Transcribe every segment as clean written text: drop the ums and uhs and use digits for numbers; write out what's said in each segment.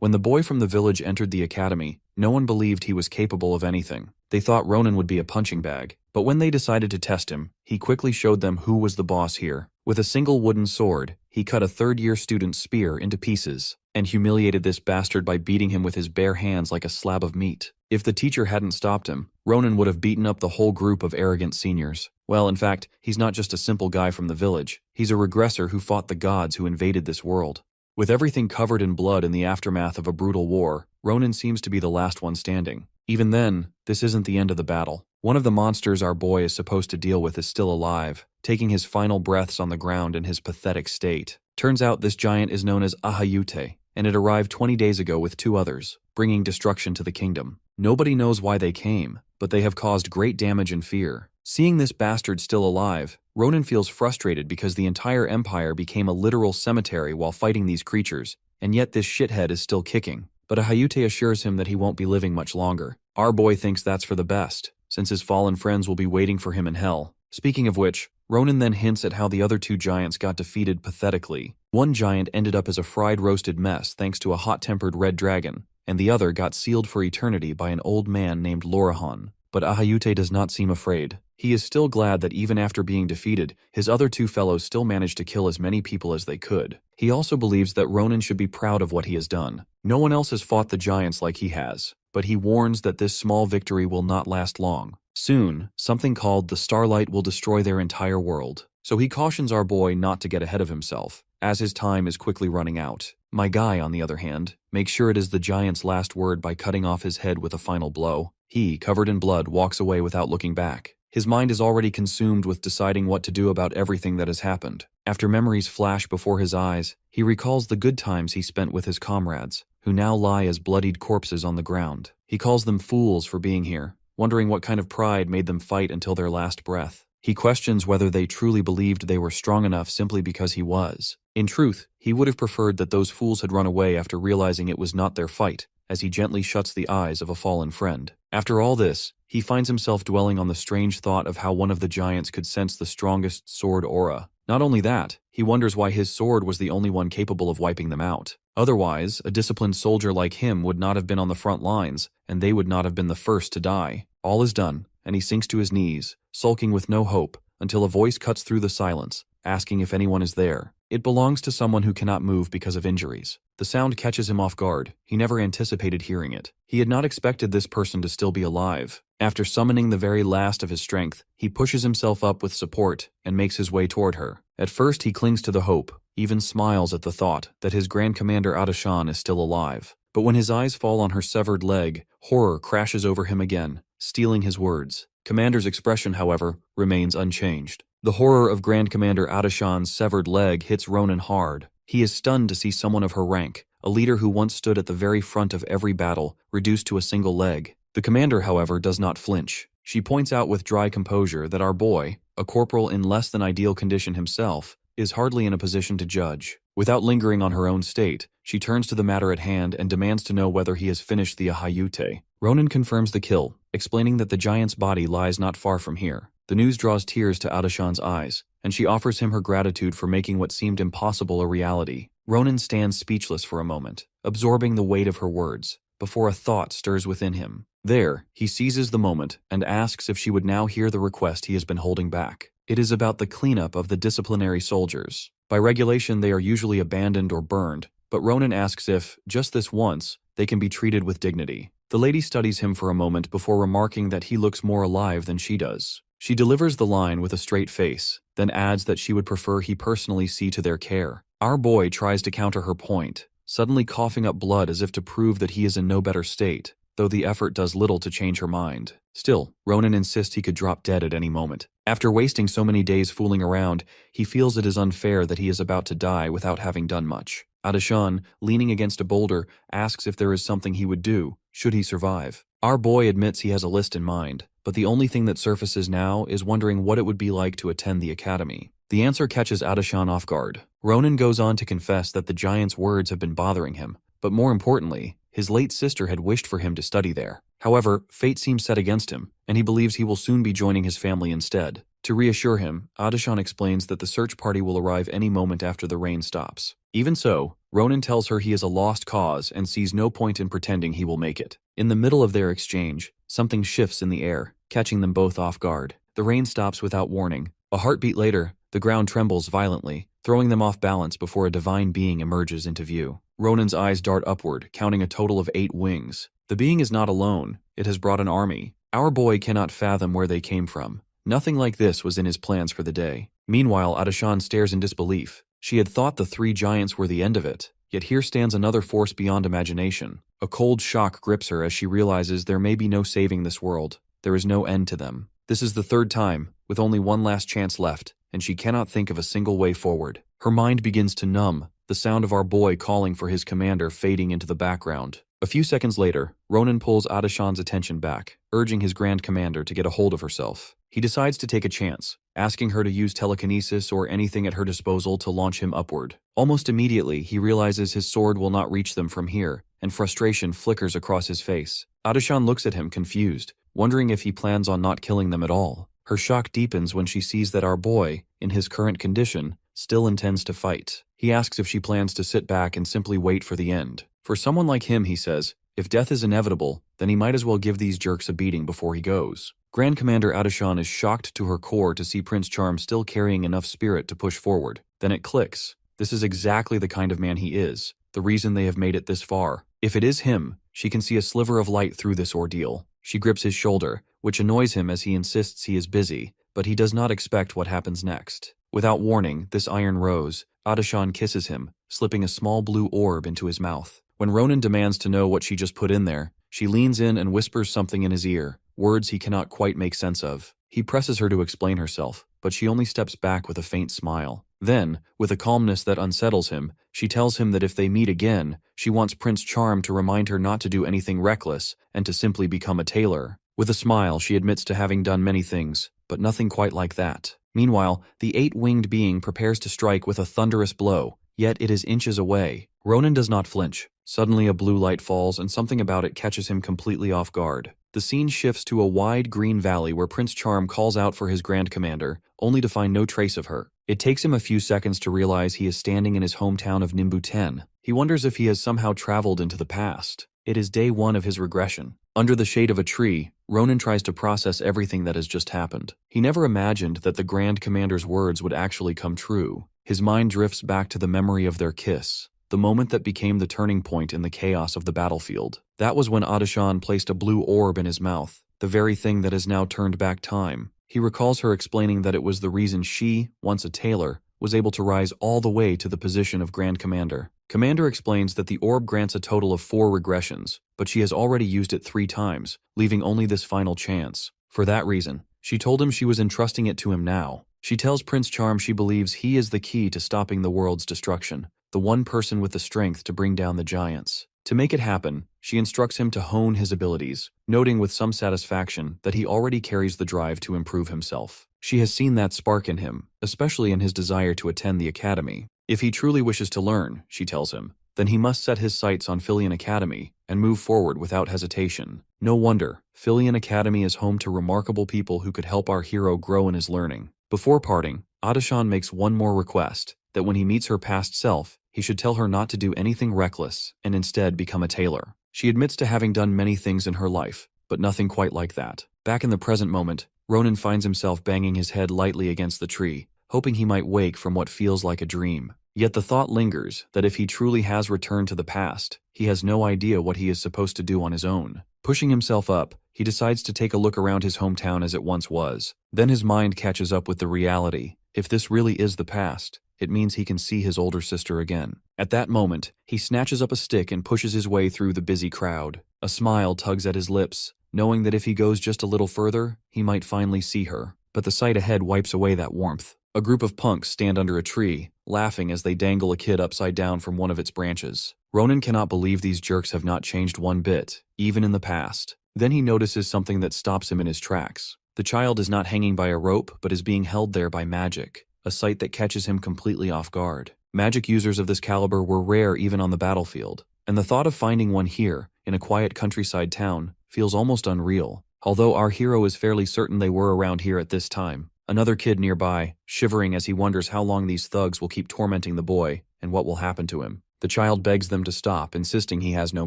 When the boy from the village entered the academy, no one believed he was capable of anything. They thought Ronan would be a punching bag. But when they decided to test him, he quickly showed them who was the boss here. With a single wooden sword, he cut a third-year student's spear into pieces, and humiliated this bastard by beating him with his bare hands like a slab of meat. If the teacher hadn't stopped him, Ronan would have beaten up the whole group of arrogant seniors. Well, in fact, he's not just a simple guy from the village. He's a regressor who fought the gods who invaded this world. With everything covered in blood in the aftermath of a brutal war, Ronan seems to be the last one standing. Even then, this isn't the end of the battle. One of the monsters our boy is supposed to deal with is still alive, taking his final breaths on the ground in his pathetic state. Turns out this giant is known as Ahayute, and it arrived 20 days ago with 2 others, bringing destruction to the kingdom. Nobody knows why they came, but they have caused great damage and fear. Seeing this bastard still alive, Ronan feels frustrated because the entire empire became a literal cemetery while fighting these creatures, and yet this shithead is still kicking. But Ahayute assures him that he won't be living much longer. Our boy thinks that's for the best, since his fallen friends will be waiting for him in hell. Speaking of which, Ronan then hints at how the other 2 giants got defeated pathetically. One giant ended up as a fried roasted mess thanks to a hot-tempered red dragon, and the other got sealed for eternity by an old man named Lorahan. But Ahayute does not seem afraid. He is still glad that even after being defeated, his other 2 fellows still managed to kill as many people as they could. He also believes that Ronan should be proud of what he has done. No one else has fought the giants like he has, but he warns that this small victory will not last long. Soon, something called the Starlight will destroy their entire world. So he cautions our boy not to get ahead of himself, as his time is quickly running out. My guy, on the other hand, makes sure it is the giant's last word by cutting off his head with a final blow. He, covered in blood, walks away without looking back. His mind is already consumed with deciding what to do about everything that has happened. After memories flash before his eyes, he recalls the good times he spent with his comrades, who now lie as bloodied corpses on the ground. He calls them fools for being here, wondering what kind of pride made them fight until their last breath. He questions whether they truly believed they were strong enough simply because he was. In truth, he would have preferred that those fools had run away after realizing it was not their fight, as he gently shuts the eyes of a fallen friend. After all this, he finds himself dwelling on the strange thought of how one of the giants could sense the strongest sword aura. Not only that, he wonders why his sword was the only one capable of wiping them out. Otherwise, a disciplined soldier like him would not have been on the front lines, and they would not have been the first to die. All is done, and he sinks to his knees, sulking with no hope, until a voice cuts through the silence, asking if anyone is there. It belongs to someone who cannot move because of injuries. The sound catches him off guard. He never anticipated hearing it. He had not expected this person to still be alive. After summoning the very last of his strength, he pushes himself up with support and makes his way toward her. At first he clings to the hope, even smiles at the thought that his Grand Commander Adashan is still alive. But when his eyes fall on her severed leg, horror crashes over him again, stealing his words. Commander's expression, however, remains unchanged. The horror of Grand Commander Adashan's severed leg hits Ronan hard. He is stunned to see someone of her rank, a leader who once stood at the very front of every battle, reduced to a single leg. The commander, however, does not flinch. She points out with dry composure that our boy, a corporal in less than ideal condition himself, is hardly in a position to judge. Without lingering on her own state, she turns to the matter at hand and demands to know whether he has finished the Ahayute. Ronan confirms the kill, explaining that the giant's body lies not far from here. The news draws tears to Adashan's eyes, and she offers him her gratitude for making what seemed impossible a reality. Ronan stands speechless for a moment, absorbing the weight of her words, before a thought stirs within him. There, he seizes the moment and asks if she would now hear the request he has been holding back. It is about the cleanup of the disciplinary soldiers. By regulation, they are usually abandoned or burned, but Ronan asks if, just this once, they can be treated with dignity. The lady studies him for a moment before remarking that he looks more alive than she does. She delivers the line with a straight face, then adds that she would prefer he personally see to their care. Our boy tries to counter her point, suddenly coughing up blood as if to prove that he is in no better state, though the effort does little to change her mind. Still, Ronan insists he could drop dead at any moment. After wasting so many days fooling around, he feels it is unfair that he is about to die without having done much. Adashan, leaning against a boulder, asks if there is something he would do, should he survive. Our boy admits he has a list in mind, but the only thing that surfaces now is wondering what it would be like to attend the academy. The answer catches Adashan off guard. Ronan goes on to confess that the giant's words have been bothering him, but more importantly, his late sister had wished for him to study there. However, fate seems set against him, and he believes he will soon be joining his family instead. To reassure him, Adishan explains that the search party will arrive any moment after the rain stops. Even so, Ronan tells her he is a lost cause and sees no point in pretending he will make it. In the middle of their exchange, something shifts in the air, catching them both off guard. The rain stops without warning. A heartbeat later, the ground trembles violently, throwing them off balance before a divine being emerges into view. Ronan's eyes dart upward, counting a total of 8 wings. The being is not alone, it has brought an army. Our boy cannot fathom where they came from. Nothing like this was in his plans for the day. Meanwhile, Adishan stares in disbelief. She had thought the 3 giants were the end of it, yet here stands another force beyond imagination. A cold shock grips her as she realizes there may be no saving this world. There is no end to them. This is the 3rd time, with only one last chance left, and she cannot think of a single way forward. Her mind begins to numb, the sound of our boy calling for his commander fading into the background. A few seconds later, Ronan pulls Adishan's attention back, urging his Grand Commander to get a hold of herself. He decides to take a chance, asking her to use telekinesis or anything at her disposal to launch him upward. Almost immediately, he realizes his sword will not reach them from here, and frustration flickers across his face. Adishan looks at him confused, wondering if he plans on not killing them at all. Her shock deepens when she sees that our boy, in his current condition, still intends to fight. He asks if she plans to sit back and simply wait for the end. For someone like him, he says, if death is inevitable, then he might as well give these jerks a beating before he goes. Grand Commander Adishan is shocked to her core to see Prince Charm still carrying enough spirit to push forward. Then it clicks. This is exactly the kind of man he is, the reason they have made it this far. If it is him, she can see a sliver of light through this ordeal. She grips his shoulder, which annoys him as he insists he is busy, but he does not expect what happens next. Without warning, this iron rose, Adishan kisses him, slipping a small blue orb into his mouth. When Ronan demands to know what she just put in there, she leans in and whispers something in his ear, words he cannot quite make sense of. He presses her to explain herself, but she only steps back with a faint smile. Then, with a calmness that unsettles him, she tells him that if they meet again, she wants Prince Charm to remind her not to do anything reckless and to simply become a tailor. With a smile, she admits to having done many things, but nothing quite like that. Meanwhile, the 8-winged being prepares to strike with a thunderous blow, yet it is inches away. Ronan does not flinch. Suddenly a blue light falls and something about it catches him completely off guard. The scene shifts to a wide green valley where Prince Charm calls out for his Grand Commander, only to find no trace of her. It takes him a few seconds to realize he is standing in his hometown of Nimbu 10. He wonders if he has somehow traveled into the past. It is day 1 of his regression. Under the shade of a tree, Ronan tries to process everything that has just happened. He never imagined that the Grand Commander's words would actually come true. His mind drifts back to the memory of their kiss, the moment that became the turning point in the chaos of the battlefield. That was when Adishan placed a blue orb in his mouth, the very thing that has now turned back time. He recalls her explaining that it was the reason she, once a tailor, was able to rise all the way to the position of Grand Commander. Commander explains that the orb grants a total of 4 regressions, but she has already used it 3 times, leaving only this final chance. For that reason, she told him she was entrusting it to him now. She tells Prince Charm she believes he is the key to stopping the world's destruction, the one person with the strength to bring down the giants. To make it happen, she instructs him to hone his abilities, noting with some satisfaction that he already carries the drive to improve himself. She has seen that spark in him, especially in his desire to attend the academy. If he truly wishes to learn, she tells him, then he must set his sights on Filian Academy and move forward without hesitation. No wonder, Filian Academy is home to remarkable people who could help our hero grow in his learning. Before parting, Adishan makes one more request, that when he meets her past self, he should tell her not to do anything reckless and instead become a tailor. She admits to having done many things in her life, but nothing quite like that. Back in the present moment, Ronan finds himself banging his head lightly against the tree, hoping he might wake from what feels like a dream. Yet the thought lingers that if he truly has returned to the past, he has no idea what he is supposed to do on his own. Pushing himself up, he decides to take a look around his hometown as it once was. Then his mind catches up with the reality. If this really is the past, it means he can see his older sister again. At that moment, he snatches up a stick and pushes his way through the busy crowd. A smile tugs at his lips, knowing that if he goes just a little further, he might finally see her. But the sight ahead wipes away that warmth. A group of punks stand under a tree, laughing as they dangle a kid upside down from one of its branches. Ronan cannot believe these jerks have not changed one bit, even in the past. Then he notices something that stops him in his tracks. The child is not hanging by a rope, but is being held there by magic, a sight that catches him completely off guard. Magic users of this caliber were rare even on the battlefield, and the thought of finding one here, in a quiet countryside town, feels almost unreal. Although our hero is fairly certain they were around here at this time, Another kid nearby, shivering as he wonders how long these thugs will keep tormenting the boy and what will happen to him. The child begs them to stop, insisting he has no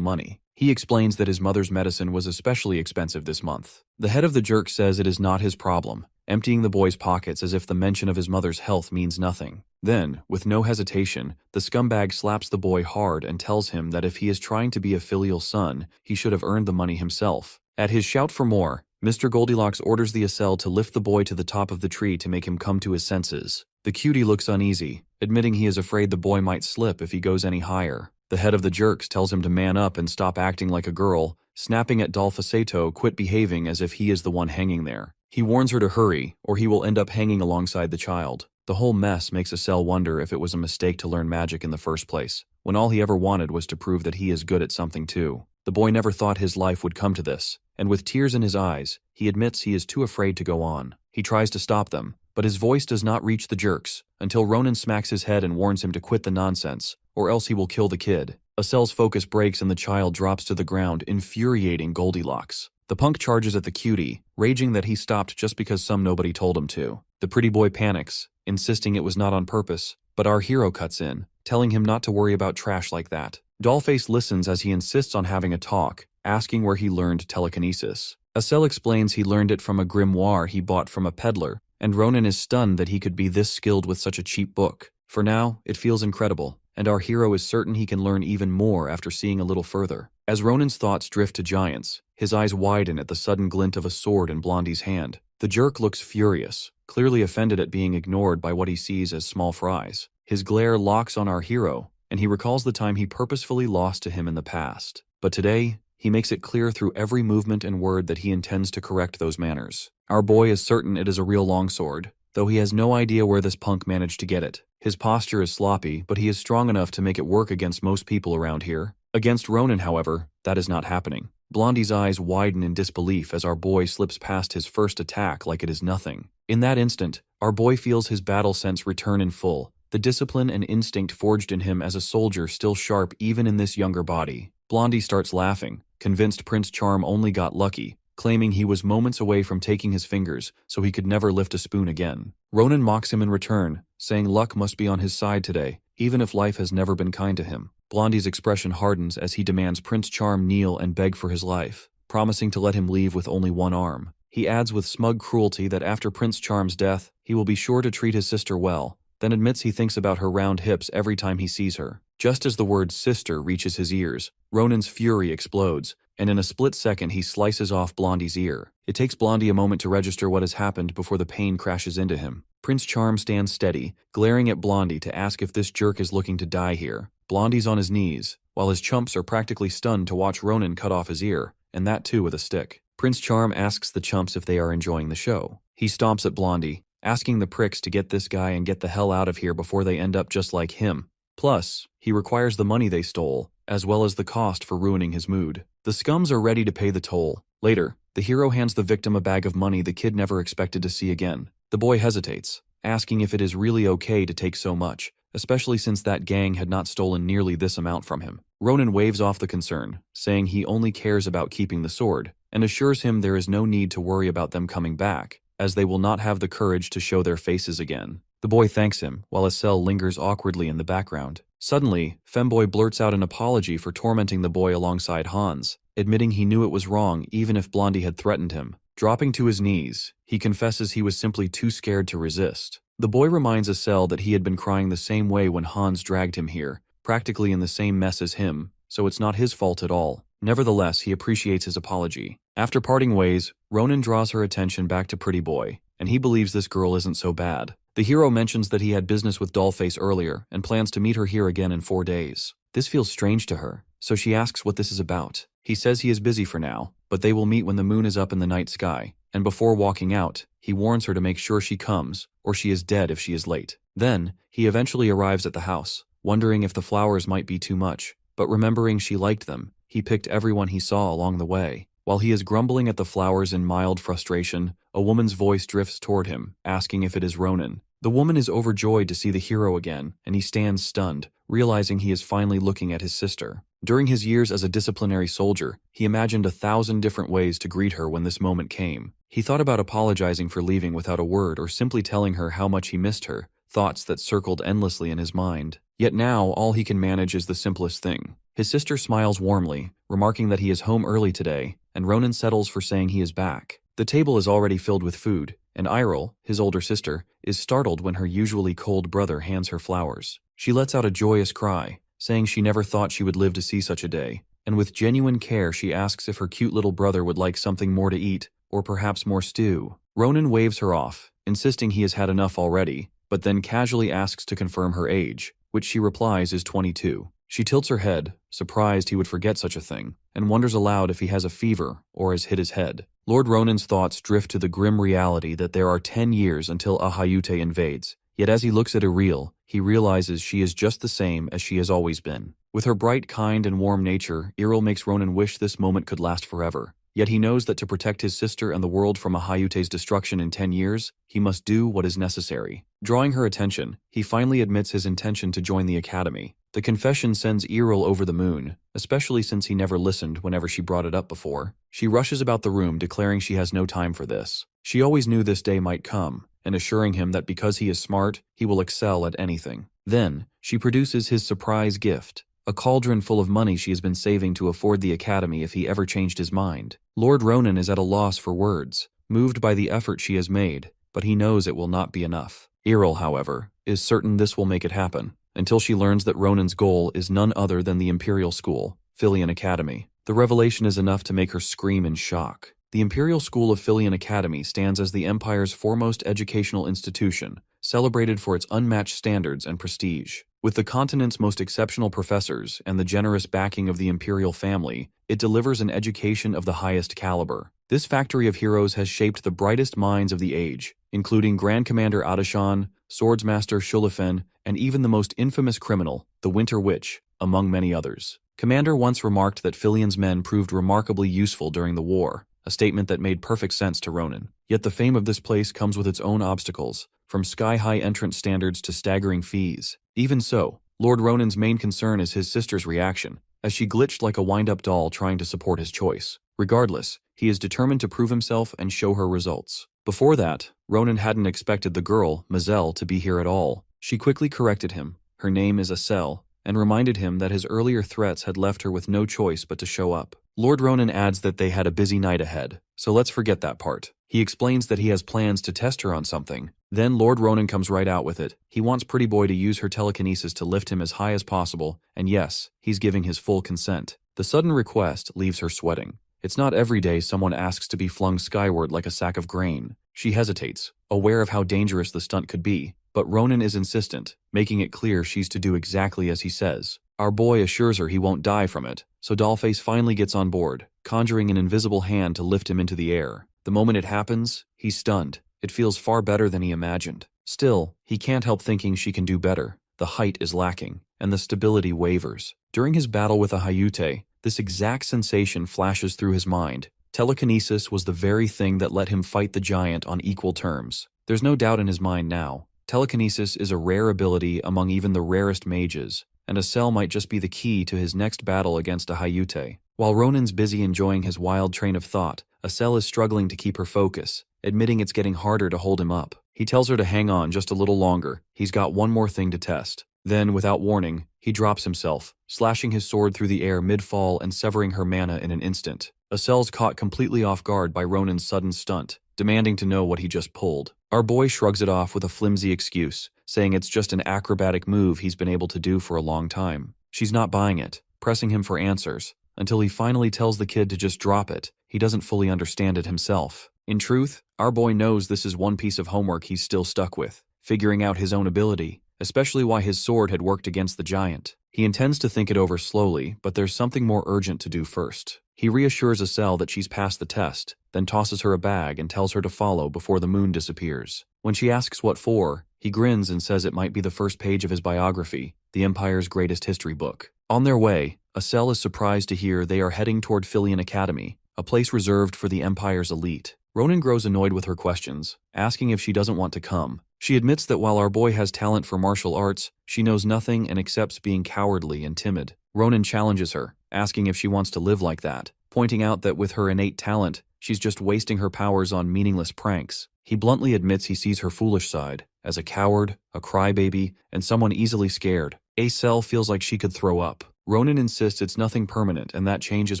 money. He explains that his mother's medicine was especially expensive this month. The head of the jerk says it is not his problem, emptying the boy's pockets as if the mention of his mother's health means nothing. Then, with no hesitation, the scumbag slaps the boy hard and tells him that if he is trying to be a filial son, he should have earned the money himself. At his shout for more, Mr. Goldilocks orders the Acel to lift the boy to the top of the tree to make him come to his senses. The cutie looks uneasy, admitting he is afraid the boy might slip if he goes any higher. The head of the jerks tells him to man up and stop acting like a girl, snapping at Dolfaceto quit behaving as if he is the one hanging there. He warns her to hurry, or he will end up hanging alongside the child. The whole mess makes Acel wonder if it was a mistake to learn magic in the first place, when all he ever wanted was to prove that he is good at something too. The boy never thought his life would come to this, and with tears in his eyes, he admits he is too afraid to go on. He tries to stop them, but his voice does not reach the jerks, until Ronan smacks his head and warns him to quit the nonsense, or else he will kill the kid. Acel's focus breaks and the child drops to the ground, infuriating Goldilocks. The punk charges at the cutie, raging that he stopped just because some nobody told him to. The pretty boy panics, insisting it was not on purpose, but our hero cuts in, telling him not to worry about trash like that. Dollface listens as he insists on having a talk, asking where he learned telekinesis. Acel explains he learned it from a grimoire he bought from a peddler, and Ronan is stunned that he could be this skilled with such a cheap book. For now, it feels incredible, and our hero is certain he can learn even more after seeing a little further. As Ronan's thoughts drift to giants, his eyes widen at the sudden glint of a sword in Blondie's hand. The jerk looks furious, clearly offended at being ignored by what he sees as small fries. His glare locks on our hero, and he recalls the time he purposefully lost to him in the past. But today, he makes it clear through every movement and word that he intends to correct those manners. Our boy is certain it is a real longsword, though he has no idea where this punk managed to get it. His posture is sloppy, but he is strong enough to make it work against most people around here. Against Ronan, however, that is not happening. Blondie's eyes widen in disbelief as our boy slips past his first attack like it is nothing. In that instant, our boy feels his battle sense return in full, the discipline and instinct forged in him as a soldier still sharp even in this younger body. Blondie starts laughing, convinced Prince Charm only got lucky, claiming he was moments away from taking his fingers so he could never lift a spoon again. Ronan mocks him in return, saying luck must be on his side today, even if life has never been kind to him. Blondie's expression hardens as he demands Prince Charm kneel and beg for his life, promising to let him leave with only one arm. He adds with smug cruelty that after Prince Charm's death, he will be sure to treat his sister well, then admits he thinks about her round hips every time he sees her. Just as the word sister reaches his ears, Ronan's fury explodes, and in a split second he slices off Blondie's ear. It takes Blondie a moment to register what has happened before the pain crashes into him. Prince Charm stands steady, glaring at Blondie to ask if this jerk is looking to die here. Blondie's on his knees, while his chumps are practically stunned to watch Ronan cut off his ear, and that too with a stick. Prince Charm asks the chumps if they are enjoying the show. He stomps at Blondie, asking the pricks to get this guy and get the hell out of here before they end up just like him. Plus, he requires the money they stole, as well as the cost for ruining his mood. The scums are ready to pay the toll. Later, the hero hands the victim a bag of money the kid never expected to see again. The boy hesitates, asking if it is really okay to take so much, especially since that gang had not stolen nearly this amount from him. Ronan waves off the concern, saying he only cares about keeping the sword, and assures him there is no need to worry about them coming back, as they will not have the courage to show their faces again. The boy thanks him, while Acel lingers awkwardly in the background. Suddenly, Femboy blurts out an apology for tormenting the boy alongside Hans, admitting he knew it was wrong even if Blondie had threatened him. Dropping to his knees, he confesses he was simply too scared to resist. The boy reminds Acel that he had been crying the same way when Hans dragged him here, practically in the same mess as him, so it's not his fault at all. Nevertheless, he appreciates his apology. After parting ways, Ronan draws her attention back to Pretty Boy, and he believes this girl isn't so bad. The hero mentions that he had business with Dollface earlier and plans to meet her here again in 4 days. This feels strange to her, so she asks what this is about. He says he is busy for now, but they will meet when the moon is up in the night sky, and before walking out, he warns her to make sure she comes, or she is dead if she is late. Then, he eventually arrives at the house, wondering if the flowers might be too much, but remembering she liked them, he picked everyone he saw along the way. While he is grumbling at the flowers in mild frustration, a woman's voice drifts toward him, asking if it is Ronan. The woman is overjoyed to see the hero again, and he stands stunned, realizing he is finally looking at his sister. During his years as a disciplinary soldier, he imagined 1,000 different ways to greet her when this moment came. He thought about apologizing for leaving without a word or simply telling her how much he missed her, thoughts that circled endlessly in his mind. Yet now, all he can manage is the simplest thing. His sister smiles warmly, remarking that he is home early today, and Ronan settles for saying he is back. The table is already filled with food, and Iril, his older sister, is startled when her usually cold brother hands her flowers. She lets out a joyous cry, saying she never thought she would live to see such a day, and with genuine care she asks if her cute little brother would like something more to eat, or perhaps more stew. Ronan waves her off, insisting he has had enough already, but then casually asks to confirm her age, which she replies is 22. She tilts her head, surprised he would forget such a thing, and wonders aloud if he has a fever or has hit his head. Lord Ronan's thoughts drift to the grim reality that there are 10 years until Ahayute invades, yet as he looks at Iril, he realizes she is just the same as she has always been. With her bright, kind, and warm nature, Iril makes Ronan wish this moment could last forever. Yet he knows that to protect his sister and the world from Ahayute's destruction in 10 years, he must do what is necessary. Drawing her attention, he finally admits his intention to join the academy. The confession sends Iril over the moon, especially since he never listened whenever she brought it up before. She rushes about the room declaring she has no time for this. She always knew this day might come, and assuring him that because he is smart, he will excel at anything. Then, she produces his surprise gift, a cauldron full of money she has been saving to afford the academy if he ever changed his mind. Lord Ronan is at a loss for words, moved by the effort she has made, but he knows it will not be enough. Iril, however, is certain this will make it happen, until she learns that Ronan's goal is none other than the Imperial School, Filian Academy. The revelation is enough to make her scream in shock. The Imperial School of Filian Academy stands as the Empire's foremost educational institution, celebrated for its unmatched standards and prestige. With the continent's most exceptional professors and the generous backing of the imperial family, it delivers an education of the highest caliber. This factory of heroes has shaped the brightest minds of the age, including Grand Commander Adashan, Swordsmaster Shulifen, and even the most infamous criminal, the Winter Witch, among many others. Commander once remarked that Filian's men proved remarkably useful during the war, a statement that made perfect sense to Ronan. Yet the fame of this place comes with its own obstacles, from sky-high entrance standards to staggering fees. Even so, Lord Ronan's main concern is his sister's reaction, as she glitched like a wind-up doll trying to support his choice. Regardless, he is determined to prove himself and show her results. Before that, Ronan hadn't expected the girl, Mazel, to be here at all. She quickly corrected him. Her name is Asel, and reminded him that his earlier threats had left her with no choice but to show up. Lord Ronan adds that they had a busy night ahead, so let's forget that part. He explains that he has plans to test her on something. Then Lord Ronan comes right out with it. He wants Pretty Boy to use her telekinesis to lift him as high as possible, and yes, he's giving his full consent. The sudden request leaves her sweating. It's not every day someone asks to be flung skyward like a sack of grain. She hesitates, aware of how dangerous the stunt could be, but Ronan is insistent, making it clear she's to do exactly as he says. Our boy assures her he won't die from it, so Dollface finally gets on board, conjuring an invisible hand to lift him into the air. The moment it happens, he's stunned. It feels far better than he imagined. Still, he can't help thinking she can do better. The height is lacking, and the stability wavers. During his battle with Ahayute, this exact sensation flashes through his mind. Telekinesis was the very thing that let him fight the giant on equal terms. There's no doubt in his mind now. Telekinesis is a rare ability among even the rarest mages, and Asel might just be the key to his next battle against Ahayute. While Ronan's busy enjoying his wild train of thought, Asel is struggling to keep her focus, admitting it's getting harder to hold him up. He tells her to hang on just a little longer. He's got one more thing to test. Then, without warning, he drops himself, slashing his sword through the air mid-fall and severing her mana in an instant. Asel's caught completely off guard by Ronan's sudden stunt, demanding to know what he just pulled. Our boy shrugs it off with a flimsy excuse, saying it's just an acrobatic move he's been able to do for a long time. She's not buying it, pressing him for answers, until he finally tells the kid to just drop it. He doesn't fully understand it himself. In truth, our boy knows this is one piece of homework he's still stuck with, figuring out his own ability, especially why his sword had worked against the giant. He intends to think it over slowly, but there's something more urgent to do first. He reassures Asel that she's passed the test, then tosses her a bag and tells her to follow before the moon disappears. When she asks what for, he grins and says it might be the first page of his biography, the Empire's greatest history book. On their way, Asel is surprised to hear they are heading toward Filian Academy, a place reserved for the Empire's elite. Ronan grows annoyed with her questions, asking if she doesn't want to come. She admits that while our boy has talent for martial arts, she knows nothing and accepts being cowardly and timid. Ronan challenges her, asking if she wants to live like that, pointing out that with her innate talent, she's just wasting her powers on meaningless pranks. He bluntly admits he sees her foolish side, as a coward, a crybaby, and someone easily scared. Acel feels like she could throw up. Ronan insists it's nothing permanent and that change is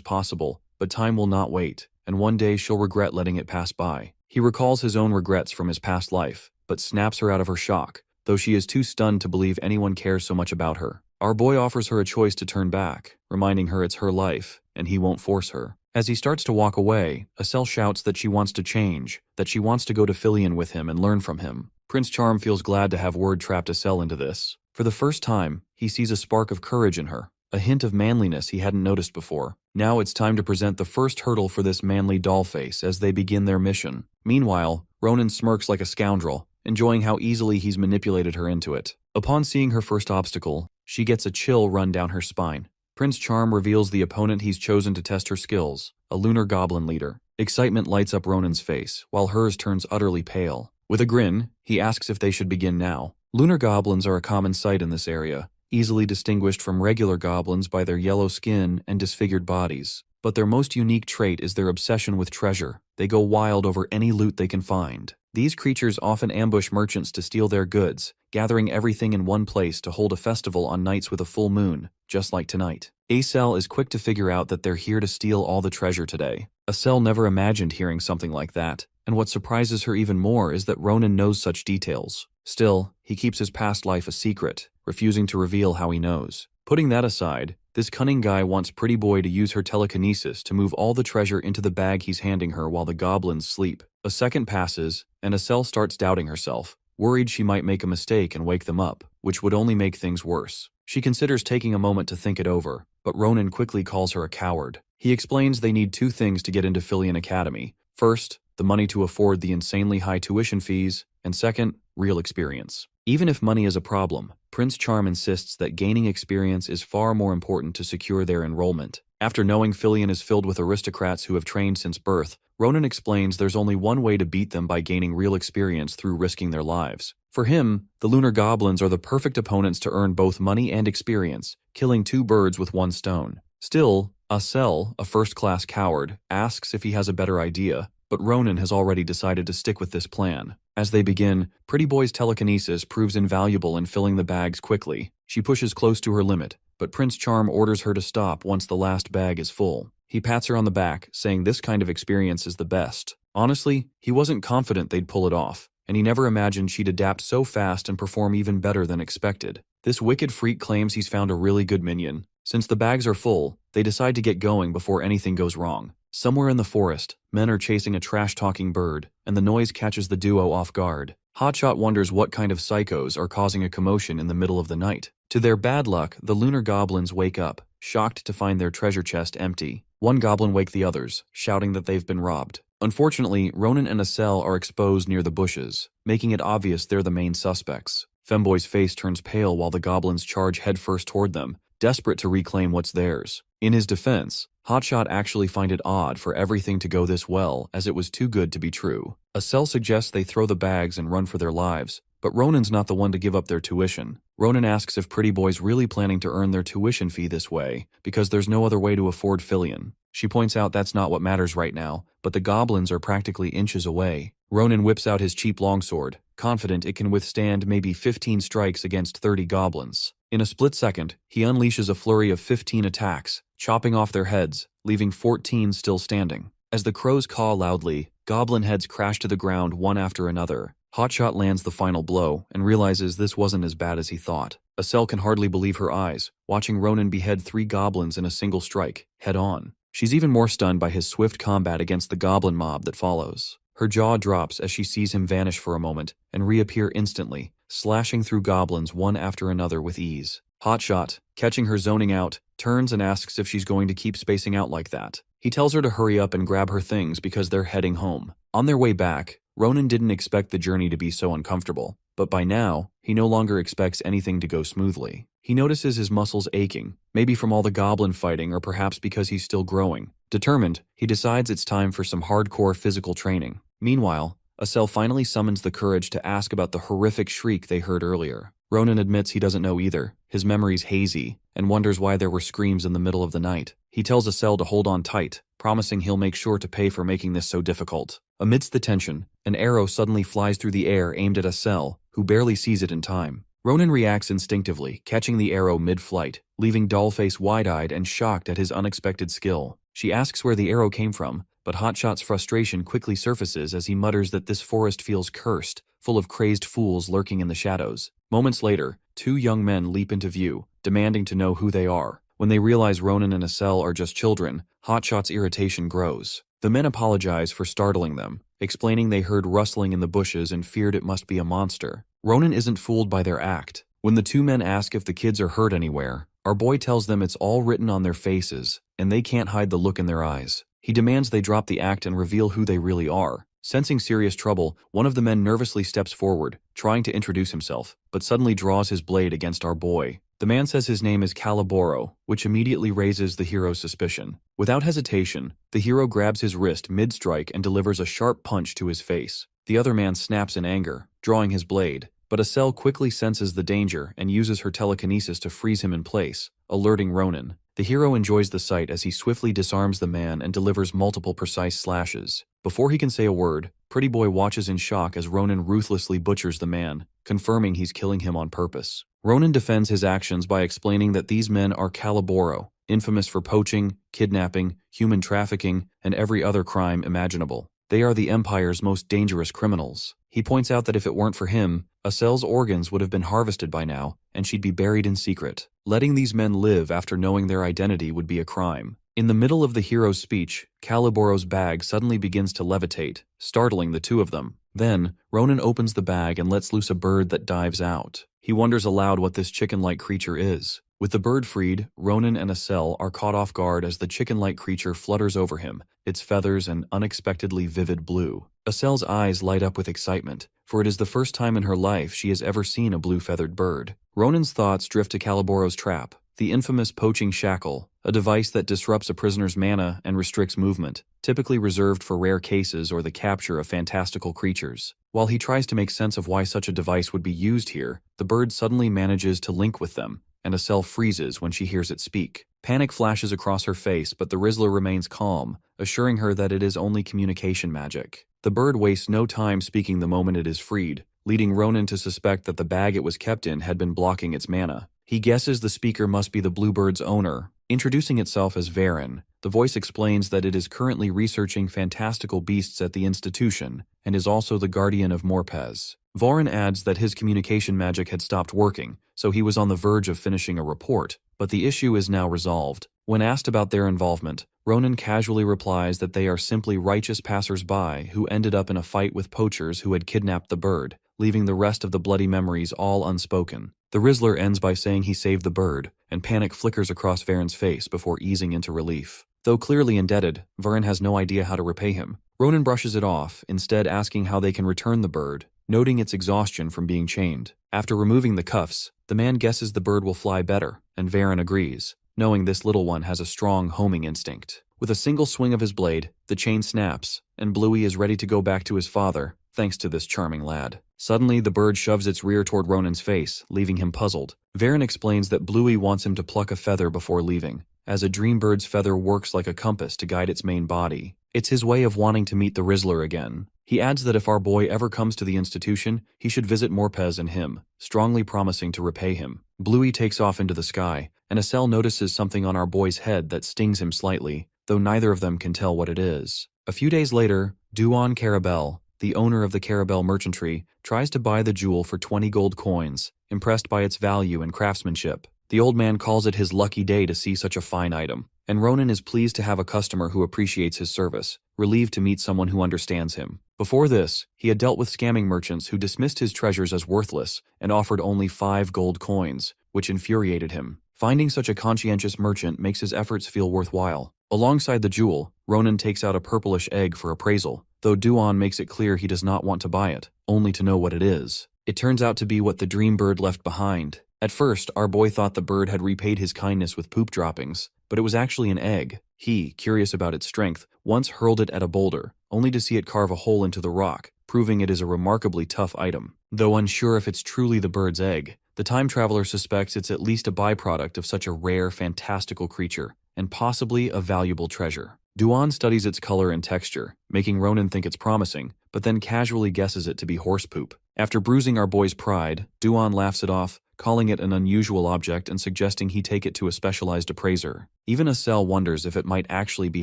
possible, but time will not wait, and one day she'll regret letting it pass by. He recalls his own regrets from his past life, but snaps her out of her shock, though she is too stunned to believe anyone cares so much about her. Our boy offers her a choice to turn back, reminding her it's her life, and he won't force her. As he starts to walk away, Acel shouts that she wants to change, that she wants to go to Filion with him and learn from him. Prince Charm feels glad to have word-trapped Acel into this. For the first time, he sees a spark of courage in her, a hint of manliness he hadn't noticed before. Now it's time to present the first hurdle for this manly dollface as they begin their mission. Meanwhile, Ronan smirks like a scoundrel, enjoying how easily he's manipulated her into it. Upon seeing her first obstacle, she gets a chill run down her spine. Prince Charm reveals the opponent he's chosen to test her skills, a lunar goblin leader. Excitement lights up Ronan's face, while hers turns utterly pale. With a grin, he asks if they should begin now. Lunar goblins are a common sight in this area, easily distinguished from regular goblins by their yellow skin and disfigured bodies. But their most unique trait is their obsession with treasure. They go wild over any loot they can find. These creatures often ambush merchants to steal their goods, gathering everything in one place to hold a festival on nights with a full moon, just like tonight. Acel is quick to figure out that they're here to steal all the treasure today. Acel never imagined hearing something like that, and what surprises her even more is that Ronan knows such details. Still, he keeps his past life a secret, refusing to reveal how he knows. Putting that aside, this cunning guy wants Pretty Boy to use her telekinesis to move all the treasure into the bag he's handing her while the goblins sleep. A second passes, and Acel starts doubting herself, worried she might make a mistake and wake them up, which would only make things worse. She considers taking a moment to think it over, but Ronan quickly calls her a coward. He explains they need two things to get into Filion Academy. First, the money to afford the insanely high tuition fees, and second, real experience. Even if money is a problem, Prince Charm insists that gaining experience is far more important to secure their enrollment. After knowing Filion is filled with aristocrats who have trained since birth, Ronan explains there's only one way to beat them by gaining real experience through risking their lives. For him, the lunar goblins are the perfect opponents to earn both money and experience, killing two birds with one stone. Still, Acel, a first-class coward, asks if he has a better idea, but Ronan has already decided to stick with this plan. As they begin, Pretty Boy's telekinesis proves invaluable in filling the bags quickly. She pushes close to her limit, but Prince Charm orders her to stop once the last bag is full. He pats her on the back, saying this kind of experience is the best. Honestly, he wasn't confident they'd pull it off, and he never imagined she'd adapt so fast and perform even better than expected. This wicked freak claims he's found a really good minion. Since the bags are full, they decide to get going before anything goes wrong. Somewhere in the forest, men are chasing a trash-talking bird, and the noise catches the duo off guard. Hotshot wonders what kind of psychos are causing a commotion in the middle of the night. To their bad luck, the lunar goblins wake up, shocked to find their treasure chest empty. One goblin wakes the others, shouting that they've been robbed. Unfortunately, Ronan and Acel are exposed near the bushes, making it obvious they're the main suspects. Femboy's face turns pale while the goblins charge headfirst toward them, desperate to reclaim what's theirs. In his defense, Hotshot actually finds it odd for everything to go this well, as it was too good to be true. Acel suggests they throw the bags and run for their lives, but Ronan's not the one to give up their tuition. Ronan asks if Pretty Boy's really planning to earn their tuition fee this way, because there's no other way to afford Filion. She points out that's not what matters right now, but the goblins are practically inches away. Ronan whips out his cheap longsword, confident it can withstand maybe 15 strikes against 30 goblins. In a split second, he unleashes a flurry of 15 attacks, chopping off their heads, leaving 14 still standing. As the crows caw loudly, goblin heads crash to the ground one after another. Hotshot lands the final blow and realizes this wasn't as bad as he thought. Acel can hardly believe her eyes, watching Ronan behead 3 goblins in a single strike, head-on. She's even more stunned by his swift combat against the goblin mob that follows. Her jaw drops as she sees him vanish for a moment and reappear instantly, slashing through goblins one after another with ease. Hotshot, catching her zoning out, turns and asks if she's going to keep spacing out like that. He tells her to hurry up and grab her things because they're heading home. On their way back, Ronan didn't expect the journey to be so uncomfortable, but by now, he no longer expects anything to go smoothly. He notices his muscles aching, maybe from all the goblin fighting or perhaps because he's still growing. Determined, he decides it's time for some hardcore physical training. Meanwhile, Asel finally summons the courage to ask about the horrific shriek they heard earlier. Ronan admits he doesn't know either, his memory's hazy, and wonders why there were screams in the middle of the night. He tells Asel to hold on tight, promising he'll make sure to pay for making this so difficult. Amidst the tension, an arrow suddenly flies through the air aimed at Asel, who barely sees it in time. Ronan reacts instinctively, catching the arrow mid-flight, leaving Dollface wide-eyed and shocked at his unexpected skill. She asks where the arrow came from, but Hotshot's frustration quickly surfaces as he mutters that this forest feels cursed, full of crazed fools lurking in the shadows. Moments later, two young men leap into view, demanding to know who they are. When they realize Ronan and Asel are just children, Hotshot's irritation grows. The men apologize for startling them, explaining they heard rustling in the bushes and feared it must be a monster. Ronan isn't fooled by their act. When the two men ask if the kids are hurt anywhere, our boy tells them it's all written on their faces, and they can't hide the look in their eyes. He demands they drop the act and reveal who they really are. Sensing serious trouble, one of the men nervously steps forward, trying to introduce himself, but suddenly draws his blade against our boy. The man says his name is Caliboro, which immediately raises the hero's suspicion. Without hesitation, the hero grabs his wrist mid-strike and delivers a sharp punch to his face. The other man snaps in anger, drawing his blade, but Asel quickly senses the danger and uses her telekinesis to freeze him in place, alerting Ronan. The hero enjoys the sight as he swiftly disarms the man and delivers multiple precise slashes. Before he can say a word, Pretty Boy watches in shock as Ronan ruthlessly butchers the man, confirming he's killing him on purpose. Ronan defends his actions by explaining that these men are Caliboro, infamous for poaching, kidnapping, human trafficking, and every other crime imaginable. They are the Empire's most dangerous criminals. He points out that if it weren't for him, Asel's organs would have been harvested by now, and she'd be buried in secret. Letting these men live after knowing their identity would be a crime. In the middle of the hero's speech, Caliboro's bag suddenly begins to levitate, startling the two of them. Then, Ronan opens the bag and lets loose a bird that dives out. He wonders aloud what this chicken-like creature is. With the bird freed, Ronan and Asel are caught off guard as the chicken-like creature flutters over him, its feathers an unexpectedly vivid blue. Asel's eyes light up with excitement, for it is the first time in her life she has ever seen a blue-feathered bird. Ronan's thoughts drift to Caliboro's trap, the infamous poaching shackle, a device that disrupts a prisoner's mana and restricts movement, typically reserved for rare cases or the capture of fantastical creatures. While he tries to make sense of why such a device would be used here, the bird suddenly manages to link with them, and Asel freezes when she hears it speak. Panic flashes across her face, but the Rizzler remains calm, assuring her that it is only communication magic. The bird wastes no time speaking the moment it is freed, leading Ronan to suspect that the bag it was kept in had been blocking its mana. He guesses the speaker must be the bluebird's owner. Introducing itself as Varen, the voice explains that it is currently researching fantastical beasts at the institution, and is also the guardian of Morpez. Varen adds that his communication magic had stopped working, so he was on the verge of finishing a report, but the issue is now resolved. When asked about their involvement, Ronan casually replies that they are simply righteous passers-by who ended up in a fight with poachers who had kidnapped the bird, leaving the rest of the bloody memories all unspoken. The Rizzler ends by saying he saved the bird, and panic flickers across Varen's face before easing into relief. Though clearly indebted, Varen has no idea how to repay him. Ronan brushes it off, instead asking how they can return the bird, noting its exhaustion from being chained. After removing the cuffs, the man guesses the bird will fly better, and Varen agrees, knowing this little one has a strong homing instinct. With a single swing of his blade, the chain snaps, and Bluey is ready to go back to his father, thanks to this charming lad. Suddenly, the bird shoves its rear toward Ronan's face, leaving him puzzled. Varen explains that Bluey wants him to pluck a feather before leaving, as a dream bird's feather works like a compass to guide its main body. It's his way of wanting to meet the Rizzler again. He adds that if our boy ever comes to the institution, he should visit Morpez and him, strongly promising to repay him. Bluey takes off into the sky, and Asel notices something on our boy's head that stings him slightly, though neither of them can tell what it is. A few days later, Duan Carabel, the owner of the Carabel merchantry, tries to buy the jewel for 20 gold coins, impressed by its value and craftsmanship. The old man calls it his lucky day to see such a fine item, and Ronan is pleased to have a customer who appreciates his service, relieved to meet someone who understands him. Before this, he had dealt with scamming merchants who dismissed his treasures as worthless and offered only 5 gold coins, which infuriated him. Finding such a conscientious merchant makes his efforts feel worthwhile. Alongside the jewel, Ronan takes out a purplish egg for appraisal, though Duan makes it clear he does not want to buy it, only to know what it is. It turns out to be what the dream bird left behind, At first, our boy thought the bird had repaid his kindness with poop droppings, but it was actually an egg. He, curious about its strength, once hurled it at a boulder, only to see it carve a hole into the rock, proving it is a remarkably tough item. Though unsure if it's truly the bird's egg, the time traveler suspects it's at least a byproduct of such a rare, fantastical creature, and possibly a valuable treasure. Duan studies its color and texture, making Ronan think it's promising, but then casually guesses it to be horse poop. After bruising our boy's pride, Duan laughs it off, calling it an unusual object and suggesting he take it to a specialized appraiser. Even Acel wonders if it might actually be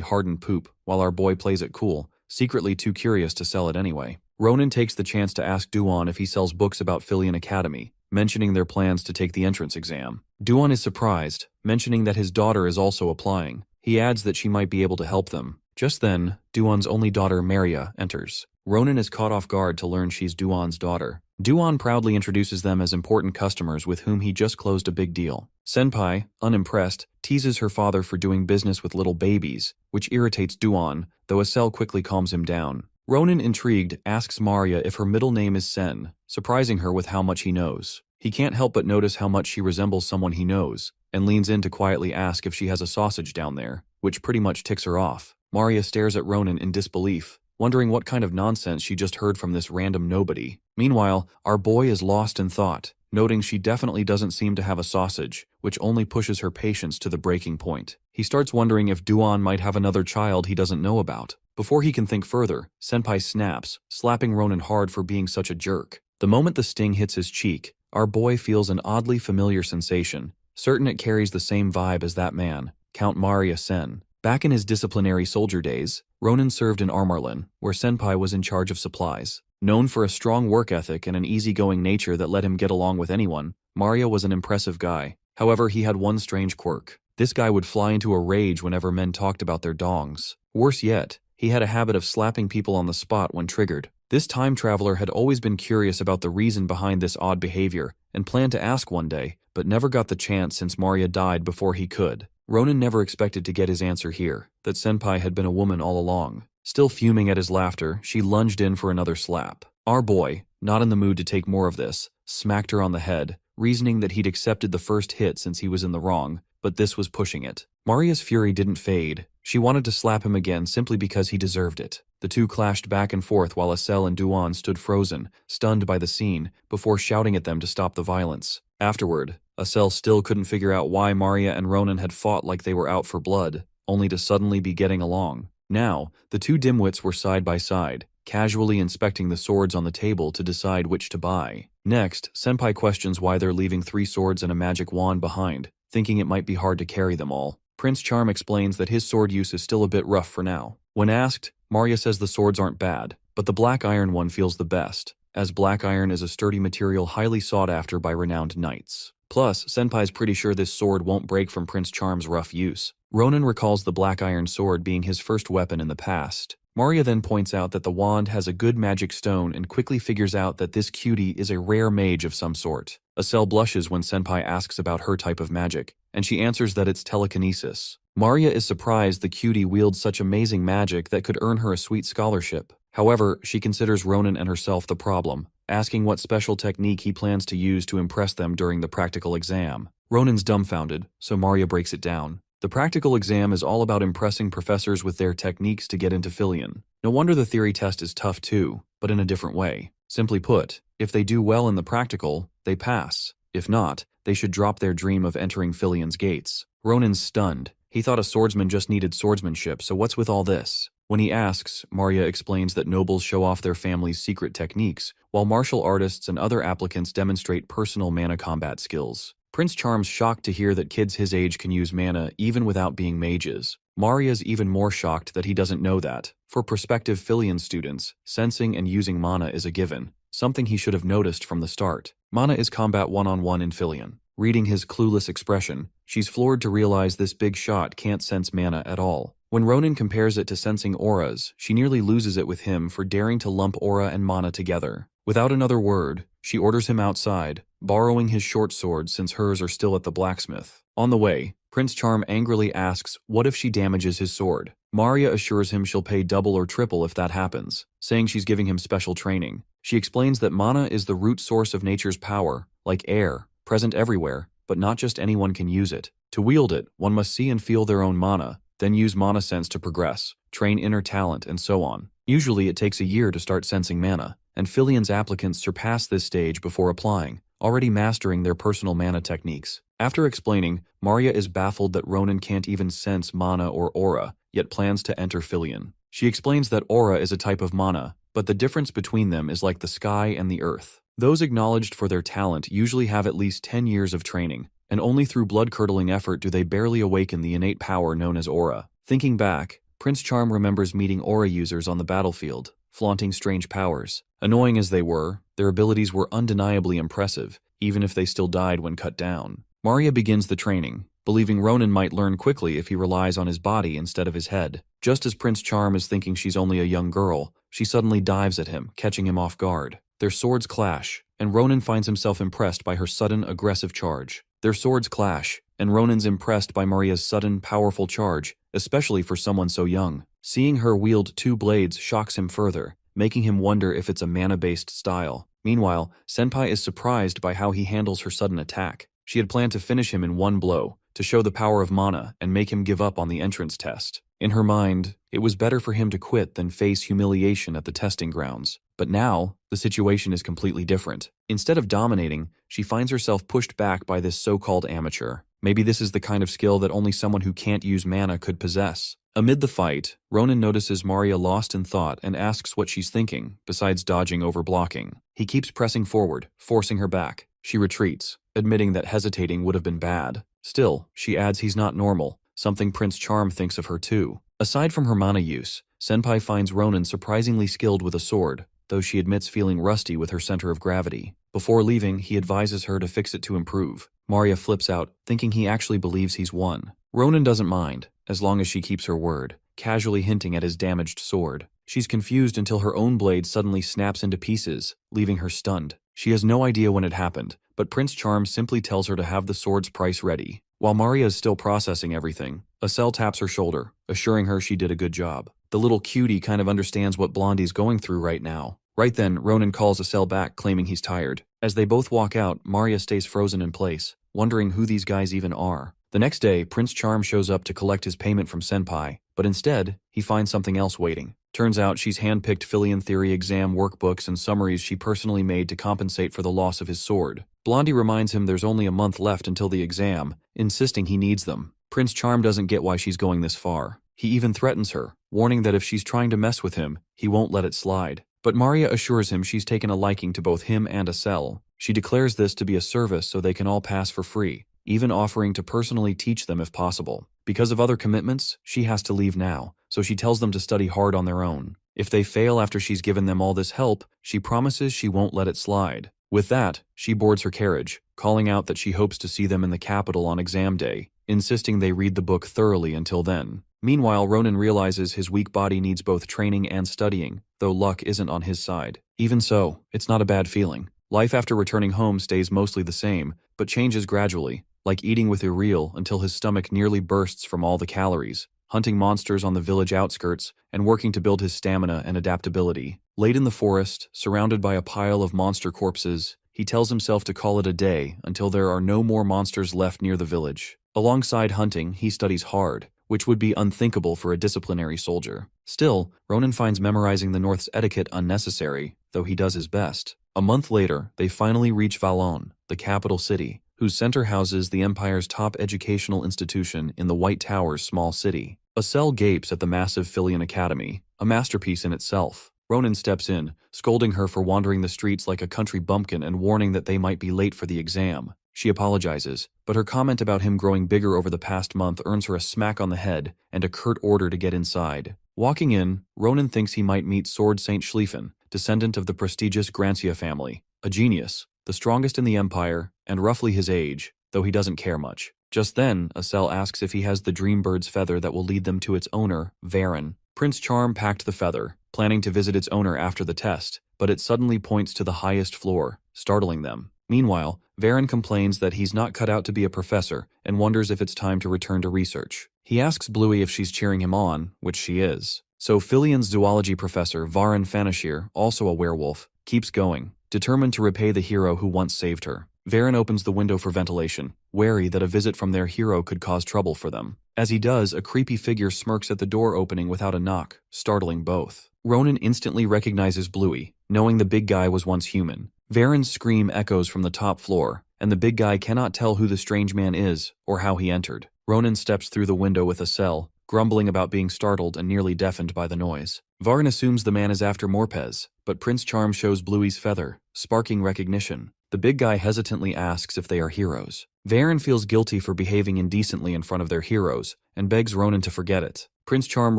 hardened poop, while our boy plays it cool, secretly too curious to sell it anyway. Ronan takes the chance to ask Duan if he sells books about Filian Academy, mentioning their plans to take the entrance exam. Duan is surprised, mentioning that his daughter is also applying. He adds that she might be able to help them. Just then, Duan's only daughter, Maria, enters. Ronan is caught off guard to learn she's Duan's daughter. Duan proudly introduces them as important customers with whom he just closed a big deal. Senpai, unimpressed, teases her father for doing business with little babies, which irritates Duan, though Acel quickly calms him down. Ronan, intrigued, asks Maria if her middle name is Sen, surprising her with how much he knows. He can't help but notice how much she resembles someone he knows, and leans in to quietly ask if she has a sausage down there, which pretty much ticks her off. Maria stares at Ronan in disbelief, wondering what kind of nonsense she just heard from this random nobody. Meanwhile, our boy is lost in thought, noting she definitely doesn't seem to have a sausage, which only pushes her patience to the breaking point. He starts wondering if Duan might have another child he doesn't know about. Before he can think further, Senpai snaps, slapping Ronan hard for being such a jerk. The moment the sting hits his cheek, our boy feels an oddly familiar sensation, certain it carries the same vibe as that man, Count Maria Sen. Back in his disciplinary soldier days, Ronan served in Armarlin, where Senpai was in charge of supplies. Known for a strong work ethic and an easygoing nature that let him get along with anyone, Maria was an impressive guy. However, he had one strange quirk. This guy would fly into a rage whenever men talked about their dongs. Worse yet, he had a habit of slapping people on the spot when triggered. This time traveler had always been curious about the reason behind this odd behavior, and planned to ask one day, but never got the chance since Maria died before he could. Ronan never expected to get his answer here, that Senpai had been a woman all along. Still fuming at his laughter, she lunged in for another slap. Our boy, not in the mood to take more of this, smacked her on the head, reasoning that he'd accepted the first hit since he was in the wrong, but this was pushing it. Maria's fury didn't fade. She wanted to slap him again simply because he deserved it. The two clashed back and forth while Acel and Duan stood frozen, stunned by the scene, before shouting at them to stop the violence. Afterward, Acel still couldn't figure out why Maria and Ronan had fought like they were out for blood, only to suddenly be getting along. Now, the two dimwits were side by side, casually inspecting the swords on the table to decide which to buy. Next, Senpai questions why they're leaving 3 swords and a magic wand behind, thinking it might be hard to carry them all. Prince Charm explains that his sword use is still a bit rough for now. When asked, Maria says the swords aren't bad, but the black iron one feels the best, as black iron is a sturdy material highly sought after by renowned knights. Plus, Senpai's pretty sure this sword won't break from Prince Charm's rough use. Ronan recalls the black iron sword being his first weapon in the past. Maria then points out that the wand has a good magic stone and quickly figures out that this cutie is a rare mage of some sort. Acel blushes when Senpai asks about her type of magic, and she answers that it's telekinesis. Maria is surprised the cutie wields such amazing magic that could earn her a sweet scholarship. However, she considers Ronan and herself the problem, asking what special technique he plans to use to impress them during the practical exam. Ronan's dumbfounded, so Maria breaks it down. The practical exam is all about impressing professors with their techniques to get into Filian. No wonder the theory test is tough too, but in a different way. Simply put, if they do well in the practical, they pass. If not, they should drop their dream of entering Filian's gates. Ronan's stunned. He thought a swordsman just needed swordsmanship, so what's with all this? When he asks, Maria explains that nobles show off their family's secret techniques, while martial artists and other applicants demonstrate personal mana combat skills. Prince Charm's shocked to hear that kids his age can use mana even without being mages. Maria's even more shocked that he doesn't know that. For prospective Filian students, sensing and using mana is a given, something he should have noticed from the start. Mana is combat one-on-one in Filian. Reading his clueless expression, she's floored to realize this big shot can't sense mana at all. When Ronan compares it to sensing auras, she nearly loses it with him for daring to lump aura and mana together. Without another word, she orders him outside, borrowing his short sword since hers are still at the blacksmith. On the way, Prince Charm angrily asks what if she damages his sword. Maria assures him she'll pay double or triple if that happens, saying she's giving him special training. She explains that mana is the root source of nature's power, like air, present everywhere, but not just anyone can use it. To wield it, one must see and feel their own mana, then use mana sense to progress, train inner talent, and so on. Usually it takes a year to start sensing mana, and Filian's applicants surpass this stage before applying, already mastering their personal mana techniques. After explaining, Maria is baffled that Ronan can't even sense mana or aura, yet plans to enter Filian. She explains that aura is a type of mana, but the difference between them is like the sky and the earth. Those acknowledged for their talent usually have at least 10 years of training, and only through blood-curdling effort do they barely awaken the innate power known as aura. Thinking back, Prince Charm remembers meeting aura users on the battlefield, flaunting strange powers. Annoying as they were, their abilities were undeniably impressive, even if they still died when cut down. Maria begins the training, believing Ronan might learn quickly if he relies on his body instead of his head. Just as Prince Charm is thinking she's only a young girl, she suddenly dives at him, catching him off guard. Their swords clash, and Ronan finds himself impressed by her sudden, aggressive charge. Their swords clash, and Ronan's impressed by Maria's sudden, powerful charge, especially for someone so young. Seeing her wield two blades shocks him further, making him wonder if it's a mana-based style. Meanwhile, Senpai is surprised by how he handles her sudden attack. She had planned to finish him in one blow, to show the power of mana and make him give up on the entrance test. In her mind, it was better for him to quit than face humiliation at the testing grounds. But now, the situation is completely different. Instead of dominating, she finds herself pushed back by this so-called amateur. Maybe this is the kind of skill that only someone who can't use mana could possess. Amid the fight, Ronan notices Maria lost in thought and asks what she's thinking, besides dodging over blocking. He keeps pressing forward, forcing her back. She retreats, admitting that hesitating would have been bad. Still, she adds he's not normal, something Prince Charm thinks of her too. Aside from her mana use, Senpai finds Ronan surprisingly skilled with a sword, though she admits feeling rusty with her center of gravity. Before leaving, he advises her to fix it to improve. Maria flips out, thinking he actually believes he's won. Ronan doesn't mind, as long as she keeps her word, casually hinting at his damaged sword. She's confused until her own blade suddenly snaps into pieces, leaving her stunned. She has no idea when it happened, but Prince Charm simply tells her to have the sword's price ready. While Maria is still processing everything, Acel taps her shoulder, assuring her she did a good job. The little cutie kind of understands what Blondie's going through right now. Right then, Ronan calls Acel back, claiming he's tired. As they both walk out, Maria stays frozen in place, wondering who these guys even are. The next day, Prince Charm shows up to collect his payment from Senpai, but instead, he finds something else waiting. Turns out she's handpicked Filian Theory exam workbooks and summaries she personally made to compensate for the loss of his sword. Blondie reminds him there's only a month left until the exam, insisting he needs them. Prince Charm doesn't get why she's going this far. He even threatens her, warning that if she's trying to mess with him, he won't let it slide. But Maria assures him she's taken a liking to both him and Acel. She declares this to be a service so they can all pass for free, even offering to personally teach them if possible. Because of other commitments, she has to leave now, so she tells them to study hard on their own. If they fail after she's given them all this help, she promises she won't let it slide. With that, she boards her carriage, calling out that she hopes to see them in the capital on exam day, insisting they read the book thoroughly until then. Meanwhile, Ronan realizes his weak body needs both training and studying, though luck isn't on his side. Even so, it's not a bad feeling. Life after returning home stays mostly the same, but changes gradually, like eating with Uriel until his stomach nearly bursts from all the calories, hunting monsters on the village outskirts, and working to build his stamina and adaptability. Late in the forest, surrounded by a pile of monster corpses, he tells himself to call it a day until there are no more monsters left near the village. Alongside hunting, he studies hard, which would be unthinkable for a disciplinary soldier. Still, Ronan finds memorizing the North's etiquette unnecessary, though he does his best. A month later, they finally reach Valon, the capital city, whose center houses the Empire's top educational institution in the White Tower's small city. Acel gapes at the massive Filian Academy, a masterpiece in itself. Ronan steps in, scolding her for wandering the streets like a country bumpkin and warning that they might be late for the exam. She apologizes, but her comment about him growing bigger over the past month earns her a smack on the head and a curt order to get inside. Walking in, Ronan thinks he might meet Sword Saint Schlieffen, descendant of the prestigious Grancia family, a genius, the strongest in the Empire, and roughly his age, though he doesn't care much. Just then, Acel asks if he has the dream bird's feather that will lead them to its owner, Varen. Prince Charm packed the feather, planning to visit its owner after the test, but it suddenly points to the highest floor, startling them. Meanwhile, Varen complains that he's not cut out to be a professor and wonders if it's time to return to research. He asks Bluey if she's cheering him on, which she is. So Filian's zoology professor, Varen Fanashir, also a werewolf, keeps going, determined to repay the hero who once saved her. Varen opens the window for ventilation, wary that a visit from their hero could cause trouble for them. As he does, a creepy figure smirks at the door opening without a knock, startling both. Ronan instantly recognizes Bluey, knowing the big guy was once human. Varen's scream echoes from the top floor, and the big guy cannot tell who the strange man is or how he entered. Ronan steps through the window with Acel, grumbling about being startled and nearly deafened by the noise. Varen assumes the man is after Morpez, but Prince Charm shows Bluey's feather, sparking recognition. The big guy hesitantly asks if they are heroes. Varen feels guilty for behaving indecently in front of their heroes, and begs Ronan to forget it. Prince Charm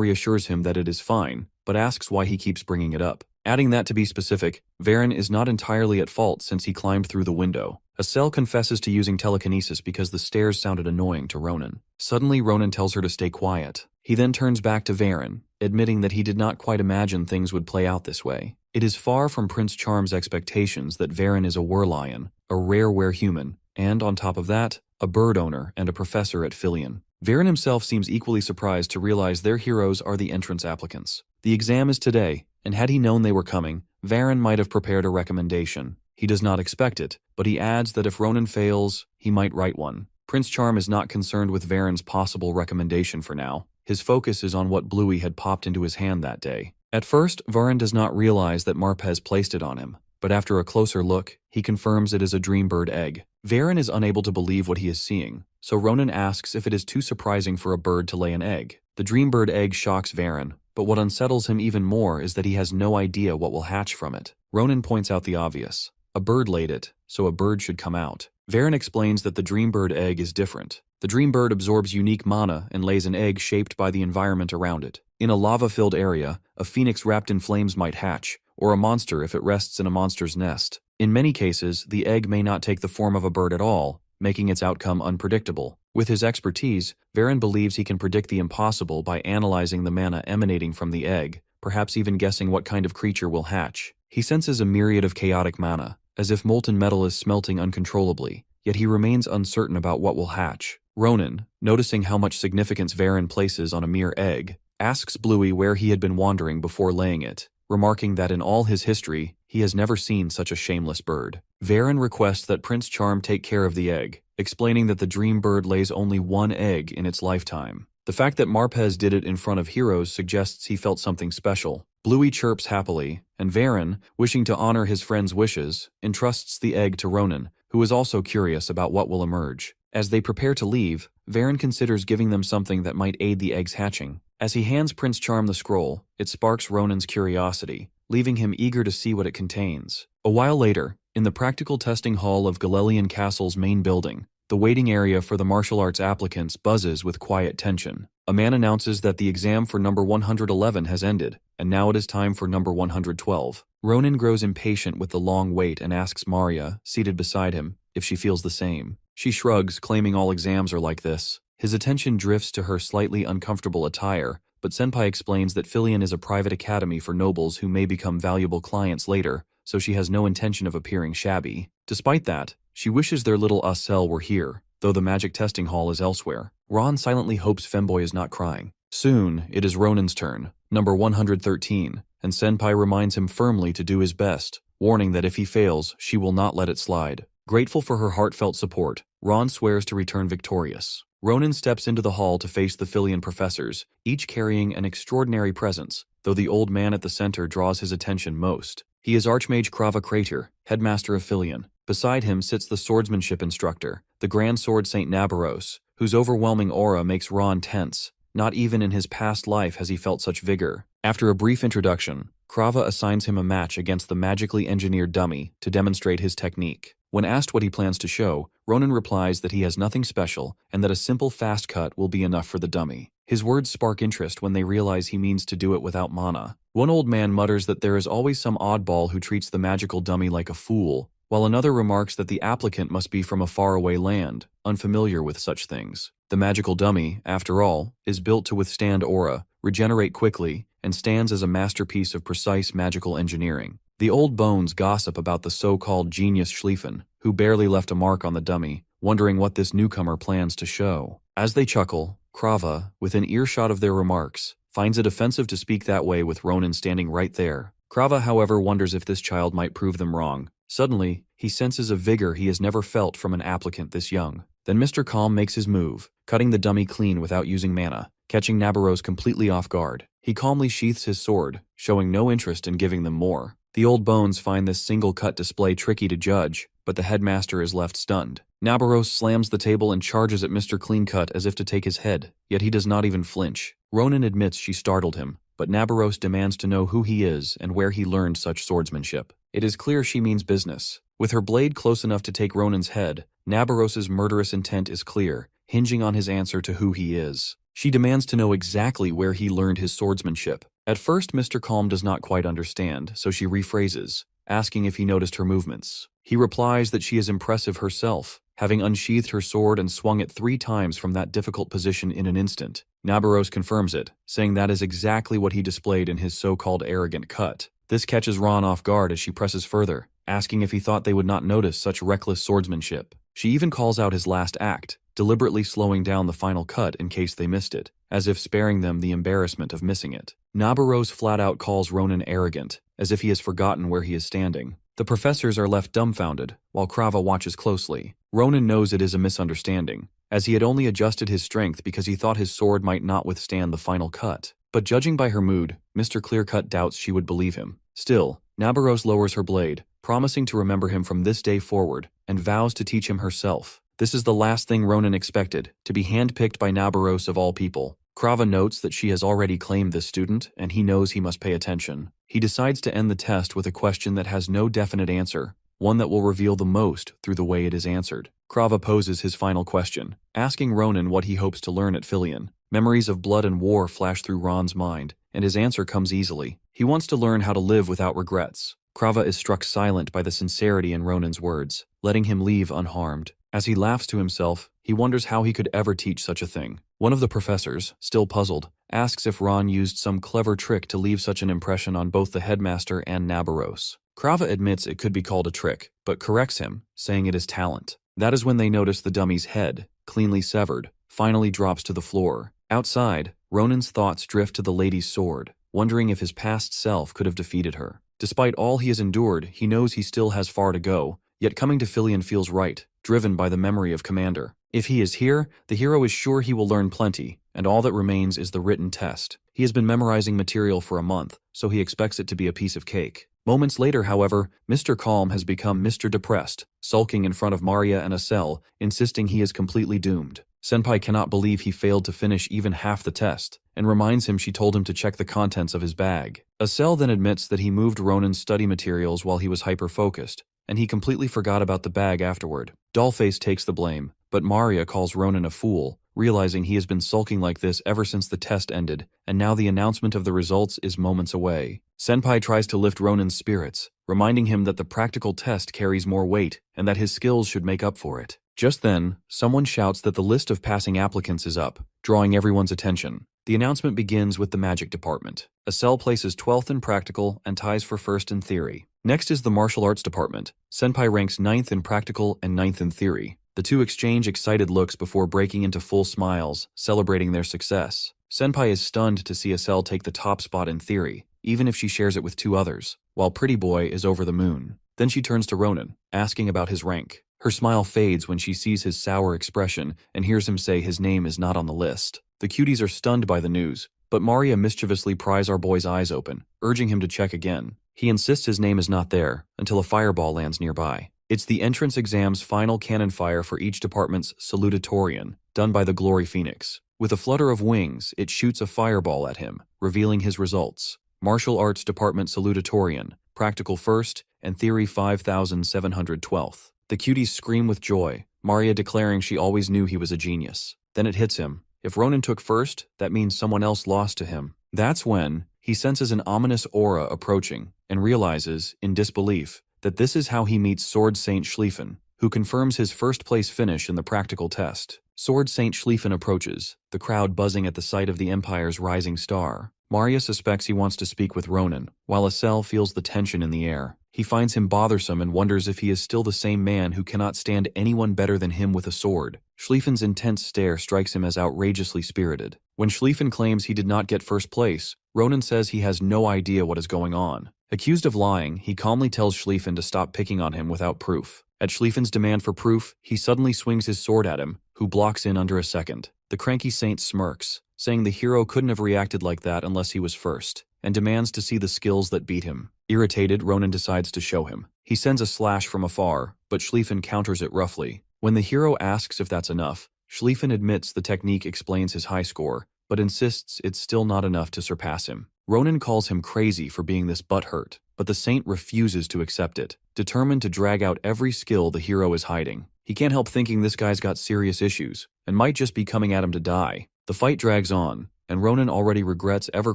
reassures him that it is fine, but asks why he keeps bringing it up. Adding that to be specific, Varen is not entirely at fault since he climbed through the window. Acel confesses to using telekinesis because the stairs sounded annoying to Ronan. Suddenly, Ronan tells her to stay quiet. He then turns back to Varen, admitting that he did not quite imagine things would play out this way. It is far from Prince Charm's expectations that Varen is a werelion, a rare human, and, on top of that, a bird owner and a professor at Filion. Varen himself seems equally surprised to realize their heroes are the entrance applicants. The exam is today, and had he known they were coming, Varen might have prepared a recommendation. He does not expect it, but he adds that if Ronan fails, he might write one. Prince Charm is not concerned with Varen's possible recommendation for now. His focus is on what Bluey had popped into his hand that day. At first, Varen does not realize that Morpez placed it on him, but after a closer look, he confirms it is a dreambird egg. Varen is unable to believe what he is seeing, so Ronan asks if it is too surprising for a bird to lay an egg. The dreambird egg shocks Varen, but what unsettles him even more is that he has no idea what will hatch from it. Ronan points out the obvious. A bird laid it, so a bird should come out. Varen explains that the dreambird egg is different. The dreambird absorbs unique mana and lays an egg shaped by the environment around it. In a lava-filled area, a phoenix wrapped in flames might hatch, or a monster if it rests in a monster's nest. In many cases, the egg may not take the form of a bird at all, making its outcome unpredictable. With his expertise, Varen believes he can predict the impossible by analyzing the mana emanating from the egg, perhaps even guessing what kind of creature will hatch. He senses a myriad of chaotic mana, as if molten metal is smelting uncontrollably, yet he remains uncertain about what will hatch. Ronan, noticing how much significance Varen places on a mere egg, asks Bluey where he had been wandering before laying it, remarking that in all his history, he has never seen such a shameless bird. Varen requests that Prince Charm take care of the egg, explaining that the dream bird lays only one egg in its lifetime. The fact that Morpez did it in front of heroes suggests he felt something special. Bluey chirps happily, and Varen, wishing to honor his friend's wishes, entrusts the egg to Ronan, who is also curious about what will emerge. As they prepare to leave, Varen considers giving them something that might aid the egg's hatching. As he hands Prince Charm the scroll, it sparks Ronan's curiosity, leaving him eager to see what it contains. A while later, in the practical testing hall of Galelian Castle's main building, the waiting area for the martial arts applicants buzzes with quiet tension. A man announces that the exam for number 111 has ended, and now it is time for number 112. Ronan grows impatient with the long wait and asks Maria, seated beside him, if she feels the same. She shrugs, claiming all exams are like this. His attention drifts to her slightly uncomfortable attire, but Senpai explains that Filion is a private academy for nobles who may become valuable clients later, so she has no intention of appearing shabby. Despite that, she wishes their little Acel were here, though the magic testing hall is elsewhere. Ron silently hopes Femboy is not crying. Soon, it is Ronan's turn, number 113, and Senpai reminds him firmly to do his best, warning that if he fails, she will not let it slide. Grateful for her heartfelt support, Ron swears to return victorious. Ronan steps into the hall to face the Filion professors, each carrying an extraordinary presence, though the old man at the center draws his attention most. He is Archmage Krava Crater, headmaster of Filion. Beside him sits the swordsmanship instructor, the Grand Sword Saint Nabaros, whose overwhelming aura makes Ron tense. Not even in his past life has he felt such vigor. After a brief introduction, Krava assigns him a match against the magically engineered dummy to demonstrate his technique. When asked what he plans to show, Ronan replies that he has nothing special and that a simple fast cut will be enough for the dummy. His words spark interest when they realize he means to do it without mana. One old man mutters that there is always some oddball who treats the magical dummy like a fool, while another remarks that the applicant must be from a faraway land, unfamiliar with such things. The magical dummy, after all, is built to withstand aura, regenerate quickly, and stands as a masterpiece of precise magical engineering. The old bones gossip about the so-called genius Schlieffen, who barely left a mark on the dummy, wondering what this newcomer plans to show. As they chuckle, Krava, within earshot of their remarks, finds it offensive to speak that way with Ronan standing right there. Krava, however, wonders if this child might prove them wrong, Suddenly, he senses a vigor he has never felt from an applicant this young. Then Mr. Calm makes his move, cutting the dummy clean without using mana, catching Nabarose completely off guard. He calmly sheaths his sword, showing no interest in giving them more. The old bones find this single-cut display tricky to judge, but the headmaster is left stunned. Nabarose slams the table and charges at Mr. Cleancut as if to take his head, yet he does not even flinch. Ronan admits she startled him, but Nabarose demands to know who he is and where he learned such swordsmanship. It is clear she means business. With her blade close enough to take Ronan's head, Nabarose's murderous intent is clear, hinging on his answer to who he is. She demands to know exactly where he learned his swordsmanship. At first, Mr. Calm does not quite understand, so she rephrases, asking if he noticed her movements. He replies that she is impressive herself, having unsheathed her sword and swung it 3 times from that difficult position in an instant. Nabarose confirms it, saying that is exactly what he displayed in his so-called arrogant cut. This catches Ron off guard as she presses further, asking if he thought they would not notice such reckless swordsmanship. She even calls out his last act, deliberately slowing down the final cut in case they missed it, as if sparing them the embarrassment of missing it. Nabarose flat out calls Ronan arrogant, as if he has forgotten where he is standing. The professors are left dumbfounded, while Krava watches closely. Ronan knows it is a misunderstanding, as he had only adjusted his strength because he thought his sword might not withstand the final cut. But judging by her mood, Mr. Clearcut doubts she would believe him. Still, Nabarose lowers her blade, promising to remember him from this day forward, and vows to teach him herself. This is the last thing Ronan expected, to be handpicked by Nabarose of all people. Krava notes that she has already claimed this student, and he knows he must pay attention. He decides to end the test with a question that has no definite answer, one that will reveal the most through the way it is answered. Krava poses his final question, asking Ronan what he hopes to learn at Filion. Memories of blood and war flash through Ron's mind, and his answer comes easily. He wants to learn how to live without regrets. Krava is struck silent by the sincerity in Ronan's words, letting him leave unharmed. As he laughs to himself, he wonders how he could ever teach such a thing. One of the professors, still puzzled, asks if Ron used some clever trick to leave such an impression on both the headmaster and Nabarose. Krava admits it could be called a trick, but corrects him, saying it is talent. That is when they notice the dummy's head, cleanly severed, finally drops to the floor. Outside, Ronan's thoughts drift to the lady's sword, wondering if his past self could have defeated her. Despite all he has endured, he knows he still has far to go, yet coming to Filion feels right, driven by the memory of Commander. If he is here, the hero is sure he will learn plenty, and all that remains is the written test. He has been memorizing material for a month, so he expects it to be a piece of cake. Moments later, however, Mr. Calm has become Mr. Depressed, sulking in front of Maria and Acel, insisting he is completely doomed. Senpai cannot believe he failed to finish even half the test, and reminds him she told him to check the contents of his bag. Acel then admits that he moved Ronan's study materials while he was hyper-focused, and he completely forgot about the bag afterward. Dollface takes the blame, but Maria calls Ronan a fool, realizing he has been sulking like this ever since the test ended, and now the announcement of the results is moments away. Senpai tries to lift Ronan's spirits, reminding him that the practical test carries more weight and that his skills should make up for it. Just then, someone shouts that the list of passing applicants is up, drawing everyone's attention. The announcement begins with the magic department. Acel places 12th in practical and ties for 1st in theory. Next is the martial arts department. Senpai ranks 9th in practical and 9th in theory. The two exchange excited looks before breaking into full smiles, celebrating their success. Senpai is stunned to see Acel take the top spot in theory, even if she shares it with 2 others, while Pretty Boy is over the moon. Then she turns to Ronan, asking about his rank. Her smile fades when she sees his sour expression and hears him say his name is not on the list. The cuties are stunned by the news, but Maria mischievously pries our boy's eyes open, urging him to check again. He insists his name is not there, until a fireball lands nearby. It's the entrance exam's final cannon fire for each department's salutatorian, done by the Glory Phoenix. With a flutter of wings, it shoots a fireball at him, revealing his results. Martial Arts Department salutatorian, practical 1st, and theory 5712th. The cuties scream with joy, Maria declaring she always knew he was a genius. Then it hits him. If Ronan took 1st, that means someone else lost to him. That's when he senses an ominous aura approaching and realizes, in disbelief, that this is how he meets Sword Saint Schlieffen, who confirms his 1st place finish in the practical test. Sword Saint Schlieffen approaches, the crowd buzzing at the sight of the Empire's rising star. Maria suspects he wants to speak with Ronan, while Acel feels the tension in the air. He finds him bothersome and wonders if he is still the same man who cannot stand anyone better than him with a sword. Schlieffen's intense stare strikes him as outrageously spirited. When Schlieffen claims he did not get 1st place, Ronan says he has no idea what is going on. Accused of lying, he calmly tells Schlieffen to stop picking on him without proof. At Schlieffen's demand for proof, he suddenly swings his sword at him, who blocks in under a second. The cranky saint smirks, saying the hero couldn't have reacted like that unless he was first, and demands to see the skills that beat him. Irritated, Ronan decides to show him. He sends a slash from afar, but Schlieffen counters it roughly. When the hero asks if that's enough, Schlieffen admits the technique explains his high score, but insists it's still not enough to surpass him. Ronan calls him crazy for being this butthurt, but the saint refuses to accept it, determined to drag out every skill the hero is hiding. He can't help thinking this guy's got serious issues, and might just be coming at him to die. The fight drags on, and Ronan already regrets ever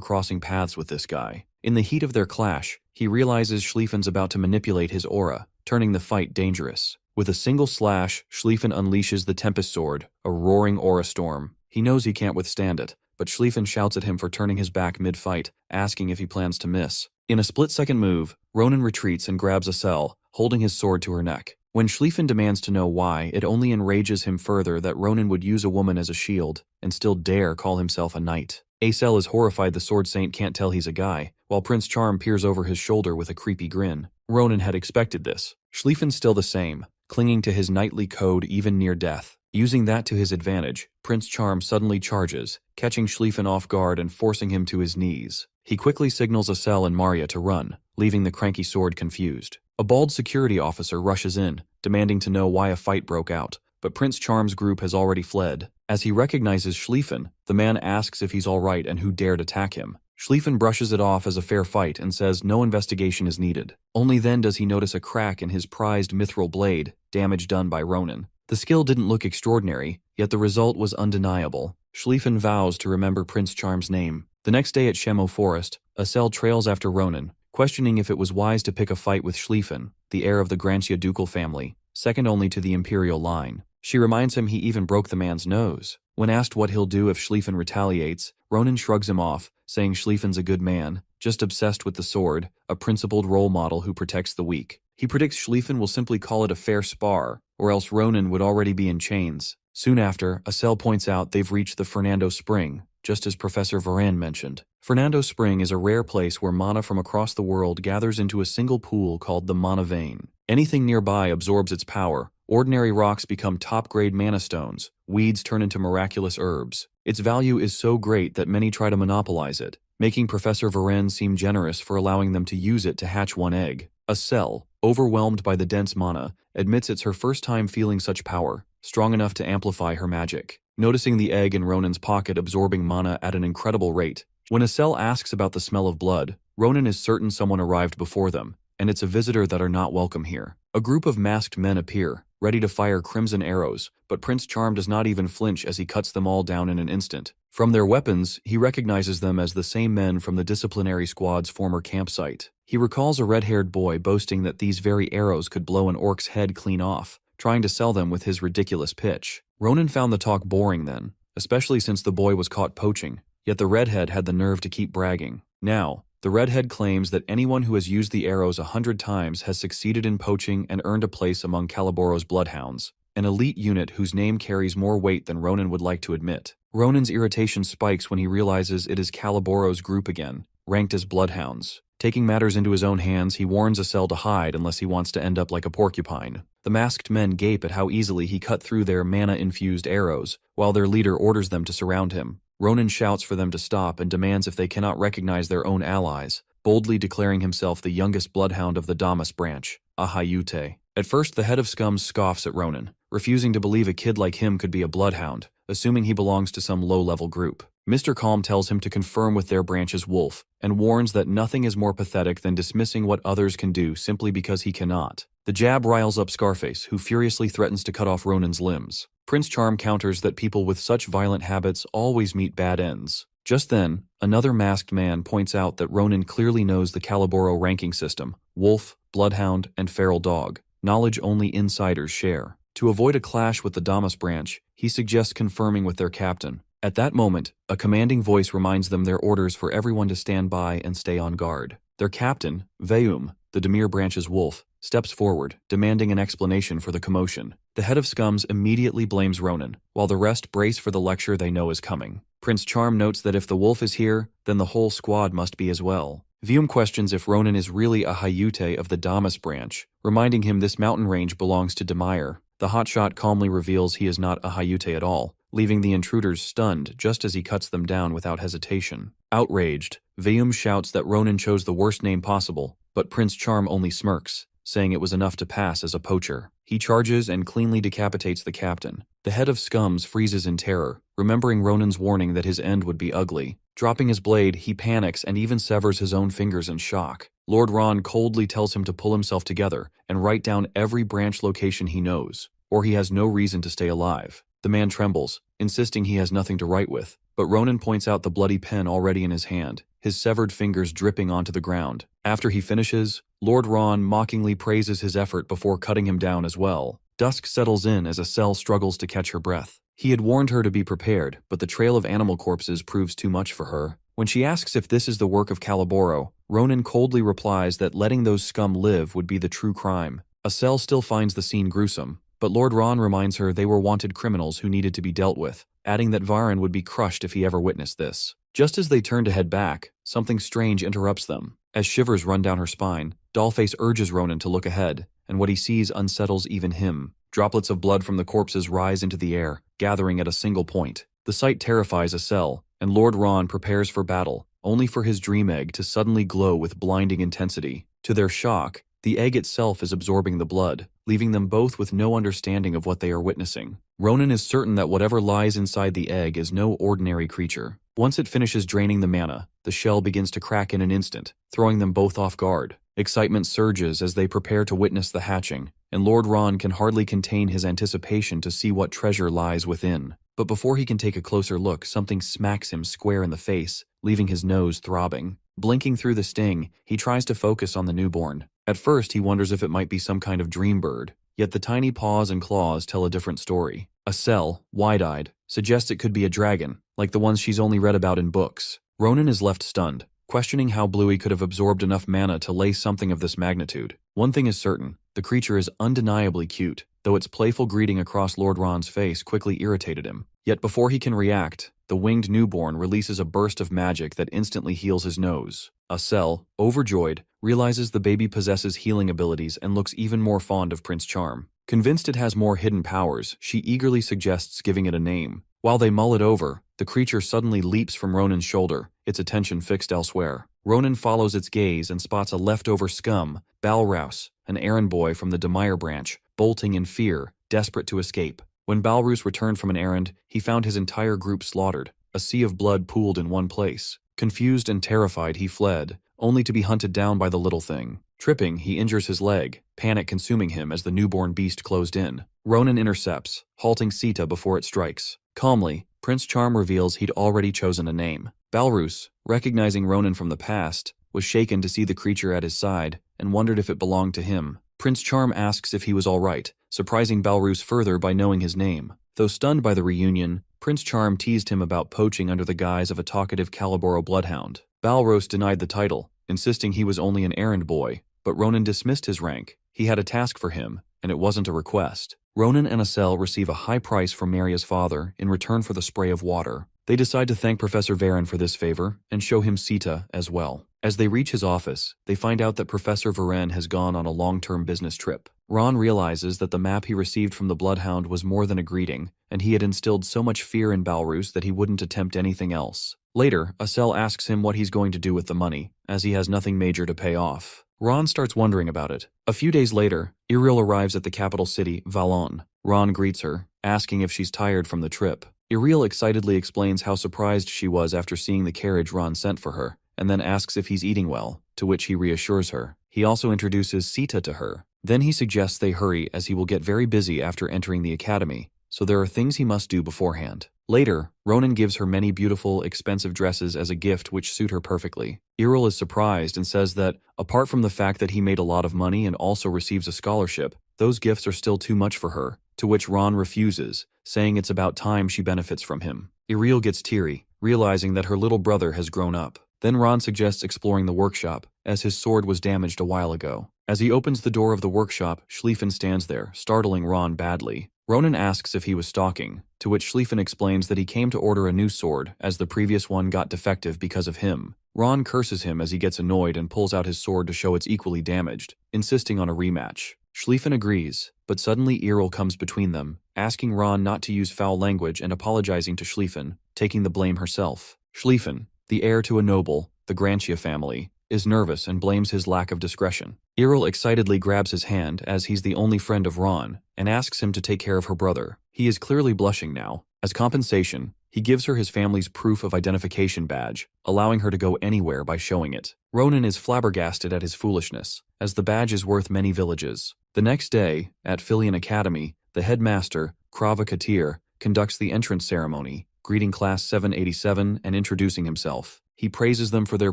crossing paths with this guy. In the heat of their clash, he realizes Schlieffen's about to manipulate his aura, turning the fight dangerous. With a single slash, Schlieffen unleashes the Tempest Sword, a roaring aura storm. He knows he can't withstand it, but Schlieffen shouts at him for turning his back mid-fight, asking if he plans to miss. In a split-second move, Ronan retreats and grabs Acel, holding his sword to her neck. When Schlieffen demands to know why, it only enrages him further that Ronan would use a woman as a shield, and still dare call himself a knight. Acel is horrified the Sword Saint can't tell he's a guy, while Prince Charm peers over his shoulder with a creepy grin. Ronan had expected this. Schlieffen's still the same, clinging to his knightly code even near death. Using that to his advantage, Prince Charm suddenly charges, catching Schlieffen off guard and forcing him to his knees. He quickly signals Acel and Maria to run, leaving the cranky sword confused. A bald security officer rushes in, demanding to know why a fight broke out, but Prince Charm's group has already fled. As he recognizes Schlieffen, the man asks if he's alright and who dared attack him. Schlieffen brushes it off as a fair fight and says no investigation is needed. Only then does he notice a crack in his prized mithril blade, damage done by Ronan. The skill didn't look extraordinary, yet the result was undeniable. Schlieffen vows to remember Prince Charm's name. The next day at Shemo Forest, Acel trails after Ronan, questioning if it was wise to pick a fight with Schlieffen, the heir of the Grancia ducal family, second only to the imperial line. She reminds him he even broke the man's nose. When asked what he'll do if Schlieffen retaliates, Ronan shrugs him off, saying Schlieffen's a good man, just obsessed with the sword, a principled role model who protects the weak. He predicts Schlieffen will simply call it a fair spar, or else Ronan would already be in chains. Soon after, Acel points out they've reached the Fernando Spring, just as Professor Varane mentioned. Fernando Spring is a rare place where mana from across the world gathers into a single pool called the Mana Vein. Anything nearby absorbs its power. Ordinary rocks become top-grade mana stones. Weeds turn into miraculous herbs. Its value is so great that many try to monopolize it, making Professor Varane seem generous for allowing them to use it to hatch one egg. Acel, overwhelmed by the dense mana, admits it's her first time feeling such power, strong enough to amplify her magic. Noticing the egg in Ronan's pocket absorbing mana at an incredible rate, when Acel asks about the smell of blood, Ronan is certain someone arrived before them, and it's a visitor that are not welcome here. A group of masked men appear, ready to fire crimson arrows, but Prince Charm does not even flinch as he cuts them all down in an instant. From their weapons, he recognizes them as the same men from the disciplinary squad's former campsite. He recalls a red-haired boy boasting that these very arrows could blow an orc's head clean off, trying to sell them with his ridiculous pitch. Ronan found the talk boring then, especially since the boy was caught poaching, yet the redhead had the nerve to keep bragging. Now, the redhead claims that anyone who has used the arrows 100 times has succeeded in poaching and earned a place among Caliboro's bloodhounds, an elite unit whose name carries more weight than Ronan would like to admit. Ronan's irritation spikes when he realizes it is Caliboro's group again, ranked as bloodhounds. Taking matters into his own hands, he warns Acel to hide unless he wants to end up like a porcupine. The masked men gape at how easily he cut through their mana-infused arrows, while their leader orders them to surround him. Ronan shouts for them to stop and demands if they cannot recognize their own allies, boldly declaring himself the youngest bloodhound of the Damas branch, Ahayute. At first, the head of scum scoffs at Ronan, refusing to believe a kid like him could be a bloodhound, assuming he belongs to some low-level group. Mr. Calm tells him to confirm with their branch's wolf, and warns that nothing is more pathetic than dismissing what others can do simply because he cannot. The jab riles up Scarface, who furiously threatens to cut off Ronan's limbs. Prince Charm counters that people with such violent habits always meet bad ends. Just then, another masked man points out that Ronan clearly knows the Caliboro ranking system: wolf, bloodhound, and feral dog, knowledge only insiders share. To avoid a clash with the Damas branch, he suggests confirming with their captain. At that moment, a commanding voice reminds them their orders for everyone to stand by and stay on guard. Their captain, Veum, the Demir branch's wolf, steps forward, demanding an explanation for the commotion. The head of scums immediately blames Ronan, while the rest brace for the lecture they know is coming. Prince Charm notes that if the wolf is here, then the whole squad must be as well. Vium questions if Ronan is really a Hayute of the Damas branch, reminding him this mountain range belongs to Demire. The hotshot calmly reveals he is not a Hayute at all, leaving the intruders stunned just as he cuts them down without hesitation. Outraged, Vium shouts that Ronan chose the worst name possible, but Prince Charm only smirks, saying it was enough to pass as a poacher. He charges and cleanly decapitates the captain. The head of Scums freezes in terror, remembering Ronan's warning that his end would be ugly. Dropping his blade, he panics and even severs his own fingers in shock. Lord Ron coldly tells him to pull himself together and write down every branch location he knows, or he has no reason to stay alive. The man trembles, insisting he has nothing to write with, but Ronan points out the bloody pen already in his hand, his severed fingers dripping onto the ground. After he finishes, Lord Ron mockingly praises his effort before cutting him down as well. Dusk settles in as Acel struggles to catch her breath. He had warned her to be prepared, but the trail of animal corpses proves too much for her. When she asks if this is the work of Caliboro, Ronan coldly replies that letting those scum live would be the true crime. Acel still finds the scene gruesome, but Lord Ron reminds her they were wanted criminals who needed to be dealt with, adding that Varan would be crushed if he ever witnessed this. Just as they turn to head back, something strange interrupts them. As shivers run down her spine, Dollface urges Ronan to look ahead, and what he sees unsettles even him. Droplets of blood from the corpses rise into the air, gathering at a single point. The sight terrifies Acel, and Lord Ron prepares for battle, only for his dream egg to suddenly glow with blinding intensity. To their shock, the egg itself is absorbing the blood, leaving them both with no understanding of what they are witnessing. Ronan is certain that whatever lies inside the egg is no ordinary creature. Once it finishes draining the mana, the shell begins to crack in an instant, throwing them both off guard. Excitement surges as they prepare to witness the hatching, and Lord Ron can hardly contain his anticipation to see what treasure lies within. But before he can take a closer look, something smacks him square in the face, leaving his nose throbbing. Blinking through the sting, he tries to focus on the newborn. At first, he wonders if it might be some kind of dream bird, yet the tiny paws and claws tell a different story. Acel, wide-eyed, suggests it could be a dragon, like the ones she's only read about in books. Ronan is left stunned, questioning how Bluey could have absorbed enough mana to lay something of this magnitude. One thing is certain, the creature is undeniably cute, though its playful greeting across Lord Ron's face quickly irritated him. Yet before he can react, the winged newborn releases a burst of magic that instantly heals his nose. Acel, overjoyed, realizes the baby possesses healing abilities and looks even more fond of Prince Charm. Convinced it has more hidden powers, she eagerly suggests giving it a name. While they mull it over, the creature suddenly leaps from Ronan's shoulder, its attention fixed elsewhere. Ronan follows its gaze and spots a leftover scum, Balrouse, an errand boy from the Demire branch, bolting in fear, desperate to escape. When Balrouse returned from an errand, he found his entire group slaughtered, a sea of blood pooled in one place. Confused and terrified, he fled, only to be hunted down by the little thing. Tripping, he injures his leg, panic consuming him as the newborn beast closed in. Ronan intercepts, halting Sita before it strikes. Calmly, Prince Charm reveals he'd already chosen a name. Balrouse, recognizing Ronan from the past, was shaken to see the creature at his side and wondered if it belonged to him. Prince Charm asks if he was all right, surprising Balrouse further by knowing his name. Though stunned by the reunion, Prince Charm teased him about poaching under the guise of a talkative Caliboro bloodhound. Balrouse denied the title, insisting he was only an errand boy, but Ronan dismissed his rank. He had a task for him, and it wasn't a request. Ronan and Acel receive a high price from Maria's father in return for the spray of water. They decide to thank Professor Varan for this favor and show him Sita as well. As they reach his office, they find out that Professor Varan has gone on a long-term business trip. Ron realizes that the map he received from the Bloodhound was more than a greeting, and he had instilled so much fear in Balrouse that he wouldn't attempt anything else. Later, Acel asks him what he's going to do with the money, as he has nothing major to pay off. Ron starts wondering about it. A few days later, Iriel arrives at the capital city, Valon. Ron greets her, asking if she's tired from the trip. Iriel excitedly explains how surprised she was after seeing the carriage Ron sent for her, and then asks if he's eating well, to which he reassures her. He also introduces Sita to her. Then he suggests they hurry as he will get very busy after entering the academy, so there are things he must do beforehand. Later, Ronan gives her many beautiful, expensive dresses as a gift which suit her perfectly. Iriel is surprised and says that, apart from the fact that he made a lot of money and also receives a scholarship, those gifts are still too much for her, to which Ron refuses, saying it's about time she benefits from him. Iriel gets teary, realizing that her little brother has grown up. Then Ron suggests exploring the workshop, as his sword was damaged a while ago. As he opens the door of the workshop, Schlieffen stands there, startling Ron badly. Ronan asks if he was stalking, to which Schlieffen explains that he came to order a new sword as the previous one got defective because of him. Ron curses him as he gets annoyed and pulls out his sword to show it's equally damaged, insisting on a rematch. Schlieffen agrees, but suddenly Errol comes between them, asking Ron not to use foul language and apologizing to Schlieffen, taking the blame herself. Schlieffen, the heir to a noble, the Grantia family, is nervous and blames his lack of discretion. Errol excitedly grabs his hand as he's the only friend of Ron and asks him to take care of her brother. He is clearly blushing now. As compensation, he gives her his family's proof of identification badge, allowing her to go anywhere by showing it. Ronan is flabbergasted at his foolishness, as the badge is worth many villages. The next day, at Filian Academy, the headmaster, Krava Katir, conducts the entrance ceremony, greeting Class 787 and introducing himself. He praises them for their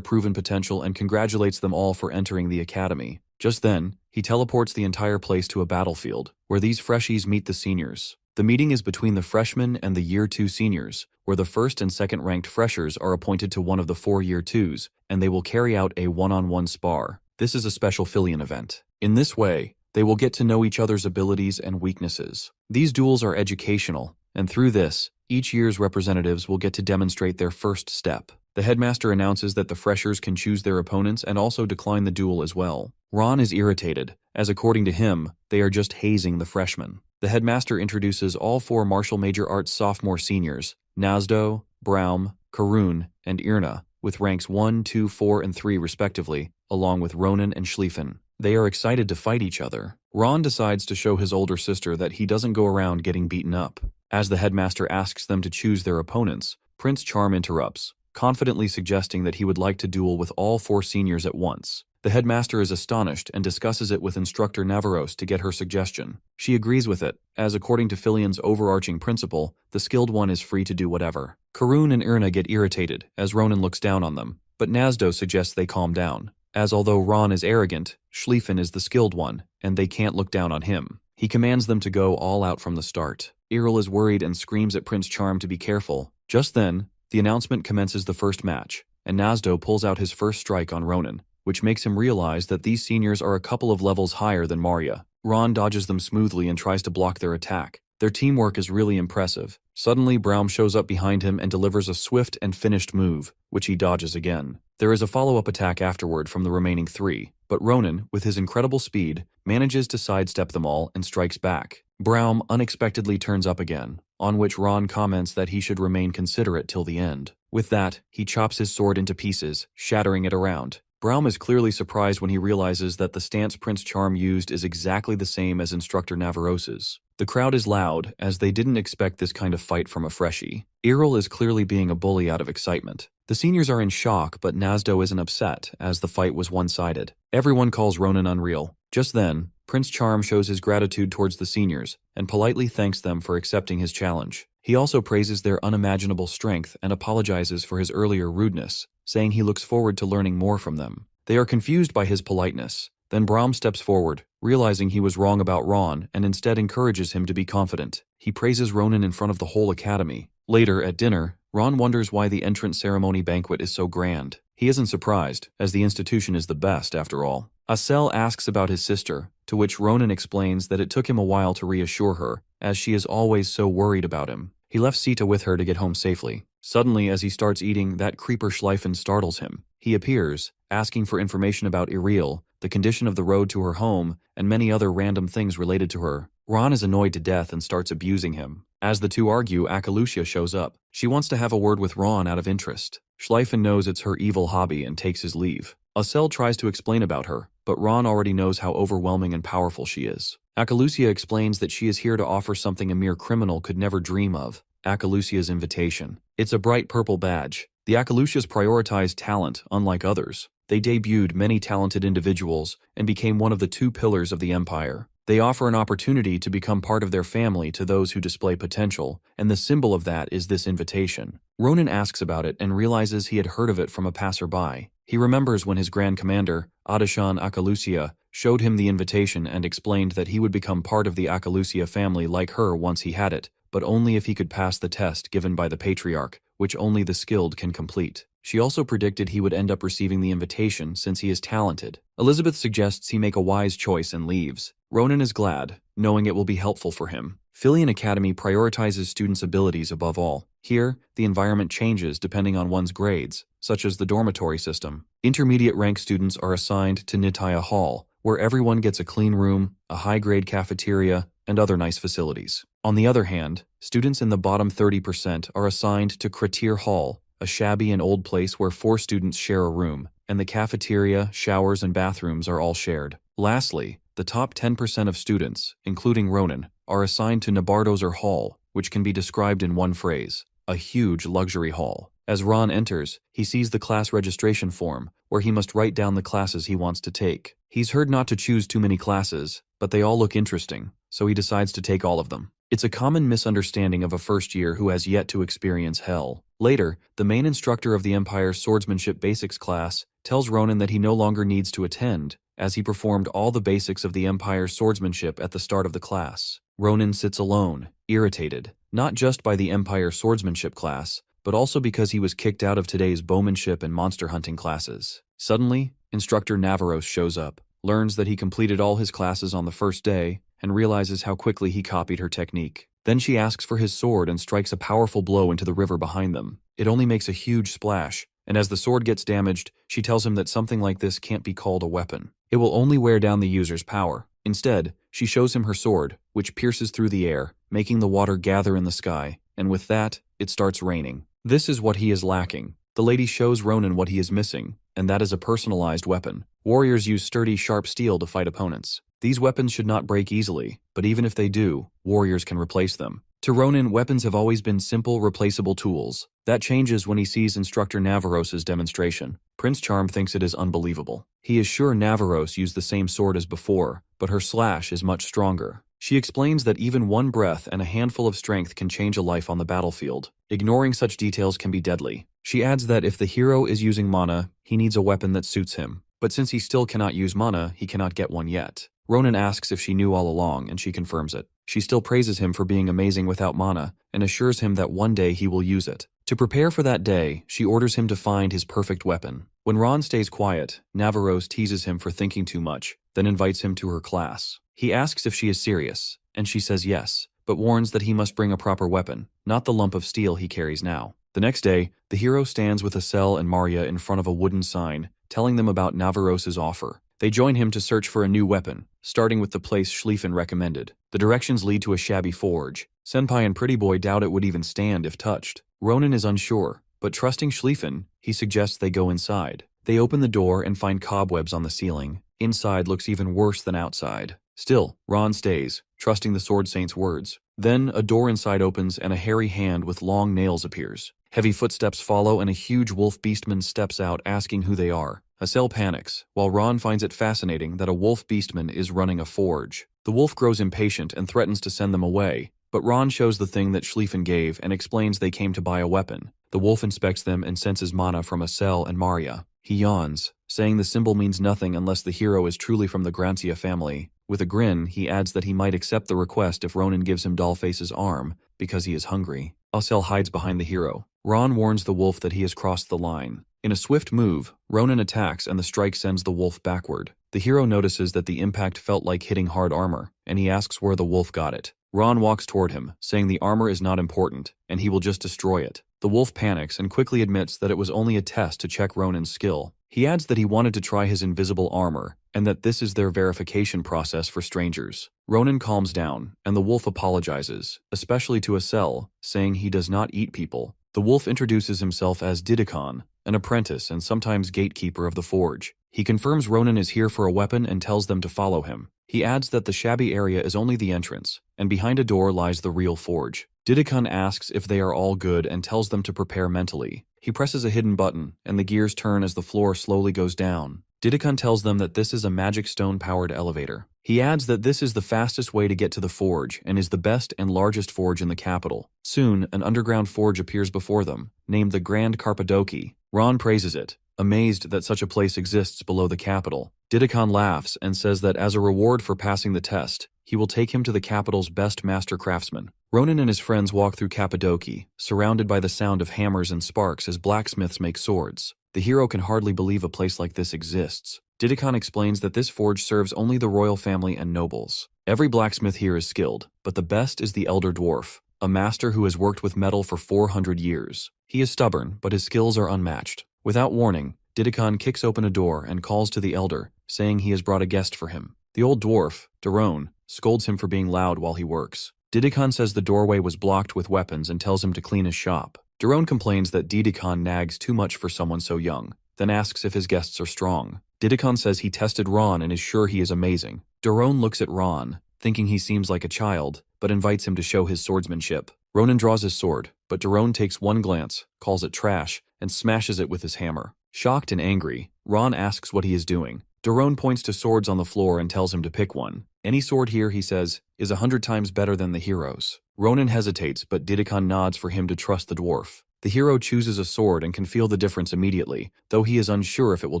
proven potential and congratulates them all for entering the academy. Just then, he teleports the entire place to a battlefield, where these freshies meet the seniors. The meeting is between the freshmen and the Year 2 seniors, where the first and second ranked freshers are appointed to one of the 4 Year 2s, and they will carry out a one-on-one spar. This is a special Filian event. In this way, they will get to know each other's abilities and weaknesses. These duels are educational, and through this, each year's representatives will get to demonstrate their first step. The headmaster announces that the freshers can choose their opponents and also decline the duel as well. Ron is irritated, as according to him, they are just hazing the freshmen. The headmaster introduces all 4 martial major arts sophomore seniors, Nazdo, Braum, Karun, and Irna, with ranks 1, 2, 4, and 3 respectively, along with Ronan and Schlieffen. They are excited to fight each other. Ron decides to show his older sister that he doesn't go around getting beaten up. As the headmaster asks them to choose their opponents, Prince Charm interrupts, confidently suggesting that he would like to duel with all 4 seniors at once. The headmaster is astonished and discusses it with instructor Navarros to get her suggestion. She agrees with it, as according to Filian's overarching principle, the skilled one is free to do whatever. Karun and Irna get irritated, as Ronan looks down on them, but Nazdo suggests they calm down, as although Ron is arrogant, Schlieffen is the skilled one, and they can't look down on him. He commands them to go all out from the start. Errol is worried and screams at Prince Charm to be careful. Just then, the announcement commences the first match, and Nazdo pulls out his first strike on Ronan, which makes him realize that these seniors are a couple of levels higher than Maria. Ron dodges them smoothly and tries to block their attack. Their teamwork is really impressive. Suddenly, Braum shows up behind him and delivers a swift and finished move, which he dodges again. There is a follow-up attack afterward from the remaining 3, but Ronan, with his incredible speed, manages to sidestep them all and strikes back. Braum unexpectedly turns up again, on which Ron comments that he should remain considerate till the end. With that, he chops his sword into pieces, shattering it around. Braum is clearly surprised when he realizes that the stance Prince Charm used is exactly the same as instructor Navarros's. The crowd is loud, as they didn't expect this kind of fight from a freshie. Errol is clearly being a bully out of excitement. The seniors are in shock, but Nazdo isn't upset, as the fight was one-sided. Everyone calls Ronan unreal. Just then, Prince Charm shows his gratitude towards the seniors, and politely thanks them for accepting his challenge. He also praises their unimaginable strength and apologizes for his earlier rudeness, saying he looks forward to learning more from them. They are confused by his politeness. Then Braum steps forward, realizing he was wrong about Ron, and instead encourages him to be confident. He praises Ronan in front of the whole academy. Later, at dinner, Ron wonders why the entrance ceremony banquet is so grand. He isn't surprised, as the institution is the best after all. Asel asks about his sister, to which Ronan explains that it took him a while to reassure her, as she is always so worried about him. He left Sita with her to get home safely. Suddenly, as he starts eating, that creeper Schlieffen startles him. He appears, asking for information about Iriel, the condition of the road to her home, and many other random things related to her. Ron is annoyed to death and starts abusing him. As the two argue, Akalucia shows up. She wants to have a word with Ron out of interest. Schlieffen knows it's her evil hobby and takes his leave. Asel tries to explain about her, but Ron already knows how overwhelming and powerful she is. Akalucia explains that she is here to offer something a mere criminal could never dream of. Akalucia's invitation. It's a bright purple badge. The Akalucias prioritize talent, unlike others. They debuted many talented individuals and became one of the 2 pillars of the empire. They offer an opportunity to become part of their family to those who display potential, and the symbol of that is this invitation. Ronan asks about it and realizes he had heard of it from a passerby. He remembers when his Grand Commander, Adeshan Akalucia, showed him the invitation and explained that he would become part of the Akalucia family like her once he had it, but only if he could pass the test given by the Patriarch, which only the skilled can complete. She also predicted he would end up receiving the invitation since he is talented. Elizabeth suggests he make a wise choice and leaves. Ronan is glad, knowing it will be helpful for him. Filian Academy prioritizes students' abilities above all. Here, the environment changes depending on one's grades, such as the dormitory system. Intermediate rank students are assigned to Nitya Hall, where everyone gets a clean room, a high-grade cafeteria, and other nice facilities. On the other hand, students in the bottom 30% are assigned to Kratir Hall, a shabby and old place where 4 students share a room, and the cafeteria, showers, and bathrooms are all shared. Lastly, the top 10% of students, including Ronan, are assigned to Nabardozer Hall, which can be described in one phrase: a huge luxury hall. As Ron enters, he sees the class registration form, where he must write down the classes he wants to take. He's heard not to choose too many classes, but they all look interesting, so he decides to take all of them. It's a common misunderstanding of a first year who has yet to experience hell. Later, the main instructor of the Empire's Swordsmanship Basics class tells Ronan that he no longer needs to attend, as he performed all the basics of the Empire's swordsmanship at the start of the class. Ronan sits alone, irritated, not just by the Empire Swordsmanship class, but also because he was kicked out of today's bowmanship and monster hunting classes. Suddenly, Instructor Navarros shows up, learns that he completed all his classes on the first day, and realizes how quickly he copied her technique. Then she asks for his sword and strikes a powerful blow into the river behind them. It only makes a huge splash, and as the sword gets damaged, she tells him that something like this can't be called a weapon. It will only wear down the user's power. Instead, she shows him her sword, which pierces through the air, making the water gather in the sky, and with that, it starts raining. This is what he is lacking. The lady shows Ronan what he is missing, and that is a personalized weapon. Warriors use sturdy, sharp steel to fight opponents. These weapons should not break easily, but even if they do, warriors can replace them. To Ronan, weapons have always been simple, replaceable tools. That changes when he sees Instructor Navarros' demonstration. Prince Charm thinks it is unbelievable. He is sure Navarros used the same sword as before, but her slash is much stronger. She explains that even one breath and a handful of strength can change a life on the battlefield. Ignoring such details can be deadly. She adds that if the hero is using mana, he needs a weapon that suits him. But since he still cannot use mana, he cannot get one yet. Ronan asks if she knew all along, and she confirms it. She still praises him for being amazing without mana, and assures him that one day he will use it. To prepare for that day, she orders him to find his perfect weapon. When Ron stays quiet, Navarros teases him for thinking too much, then invites him to her class. He asks if she is serious, and she says yes, but warns that he must bring a proper weapon, not the lump of steel he carries now. The next day, the hero stands with Acel and Maria in front of a wooden sign, telling them about Navarros' offer. They join him to search for a new weapon, starting with the place Schlieffen recommended. The directions lead to a shabby forge. Senpai and Pretty Boy doubt it would even stand if touched. Ronan is unsure, but trusting Schlieffen, he suggests they go inside. They open the door and find cobwebs on the ceiling. Inside looks even worse than outside. Still, Ron stays, trusting the Sword Saint's words. Then, a door inside opens and a hairy hand with long nails appears. Heavy footsteps follow and a huge wolf beastman steps out asking who they are. Acel panics, while Ron finds it fascinating that a wolf beastman is running a forge. The wolf grows impatient and threatens to send them away, but Ron shows the thing that Schlieffen gave and explains they came to buy a weapon. The wolf inspects them and senses mana from Acel and Maria. He yawns, saying the symbol means nothing unless the hero is truly from the Grancia family. With a grin, he adds that he might accept the request if Ronan gives him Dollface's arm, because he is hungry. Acel hides behind the hero. Ron warns the wolf that he has crossed the line. In a swift move, Ronan attacks and the strike sends the wolf backward. The hero notices that the impact felt like hitting hard armor, and he asks where the wolf got it. Ron walks toward him, saying the armor is not important, and he will just destroy it. The wolf panics and quickly admits that it was only a test to check Ronan's skill. He adds that he wanted to try his invisible armor, and that this is their verification process for strangers. Ronan calms down, and the wolf apologizes, especially to Acel, saying he does not eat people. The wolf introduces himself as Didikon, an apprentice and sometimes gatekeeper of the forge. He confirms Ronan is here for a weapon and tells them to follow him. He adds that the shabby area is only the entrance, and behind a door lies the real forge. Didikon asks if they are all good and tells them to prepare mentally. He presses a hidden button, and the gears turn as the floor slowly goes down. Didikon tells them that this is a magic stone-powered elevator. He adds that this is the fastest way to get to the forge and is the best and largest forge in the capital. Soon, an underground forge appears before them, named the Grand Carpadoki. Ron praises it, amazed that such a place exists below the capital. Didikon laughs and says that as a reward for passing the test, he will take him to the capital's best master craftsman. Ronan and his friends walk through Cappadocia, surrounded by the sound of hammers and sparks as blacksmiths make swords. The hero can hardly believe a place like this exists. Didikon explains that this forge serves only the royal family and nobles. Every blacksmith here is skilled, but the best is the elder dwarf, a master who has worked with metal for 400 years. He is stubborn, but his skills are unmatched. Without warning, Didikon kicks open a door and calls to the elder, saying he has brought a guest for him. The old dwarf, Daron, scolds him for being loud while he works. Didikon says the doorway was blocked with weapons and tells him to clean his shop. Daron complains that Didikon nags too much for someone so young, then asks if his guests are strong. Didikon says he tested Ron and is sure he is amazing. Daron looks at Ron, thinking he seems like a child, but invites him to show his swordsmanship. Ronan draws his sword, but Daron takes one glance, calls it trash, and smashes it with his hammer. Shocked and angry, Ron asks what he is doing. Daron points to swords on the floor and tells him to pick one. Any sword here, he says, is 100 times better than the hero's. Ronan hesitates, but Didikon nods for him to trust the dwarf. The hero chooses a sword and can feel the difference immediately, though he is unsure if it will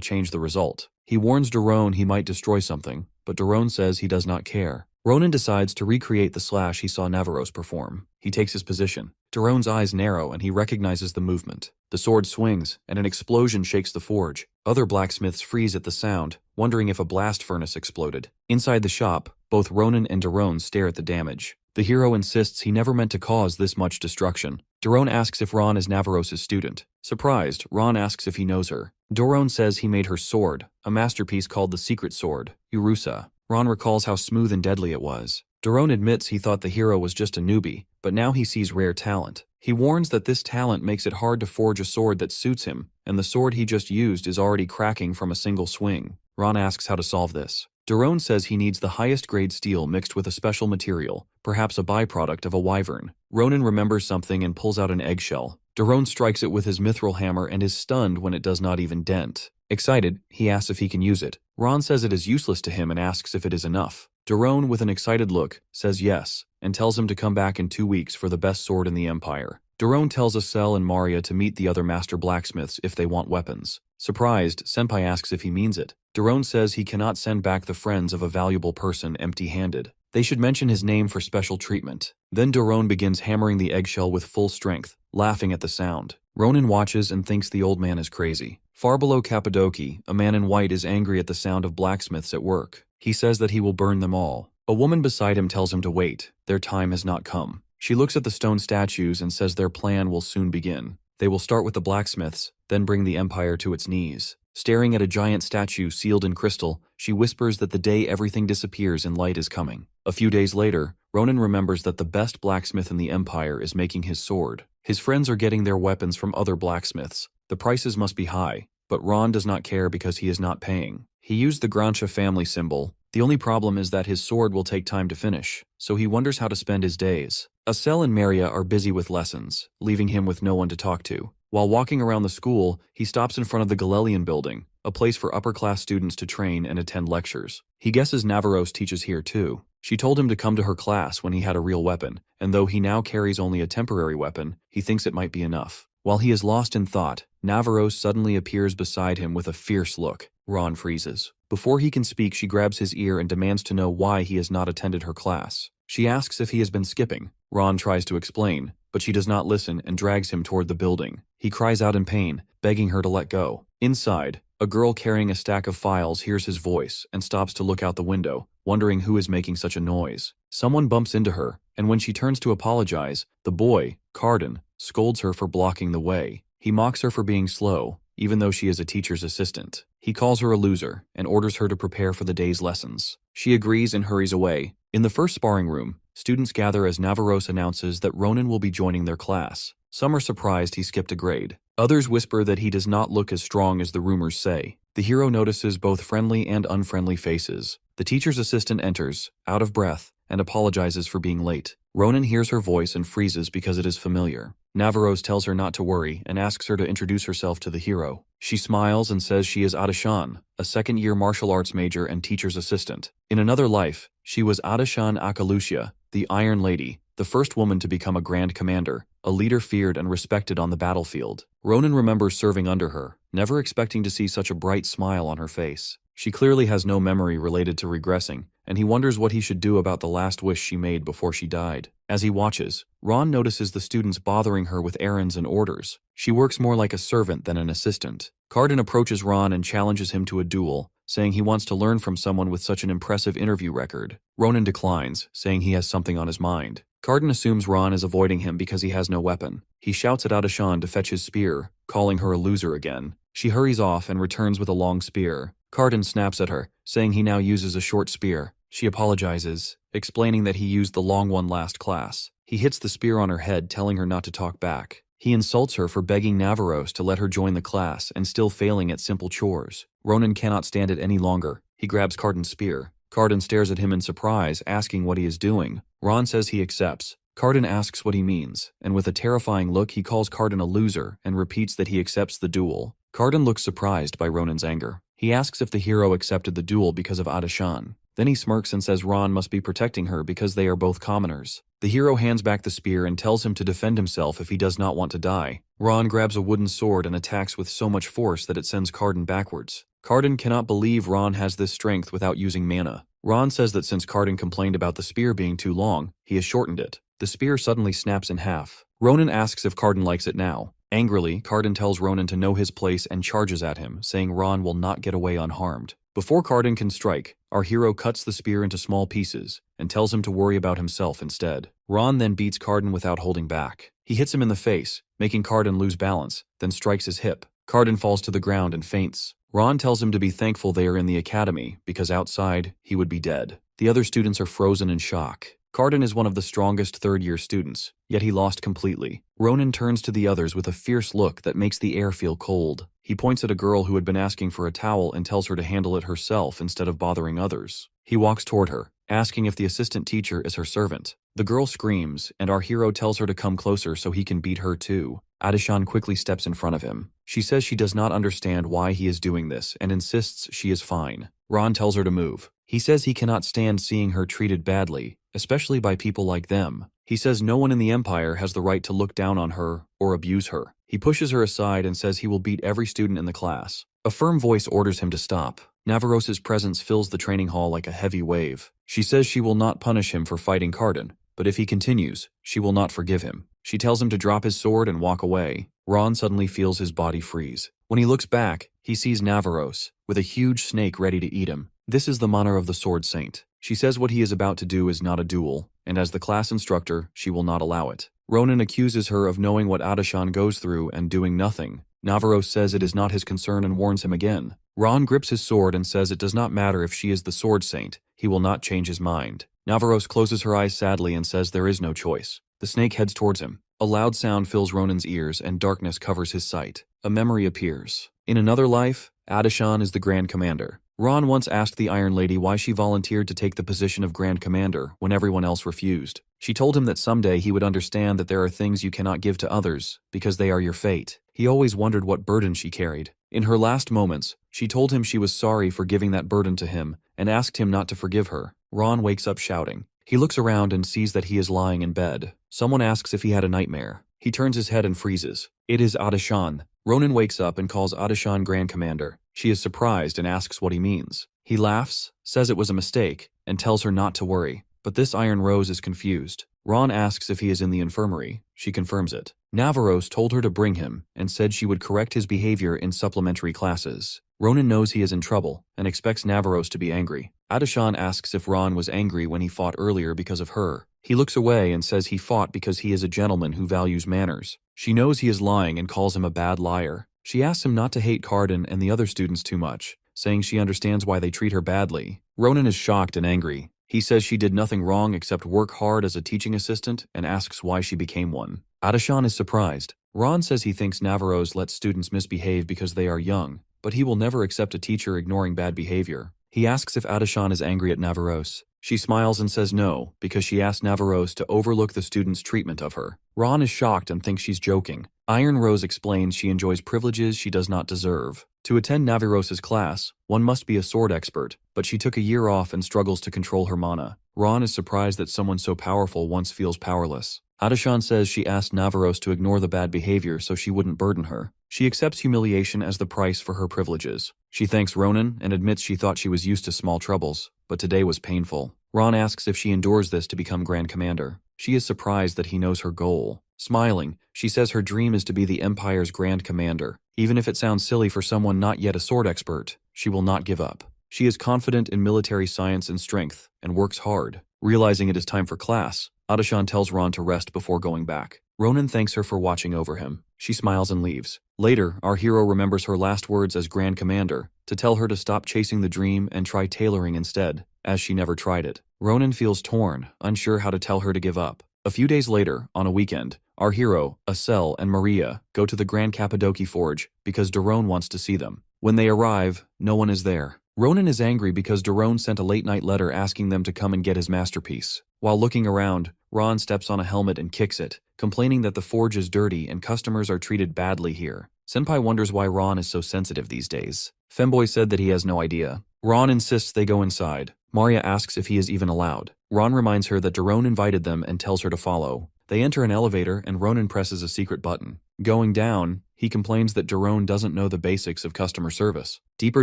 change the result. He warns Daron he might destroy something, but Daron says he does not care. Ronan decides to recreate the slash he saw Navarros perform. He takes his position. Daron's eyes narrow and he recognizes the movement. The sword swings, and an explosion shakes the forge. Other blacksmiths freeze at the sound, wondering if a blast furnace exploded. Inside the shop, both Ronan and Daron stare at the damage. The hero insists he never meant to cause this much destruction. Daron asks if Ron is Navarros' student. Surprised, Ron asks if he knows her. Daron says he made her sword, a masterpiece called the Secret Sword, Urusa. Ron recalls how smooth and deadly it was. Daron admits he thought the hero was just a newbie, but now he sees rare talent. He warns that this talent makes it hard to forge a sword that suits him, and the sword he just used is already cracking from a single swing. Ron asks how to solve this. Daron says he needs the highest grade steel mixed with a special material, perhaps a byproduct of a wyvern. Ronan remembers something and pulls out an eggshell. Daron strikes it with his mithril hammer and is stunned when it does not even dent. Excited, he asks if he can use it. Ron says it is useless to him and asks if it is enough. Daron, with an excited look, says yes, and tells him to come back in 2 weeks for the best sword in the Empire. Daron tells Asel and Maria to meet the other master blacksmiths if they want weapons. Surprised, Senpai asks if he means it. Daron says he cannot send back the friends of a valuable person empty-handed. They should mention his name for special treatment. Then Daron begins hammering the eggshell with full strength, laughing at the sound. Ronan watches and thinks the old man is crazy. Far below Cappadocia, a man in white is angry at the sound of blacksmiths at work. He says that he will burn them all. A woman beside him tells him to wait. Their time has not come. She looks at the stone statues and says their plan will soon begin. They will start with the blacksmiths, then bring the empire to its knees. Staring at a giant statue sealed in crystal, she whispers that the day everything disappears in light is coming. A few days later, Ronan remembers that the best blacksmith in the empire is making his sword. His friends are getting their weapons from other blacksmiths. The prices must be high, but Ron does not care because he is not paying. He used the Grancha family symbol. The only problem is that his sword will take time to finish, so he wonders how to spend his days. Asel and Maria are busy with lessons, leaving him with no one to talk to. While walking around the school, he stops in front of the Galelian building, a place for upper-class students to train and attend lectures. He guesses Navarros teaches here too. She told him to come to her class when he had a real weapon, and though he now carries only a temporary weapon, he thinks it might be enough. While he is lost in thought, Navarros suddenly appears beside him with a fierce look. Ron freezes. Before he can speak, she grabs his ear and demands to know why he has not attended her class. She asks if he has been skipping. Ron tries to explain, but she does not listen and drags him toward the building. He cries out in pain, begging her to let go. Inside, a girl carrying a stack of files hears his voice and stops to look out the window, wondering who is making such a noise. Someone bumps into her, and when she turns to apologize, the boy, Carden, scolds her for blocking the way. He mocks her for being slow, even though she is a teacher's assistant. He calls her a loser and orders her to prepare for the day's lessons. She agrees and hurries away. In the first sparring room, students gather as Navarros announces that Ronan will be joining their class. Some are surprised he skipped a grade. Others whisper that he does not look as strong as the rumors say. The hero notices both friendly and unfriendly faces. The teacher's assistant enters, out of breath, and apologizes for being late. Ronan hears her voice and freezes because it is familiar. Navarros tells her not to worry and asks her to introduce herself to the hero. She smiles and says she is Adashan, a second-year martial arts major and teacher's assistant. In another life, she was Adashan Akalusia, the Iron Lady, the first woman to become a Grand Commander, a leader feared and respected on the battlefield. Ronan remembers serving under her, never expecting to see such a bright smile on her face. She clearly has no memory related to regressing, and he wonders what he should do about the last wish she made before she died. As he watches, Ron notices the students bothering her with errands and orders. She works more like a servant than an assistant. Carden approaches Ron and challenges him to a duel, saying he wants to learn from someone with such an impressive interview record. Ronan declines, saying he has something on his mind. Carden assumes Ron is avoiding him because he has no weapon. He shouts at Adashan to fetch his spear, calling her a loser again. She hurries off and returns with a long spear. Carden snaps at her, saying he now uses a short spear. She apologizes, explaining that he used the long one last class. He hits the spear on her head, telling her not to talk back. He insults her for begging Navarros to let her join the class and still failing at simple chores. Ronan cannot stand it any longer. He grabs Carden's spear. Carden stares at him in surprise, asking what he is doing. Ron says he accepts. Carden asks what he means, and with a terrifying look he calls Carden a loser and repeats that he accepts the duel. Carden looks surprised by Ronan's anger. He asks if the hero accepted the duel because of Adashan. Then he smirks and says Ron must be protecting her because they are both commoners. The hero hands back the spear and tells him to defend himself if he does not want to die. Ron grabs a wooden sword and attacks with so much force that it sends Carden backwards. Carden cannot believe Ron has this strength without using mana. Ron says that since Carden complained about the spear being too long, he has shortened it. The spear suddenly snaps in half. Ronan asks if Carden likes it now. Angrily, Carden tells Ronan to know his place and charges at him, saying Ron will not get away unharmed. Before Carden can strike, our hero cuts the spear into small pieces and tells him to worry about himself instead. Ron then beats Carden without holding back. He hits him in the face, making Carden lose balance, then strikes his hip. Carden falls to the ground and faints. Ron tells him to be thankful they are in the academy, because outside, he would be dead. The other students are frozen in shock. Carden is one of the strongest third-year students, yet he lost completely. Ronan turns to the others with a fierce look that makes the air feel cold. He points at a girl who had been asking for a towel and tells her to handle it herself instead of bothering others. He walks toward her, asking if the assistant teacher is her servant. The girl screams, and our hero tells her to come closer so he can beat her too. Adashan quickly steps in front of him. She says she does not understand why he is doing this and insists she is fine. Ron tells her to move. He says he cannot stand seeing her treated badly, especially by people like them. He says no one in the Empire has the right to look down on her or abuse her. He pushes her aside and says he will beat every student in the class. A firm voice orders him to stop. Navarros' presence fills the training hall like a heavy wave. She says she will not punish him for fighting Carden, but if he continues, she will not forgive him. She tells him to drop his sword and walk away. Ron suddenly feels his body freeze. When he looks back, he sees Navarros, with a huge snake ready to eat him. This is the manner of the Sword Saint. She says what he is about to do is not a duel, and as the class instructor, she will not allow it. Ronan accuses her of knowing what Adashan goes through and doing nothing. Navarros says it is not his concern and warns him again. Ron grips his sword and says it does not matter if she is the Sword Saint, he will not change his mind. Navarros closes her eyes sadly and says there is no choice. The snake heads towards him. A loud sound fills Ronan's ears and darkness covers his sight. A memory appears. In another life, Adashan is the Grand Commander. Ron once asked the Iron Lady why she volunteered to take the position of Grand Commander when everyone else refused. She told him that someday he would understand that there are things you cannot give to others because they are your fate. He always wondered what burden she carried. In her last moments, she told him she was sorry for giving that burden to him and asked him not to forgive her. Ron wakes up shouting. He looks around and sees that he is lying in bed. Someone asks if he had a nightmare. He turns his head and freezes. It is Adashan. Ronan wakes up and calls Adashan Grand Commander. She is surprised and asks what he means. He laughs, says it was a mistake, and tells her not to worry. But this Iron Rose is confused. Ron asks if he is in the infirmary. She confirms it. Navarros told her to bring him and said she would correct his behavior in supplementary classes. Ronan knows he is in trouble and expects Navarros to be angry. Adashan asks if Ron was angry when he fought earlier because of her. He looks away and says he fought because he is a gentleman who values manners. She knows he is lying and calls him a bad liar. She asks him not to hate Carden and the other students too much, saying she understands why they treat her badly. Ronan is shocked and angry. He says she did nothing wrong except work hard as a teaching assistant and asks why she became one. Adashan is surprised. Ron says he thinks Navarros lets students misbehave because they are young, but he will never accept a teacher ignoring bad behavior. He asks if Adashan is angry at Navarros. She smiles and says no, because she asked Navarros to overlook the students' treatment of her. Ron is shocked and thinks she's joking. Iron Rose explains she enjoys privileges she does not deserve. To attend Navarros' class, one must be a sword expert, but she took a year off and struggles to control her mana. Ron is surprised that someone so powerful once feels powerless. Adashan says she asked Navarros to ignore the bad behavior so she wouldn't burden her. She accepts humiliation as the price for her privileges. She thanks Ronan and admits she thought she was used to small troubles, but today was painful. Ron asks if she endures this to become Grand Commander. She is surprised that he knows her goal. Smiling, she says her dream is to be the Empire's Grand Commander. Even if it sounds silly for someone not yet a sword expert, she will not give up. She is confident in military science and strength, and works hard. Realizing it is time for class, Adashan tells Ron to rest before going back. Ronan thanks her for watching over him. She smiles and leaves. Later, our hero remembers her last words as Grand Commander, to tell her to stop chasing the dream and try tailoring instead, as she never tried it. Ronan feels torn, unsure how to tell her to give up. A few days later, on a weekend, our hero, Asel and Maria, go to the Grand Cappadocia Forge because Daron wants to see them. When they arrive, no one is there. Ronan is angry because Daron sent a late-night letter asking them to come and get his masterpiece. While looking around, Ron steps on a helmet and kicks it, complaining that the forge is dirty and customers are treated badly here. Senpai wonders why Ron is so sensitive these days. Femboy said that he has no idea. Ron insists they go inside. Maria asks if he is even allowed. Ron reminds her that Daron invited them and tells her to follow. They enter an elevator and Ronan presses a secret button. Going down, he complains that Daron doesn't know the basics of customer service. Deeper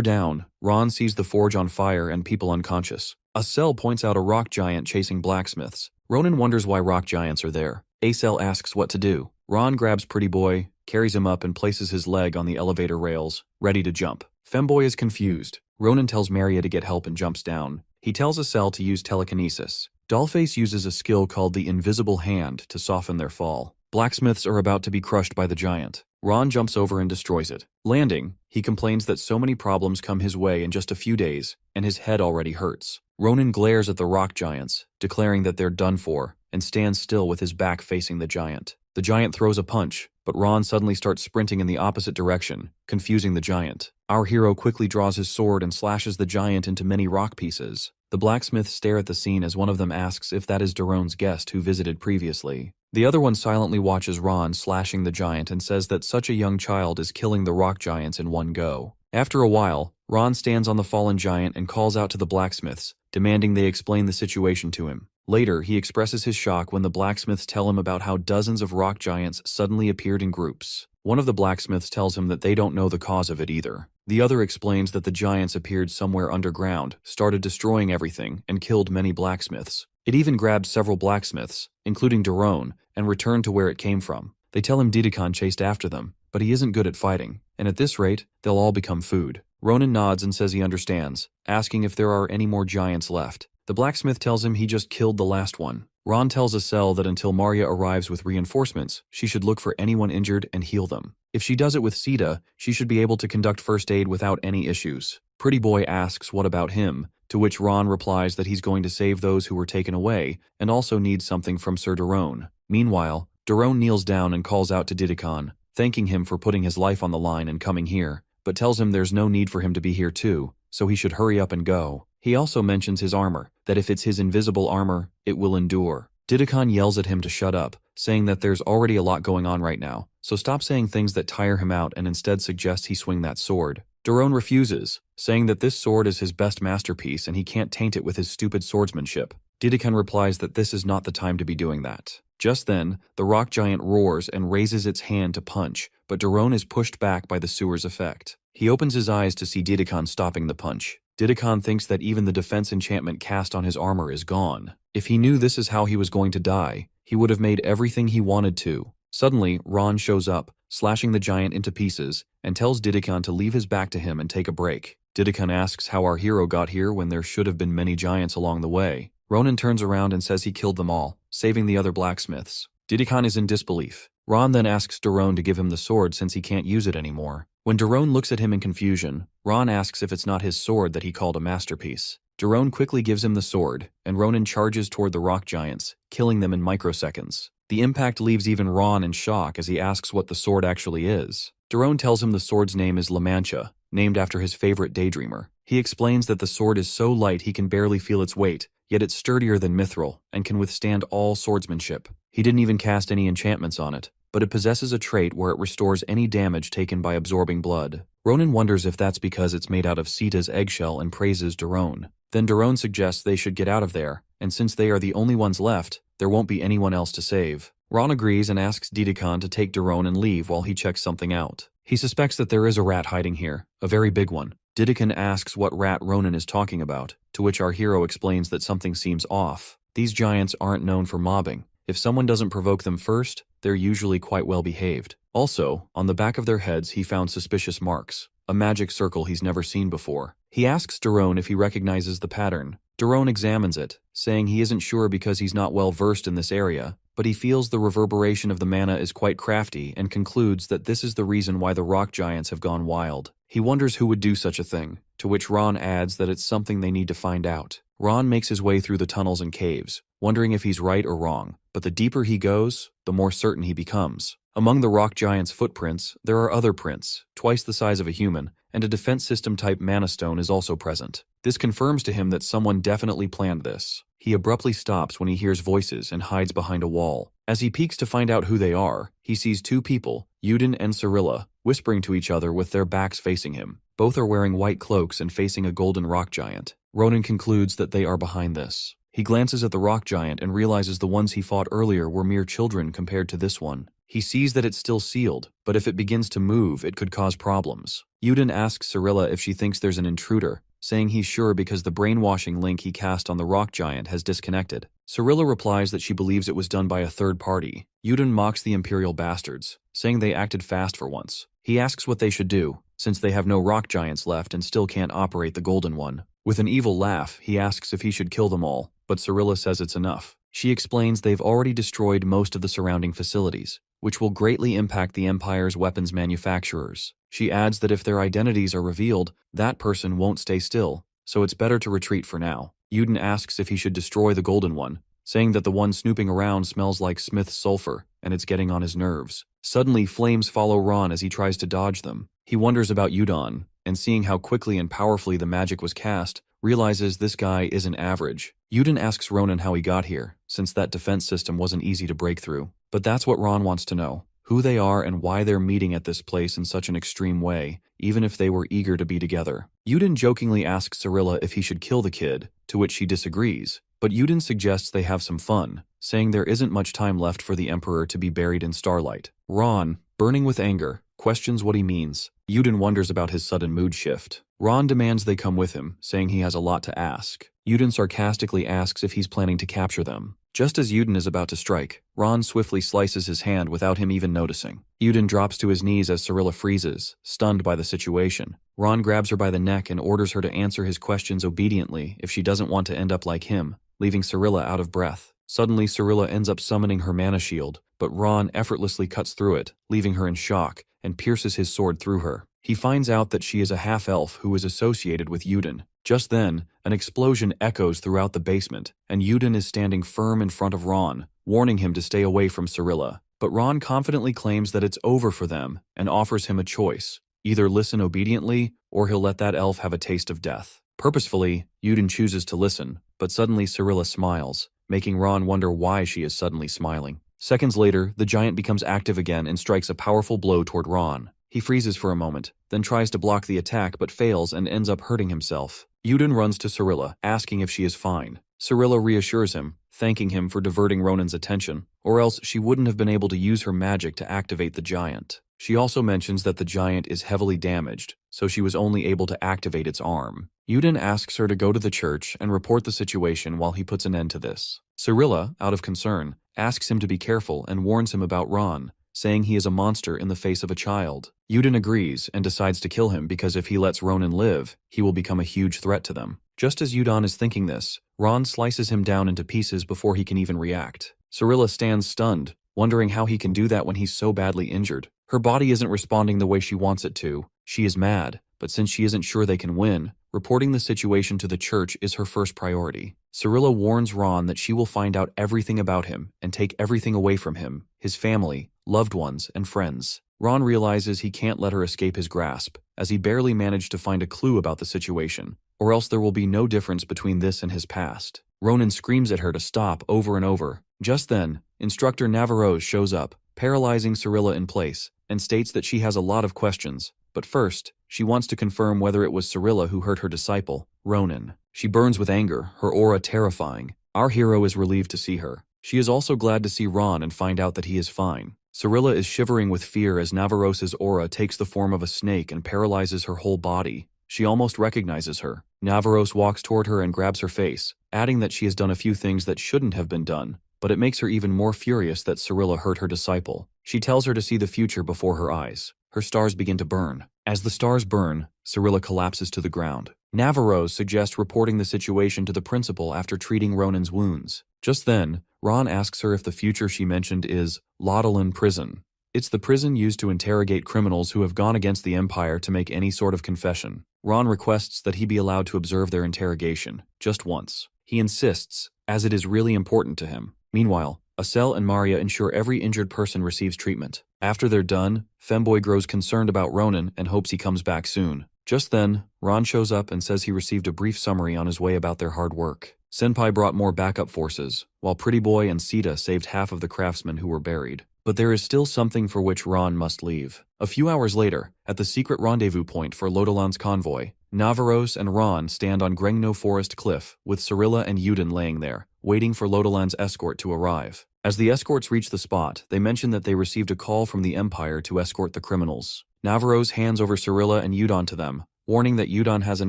down, Ron sees the forge on fire and people unconscious. Asel points out a rock giant chasing blacksmiths. Ronan wonders why rock giants are there. Asel asks what to do. Ron grabs Pretty Boy, carries him up and places his leg on the elevator rails, ready to jump. Femboy is confused. Ronan tells Maria to get help and jumps down. He tells Asel to use telekinesis. Dollface uses a skill called the Invisible Hand to soften their fall. Blacksmiths are about to be crushed by the giant. Ron jumps over and destroys it. Landing, he complains that so many problems come his way in just a few days, and his head already hurts. Ronan glares at the rock giants, declaring that they're done for, and stands still with his back facing the giant. The giant throws a punch, but Ron suddenly starts sprinting in the opposite direction, confusing the giant. Our hero quickly draws his sword and slashes the giant into many rock pieces. The blacksmiths stare at the scene as one of them asks if that is Daron's guest who visited previously. The other one silently watches Ron slashing the giant and says that such a young child is killing the rock giants in one go. After a while, Ron stands on the fallen giant and calls out to the blacksmiths, demanding they explain the situation to him. Later, he expresses his shock when the blacksmiths tell him about how dozens of rock giants suddenly appeared in groups. One of the blacksmiths tells him that they don't know the cause of it either. The other explains that the giants appeared somewhere underground, started destroying everything, and killed many blacksmiths. It even grabbed several blacksmiths, including Daron, and returned to where it came from. They tell him Didakan chased after them, but he isn't good at fighting, and at this rate, they'll all become food. Ronan nods and says he understands, asking if there are any more giants left. The blacksmith tells him he just killed the last one. Ron tells Asel that until Maria arrives with reinforcements, she should look for anyone injured and heal them. If she does it with Sita, she should be able to conduct first aid without any issues. Pretty Boy asks what about him, to which Ron replies that he's going to save those who were taken away, and also needs something from Sir Daron. Meanwhile, Daron kneels down and calls out to Didakan, thanking him for putting his life on the line and coming here, but tells him there's no need for him to be here too, so he should hurry up and go. He also mentions his armor, that if it's his invisible armor, it will endure. Didakan yells at him to shut up, saying that there's already a lot going on right now, so stop saying things that tire him out and instead suggests he swing that sword. Daron refuses, saying that this sword is his best masterpiece and he can't taint it with his stupid swordsmanship. Didakan replies that this is not the time to be doing that. Just then, the rock giant roars and raises its hand to punch, but Daron is pushed back by the sewer's effect. He opens his eyes to see Didakan stopping the punch. Didakan thinks that even the defense enchantment cast on his armor is gone. If he knew this is how he was going to die, he would have made everything he wanted to. Suddenly, Ron shows up, slashing the giant into pieces, and tells Didakan to leave his back to him and take a break. Didakan asks how our hero got here when there should have been many giants along the way. Ronan turns around and says he killed them all, saving the other blacksmiths. Didakan is in disbelief. Ron then asks Daron to give him the sword since he can't use it anymore. When Daron looks at him in confusion, Ron asks if it's not his sword that he called a masterpiece. Daron quickly gives him the sword, and Ronan charges toward the rock giants, killing them in microseconds. The impact leaves even Ron in shock as he asks what the sword actually is. Daron tells him the sword's name is La Mancha, named after his favorite daydreamer. He explains that the sword is so light he can barely feel its weight, yet it's sturdier than mithril, and can withstand all swordsmanship. He didn't even cast any enchantments on it, but it possesses a trait where it restores any damage taken by absorbing blood. Ronan wonders if that's because it's made out of Sita's eggshell and praises Daron. Then Daron suggests they should get out of there, and since they are the only ones left, there won't be anyone else to save. Ron agrees and asks Didakan to take Daron and leave while he checks something out. He suspects that there is a rat hiding here, a very big one. Didakan asks what rat Ronan is talking about, to which our hero explains that something seems off. These giants aren't known for mobbing. If someone doesn't provoke them first, they're usually quite well behaved. Also, on the back of their heads he found suspicious marks, a magic circle he's never seen before. He asks Daron if he recognizes the pattern. Daron examines it, saying he isn't sure because he's not well versed in this area, but he feels the reverberation of the mana is quite crafty and concludes that this is the reason why the rock giants have gone wild. He wonders who would do such a thing, to which Ron adds that it's something they need to find out. Ron makes his way through the tunnels and caves, wondering if he's right or wrong, but the deeper he goes, the more certain he becomes. Among the rock giants' footprints, there are other prints, twice the size of a human, and a defense system type mana stone is also present. This confirms to him that someone definitely planned this. He abruptly stops when he hears voices and hides behind a wall. As he peeks to find out who they are, he sees two people, Yuden and Cyrilla, whispering to each other with their backs facing him. Both are wearing white cloaks and facing a golden rock giant. Ronan concludes that they are behind this. He glances at the rock giant and realizes the ones he fought earlier were mere children compared to this one. He sees that it's still sealed, but if it begins to move, it could cause problems. Yuden asks Cyrilla if she thinks there's an intruder, saying he's sure because the brainwashing link he cast on the rock giant has disconnected. Cyrilla replies that she believes it was done by a third party. Yuden mocks the Imperial bastards, saying they acted fast for once. He asks what they should do, since they have no rock giants left and still can't operate the golden one. With an evil laugh, he asks if he should kill them all, but Cyrilla says it's enough. She explains they've already destroyed most of the surrounding facilities, which will greatly impact the Empire's weapons manufacturers. She adds that if their identities are revealed, that person won't stay still, so it's better to retreat for now. Yuden asks if he should destroy the golden one, saying that the one snooping around smells like Smith's sulfur, and it's getting on his nerves. Suddenly, flames follow Ron as he tries to dodge them. He wonders about Yudon, and seeing how quickly and powerfully the magic was cast, realizes this guy isn't average. Yuden asks Ronan how he got here, since that defense system wasn't easy to break through. But that's what Ron wants to know. Who they are and why they're meeting at this place in such an extreme way, even if they were eager to be together. Yuden jokingly asks Cyrilla if he should kill the kid, to which she disagrees, but Yuden suggests they have some fun, saying there isn't much time left for the Emperor to be buried in starlight. Ron, burning with anger, questions what he means. Yuden wonders about his sudden mood shift. Ron demands they come with him, saying he has a lot to ask. Yuden sarcastically asks if he's planning to capture them. Just as Yuden is about to strike, Ron swiftly slices his hand without him even noticing. Yuden drops to his knees as Cyrilla freezes, stunned by the situation. Ron grabs her by the neck and orders her to answer his questions obediently if she doesn't want to end up like him, leaving Cyrilla out of breath. Suddenly, Cyrilla ends up summoning her mana shield, but Ron effortlessly cuts through it, leaving her in shock, and pierces his sword through her. He finds out that she is a half-elf who is associated with Yuden. Just then, an explosion echoes throughout the basement, and Yuden is standing firm in front of Ron, warning him to stay away from Cyrilla. But Ron confidently claims that it's over for them and offers him a choice. Either listen obediently, or he'll let that elf have a taste of death. Purposefully, Yuden chooses to listen, but suddenly Cyrilla smiles, making Ron wonder why she is suddenly smiling. Seconds later, the giant becomes active again and strikes a powerful blow toward Ron. He freezes for a moment, then tries to block the attack but fails and ends up hurting himself. Yuden runs to Cyrilla, asking if she is fine. Cyrilla reassures him, thanking him for diverting Ronan's attention, or else she wouldn't have been able to use her magic to activate the giant. She also mentions that the giant is heavily damaged, so she was only able to activate its arm. Yuden asks her to go to the church and report the situation while he puts an end to this. Cyrilla, out of concern, asks him to be careful and warns him about Ron, saying he is a monster in the face of a child. Yuden agrees and decides to kill him because if he lets Ronan live, he will become a huge threat to them. Just as Yudon is thinking this, Ron slices him down into pieces before he can even react. Cyrilla stands stunned, wondering how he can do that when he's so badly injured. Her body isn't responding the way she wants it to. She is mad, but since she isn't sure they can win, reporting the situation to the church is her first priority. Cyrilla warns Ron that she will find out everything about him and take everything away from him, his family, loved ones, and friends. Ron realizes he can't let her escape his grasp, as he barely managed to find a clue about the situation, or else there will be no difference between this and his past. Ronan screams at her to stop over and over. Just then, Instructor Navarose shows up, paralyzing Cyrilla in place, and states that she has a lot of questions. But first, she wants to confirm whether it was Cyrilla who hurt her disciple, Ronan. She burns with anger, her aura terrifying. Our hero is relieved to see her. She is also glad to see Ron and find out that he is fine. Cyrilla is shivering with fear as Navarose's aura takes the form of a snake and paralyzes her whole body. She almost recognizes her. Navarose walks toward her and grabs her face, adding that she has done a few things that shouldn't have been done, but it makes her even more furious that Cyrilla hurt her disciple. She tells her to see the future before her eyes. Her stars begin to burn. As the stars burn, Cirilla collapses to the ground. Navarro suggests reporting the situation to the principal after treating Ronan's wounds. Just then, Ron asks her if the future she mentioned is Laudelin Prison. It's the prison used to interrogate criminals who have gone against the Empire to make any sort of confession. Ron requests that he be allowed to observe their interrogation, just once. He insists, as it is really important to him. Meanwhile, Acel and Maria ensure every injured person receives treatment. After they're done, Femboy grows concerned about Ronan and hopes he comes back soon. Just then, Ron shows up and says he received a brief summary on his way about their hard work. Senpai brought more backup forces, while Pretty Boy and Sita saved half of the craftsmen who were buried. But there is still something for which Ron must leave. A few hours later, at the secret rendezvous point for Laudelin's convoy, Navarros and Ron stand on Grengno Forest Cliff, with Cirilla and Yuden laying there, waiting for Laudelin's escort to arrive. As the escorts reach the spot, they mention that they received a call from the Empire to escort the criminals. Navarros hands over Cirilla and Yudon to them, warning that Yudon has an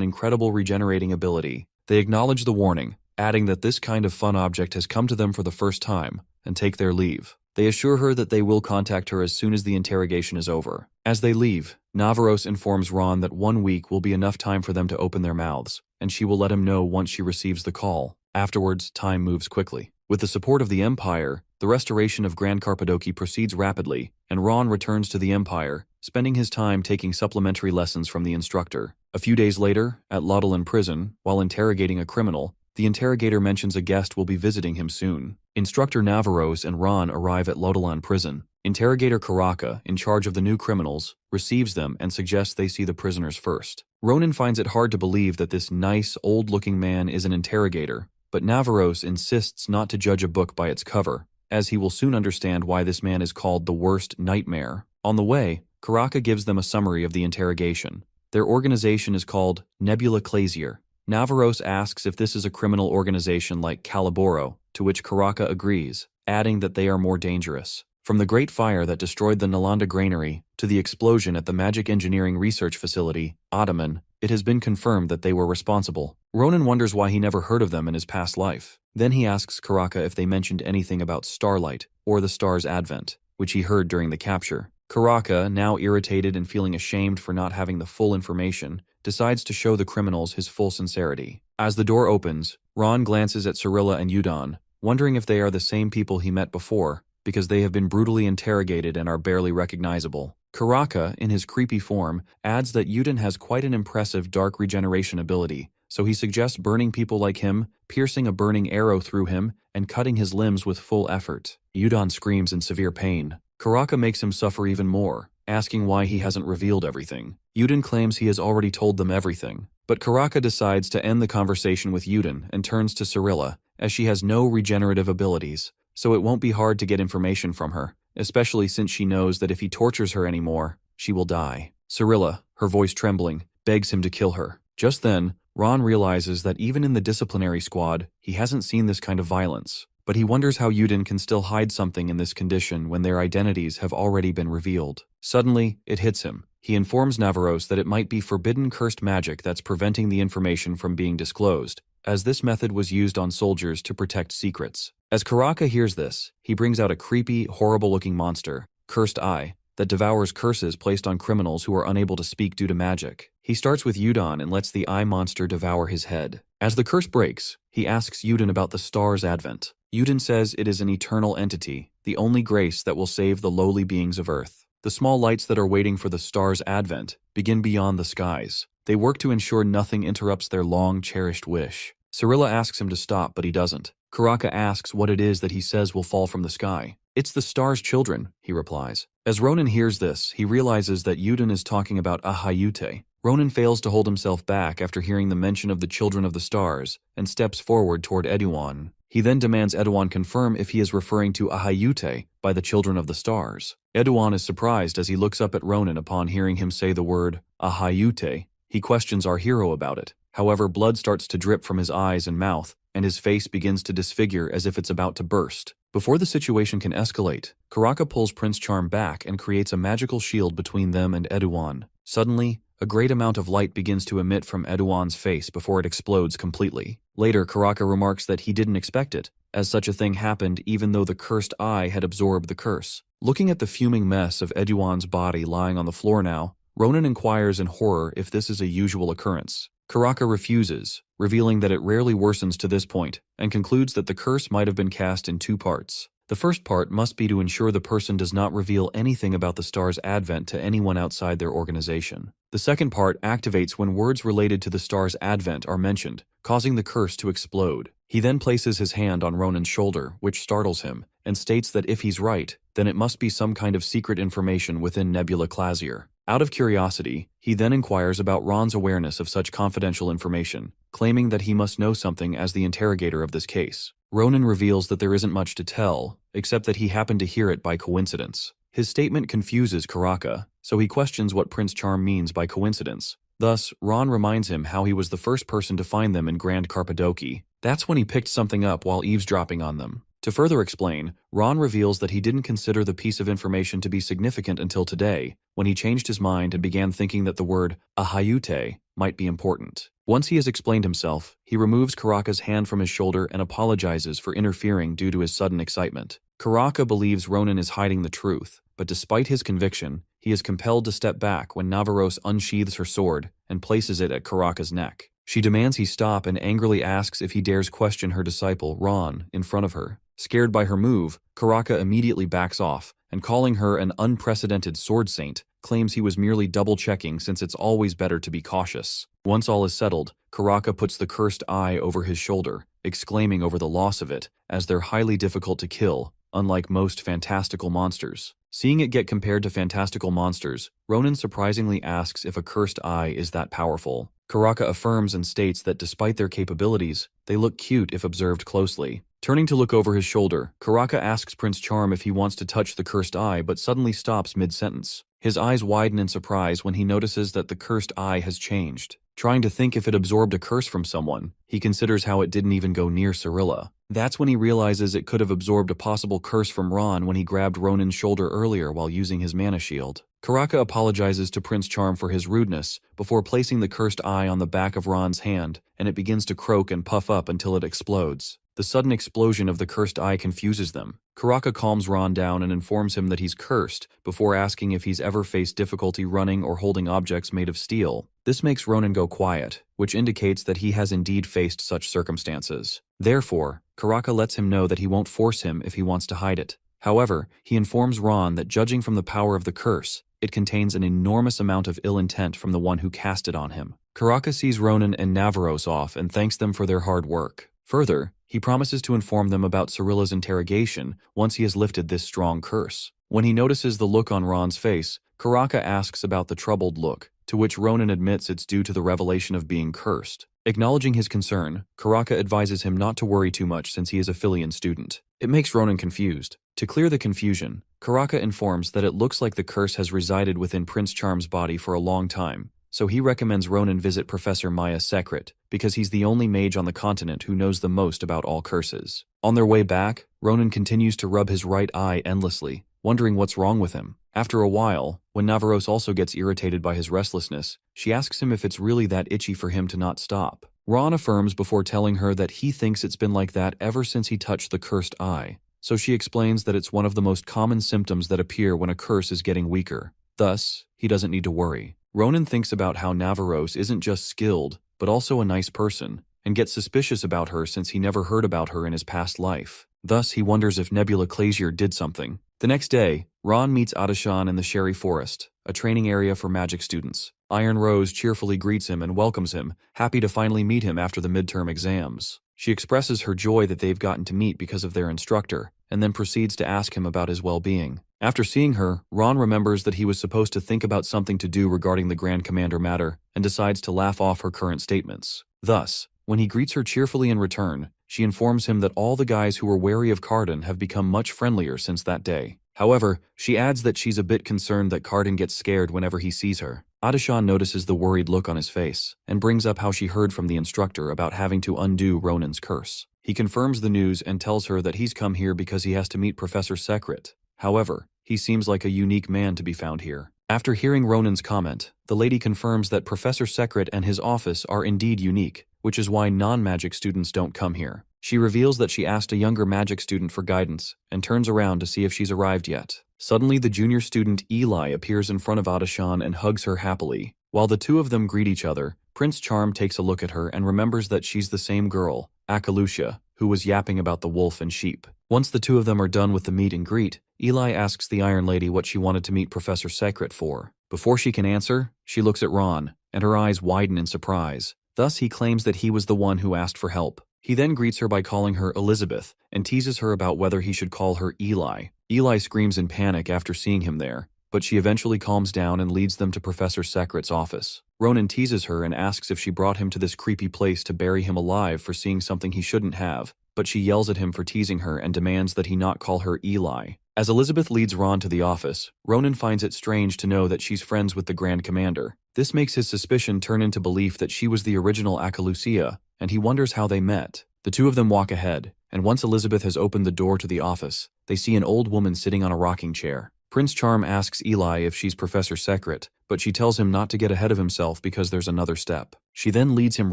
incredible regenerating ability. They acknowledge the warning, adding that this kind of fun object has come to them for the first time, and take their leave. They assure her that they will contact her as soon as the interrogation is over. As they leave, Navarros informs Ron that 1 week will be enough time for them to open their mouths, and she will let him know once she receives the call. Afterwards, time moves quickly. With the support of the Empire, the restoration of Grand Carpadoki proceeds rapidly, and Ron returns to the Empire, spending his time taking supplementary lessons from the instructor. A few days later, at Laudelin Prison, while interrogating a criminal, the interrogator mentions a guest will be visiting him soon. Instructor Navarros and Ron arrive at Laudelin Prison. Interrogator Karaka, in charge of the new criminals, receives them and suggests they see the prisoners first. Ronan finds it hard to believe that this nice, old-looking man is an interrogator, but Navarros insists not to judge a book by its cover, as he will soon understand why this man is called the worst nightmare. On the way, Karaka gives them a summary of the interrogation. Their organization is called Nebula Clasier. Navarros asks if this is a criminal organization like Caliboro, to which Karaka agrees, adding that they are more dangerous. From the Great Fire that destroyed the Nalanda Granary to the explosion at the Magic Engineering Research Facility, Ottoman, it has been confirmed that they were responsible. Ronan wonders why he never heard of them in his past life. Then he asks Karaka if they mentioned anything about starlight or the star's advent, which he heard during the capture. Karaka, now irritated and feeling ashamed for not having the full information, decides to show the criminals his full sincerity. As the door opens, Ron glances at Cirilla and Yudon, wondering if they are the same people he met before, because they have been brutally interrogated and are barely recognizable. Karaka, in his creepy form, adds that Yudon has quite an impressive dark regeneration ability, so he suggests burning people like him, piercing a burning arrow through him, and cutting his limbs with full effort. Yudon screams in severe pain. Karaka makes him suffer even more, asking why he hasn't revealed everything. Yudon claims he has already told them everything, but Karaka decides to end the conversation with Yudon and turns to Cirilla, as she has no regenerative abilities, so it won't be hard to get information from her, especially since she knows that if he tortures her anymore, she will die. Cirilla, her voice trembling, begs him to kill her. Just then, Ron realizes that even in the disciplinary squad, he hasn't seen this kind of violence, but he wonders how Yudon can still hide something in this condition when their identities have already been revealed. Suddenly, it hits him. He informs Navarros that it might be forbidden cursed magic that's preventing the information from being disclosed, as this method was used on soldiers to protect secrets. As Karaka hears this, he brings out a creepy, horrible-looking monster, Cursed Eye, that devours curses placed on criminals who are unable to speak due to magic. He starts with Yudon and lets the eye monster devour his head. As the curse breaks, he asks Yudon about the star's advent. Yudon says it is an eternal entity, the only grace that will save the lowly beings of Earth. The small lights that are waiting for the star's advent begin beyond the skies. They work to ensure nothing interrupts their long-cherished wish. Cirilla asks him to stop, but he doesn't. Karaka asks what it is that he says will fall from the sky. "It's the star's children," he replies. As Ronan hears this, he realizes that Yudon is talking about Ahayute. Ronan fails to hold himself back after hearing the mention of the children of the stars, and steps forward toward Eduan. He then demands Eduan confirm if he is referring to Ahayute by the children of the stars. Eduan is surprised as he looks up at Ronan upon hearing him say the word Ahayute. He questions our hero about it. However, blood starts to drip from his eyes and mouth, and his face begins to disfigure as if it's about to burst. Before the situation can escalate, Karaka pulls Prince Charm back and creates a magical shield between them and Eduan. Suddenly, a great amount of light begins to emit from Eduan's face before it explodes completely. Later, Karaka remarks that he didn't expect it, as such a thing happened even though the cursed eye had absorbed the curse. Looking at the fuming mess of Eduan's body lying on the floor now, Ronan inquires in horror if this is a usual occurrence. Karaka refuses, revealing that it rarely worsens to this point, and concludes that the curse might have been cast in two parts. The first part must be to ensure the person does not reveal anything about the star's advent to anyone outside their organization. The second part activates when words related to the star's advent are mentioned, causing the curse to explode. He then places his hand on Ronan's shoulder, which startles him, and states that if he's right, then it must be some kind of secret information within Nebula Clasier. Out of curiosity, he then inquires about Ron's awareness of such confidential information, claiming that he must know something as the interrogator of this case. Ronan reveals that there isn't much to tell, except that he happened to hear it by coincidence. His statement confuses Karaka, so he questions what Prince Charm means by coincidence. Thus, Ron reminds him how he was the first person to find them in Grand Carpadoki. That's when he picked something up while eavesdropping on them. To further explain, Ron reveals that he didn't consider the piece of information to be significant until today, when he changed his mind and began thinking that the word ahayute might be important. Once he has explained himself, he removes Karaka's hand from his shoulder and apologizes for interfering due to his sudden excitement. Karaka believes Ronan is hiding the truth, but despite his conviction, he is compelled to step back when Navaros unsheathes her sword and places it at Karaka's neck. She demands he stop and angrily asks if he dares question her disciple, Ron, in front of her. Scared by her move, Karaka immediately backs off, and calling her an unprecedented sword saint, claims he was merely double-checking since it's always better to be cautious. Once all is settled, Karaka puts the cursed eye over his shoulder, exclaiming over the loss of it, as they're highly difficult to kill, unlike most fantastical monsters. Seeing it get compared to fantastical monsters, Ronan surprisingly asks if a cursed eye is that powerful. Karaka affirms and states that despite their capabilities, they look cute if observed closely. Turning to look over his shoulder, Karaka asks Prince Charm if he wants to touch the cursed eye but suddenly stops mid-sentence. His eyes widen in surprise when he notices that the cursed eye has changed. Trying to think if it absorbed a curse from someone, he considers how it didn't even go near Cyrilla. That's when he realizes it could have absorbed a possible curse from Ron when he grabbed Ronan's shoulder earlier while using his mana shield. Karaka apologizes to Prince Charm for his rudeness before placing the cursed eye on the back of Ron's hand, and it begins to croak and puff up until it explodes. The sudden explosion of the cursed eye confuses them. Karaka calms Ron down and informs him that he's cursed, before asking if he's ever faced difficulty running or holding objects made of steel. This makes Ronan go quiet, which indicates that he has indeed faced such circumstances. Therefore, Karaka lets him know that he won't force him if he wants to hide it. However, he informs Ron that judging from the power of the curse, it contains an enormous amount of ill intent from the one who cast it on him. Karaka sees Ronan and Navaros off and thanks them for their hard work. Further, he promises to inform them about Cyrilla's interrogation once he has lifted this strong curse. When he notices the look on Ron's face, Karaka asks about the troubled look, to which Ronan admits it's due to the revelation of being cursed. Acknowledging his concern, Karaka advises him not to worry too much since he is a Philian student. It makes Ronan confused. To clear the confusion, Karaka informs that it looks like the curse has resided within Prince Charm's body for a long time, so he recommends Ronan visit Professor Maya's secret, because he's the only mage on the continent who knows the most about all curses. On their way back, Ronan continues to rub his right eye endlessly, wondering what's wrong with him. After a while, when Navaros also gets irritated by his restlessness, she asks him if it's really that itchy for him to not stop. Ron affirms before telling her that he thinks it's been like that ever since he touched the cursed eye, so she explains that it's one of the most common symptoms that appear when a curse is getting weaker. Thus, he doesn't need to worry. Ronan thinks about how Navaros isn't just skilled, but also a nice person, and gets suspicious about her since he never heard about her in his past life. Thus, he wonders if Nebula Clasier did something. The next day, Ron meets Adashan in the Sherry Forest, a training area for magic students. Iron Rose cheerfully greets him and welcomes him, happy to finally meet him after the midterm exams. She expresses her joy that they've gotten to meet because of their instructor, and then proceeds to ask him about his well-being. After seeing her, Ron remembers that he was supposed to think about something to do regarding the Grand Commander matter, and decides to laugh off her current statements. Thus, when he greets her cheerfully in return, she informs him that all the guys who were wary of Cardin have become much friendlier since that day. However, she adds that she's a bit concerned that Cardin gets scared whenever he sees her. Adashan notices the worried look on his face, and brings up how she heard from the instructor about having to undo Ronan's curse. He confirms the news and tells her that he's come here because he has to meet Professor Sekret. However, he seems like a unique man to be found here. After hearing Ronan's comment, the lady confirms that Professor Sekret and his office are indeed unique, which is why non-magic students don't come here. She reveals that she asked a younger magic student for guidance, and turns around to see if she's arrived yet. Suddenly, the junior student Eli appears in front of Adashan and hugs her happily. While the two of them greet each other, Prince Charm takes a look at her and remembers that she's the same girl, Akalusha, who was yapping about the wolf and sheep. Once the two of them are done with the meet and greet, Eli asks the Iron Lady what she wanted to meet Professor Secret for. Before she can answer, she looks at Ron, and her eyes widen in surprise. Thus, he claims that he was the one who asked for help. He then greets her by calling her Elizabeth, and teases her about whether he should call her Eli. Eli screams in panic after seeing him there, but she eventually calms down and leads them to Professor Secret's office. Ronan teases her and asks if she brought him to this creepy place to bury him alive for seeing something he shouldn't have, but she yells at him for teasing her and demands that he not call her Eli. As Elizabeth leads Ron to the office, Ronan finds it strange to know that she's friends with the Grand Commander. This makes his suspicion turn into belief that she was the original Akalusia, and he wonders how they met. The two of them walk ahead, and once Elizabeth has opened the door to the office, they see an old woman sitting on a rocking chair. Prince Charm asks Eli if she's Professor Secret, but she tells him not to get ahead of himself because there's another step. She then leads him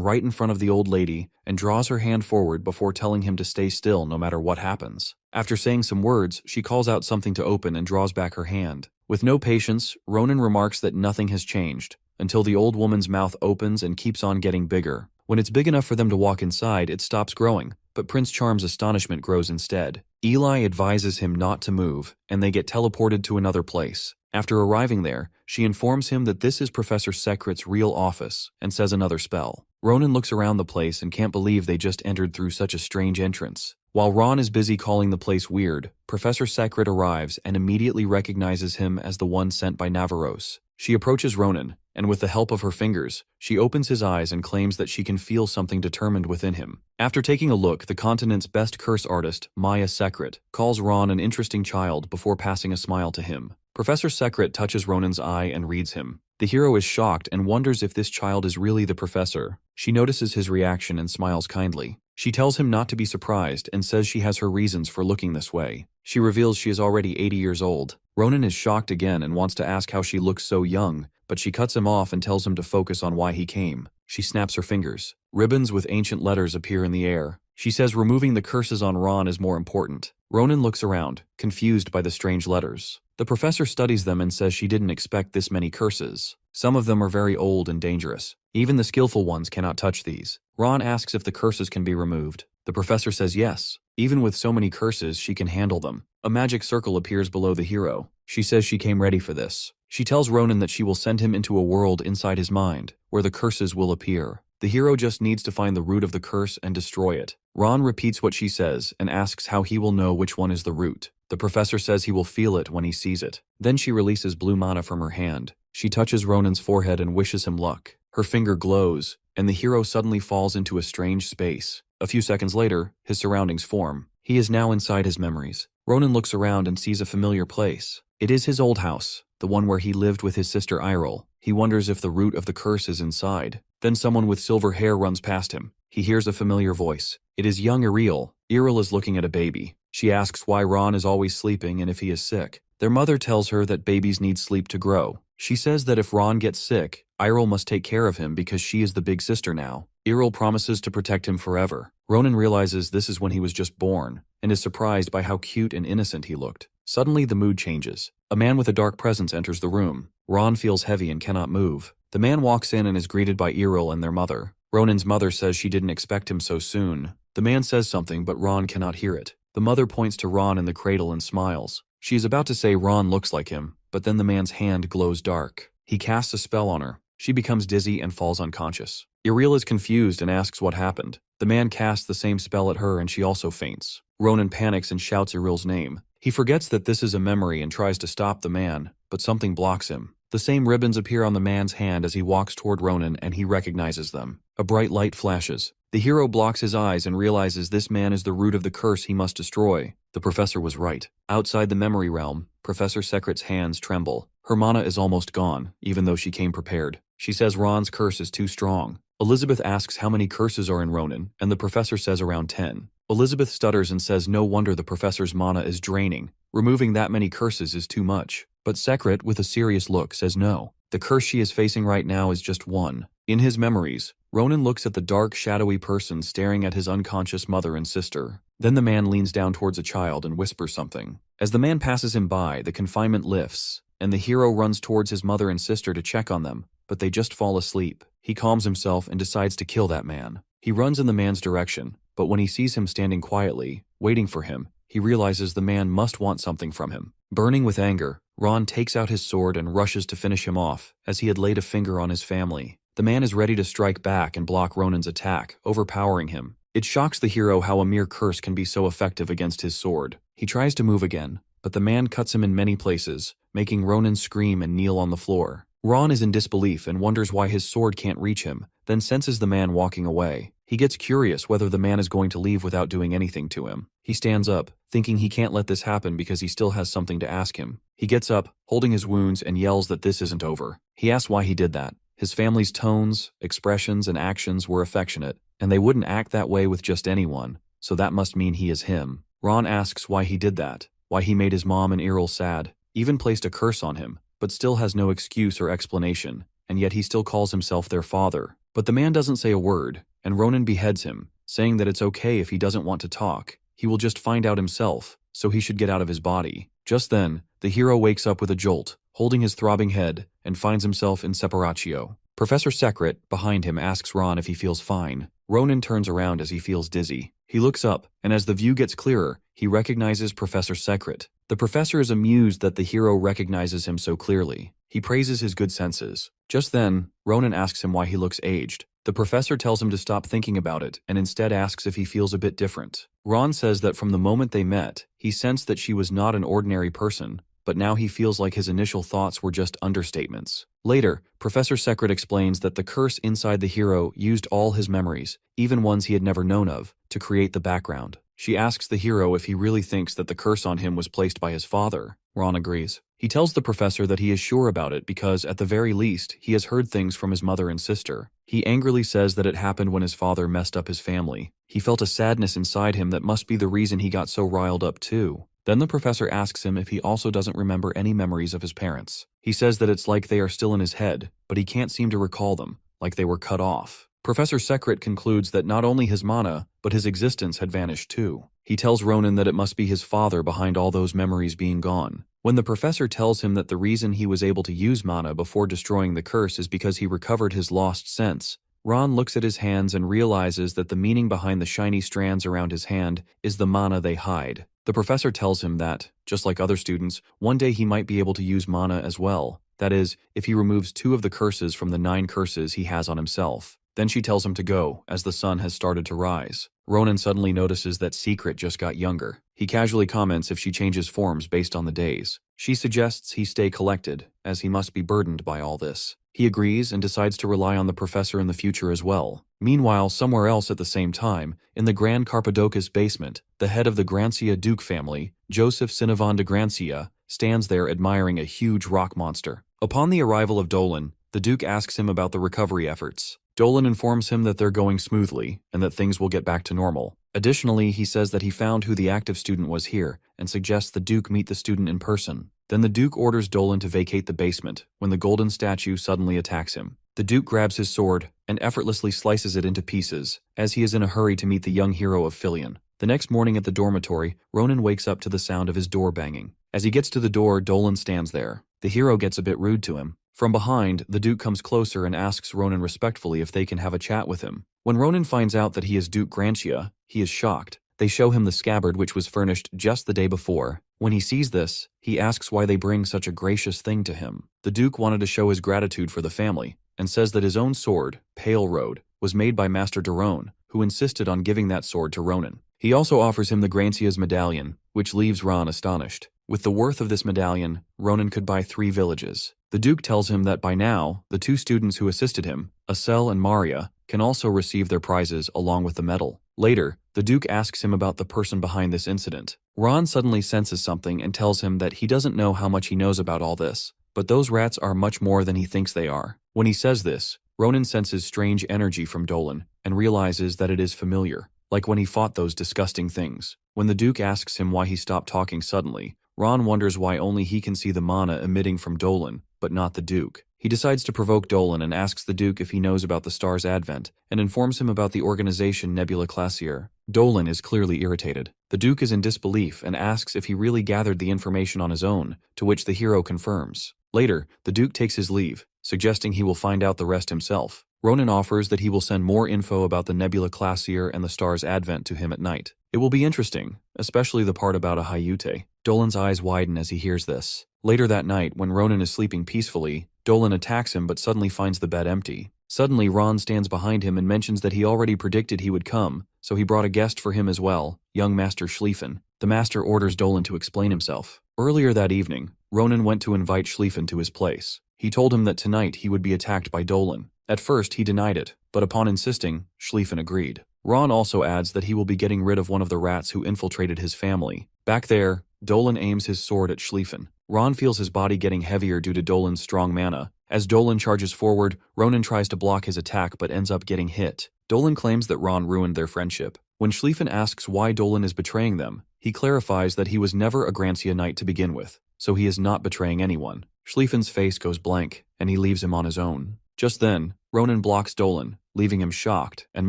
right in front of the old lady and draws her hand forward before telling him to stay still no matter what happens. After saying some words, she calls out something to open and draws back her hand. With no patience, Ronan remarks that nothing has changed, until the old woman's mouth opens and keeps on getting bigger. When it's big enough for them to walk inside, it stops growing, but Prince Charm's astonishment grows instead. Eli advises him not to move, and they get teleported to another place. After arriving there, she informs him that this is Professor Secret's real office, and says another spell. Ronan looks around the place and can't believe they just entered through such a strange entrance. While Ron is busy calling the place weird, Professor Secret arrives and immediately recognizes him as the one sent by Navaros. She approaches Ronan, and with the help of her fingers, she opens his eyes and claims that she can feel something determined within him. After taking a look, the continent's best curse artist, Maya Secret, calls Ron an interesting child before passing a smile to him. Professor Secret touches Ronan's eye and reads him. The hero is shocked and wonders if this child is really the professor. She notices his reaction and smiles kindly. She tells him not to be surprised and says she has her reasons for looking this way. She reveals she is already 80 years old. Ronan is shocked again and wants to ask how she looks so young, but she cuts him off and tells him to focus on why he came. She snaps her fingers. Ribbons with ancient letters appear in the air. She says removing the curses on Ron is more important. Ronan looks around, confused by the strange letters. The professor studies them and says she didn't expect this many curses. Some of them are very old and dangerous. Even the skillful ones cannot touch these. Ron asks if the curses can be removed. The professor says yes. Even with so many curses, she can handle them. A magic circle appears below the hero. She says she came ready for this. She tells Ronan that she will send him into a world inside his mind, where the curses will appear. The hero just needs to find the root of the curse and destroy it. Ron repeats what she says and asks how he will know which one is the root. The professor says he will feel it when he sees it. Then she releases blue mana from her hand. She touches Ronan's forehead and wishes him luck. Her finger glows, and the hero suddenly falls into a strange space. A few seconds later, his surroundings form. He is now inside his memories. Ronan looks around and sees a familiar place. It is his old house, the one where he lived with his sister Iril. He wonders if the root of the curse is inside. Then someone with silver hair runs past him. He hears a familiar voice. It is young Iril. Iril is looking at a baby. She asks why Ron is always sleeping and if he is sick. Their mother tells her that babies need sleep to grow. She says that if Ron gets sick, Iril must take care of him because she is the big sister now. Iril promises to protect him forever. Ronan realizes this is when he was just born, and is surprised by how cute and innocent he looked. Suddenly, the mood changes. A man with a dark presence enters the room. Ron feels heavy and cannot move. The man walks in and is greeted by Iril and their mother. Ronan's mother says she didn't expect him so soon. The man says something, but Ron cannot hear it. The mother points to Ron in the cradle and smiles. She is about to say Ron looks like him, but then the man's hand glows dark. He casts a spell on her. She becomes dizzy and falls unconscious. Iril is confused and asks what happened. The man casts the same spell at her and she also faints. Ronan panics and shouts Iril's name. He forgets that this is a memory and tries to stop the man, but something blocks him. The same ribbons appear on the man's hand as he walks toward Ronan and he recognizes them. A bright light flashes. The hero blocks his eyes and realizes this man is the root of the curse he must destroy. The professor was right. Outside the memory realm, Professor Secret's hands tremble. Her mana is almost gone, even though she came prepared. She says Ron's curse is too strong. Elizabeth asks how many curses are in Ronan, and the professor says around 10. Elizabeth stutters and says no wonder the professor's mana is draining. Removing that many curses is too much. But Secret, with a serious look, says no. The curse she is facing right now is just one. In his memories, Ronan looks at the dark, shadowy person staring at his unconscious mother and sister. Then the man leans down towards a child and whispers something. As the man passes him by, the confinement lifts, and the hero runs towards his mother and sister to check on them, but they just fall asleep. He calms himself and decides to kill that man. He runs in the man's direction, but when he sees him standing quietly, waiting for him, he realizes the man must want something from him. Burning with anger, Ron takes out his sword and rushes to finish him off, as he had laid a finger on his family. The man is ready to strike back and block Ronan's attack, overpowering him. It shocks the hero how a mere curse can be so effective against his sword. He tries to move again, but the man cuts him in many places, making Ronan scream and kneel on the floor. Ron is in disbelief and wonders why his sword can't reach him, then senses the man walking away. He gets curious whether the man is going to leave without doing anything to him. He stands up, thinking he can't let this happen because he still has something to ask him. He gets up, holding his wounds, and yells that this isn't over. He asks why he did that. His family's tones, expressions, and actions were affectionate, and they wouldn't act that way with just anyone, so that must mean he is him. Ron asks why he did that, why he made his mom and Errol sad, even placed a curse on him, but still has no excuse or explanation, and yet he still calls himself their father. But the man doesn't say a word, and Ronan beheads him, saying that it's okay if he doesn't want to talk. He will just find out himself, so he should get out of his body. Just then, the hero wakes up with a jolt, holding his throbbing head, and finds himself in separatio. Professor Secret, behind him, asks Ron if he feels fine. Ronan turns around as he feels dizzy. He looks up, and as the view gets clearer, he recognizes Professor Secret. The professor is amused that the hero recognizes him so clearly. He praises his good senses. Just then, Ronan asks him why he looks aged. The professor tells him to stop thinking about it and instead asks if he feels a bit different. Ron says that from the moment they met, he sensed that she was not an ordinary person, but now he feels like his initial thoughts were just understatements. Later, Professor Secret explains that the curse inside the hero used all his memories, even ones he had never known of, to create the background. She asks the hero if he really thinks that the curse on him was placed by his father. Ron agrees. He tells the professor that he is sure about it because, at the very least, he has heard things from his mother and sister. He angrily says that it happened when his father messed up his family. He felt a sadness inside him that must be the reason he got so riled up too. Then the professor asks him if he also doesn't remember any memories of his parents. He says that it's like they are still in his head, but he can't seem to recall them, like they were cut off. Professor Secret concludes that not only his mana, but his existence had vanished too. He tells Ronan that it must be his father behind all those memories being gone. When the professor tells him that the reason he was able to use mana before destroying the curse is because he recovered his lost sense, Ron looks at his hands and realizes that the meaning behind the shiny strands around his hand is the mana they hide. The professor tells him that, just like other students, one day he might be able to use mana as well. That is, if he removes 2 of the curses from the 9 curses he has on himself. Then she tells him to go, as the sun has started to rise. Ronan suddenly notices that Secret just got younger. He casually comments if she changes forms based on the days. She suggests he stay collected, as he must be burdened by all this. He agrees and decides to rely on the professor in the future as well. Meanwhile, somewhere else at the same time, in the Grand Carpadocus basement, the head of the Grancia Duke family, Joseph Sinovan de Grancia, stands there admiring a huge rock monster. Upon the arrival of Dolan, the Duke asks him about the recovery efforts. Dolan informs him that they're going smoothly and that things will get back to normal. Additionally, he says that he found who the active student was here and suggests the Duke meet the student in person. Then the Duke orders Dolan to vacate the basement when the golden statue suddenly attacks him. The Duke grabs his sword and effortlessly slices it into pieces, as he is in a hurry to meet the young hero of Filion. The next morning at the dormitory, Ronan wakes up to the sound of his door banging. As he gets to the door, Dolan stands there. The hero gets a bit rude to him. From behind, the Duke comes closer and asks Ronan respectfully if they can have a chat with him. When Ronan finds out that he is Duke Grancia, he is shocked. They show him the scabbard which was furnished just the day before. When he sees this, he asks why they bring such a gracious thing to him. The Duke wanted to show his gratitude for the family, and says that his own sword, Pale Road, was made by Master Daron, who insisted on giving that sword to Ronan. He also offers him the Grancia's medallion, which leaves Ron astonished. With the worth of this medallion, Ronan could buy 3 villages. The Duke tells him that by now, the 2 students who assisted him, Asel and Maria, can also receive their prizes along with the medal. Later, the Duke asks him about the person behind this incident. Ron suddenly senses something and tells him that he doesn't know how much he knows about all this, but those rats are much more than he thinks they are. When he says this, Ronan senses strange energy from Dolan and realizes that it is familiar, like when he fought those disgusting things. When the Duke asks him why he stopped talking suddenly, Ron wonders why only he can see the mana emitting from Dolan, but not the Duke. He decides to provoke Dolan and asks the Duke if he knows about the star's advent, and informs him about the organization Nebula Classier. Dolan is clearly irritated. The Duke is in disbelief and asks if he really gathered the information on his own, to which the hero confirms. Later, the Duke takes his leave, suggesting he will find out the rest himself. Ronan offers that he will send more info about the Nebula Classier and the star's advent to him at night. It will be interesting, especially the part about a Hayute. Dolan's eyes widen as he hears this. Later that night, when Ronan is sleeping peacefully, Dolan attacks him but suddenly finds the bed empty. Suddenly, Ron stands behind him and mentions that he already predicted he would come, so he brought a guest for him as well, young Master Schlieffen. The Master orders Dolan to explain himself. Earlier that evening, Ronan went to invite Schlieffen to his place. He told him that tonight he would be attacked by Dolan. At first, he denied it, but upon insisting, Schlieffen agreed. Ron also adds that he will be getting rid of one of the rats who infiltrated his family. Back there, Dolan aims his sword at Schlieffen. Ron feels his body getting heavier due to Dolan's strong mana. As Dolan charges forward, Ronan tries to block his attack but ends up getting hit. Dolan claims that Ron ruined their friendship. When Schlieffen asks why Dolan is betraying them, he clarifies that he was never a Grancia knight to begin with, so he is not betraying anyone. Schlieffen's face goes blank, and he leaves him on his own. Just then, Ronan blocks Dolan, leaving him shocked, and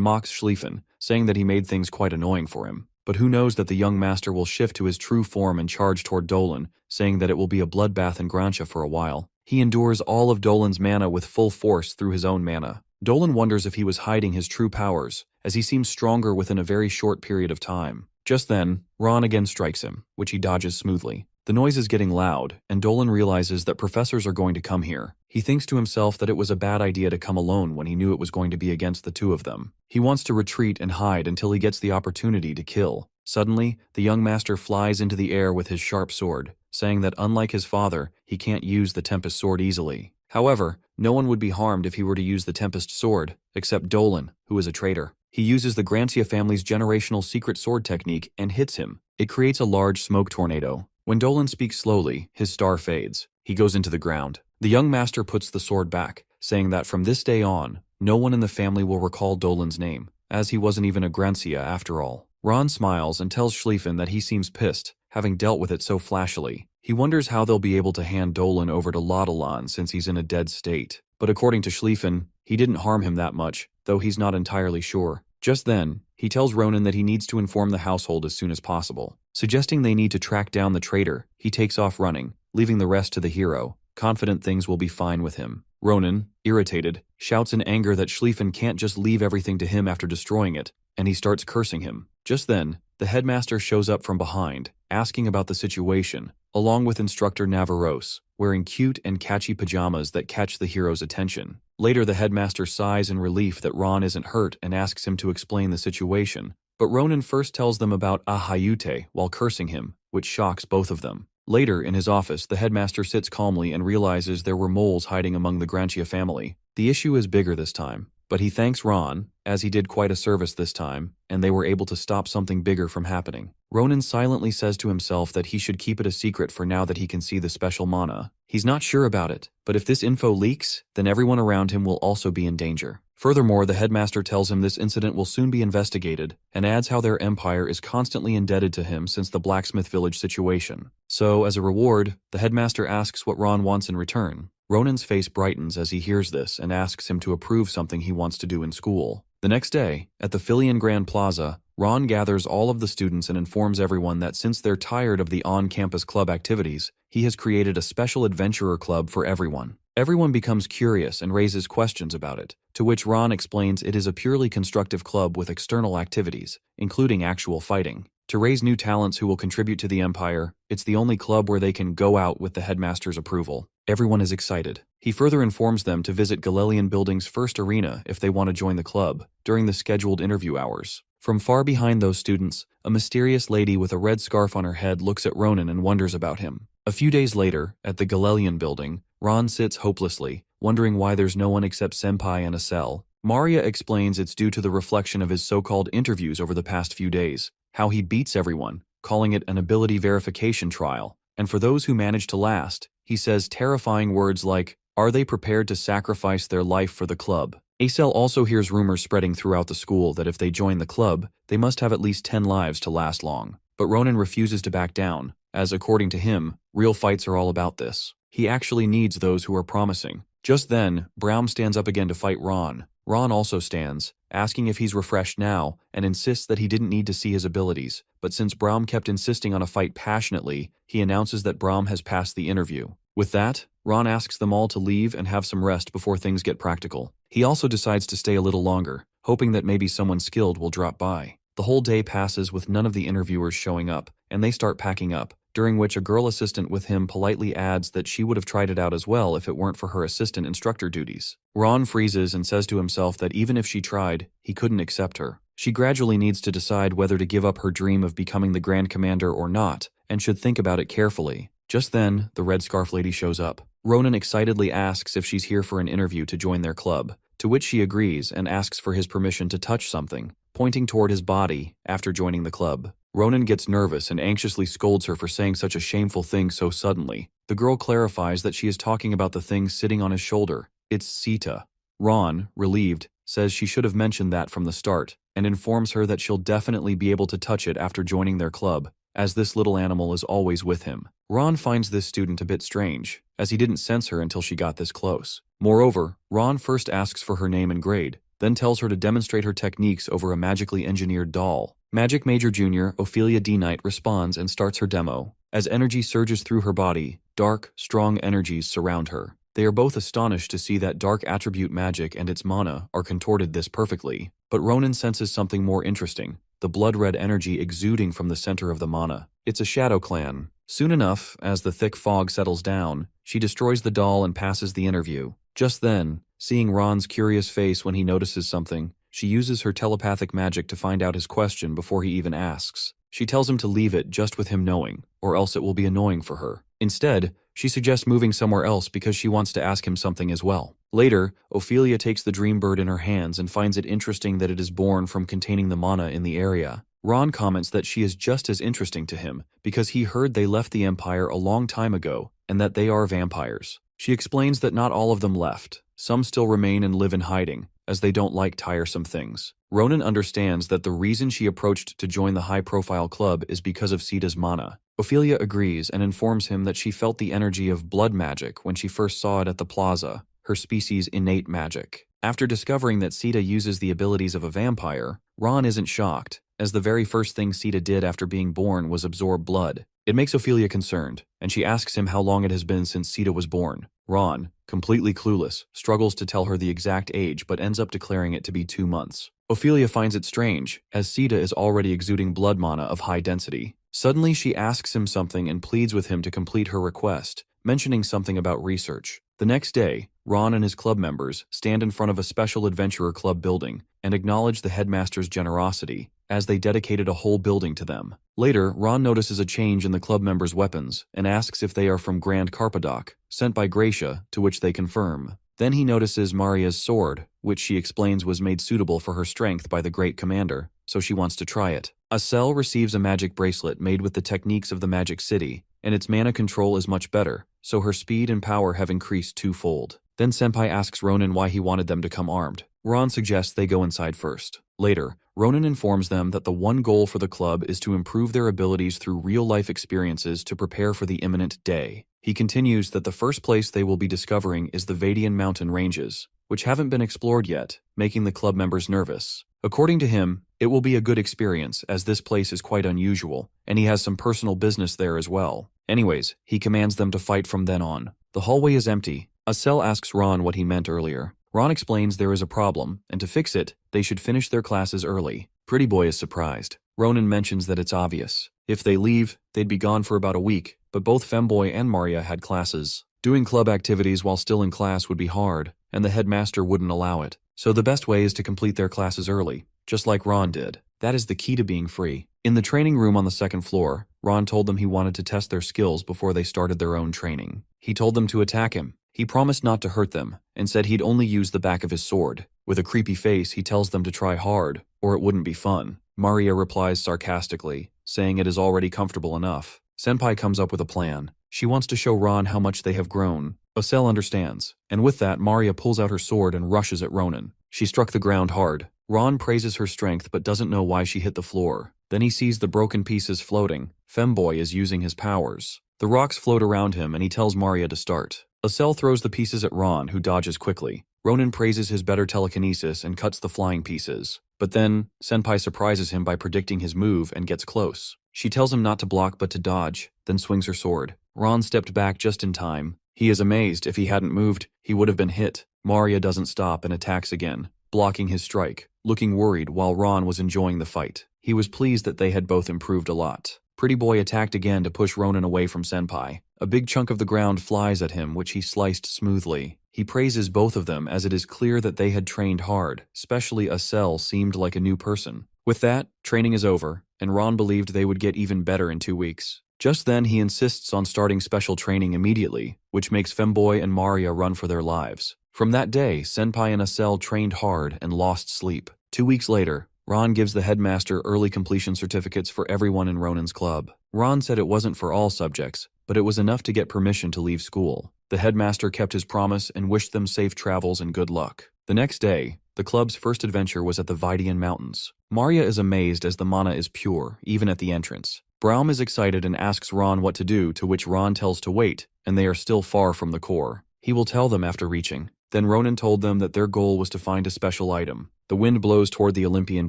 mocks Schlieffen, saying that he made things quite annoying for him. But who knows that the young master will shift to his true form and charge toward Dolan, saying that it will be a bloodbath in Grancia for a while. He endures all of Dolan's mana with full force through his own mana. Dolan wonders if he was hiding his true powers, as he seems stronger within a very short period of time. Just then, Ron again strikes him, which he dodges smoothly. The noise is getting loud, and Dolan realizes that professors are going to come here. He thinks to himself that it was a bad idea to come alone when he knew it was going to be against the two of them. He wants to retreat and hide until he gets the opportunity to kill. Suddenly, the young master flies into the air with his sharp sword, saying that unlike his father, he can't use the Tempest sword easily. However, no one would be harmed if he were to use the Tempest sword, except Dolan, who is a traitor. He uses the Grancia family's generational secret sword technique and hits him. It creates a large smoke tornado. When Dolan speaks slowly, his star fades. He goes into the ground. The young master puts the sword back, saying that from this day on, no one in the family will recall Dolan's name, as he wasn't even a Grancia after all. Ron smiles and tells Schlieffen that he seems pissed, having dealt with it so flashily. He wonders how they'll be able to hand Dolan over to Laudelan since he's in a dead state. But according to Schlieffen, he didn't harm him that much, though he's not entirely sure. Just then, he tells Ronan that he needs to inform the household as soon as possible. Suggesting they need to track down the traitor, he takes off running, leaving the rest to the hero, confident things will be fine with him. Ronan, irritated, shouts in anger that Schlieffen can't just leave everything to him after destroying it, and he starts cursing him. Just then, the headmaster shows up from behind, asking about the situation, along with instructor Navarros, wearing cute and catchy pajamas that catch the hero's attention. Later, the headmaster sighs in relief that Ron isn't hurt and asks him to explain the situation. But Ronan first tells them about Ahayute while cursing him, which shocks both of them. Later, in his office, the headmaster sits calmly and realizes there were moles hiding among the Grancia family. The issue is bigger this time, but he thanks Ron, as he did quite a service this time, and they were able to stop something bigger from happening. Ronan silently says to himself that he should keep it a secret for now that he can see the special mana. He's not sure about it, but if this info leaks, then everyone around him will also be in danger. Furthermore, the headmaster tells him this incident will soon be investigated, and adds how their empire is constantly indebted to him since the blacksmith village situation. So, as a reward, the headmaster asks what Ron wants in return. Ronan's face brightens as he hears this and asks him to approve something he wants to do in school. The next day, at the Filian Grand Plaza, Ron gathers all of the students and informs everyone that since they're tired of the on-campus club activities, he has created a special adventurer club for everyone. Everyone becomes curious and raises questions about it, to which Ron explains it is a purely constructive club with external activities, including actual fighting. To raise new talents who will contribute to the Empire, it's the only club where they can go out with the headmaster's approval. Everyone is excited. He further informs them to visit Galelian Building's first arena if they want to join the club, during the scheduled interview hours. From far behind those students, a mysterious lady with a red scarf on her head looks at Ronan and wonders about him. A few days later, at the Galelian Building, Ron sits hopelessly, wondering why there's no one except Senpai and a cell. Maria explains it's due to the reflection of his so-called interviews over the past few days, how he beats everyone, calling it an ability verification trial. And for those who manage to last, he says terrifying words like, "Are they prepared to sacrifice their life for the club?" Acel also hears rumors spreading throughout the school that if they join the club, they must have at least 10 lives to last long. But Ronan refuses to back down, as according to him, real fights are all about this. He actually needs those who are promising. Just then, Braum stands up again to fight Ron, Ron also stands, asking if he's refreshed now, and insists that he didn't need to see his abilities, but since Braum kept insisting on a fight passionately, he announces that Braum has passed the interview. With that, Ron asks them all to leave and have some rest before things get practical. He also decides to stay a little longer, hoping that maybe someone skilled will drop by. The whole day passes with none of the interviewers showing up, and they start packing up, during which a girl assistant with him politely adds that she would have tried it out as well if it weren't for her assistant instructor duties. Ron freezes and says to himself that even if she tried, he couldn't accept her. She gradually needs to decide whether to give up her dream of becoming the Grand Commander or not, and should think about it carefully. Just then, the red scarf lady shows up. Ronan excitedly asks if she's here for an interview to join their club, to which she agrees and asks for his permission to touch something, pointing toward his body after joining the club. Ronan gets nervous and anxiously scolds her for saying such a shameful thing so suddenly. The girl clarifies that she is talking about the thing sitting on his shoulder. It's Sita. Ron, relieved, says she should have mentioned that from the start, and informs her that she'll definitely be able to touch it after joining their club, as this little animal is always with him. Ron finds this student a bit strange, as he didn't sense her until she got this close. Moreover, Ron first asks for her name and grade, then tells her to demonstrate her techniques over a magically engineered doll. Magic Major Jr. Ophelia D. Knight responds and starts her demo. As energy surges through her body, dark, strong energies surround her. They are both astonished to see that dark attribute magic and its mana are contorted this perfectly, but Ronan senses something more interesting, the blood-red energy exuding from the center of the mana. It's a shadow clan. Soon enough, as the thick fog settles down, she destroys the doll and passes the interview. Just then, seeing Ron's curious face when he notices something, she uses her telepathic magic to find out his question before he even asks. She tells him to leave it just with him knowing, or else it will be annoying for her. Instead, she suggests moving somewhere else because she wants to ask him something as well. Later, Ophelia takes the dream bird in her hands and finds it interesting that it is born from containing the mana in the area. Ron comments that she is just as interesting to him because he heard they left the Empire a long time ago and that they are vampires. She explains that not all of them left. Some still remain and live in hiding, as they don't like tiresome things. Ronan understands that the reason she approached to join the high-profile club is because of Sita's mana. Ophelia agrees and informs him that she felt the energy of blood magic when she first saw it at the plaza, her species' innate magic. After discovering that Sita uses the abilities of a vampire, Ron isn't shocked, as the very first thing Sita did after being born was absorb blood. It makes Ophelia concerned, and she asks him how long it has been since Sita was born. Ron, completely clueless, struggles to tell her the exact age but ends up declaring it to be 2 months. Ophelia finds it strange, as Sita is already exuding blood mana of high density. Suddenly she asks him something and pleads with him to complete her request, mentioning something about research. The next day, Ron and his club members stand in front of a special adventurer club building and acknowledge the headmaster's generosity, as they dedicated a whole building to them. Later, Ron notices a change in the club members' weapons and asks if they are from Grand Carpadoc, sent by Gracia, to which they confirm. Then he notices Maria's sword, which she explains was made suitable for her strength by the Great Commander, so she wants to try it. Acel receives a magic bracelet made with the techniques of the Magic City, and its mana control is much better, so her speed and power have increased twofold. Then Senpai asks Ronan why he wanted them to come armed. Ron suggests they go inside first. Later, Ronan informs them that the one goal for the club is to improve their abilities through real-life experiences to prepare for the imminent day. He continues that the first place they will be discovering is the Vadian mountain ranges, which haven't been explored yet, making the club members nervous. According to him, it will be a good experience as this place is quite unusual, and he has some personal business there as well. Anyways, he commands them to fight from then on. The hallway is empty. Acel asks Ron what he meant earlier. Ron explains there is a problem, and to fix it, they should finish their classes early. Pretty Boy is surprised. Ronan mentions that it's obvious. If they leave, they'd be gone for about a week, but both Femboy and Maria had classes. Doing club activities while still in class would be hard, and the headmaster wouldn't allow it. So the best way is to complete their classes early, just like Ron did. That is the key to being free. In the training room on the second floor, Ron told them he wanted to test their skills before they started their own training. He told them to attack him. He promised not to hurt them, and said he'd only use the back of his sword. With a creepy face, he tells them to try hard, or it wouldn't be fun. Maria replies sarcastically, saying it is already comfortable enough. Senpai comes up with a plan. She wants to show Ron how much they have grown. Acel understands, and with that, Maria pulls out her sword and rushes at Ronan. She struck the ground hard. Ron praises her strength but doesn't know why she hit the floor. Then he sees the broken pieces floating. Femboy is using his powers. The rocks float around him and he tells Maria to start. Acel throws the pieces at Ron, who dodges quickly. Ronan praises his better telekinesis and cuts the flying pieces. But then, Senpai surprises him by predicting his move and gets close. She tells him not to block but to dodge, then swings her sword. Ron stepped back just in time. He is amazed. If he hadn't moved, he would have been hit. Maria doesn't stop and attacks again, blocking his strike, looking worried while Ron was enjoying the fight. He was pleased that they had both improved a lot. Pretty Boy attacked again to push Ronan away from Senpai. A big chunk of the ground flies at him, which he sliced smoothly. He praises both of them as it is clear that they had trained hard, especially Acel seemed like a new person. With that, training is over, and Ron believed they would get even better in 2 weeks. Just then he insists on starting special training immediately, which makes Femboy and Maria run for their lives. From that day, Senpai and Acel trained hard and lost sleep. 2 weeks later, Ron gives the headmaster early completion certificates for everyone in Ronan's club. Ron said it wasn't for all subjects, but it was enough to get permission to leave school. The headmaster kept his promise and wished them safe travels and good luck. The next day, the club's first adventure was at the Vidian Mountains. Maria is amazed as the mana is pure, even at the entrance. Braum is excited and asks Ron what to do, to which Ron tells to wait, and they are still far from the core. He will tell them after reaching. Then Ronan told them that their goal was to find a special item. The wind blows toward the Olympian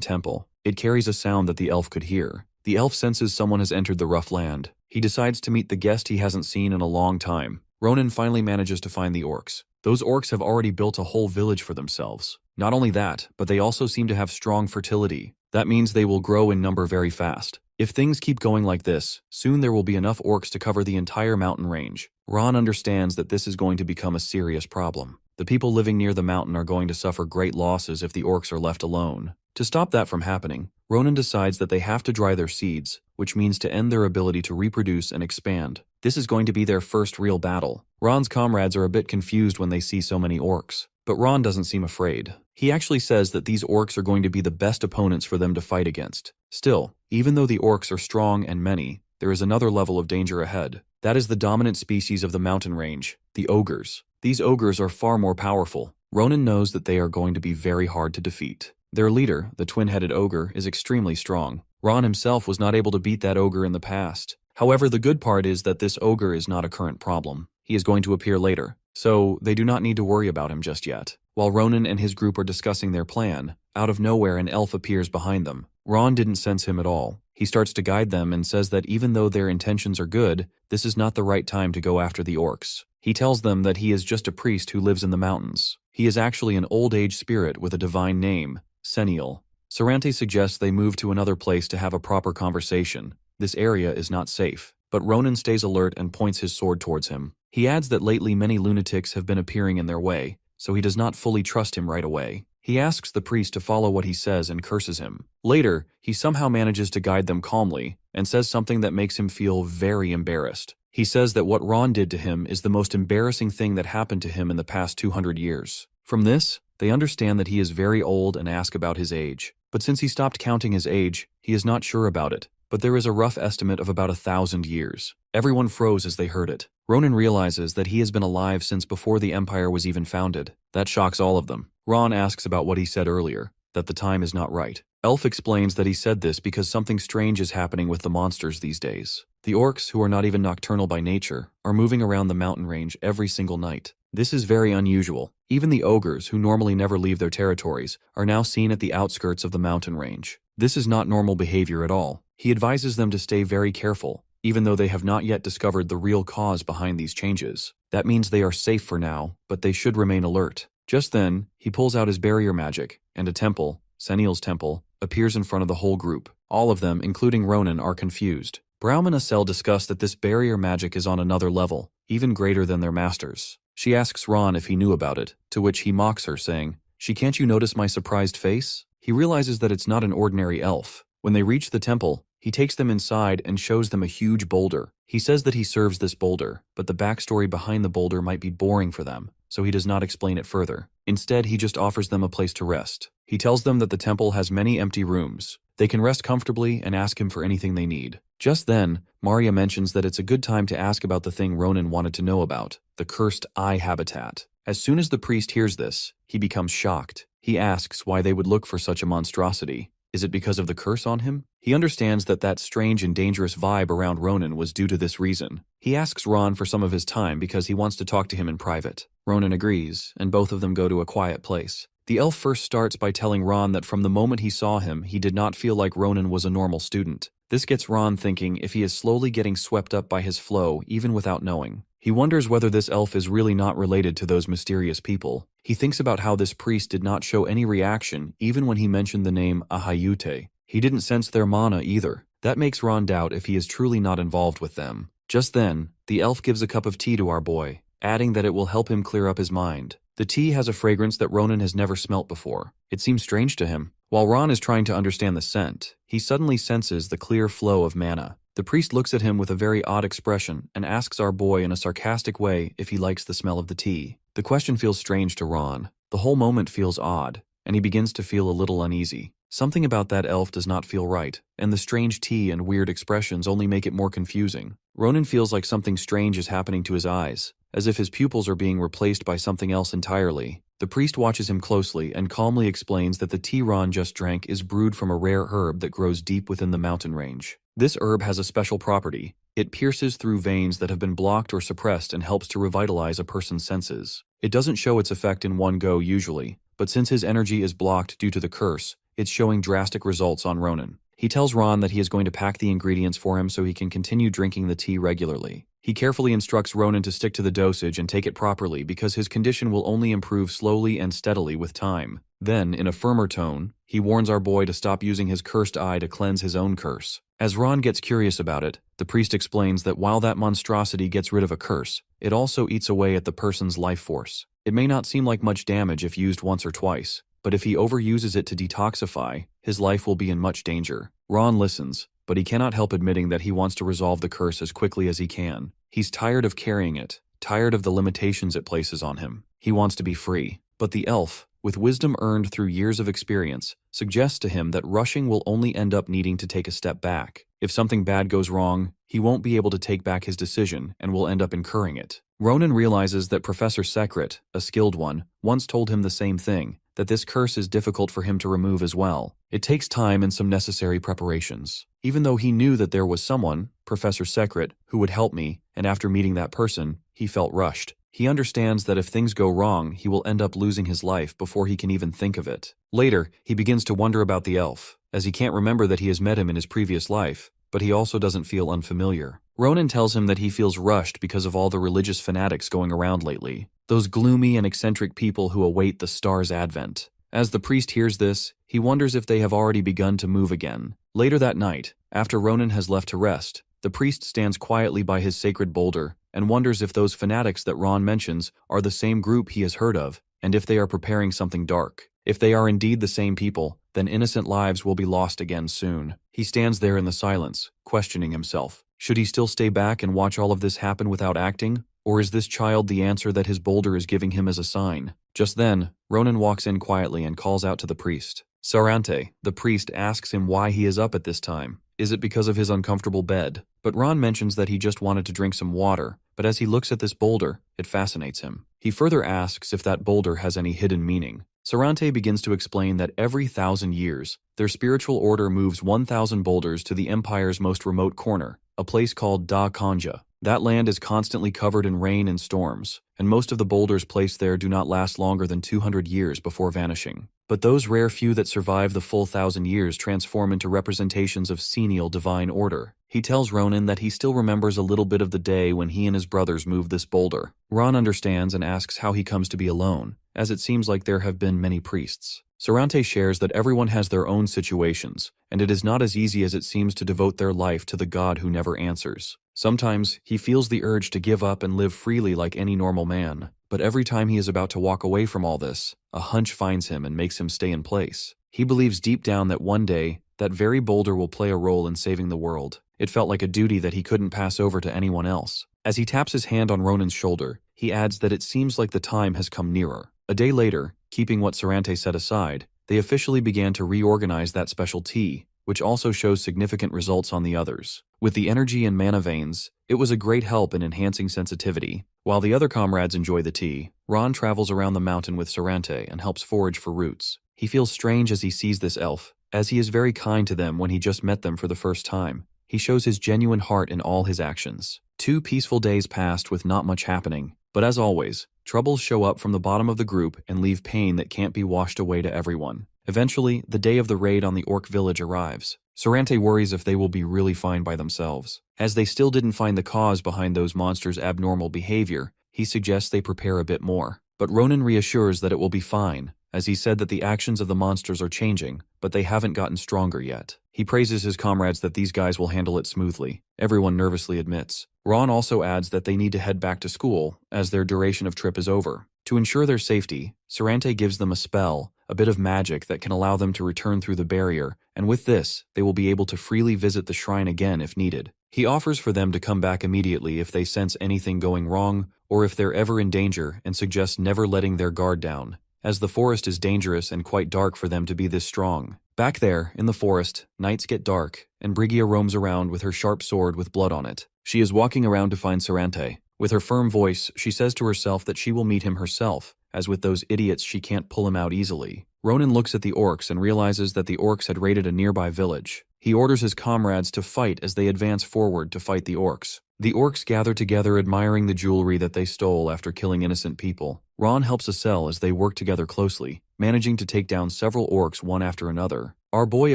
temple. It carries a sound that the elf could hear. The elf senses someone has entered the rough land. He decides to meet the guest he hasn't seen in a long time. Ronan finally manages to find the orcs. Those orcs have already built a whole village for themselves. Not only that, but they also seem to have strong fertility. That means they will grow in number very fast. If things keep going like this, soon there will be enough orcs to cover the entire mountain range. Ron understands that this is going to become a serious problem. The people living near the mountain are going to suffer great losses if the orcs are left alone. To stop that from happening, Ronan decides that they have to dry their seeds, which means to end their ability to reproduce and expand. This is going to be their first real battle. Ron's comrades are a bit confused when they see so many orcs, but Ron doesn't seem afraid. He actually says that these orcs are going to be the best opponents for them to fight against. Still, even though the orcs are strong and many, there is another level of danger ahead. That is the dominant species of the mountain range, the ogres. These ogres are far more powerful. Ronan knows that they are going to be very hard to defeat. Their leader, the twin-headed ogre, is extremely strong. Ron himself was not able to beat that ogre in the past. However, the good part is that this ogre is not a current problem. He is going to appear later, so they do not need to worry about him just yet. While Ronan and his group are discussing their plan, out of nowhere an elf appears behind them. Ron didn't sense him at all. He starts to guide them and says that even though their intentions are good, this is not the right time to go after the orcs. He tells them that he is just a priest who lives in the mountains. He is actually an old-age spirit with a divine name, Seniel. Sarante suggests they move to another place to have a proper conversation. This area is not safe, but Ronan stays alert and points his sword towards him. He adds that lately many lunatics have been appearing in their way, so he does not fully trust him right away. He asks the priest to follow what he says and curses him. Later, he somehow manages to guide them calmly and says something that makes him feel very embarrassed. He says that what Ron did to him is the most embarrassing thing that happened to him in the past 200 years. From this, they understand that he is very old and ask about his age. But since he stopped counting his age, he is not sure about it. But there is a rough estimate of about 1,000 years. Everyone froze as they heard it. Ronan realizes that he has been alive since before the Empire was even founded. That shocks all of them. Ron asks about what he said earlier, that the time is not right. Elf explains that he said this because something strange is happening with the monsters these days. The orcs, who are not even nocturnal by nature, are moving around the mountain range every single night. This is very unusual. Even the ogres, who normally never leave their territories, are now seen at the outskirts of the mountain range. This is not normal behavior at all. He advises them to stay very careful, even though they have not yet discovered the real cause behind these changes. That means they are safe for now, but they should remain alert. Just then, he pulls out his barrier magic, and a temple, Seniel's temple, appears in front of the whole group. All of them, including Ronan, are confused. Braum and Acel discuss that this barrier magic is on another level, even greater than their masters. She asks Ron if he knew about it, to which he mocks her, saying, "Can't you notice my surprised face?" He realizes that it's not an ordinary elf. When they reach the temple, he takes them inside and shows them a huge boulder. He says that he serves this boulder, but the backstory behind the boulder might be boring for them, so he does not explain it further. Instead, he just offers them a place to rest. He tells them that the temple has many empty rooms. They can rest comfortably and ask him for anything they need. Just then, Maria mentions that it's a good time to ask about the thing Ronan wanted to know about, the cursed eye habitat. As soon as the priest hears this, he becomes shocked. He asks why they would look for such a monstrosity. Is it because of the curse on him? He understands that strange and dangerous vibe around Ronan was due to this reason. He asks Ron for some of his time because he wants to talk to him in private. Ronan agrees, and both of them go to a quiet place. The elf first starts by telling Ron that from the moment he saw him, he did not feel like Ronan was a normal student. This gets Ron thinking if he is slowly getting swept up by his flow, even without knowing. He wonders whether this elf is really not related to those mysterious people. He thinks about how this priest did not show any reaction even when he mentioned the name Ahayute. He didn't sense their mana either. That makes Ron doubt if he is truly not involved with them. Just then, the elf gives a cup of tea to our boy, adding that it will help him clear up his mind. The tea has a fragrance that Ronan has never smelt before. It seems strange to him. While Ron is trying to understand the scent, he suddenly senses the clear flow of mana. The priest looks at him with a very odd expression and asks our boy in a sarcastic way if he likes the smell of the tea. The question feels strange to Ron. The whole moment feels odd, and he begins to feel a little uneasy. Something about that elf does not feel right, and the strange tea and weird expressions only make it more confusing. Ronan feels like something strange is happening to his eyes, as if his pupils are being replaced by something else entirely. The priest watches him closely and calmly explains that the tea Ron just drank is brewed from a rare herb that grows deep within the mountain range. This herb has a special property. It pierces through veins that have been blocked or suppressed and helps to revitalize a person's senses. It doesn't show its effect in one go usually, but since his energy is blocked due to the curse, it's showing drastic results on Ronan. He tells Ron that he is going to pack the ingredients for him so he can continue drinking the tea regularly. He carefully instructs Ronan to stick to the dosage and take it properly because his condition will only improve slowly and steadily with time. Then, in a firmer tone, he warns our boy to stop using his cursed eye to cleanse his own curse. As Ron gets curious about it, the priest explains that while that monstrosity gets rid of a curse, it also eats away at the person's life force. It may not seem like much damage if used once or twice, but if he overuses it to detoxify, his life will be in much danger. Ron listens, but he cannot help admitting that he wants to resolve the curse as quickly as he can. He's tired of carrying it, tired of the limitations it places on him. He wants to be free. But the elf, with wisdom earned through years of experience, suggests to him that rushing will only end up needing to take a step back. If something bad goes wrong, he won't be able to take back his decision and will end up incurring it. Ronan realizes that Professor Sekret, a skilled one, once told him the same thing, that this curse is difficult for him to remove as well. It takes time and some necessary preparations. Even though he knew that there was someone, Professor Sekret, who would help me, and after meeting that person, he felt rushed. He understands that if things go wrong, he will end up losing his life before he can even think of it. Later, he begins to wonder about the elf, as he can't remember that he has met him in his previous life, but he also doesn't feel unfamiliar. Ronan tells him that he feels rushed because of all the religious fanatics going around lately, those gloomy and eccentric people who await the star's advent. As the priest hears this, he wonders if they have already begun to move again. Later that night, after Ronan has left to rest, the priest stands quietly by his sacred boulder and wonders if those fanatics that Ron mentions are the same group he has heard of, and if they are preparing something dark. If they are indeed the same people, then innocent lives will be lost again soon. He stands there in the silence, questioning himself. Should he still stay back and watch all of this happen without acting? Or is this child the answer that his boulder is giving him as a sign? Just then, Ronan walks in quietly and calls out to the priest. Sarante, the priest, asks him why he is up at this time. Is it because of his uncomfortable bed? But Ron mentions that he just wanted to drink some water, but as he looks at this boulder, it fascinates him. He further asks if that boulder has any hidden meaning. Sarante begins to explain that every 1,000 years, their spiritual order moves 1,000 boulders to the empire's most remote corner, a place called Da Kanja. That land is constantly covered in rain and storms, and most of the boulders placed there do not last longer than 200 years before vanishing. But those rare few that survive the full 1,000 years transform into representations of Senial divine order. He tells Ronan that he still remembers a little bit of the day when he and his brothers moved this boulder. Ron understands and asks how he comes to be alone, as it seems like there have been many priests. Sarante shares that everyone has their own situations, and it is not as easy as it seems to devote their life to the God who never answers. Sometimes, he feels the urge to give up and live freely like any normal man, but every time he is about to walk away from all this, a hunch finds him and makes him stay in place. He believes deep down that one day, that very boulder will play a role in saving the world. It felt like a duty that he couldn't pass over to anyone else. As he taps his hand on Ronan's shoulder, he adds that it seems like the time has come nearer. A day later, keeping what Sarante set aside, they officially began to reorganize that special tea, which also shows significant results on the others. With the energy and mana veins, it was a great help in enhancing sensitivity. While the other comrades enjoy the tea, Ron travels around the mountain with Sarante and helps forage for roots. He feels strange as he sees this elf, as he is very kind to them when he just met them for the first time. He shows his genuine heart in all his actions. 2 peaceful days passed with not much happening, but as always, troubles show up from the bottom of the group and leave pain that can't be washed away to everyone. Eventually, the day of the raid on the orc village arrives. Sarante worries if they will be really fine by themselves. As they still didn't find the cause behind those monsters' abnormal behavior, he suggests they prepare a bit more. But Ronan reassures that it will be fine, as he said that the actions of the monsters are changing, but they haven't gotten stronger yet. He praises his comrades that these guys will handle it smoothly. Everyone nervously admits. Ron also adds that they need to head back to school, as their duration of trip is over. To ensure their safety, Sarante gives them a spell, a bit of magic that can allow them to return through the barrier, and with this, they will be able to freely visit the shrine again if needed. He offers for them to come back immediately if they sense anything going wrong, or if they're ever in danger, and suggests never letting their guard down, as the forest is dangerous and quite dark for them to be this strong. Back there, in the forest, nights get dark, and Brigia roams around with her sharp sword with blood on it. She is walking around to find Sarante. With her firm voice, she says to herself that she will meet him herself, as with those idiots she can't pull him out easily. Ronan looks at the orcs and realizes that the orcs had raided a nearby village. He orders his comrades to fight as they advance forward to fight the orcs. The orcs gather together admiring the jewelry that they stole after killing innocent people. Ron helps Acel as they work together closely, managing to take down several orcs one after another. Our boy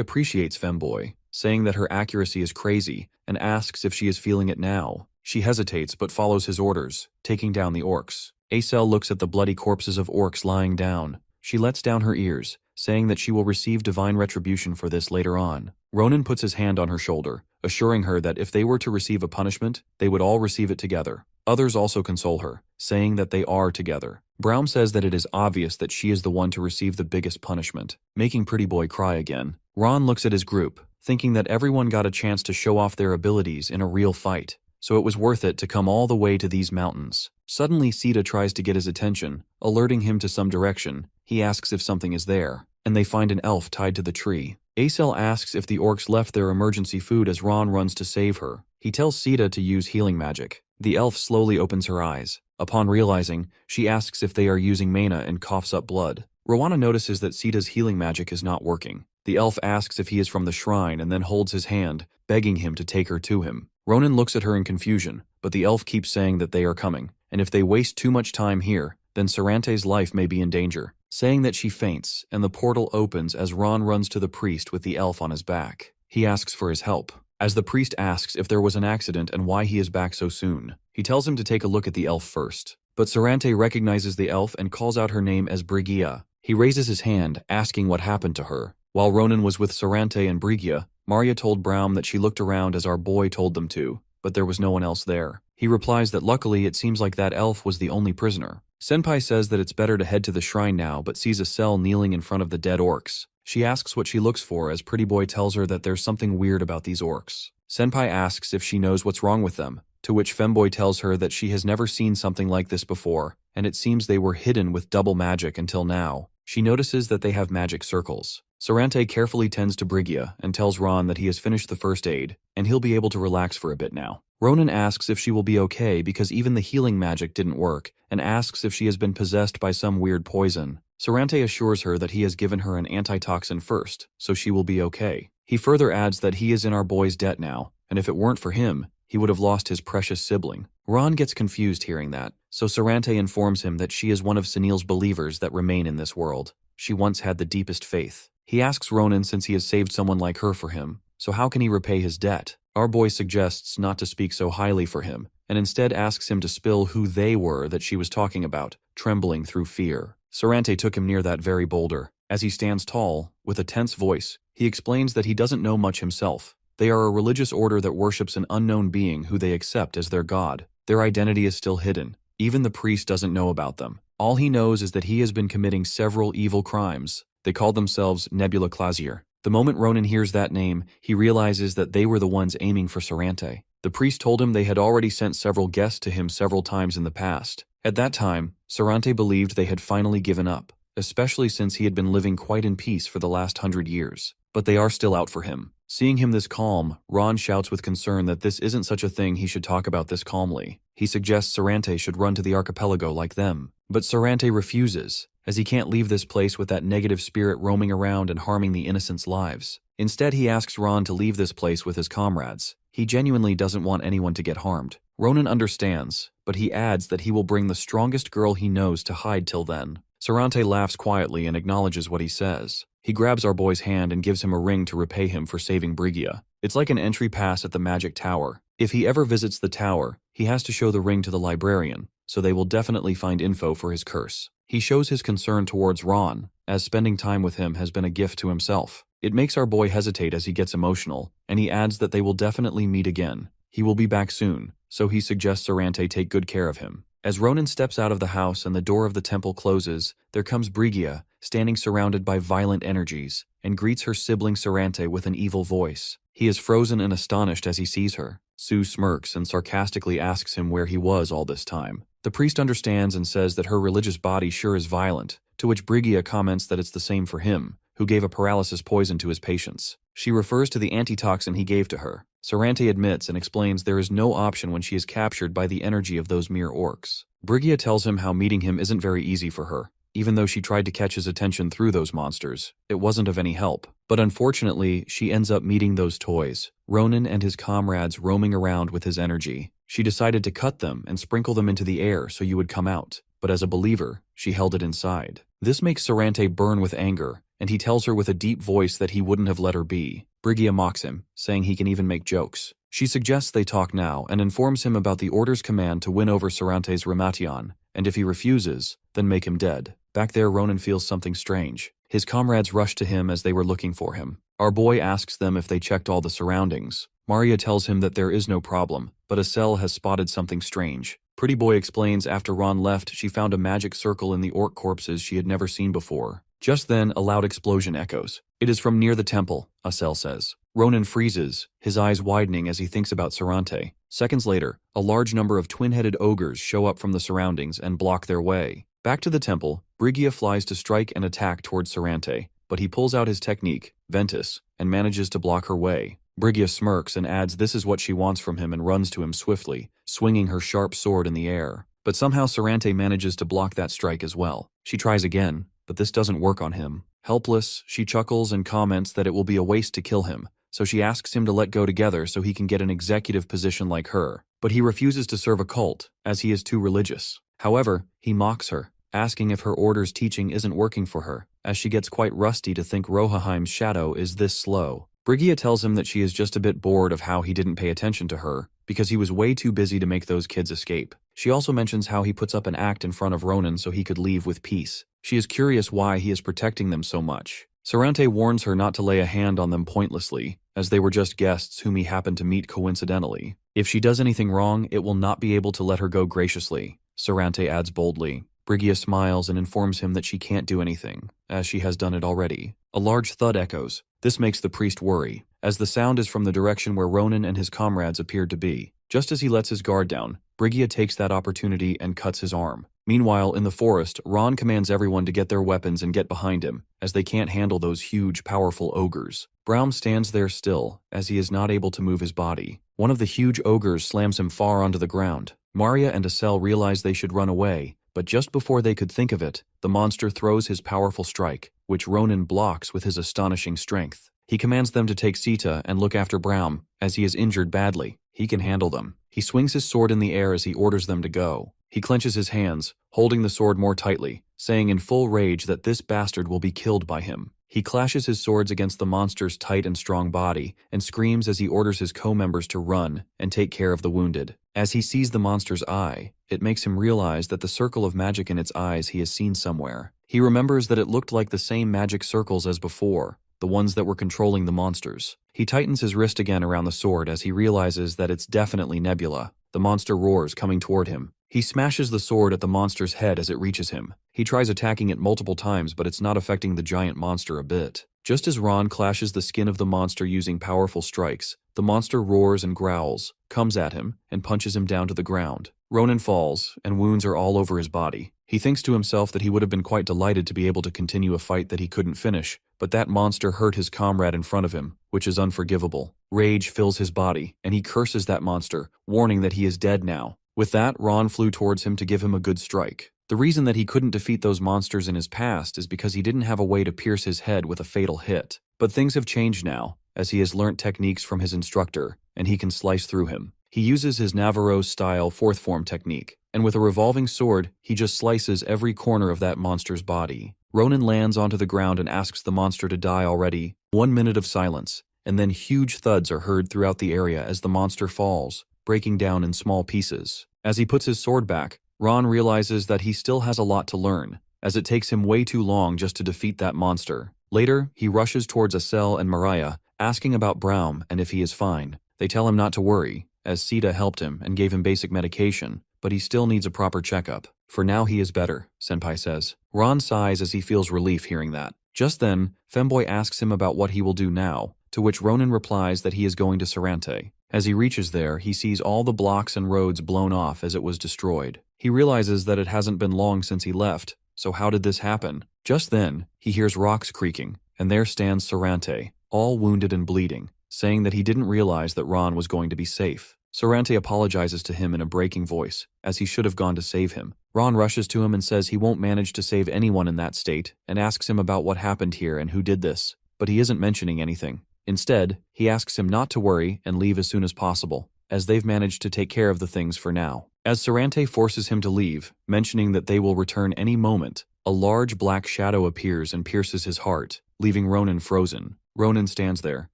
appreciates Femboy, saying that her accuracy is crazy, and asks if she is feeling it now. She hesitates but follows his orders, taking down the orcs. Acel looks at the bloody corpses of orcs lying down. She lets down her ears, saying that she will receive divine retribution for this later on. Ronan puts his hand on her shoulder, assuring her that if they were to receive a punishment, they would all receive it together. Others also console her, saying that they are together. Brown says that it is obvious that she is the one to receive the biggest punishment, making Pretty Boy cry again. Ron looks at his group, thinking that everyone got a chance to show off their abilities in a real fight, so it was worth it to come all the way to these mountains. Suddenly Sita tries to get his attention, alerting him to some direction. He asks if something is there, and they find an elf tied to the tree. Acel asks if the orcs left their emergency food as Ron runs to save her. He tells Sita to use healing magic. The elf slowly opens her eyes. Upon realizing, she asks if they are using mana and coughs up blood. Rowana notices that Sita's healing magic is not working. The elf asks if he is from the shrine and then holds his hand, begging him to take her to him. Ronan looks at her in confusion, but the elf keeps saying that they are coming, and if they waste too much time here, then Sarante's life may be in danger, saying that she faints, and the portal opens as Ron runs to the priest with the elf on his back. He asks for his help. As the priest asks if there was an accident and why he is back so soon, he tells him to take a look at the elf first. But Sarante recognizes the elf and calls out her name as Brigia. He raises his hand, asking what happened to her. While Ronan was with Sarante and Brigia, Maria told Brown that she looked around as our boy told them to, but there was no one else there. He replies that luckily it seems like that elf was the only prisoner. Senpai says that it's better to head to the shrine now but sees Acel kneeling in front of the dead orcs. She asks what she looks for as Pretty Boy tells her that there's something weird about these orcs. Senpai asks if she knows what's wrong with them, to which Femboy tells her that she has never seen something like this before, and it seems they were hidden with double magic until now. She notices that they have magic circles. Sarante carefully tends to Brigia and tells Ron that he has finished the first aid, and he'll be able to relax for a bit now. Ronan asks if she will be okay because even the healing magic didn't work, and asks if she has been possessed by some weird poison. Sarante assures her that he has given her an antitoxin first, so she will be okay. He further adds that he is in our boy's debt now, and if it weren't for him, he would have lost his precious sibling. Ron gets confused hearing that, so Sarante informs him that she is one of Sunil's believers that remain in this world. She once had the deepest faith. He asks Ronan since he has saved someone like her for him, so how can he repay his debt? Our boy suggests not to speak so highly for him, and instead asks him to spill who they were that she was talking about, trembling through fear. Sarante took him near that very boulder. As he stands tall, with a tense voice, he explains that he doesn't know much himself. They are a religious order that worships an unknown being who they accept as their god. Their identity is still hidden. Even the priest doesn't know about them. All he knows is that he has been committing several evil crimes. They call themselves Nebula Clasier. The moment Ronan hears that name, he realizes that they were the ones aiming for Sarante. The priest told him they had already sent several guests to him several times in the past. At that time, Sarante believed they had finally given up, especially since he had been living quite in peace for the last 100 years. But they are still out for him. Seeing him this calm, Ron shouts with concern that this isn't such a thing he should talk about this calmly. He suggests Sarante should run to the archipelago like them. But Sarante refuses, as he can't leave this place with that negative spirit roaming around and harming the innocents' lives. Instead, he asks Ron to leave this place with his comrades. He genuinely doesn't want anyone to get harmed. Ronan understands, but he adds that he will bring the strongest girl he knows to hide till then. Sarante laughs quietly and acknowledges what he says. He grabs our boy's hand and gives him a ring to repay him for saving Brigia. It's like an entry pass at the magic tower. If he ever visits the tower, he has to show the ring to the librarian, so they will definitely find info for his curse. He shows his concern towards Ron, as spending time with him has been a gift to himself. It makes our boy hesitate as he gets emotional, and he adds that they will definitely meet again. He will be back soon, so he suggests Sarante take good care of him. As Ronan steps out of the house and the door of the temple closes, there comes Brigia, standing surrounded by violent energies, and greets her sibling Sarante with an evil voice. He is frozen and astonished as he sees her. Sue smirks and sarcastically asks him where he was all this time. The priest understands and says that her religious body sure is violent, to which Brigia comments that it's the same for him, who gave a paralysis poison to his patients. She refers to the antitoxin he gave to her. Sarante admits and explains there is no option when she is captured by the energy of those mere orcs. Brigia tells him how meeting him isn't very easy for her. Even though she tried to catch his attention through those monsters, it wasn't of any help. But unfortunately, she ends up meeting those toys, Ronan and his comrades roaming around with his energy. She decided to cut them and sprinkle them into the air so you would come out, but as a believer, she held it inside. This makes Sarante burn with anger, and he tells her with a deep voice that he wouldn't have let her be. Brigia mocks him, saying he can even make jokes. She suggests they talk now and informs him about the Order's command to win over Sarante's Ramation, and if he refuses, then make him dead. Back there, Ronan feels something strange. His comrades rush to him as they were looking for him. Our boy asks them if they checked all the surroundings. Maria tells him that there is no problem, but Estelle has spotted something strange. Pretty Boy explains after Ron left, she found a magic circle in the orc corpses she had never seen before. Just then, a loud explosion echoes. It is from near the temple, Estelle says. Ronan freezes, his eyes widening as he thinks about Sarante. Seconds later, a large number of twin-headed ogres show up from the surroundings and block their way. Back to the temple, Brigia flies to strike and attack towards Sarante, but he pulls out his technique, Ventus, and manages to block her way. Brigia smirks and adds this is what she wants from him and runs to him swiftly, swinging her sharp sword in the air. But somehow Sarante manages to block that strike as well. She tries again, but this doesn't work on him. Helpless, she chuckles and comments that it will be a waste to kill him, so she asks him to let go together so he can get an executive position like her. But he refuses to serve a cult, as he is too religious. However, he mocks her, asking if her order's teaching isn't working for her, as she gets quite rusty to think Rohaheim's shadow is this slow. Brigia tells him that she is just a bit bored of how he didn't pay attention to her, because he was way too busy to make those kids escape. She also mentions how he puts up an act in front of Ronan so he could leave with peace. She is curious why he is protecting them so much. Sarante warns her not to lay a hand on them pointlessly, as they were just guests whom he happened to meet coincidentally. If she does anything wrong, it will not be able to let her go graciously, Sarante adds boldly. Brigia smiles and informs him that she can't do anything, as she has done it already. A large thud echoes. This makes the priest worry, as the sound is from the direction where Ronan and his comrades appeared to be. Just as he lets his guard down, Brigia takes that opportunity and cuts his arm. Meanwhile, in the forest, Ron commands everyone to get their weapons and get behind him, as they can't handle those huge, powerful ogres. Braum stands there still, as he is not able to move his body. One of the huge ogres slams him far onto the ground. Maria and Estelle realize they should run away, but just before they could think of it, the monster throws his powerful strike, which Ronan blocks with his astonishing strength. He commands them to take Sita and look after Braum, as he is injured badly. He can handle them. He swings his sword in the air as he orders them to go. He clenches his hands, holding the sword more tightly, saying in full rage that this bastard will be killed by him. He clashes his swords against the monster's tight and strong body, and screams as he orders his co-members to run and take care of the wounded. As he sees the monster's eye, it makes him realize that the circle of magic in its eyes he has seen somewhere. He remembers that it looked like the same magic circles as before, the ones that were controlling the monsters. He tightens his wrist again around the sword as he realizes that it's definitely Nebula. The monster roars, coming toward him. He smashes the sword at the monster's head as it reaches him. He tries attacking it multiple times, but it's not affecting the giant monster a bit. Just as Ron clashes the skin of the monster using powerful strikes, the monster roars and growls, comes at him, and punches him down to the ground. Ronan falls, and wounds are all over his body. He thinks to himself that he would have been quite delighted to be able to continue a fight that he couldn't finish, but that monster hurt his comrade in front of him, which is unforgivable. Rage fills his body, and he curses that monster, warning that he is dead now. With that, Ron flew towards him to give him a good strike. The reason that he couldn't defeat those monsters in his past is because he didn't have a way to pierce his head with a fatal hit. But things have changed now, as he has learnt techniques from his instructor, and he can slice through him. He uses his Navarro-style fourth form technique, and with a revolving sword, he just slices every corner of that monster's body. Ronan lands onto the ground and asks the monster to die already. 1 minute of silence, and then huge thuds are heard throughout the area as the monster falls, breaking down in small pieces. As he puts his sword back, Ron realizes that he still has a lot to learn, as it takes him way too long just to defeat that monster. Later, he rushes towards Acel and Mariah, asking about Braum and if he is fine. They tell him not to worry, as Sita helped him and gave him basic medication, but he still needs a proper checkup. For now he is better, Senpai says. Ron sighs as he feels relief hearing that. Just then, Femboy asks him about what he will do now, to which Ronan replies that he is going to Sarante. As he reaches there, he sees all the blocks and roads blown off as it was destroyed. He realizes that it hasn't been long since he left, so how did this happen? Just then, he hears rocks creaking, and there stands Sarante, all wounded and bleeding, saying that he didn't realize that Ron was going to be safe. Sarante apologizes to him in a breaking voice, as he should have gone to save him. Ron rushes to him and says he won't manage to save anyone in that state, and asks him about what happened here and who did this, but he isn't mentioning anything. Instead, he asks him not to worry and leave as soon as possible, as they've managed to take care of the things for now. As Sarante forces him to leave, mentioning that they will return any moment, a large black shadow appears and pierces his heart, leaving Ronan frozen. Ronan stands there.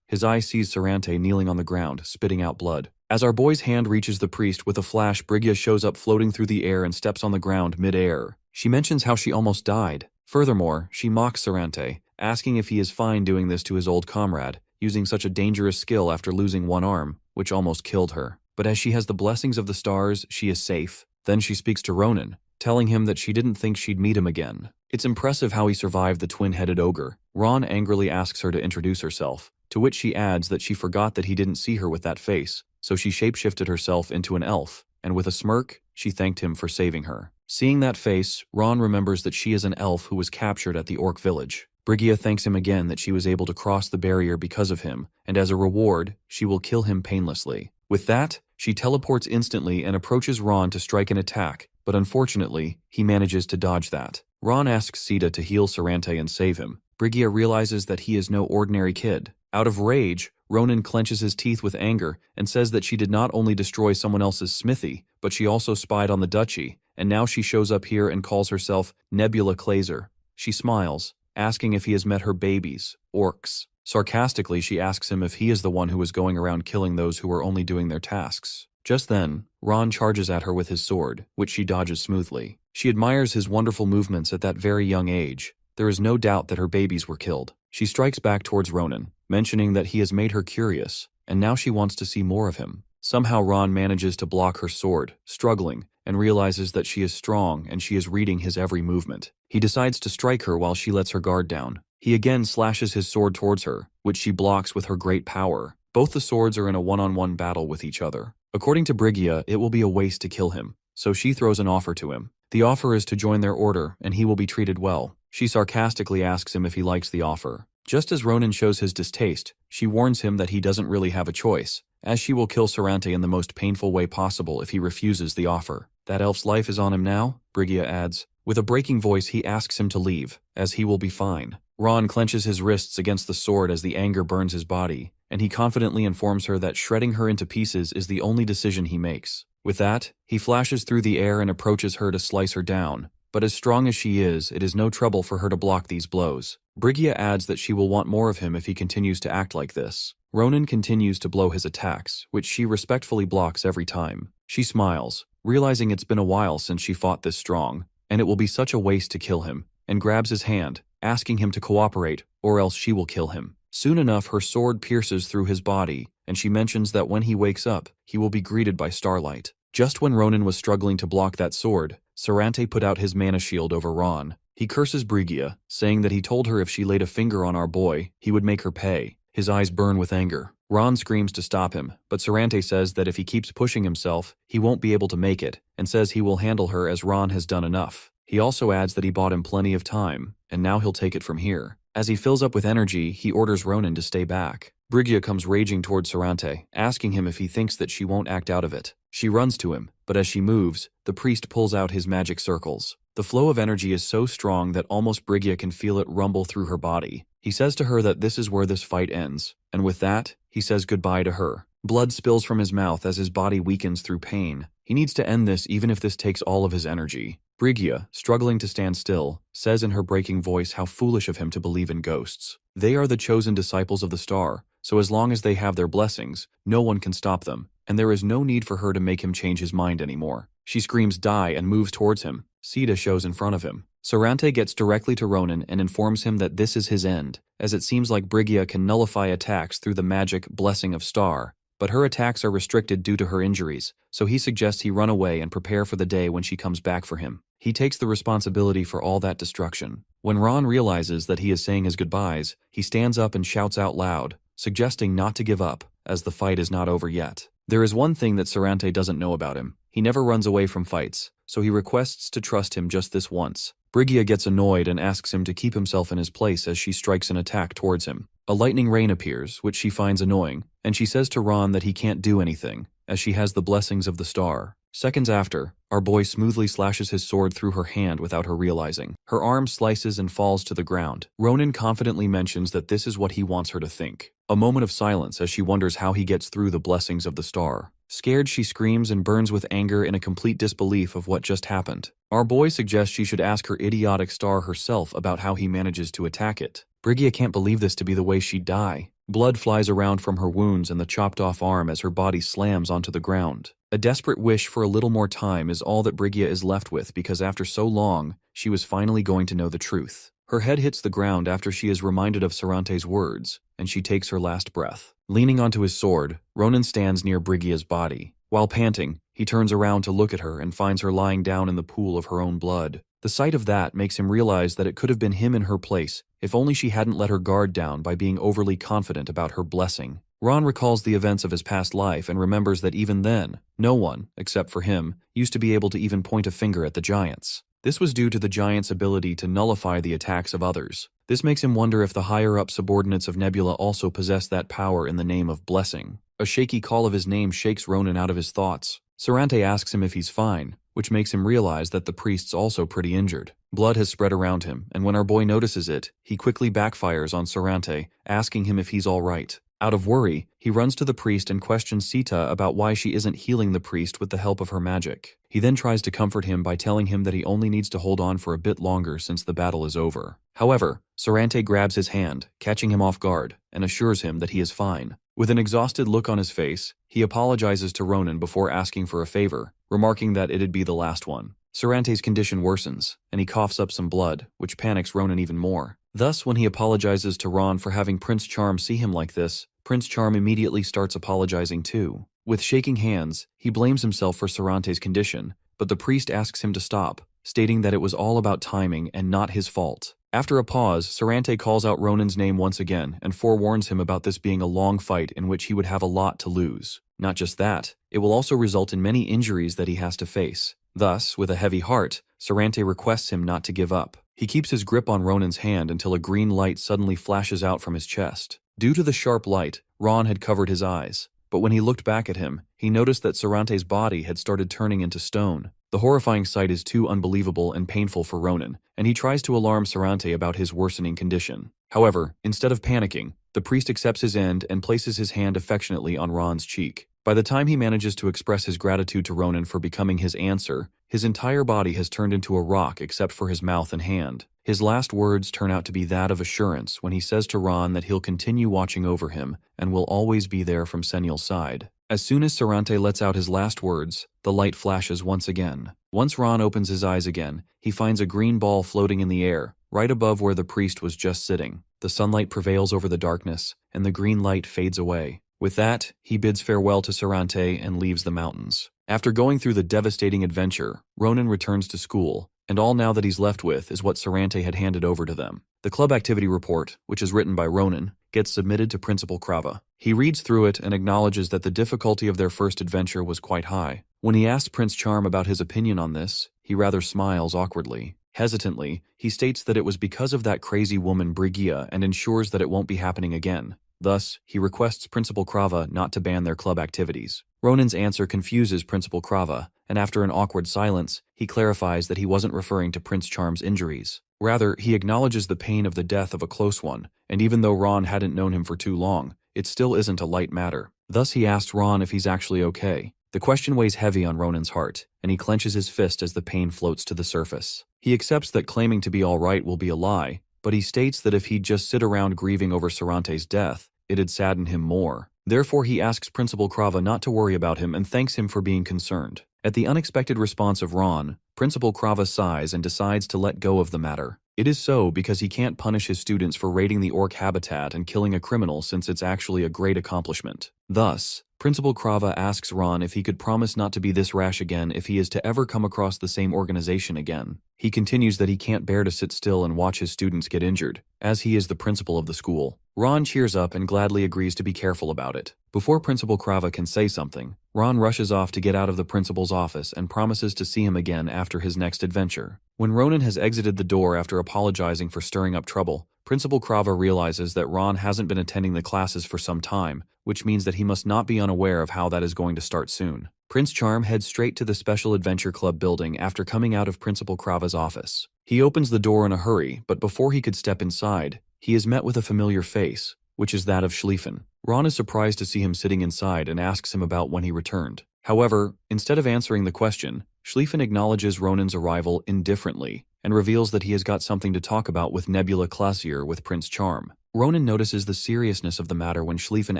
His eye sees Sarante kneeling on the ground, spitting out blood. As our boy's hand reaches the priest with a flash, Brigida shows up floating through the air and steps on the ground mid-air. She mentions how she almost died. Furthermore, she mocks Sarante, asking if he is fine doing this to his old comrade, using such a dangerous skill after losing one arm, which almost killed her. But as she has the blessings of the stars, she is safe. Then she speaks to Ronan, telling him that she didn't think she'd meet him again. It's impressive how he survived the twin-headed ogre. Ron angrily asks her to introduce herself, to which she adds that she forgot that he didn't see her with that face, so she shapeshifted herself into an elf, and with a smirk, she thanked him for saving her. Seeing that face, Ron remembers that she is an elf who was captured at the orc village. Brigida thanks him again that she was able to cross the barrier because of him, and as a reward, she will kill him painlessly. With that, she teleports instantly and approaches Ron to strike an attack, but unfortunately, he manages to dodge that. Ron asks Sita to heal Sarante and save him. Brigida realizes that he is no ordinary kid. Out of rage, Ronan clenches his teeth with anger and says that she did not only destroy someone else's smithy, but she also spied on the duchy, and now she shows up here and calls herself Nebula Clazer. She smiles, asking if he has met her babies, orcs. Sarcastically, she asks him if he is the one who was going around killing those who were only doing their tasks. Just then, Ron charges at her with his sword, which she dodges smoothly. She admires his wonderful movements at that very young age. There is no doubt that her babies were killed. She strikes back towards Ronan, mentioning that he has made her curious, and now she wants to see more of him. Somehow Ron manages to block her sword, struggling, and realizes that she is strong and she is reading his every movement. He decides to strike her while she lets her guard down. He again slashes his sword towards her, which she blocks with her great power. Both the swords are in a one-on-one battle with each other. According to Brigida, it will be a waste to kill him, so she throws an offer to him. The offer is to join their order, and he will be treated well. She sarcastically asks him if he likes the offer. Just as Ronan shows his distaste, she warns him that he doesn't really have a choice, as she will kill Sarante in the most painful way possible if he refuses the offer. That elf's life is on him now, Brigida adds. With a breaking voice, he asks him to leave, as he will be fine. Ron clenches his wrists against the sword as the anger burns his body, and he confidently informs her that shredding her into pieces is the only decision he makes. With that, he flashes through the air and approaches her to slice her down, but as strong as she is, it is no trouble for her to block these blows. Brigida adds that she will want more of him if he continues to act like this. Ronan continues to blow his attacks, which she respectfully blocks every time. She smiles, realizing it's been a while since she fought this strong, and it will be such a waste to kill him, and grabs his hand, asking him to cooperate, or else she will kill him. Soon enough, her sword pierces through his body, and she mentions that when he wakes up, he will be greeted by starlight. Just when Ronan was struggling to block that sword, Sarante put out his mana shield over Ron. He curses Brigida, saying that he told her if she laid a finger on our boy, he would make her pay. His eyes burn with anger. Ron screams to stop him, but Sarante says that if he keeps pushing himself, he won't be able to make it, and says he will handle her as Ron has done enough. He also adds that he bought him plenty of time, and now he'll take it from here. As he fills up with energy, he orders Ronan to stay back. Brigida comes raging towards Sarante, asking him if he thinks that she won't act out of it. She runs to him, but as she moves, the priest pulls out his magic circles. The flow of energy is so strong that almost Brigida can feel it rumble through her body. He says to her that this is where this fight ends, and with that, he says goodbye to her. Blood spills from his mouth as his body weakens through pain. He needs to end this even if this takes all of his energy. Brigida, struggling to stand still, says in her breaking voice how foolish of him to believe in ghosts. They are the chosen disciples of the star, so as long as they have their blessings, no one can stop them, and there is no need for her to make him change his mind anymore. She screams die and moves towards him. Sita shows in front of him. Sarante gets directly to Ronan and informs him that this is his end, as it seems like Brigida can nullify attacks through the magic blessing of star. But her attacks are restricted due to her injuries, so he suggests he run away and prepare for the day when she comes back for him. He takes the responsibility for all that destruction. When Ron realizes that he is saying his goodbyes, he stands up and shouts out loud, suggesting not to give up, as the fight is not over yet. There is one thing that Sarante doesn't know about him. He never runs away from fights, so he requests to trust him just this once. Brigida gets annoyed and asks him to keep himself in his place as she strikes an attack towards him. A lightning rain appears, which she finds annoying, and she says to Ron that he can't do anything, as she has the blessings of the star. Seconds after, our boy smoothly slashes his sword through her hand without her realizing. Her arm slices and falls to the ground. Ronan confidently mentions that this is what he wants her to think. A moment of silence as she wonders how he gets through the blessings of the star. Scared, she screams and burns with anger in a complete disbelief of what just happened. Our boy suggests she should ask her idiotic star herself about how he manages to attack it. Brigida can't believe this to be the way she'd die. Blood flies around from her wounds and the chopped-off arm as her body slams onto the ground. A desperate wish for a little more time is all that Brigida is left with because after so long, she was finally going to know the truth. Her head hits the ground after she is reminded of Sarante's words, and she takes her last breath. Leaning onto his sword, Ronan stands near Brigida's body. While panting, he turns around to look at her and finds her lying down in the pool of her own blood. The sight of that makes him realize that it could have been him in her place, if only she hadn't let her guard down by being overly confident about her blessing. Ron recalls the events of his past life and remembers that even then, no one, except for him, used to be able to even point a finger at the giants. This was due to the giants' ability to nullify the attacks of others. This makes him wonder if the higher-up subordinates of Nebula also possess that power in the name of blessing. A shaky call of his name shakes Ronan out of his thoughts. Sarante asks him if he's fine, which makes him realize that the priest's also pretty injured. Blood has spread around him, and when our boy notices it, he quickly backfires on Sarante, asking him if he's all right. Out of worry, he runs to the priest and questions Sita about why she isn't healing the priest with the help of her magic. He then tries to comfort him by telling him that he only needs to hold on for a bit longer since the battle is over. However, Sarante grabs his hand, catching him off guard, and assures him that he is fine. With an exhausted look on his face, he apologizes to Ronan before asking for a favor, remarking that it'd be the last one. Sarante's condition worsens, and he coughs up some blood, which panics Ronan even more. Thus, when he apologizes to Ron for having Prince Charm see him like this, Prince Charm immediately starts apologizing too. With shaking hands, he blames himself for Sarante's condition, but the priest asks him to stop, stating that it was all about timing and not his fault. After a pause, Sarante calls out Ronan's name once again and forewarns him about this being a long fight in which he would have a lot to lose. Not just that, it will also result in many injuries that he has to face. Thus, with a heavy heart, Sarante requests him not to give up. He keeps his grip on Ronan's hand until a green light suddenly flashes out from his chest. Due to the sharp light, Ron had covered his eyes, but when he looked back at him, he noticed that Sarante's body had started turning into stone. The horrifying sight is too unbelievable and painful for Ronan, and he tries to alarm Sarante about his worsening condition. However, instead of panicking, the priest accepts his end and places his hand affectionately on Ron's cheek. By the time he manages to express his gratitude to Ronan for becoming his answer, his entire body has turned into a rock except for his mouth and hand. His last words turn out to be that of assurance when he says to Ron that he'll continue watching over him and will always be there from Senial's side. As soon as Sarante lets out his last words, the light flashes once again. Once Ron opens his eyes again, he finds a green ball floating in the air, right above where the priest was just sitting. The sunlight prevails over the darkness, and the green light fades away. With that, he bids farewell to Sarante and leaves the mountains. After going through the devastating adventure, Ronan returns to school, and all now that he's left with is what Sarante had handed over to them. The club activity report, which is written by Ronan, gets submitted to Principal Krava. He reads through it and acknowledges that the difficulty of their first adventure was quite high. When he asks Prince Charm about his opinion on this, he rather smiles awkwardly. Hesitantly, he states that it was because of that crazy woman Brigida and ensures that it won't be happening again. Thus, he requests Principal Krava not to ban their club activities. Ronan's answer confuses Principal Krava, and after an awkward silence, he clarifies that he wasn't referring to Prince Charm's injuries. Rather, he acknowledges the pain of the death of a close one, and even though Ron hadn't known him for too long, it still isn't a light matter. Thus he asks Ron if he's actually okay. The question weighs heavy on Ronan's heart, and he clenches his fist as the pain floats to the surface. He accepts that claiming to be alright will be a lie, but he states that if he'd just sit around grieving over Sarante's death, it'd sadden him more. Therefore, he asks Principal Krava not to worry about him and thanks him for being concerned. At the unexpected response of Ron, Principal Krava sighs and decides to let go of the matter. It is so because he can't punish his students for raiding the orc habitat and killing a criminal since it's actually a great accomplishment. Thus, Principal Krava asks Ron if he could promise not to be this rash again if he is to ever come across the same organization again. He continues that he can't bear to sit still and watch his students get injured, as he is the principal of the school. Ron cheers up and gladly agrees to be careful about it. Before Principal Krava can say something, Ron rushes off to get out of the principal's office and promises to see him again after his next adventure. When Ronan has exited the door after apologizing for stirring up trouble, Principal Krava realizes that Ron hasn't been attending the classes for some time, which means that he must not be unaware of how that is going to start soon. Prince Charm heads straight to the Special Adventure Club building after coming out of Principal Krava's office. He opens the door in a hurry, but before he could step inside, he is met with a familiar face, which is that of Schlieffen. Ron is surprised to see him sitting inside and asks him about when he returned. However, instead of answering the question, Schlieffen acknowledges Ronan's arrival indifferently and reveals that he has got something to talk about with Nebula Classier with Prince Charm. Ronan notices the seriousness of the matter when Schlieffen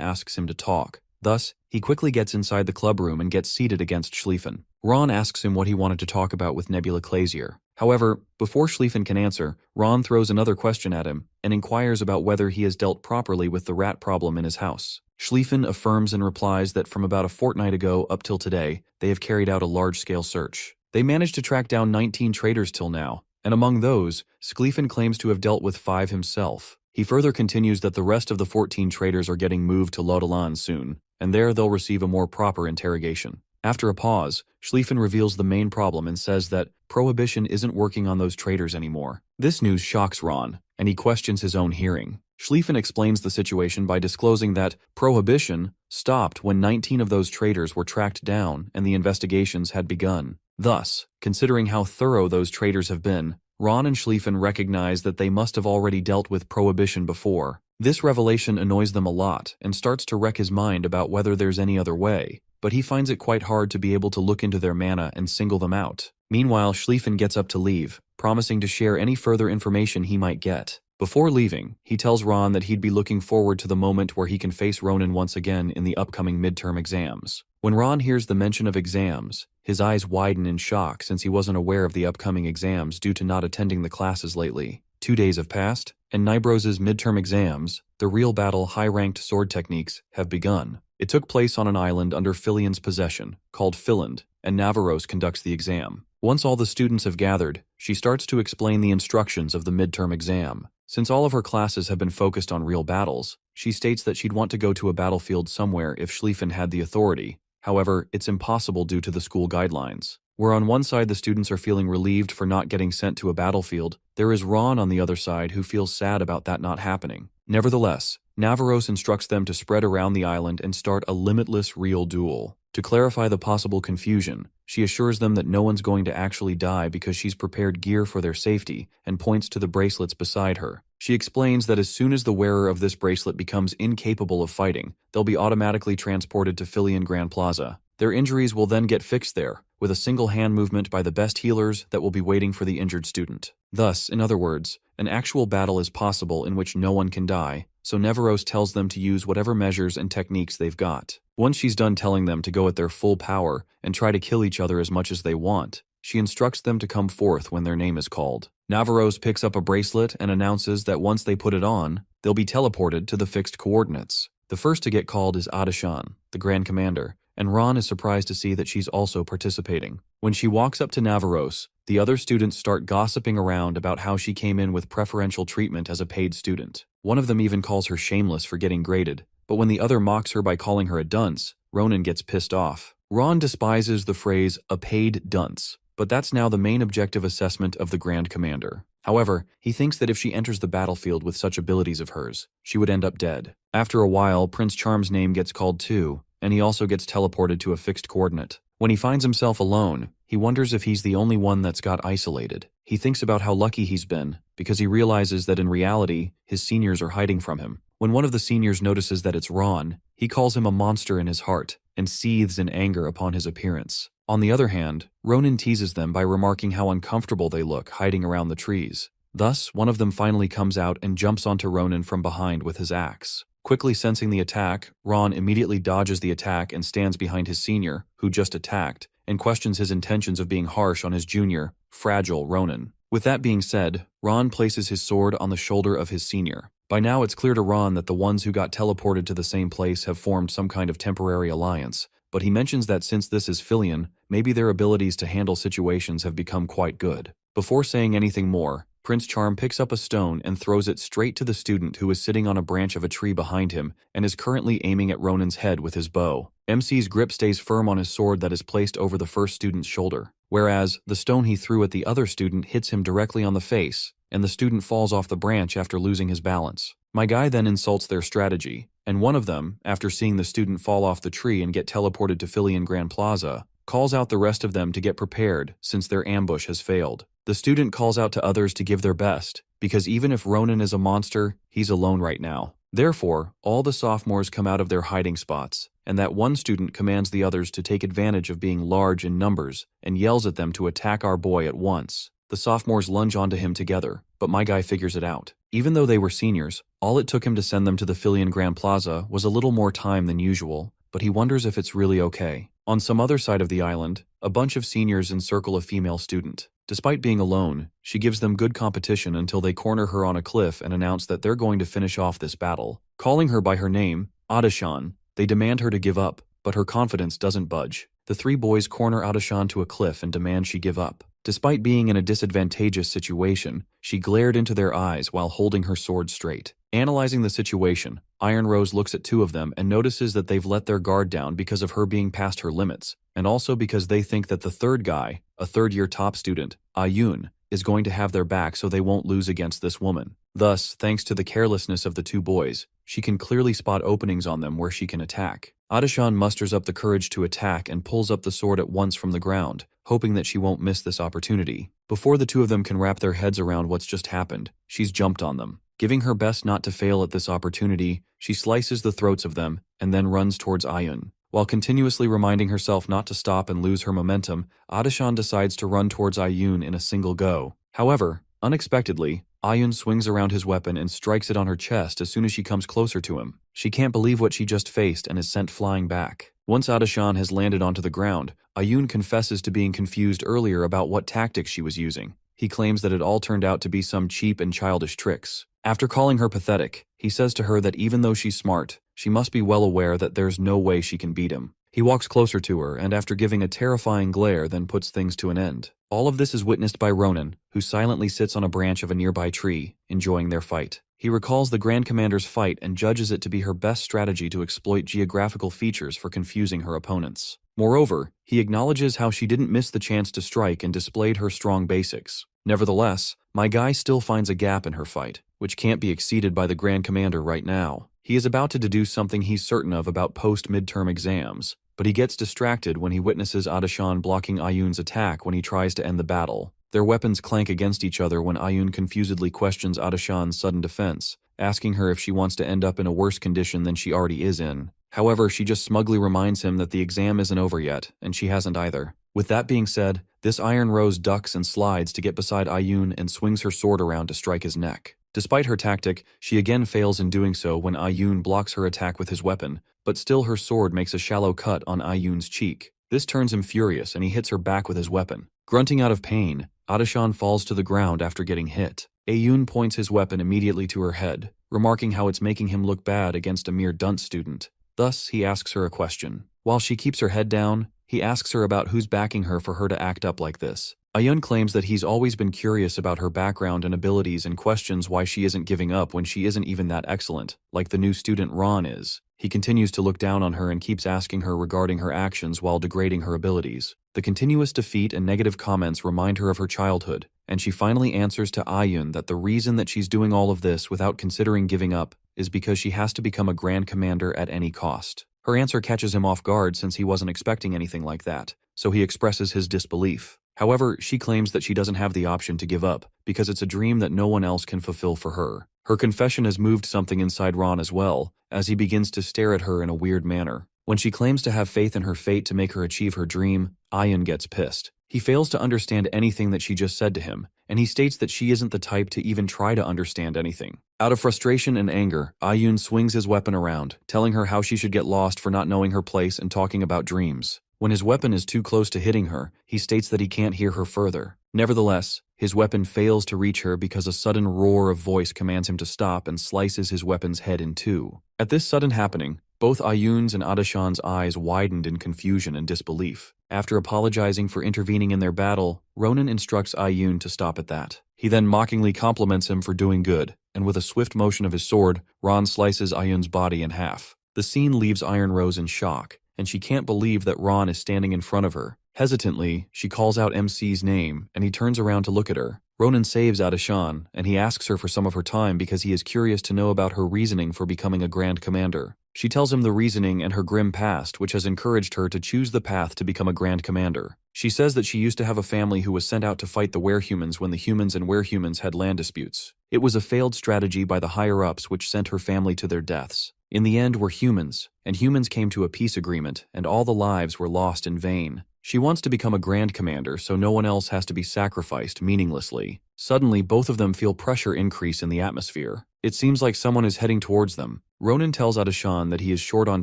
asks him to talk. Thus, he quickly gets inside the club room and gets seated against Schlieffen. Ron asks him what he wanted to talk about with Nebula Classier. However, before Schlieffen can answer, Ron throws another question at him and inquires about whether he has dealt properly with the rat problem in his house. Schlieffen affirms and replies that from about a fortnight ago up till today, they have carried out a large-scale search. They managed to track down 19 traitors till now, and among those, Schlieffen claims to have dealt with 5 himself. He further continues that the rest of the 14 traitors are getting moved to Laudalan soon, and there they'll receive a more proper interrogation. After a pause, Schlieffen reveals the main problem and says that Prohibition isn't working on those traitors anymore. This news shocks Ron, and he questions his own hearing. Schlieffen explains the situation by disclosing that Prohibition stopped when 19 of those traitors were tracked down and the investigations had begun. Thus, considering how thorough those traitors have been, Ron and Schlieffen recognize that they must have already dealt with Prohibition before. This revelation annoys them a lot and starts to wreck his mind about whether there's any other way, but he finds it quite hard to be able to look into their mana and single them out. Meanwhile, Schlieffen gets up to leave, promising to share any further information he might get. Before leaving, he tells Ron that he'd be looking forward to the moment where he can face Ronan once again in the upcoming midterm exams. When Ron hears the mention of exams, his eyes widen in shock since he wasn't aware of the upcoming exams due to not attending the classes lately. 2 days have passed, and Nybros' midterm exams, the real battle high-ranked sword techniques, have begun. It took place on an island under Filian's possession, called Finland, and Navaros conducts the exam. Once all the students have gathered, she starts to explain the instructions of the midterm exam. Since all of her classes have been focused on real battles, she states that she'd want to go to a battlefield somewhere if Schlieffen had the authority. However, it's impossible due to the school guidelines. Where on one side the students are feeling relieved for not getting sent to a battlefield, there is Ron on the other side who feels sad about that not happening. Nevertheless, Navaros instructs them to spread around the island and start a limitless real duel. To clarify the possible confusion, she assures them that no one's going to actually die because she's prepared gear for their safety and points to the bracelets beside her. She explains that as soon as the wearer of this bracelet becomes incapable of fighting, they'll be automatically transported to Filian Grand Plaza. Their injuries will then get fixed there, with a single hand movement by the best healers that will be waiting for the injured student. Thus, in other words, an actual battle is possible in which no one can die, so Nevaros tells them to use whatever measures and techniques they've got. Once she's done telling them to go at their full power and try to kill each other as much as they want, she instructs them to come forth when their name is called. Navaros picks up a bracelet and announces that once they put it on, they'll be teleported to the fixed coordinates. The first to get called is Adashan, the Grand Commander, and Ron is surprised to see that she's also participating. When she walks up to Navaros, the other students start gossiping around about how she came in with preferential treatment as a paid student. One of them even calls her shameless for getting graded, but when the other mocks her by calling her a dunce, Ronan gets pissed off. Ron despises the phrase, a paid dunce, but that's now the main objective assessment of the Grand Commander. However, he thinks that if she enters the battlefield with such abilities of hers, she would end up dead. After a while, Prince Charm's name gets called too, and he also gets teleported to a fixed coordinate. When he finds himself alone, he wonders if he's the only one that's got isolated. He thinks about how lucky he's been, because he realizes that in reality, his seniors are hiding from him. When one of the seniors notices that it's Ron, he calls him a monster in his heart, and seethes in anger upon his appearance. On the other hand, Ronan teases them by remarking how uncomfortable they look hiding around the trees. Thus, one of them finally comes out and jumps onto Ronan from behind with his axe. Quickly sensing the attack, Ron immediately dodges the attack and stands behind his senior, who just attacked, and questions his intentions of being harsh on his junior, fragile Ronan. With that being said, Ron places his sword on the shoulder of his senior. By now it's clear to Ron that the ones who got teleported to the same place have formed some kind of temporary alliance, but he mentions that since this is Filion, maybe their abilities to handle situations have become quite good. Before saying anything more, Prince Charm picks up a stone and throws it straight to the student who is sitting on a branch of a tree behind him and is currently aiming at Ronan's head with his bow. MC's grip stays firm on his sword that is placed over the first student's shoulder, whereas the stone he threw at the other student hits him directly on the face, and the student falls off the branch after losing his balance. My guy then insults their strategy, and one of them, after seeing the student fall off the tree and get teleported to Filion Grand Plaza, calls out the rest of them to get prepared since their ambush has failed. The student calls out to others to give their best, because even if Ronan is a monster, he's alone right now. Therefore, all the sophomores come out of their hiding spots, and that one student commands the others to take advantage of being large in numbers and yells at them to attack our boy at once. The sophomores lunge onto him together, but my guy figures it out. Even though they were seniors, all it took him to send them to the Filion Grand Plaza was a little more time than usual, but he wonders if it's really okay. On some other side of the island, a bunch of seniors encircle a female student. Despite being alone, she gives them good competition until they corner her on a cliff and announce that they're going to finish off this battle. Calling her by her name, Adashan, they demand her to give up, but her confidence doesn't budge. The three boys corner Adashan to a cliff and demand she give up. Despite being in a disadvantageous situation, she glared into their eyes while holding her sword straight. Analyzing the situation, Iron Rose looks at two of them and notices that they've let their guard down because of her being past her limits, and also because they think that the third guy, a third-year top student, Ayun, is going to have their back so they won't lose against this woman. Thus, thanks to the carelessness of the two boys, she can clearly spot openings on them where she can attack. Adashan musters up the courage to attack and pulls up the sword at once from the ground, hoping that she won't miss this opportunity. Before the two of them can wrap their heads around what's just happened, she's jumped on them. Giving her best not to fail at this opportunity, she slices the throats of them and then runs towards Ayun. While continuously reminding herself not to stop and lose her momentum, Adashan decides to run towards Ayun in a single go. However, unexpectedly, Ayun swings around his weapon and strikes it on her chest as soon as she comes closer to him. She can't believe what she just faced and is sent flying back. Once Adashan has landed onto the ground, Ayun confesses to being confused earlier about what tactics she was using. He claims that it all turned out to be some cheap and childish tricks. After calling her pathetic, he says to her that even though she's smart, she must be well aware that there's no way she can beat him. He walks closer to her and after giving a terrifying glare then puts things to an end. All of this is witnessed by Ronan, who silently sits on a branch of a nearby tree, enjoying their fight. He recalls the Grand Commander's fight and judges it to be her best strategy to exploit geographical features for confusing her opponents. Moreover, he acknowledges how she didn't miss the chance to strike and displayed her strong basics. Nevertheless, my guy still finds a gap in her fight, which can't be exceeded by the Grand Commander right now. He is about to deduce something he's certain of about post-midterm exams, but he gets distracted when he witnesses Adashan blocking Ayun's attack when he tries to end the battle. Their weapons clank against each other when Ayun confusedly questions Adashan's sudden defense, asking her if she wants to end up in a worse condition than she already is in. However, she just smugly reminds him that the exam isn't over yet, and she hasn't either. With that being said, this Iron Rose ducks and slides to get beside Ayun and swings her sword around to strike his neck. Despite her tactic, she again fails in doing so when Ayun blocks her attack with his weapon, but still her sword makes a shallow cut on Ayun's cheek. This turns him furious and he hits her back with his weapon. Grunting out of pain, Adashan falls to the ground after getting hit. Ayun points his weapon immediately to her head, remarking how it's making him look bad against a mere dunce student. Thus, he asks her a question. While she keeps her head down, he asks her about who's backing her for her to act up like this. Ayun claims that he's always been curious about her background and abilities and questions why she isn't giving up when she isn't even that excellent, like the new student Ron is. He continues to look down on her and keeps asking her regarding her actions while degrading her abilities. The continuous defeat and negative comments remind her of her childhood, and she finally answers to Ayun that the reason that she's doing all of this without considering giving up is because she has to become a Grand Commander at any cost. Her answer catches him off guard since he wasn't expecting anything like that, so he expresses his disbelief. However, she claims that she doesn't have the option to give up, because it's a dream that no one else can fulfill for her. Her confession has moved something inside Ron as well, as he begins to stare at her in a weird manner. When she claims to have faith in her fate to make her achieve her dream, Ayun gets pissed. He fails to understand anything that she just said to him, and he states that she isn't the type to even try to understand anything. Out of frustration and anger, Ayun swings his weapon around, telling her how she should get lost for not knowing her place and talking about dreams. When his weapon is too close to hitting her, he states that he can't hear her further. Nevertheless, his weapon fails to reach her because a sudden roar of voice commands him to stop and slices his weapon's head in two. At this sudden happening, both Ayun's and Adashan's eyes widened in confusion and disbelief. After apologizing for intervening in their battle, Ronan instructs Ayun to stop at that. He then mockingly compliments him for doing good, and with a swift motion of his sword, Ron slices Ayun's body in half. The scene leaves Iron Rose in shock, and she can't believe that Ron is standing in front of her. Hesitantly, she calls out MC's name, and he turns around to look at her. Ronan saves Adashan, and he asks her for some of her time because he is curious to know about her reasoning for becoming a Grand Commander. She tells him the reasoning and her grim past, which has encouraged her to choose the path to become a Grand Commander. She says that she used to have a family who was sent out to fight the werehumans when the humans and werehumans had land disputes. It was a failed strategy by the higher-ups which sent her family to their deaths. In the end, we're humans, and humans came to a peace agreement, and all the lives were lost in vain. She wants to become a Grand Commander so no one else has to be sacrificed meaninglessly. Suddenly, both of them feel pressure increase in the atmosphere. It seems like someone is heading towards them. Ronan tells Adashan that he is short on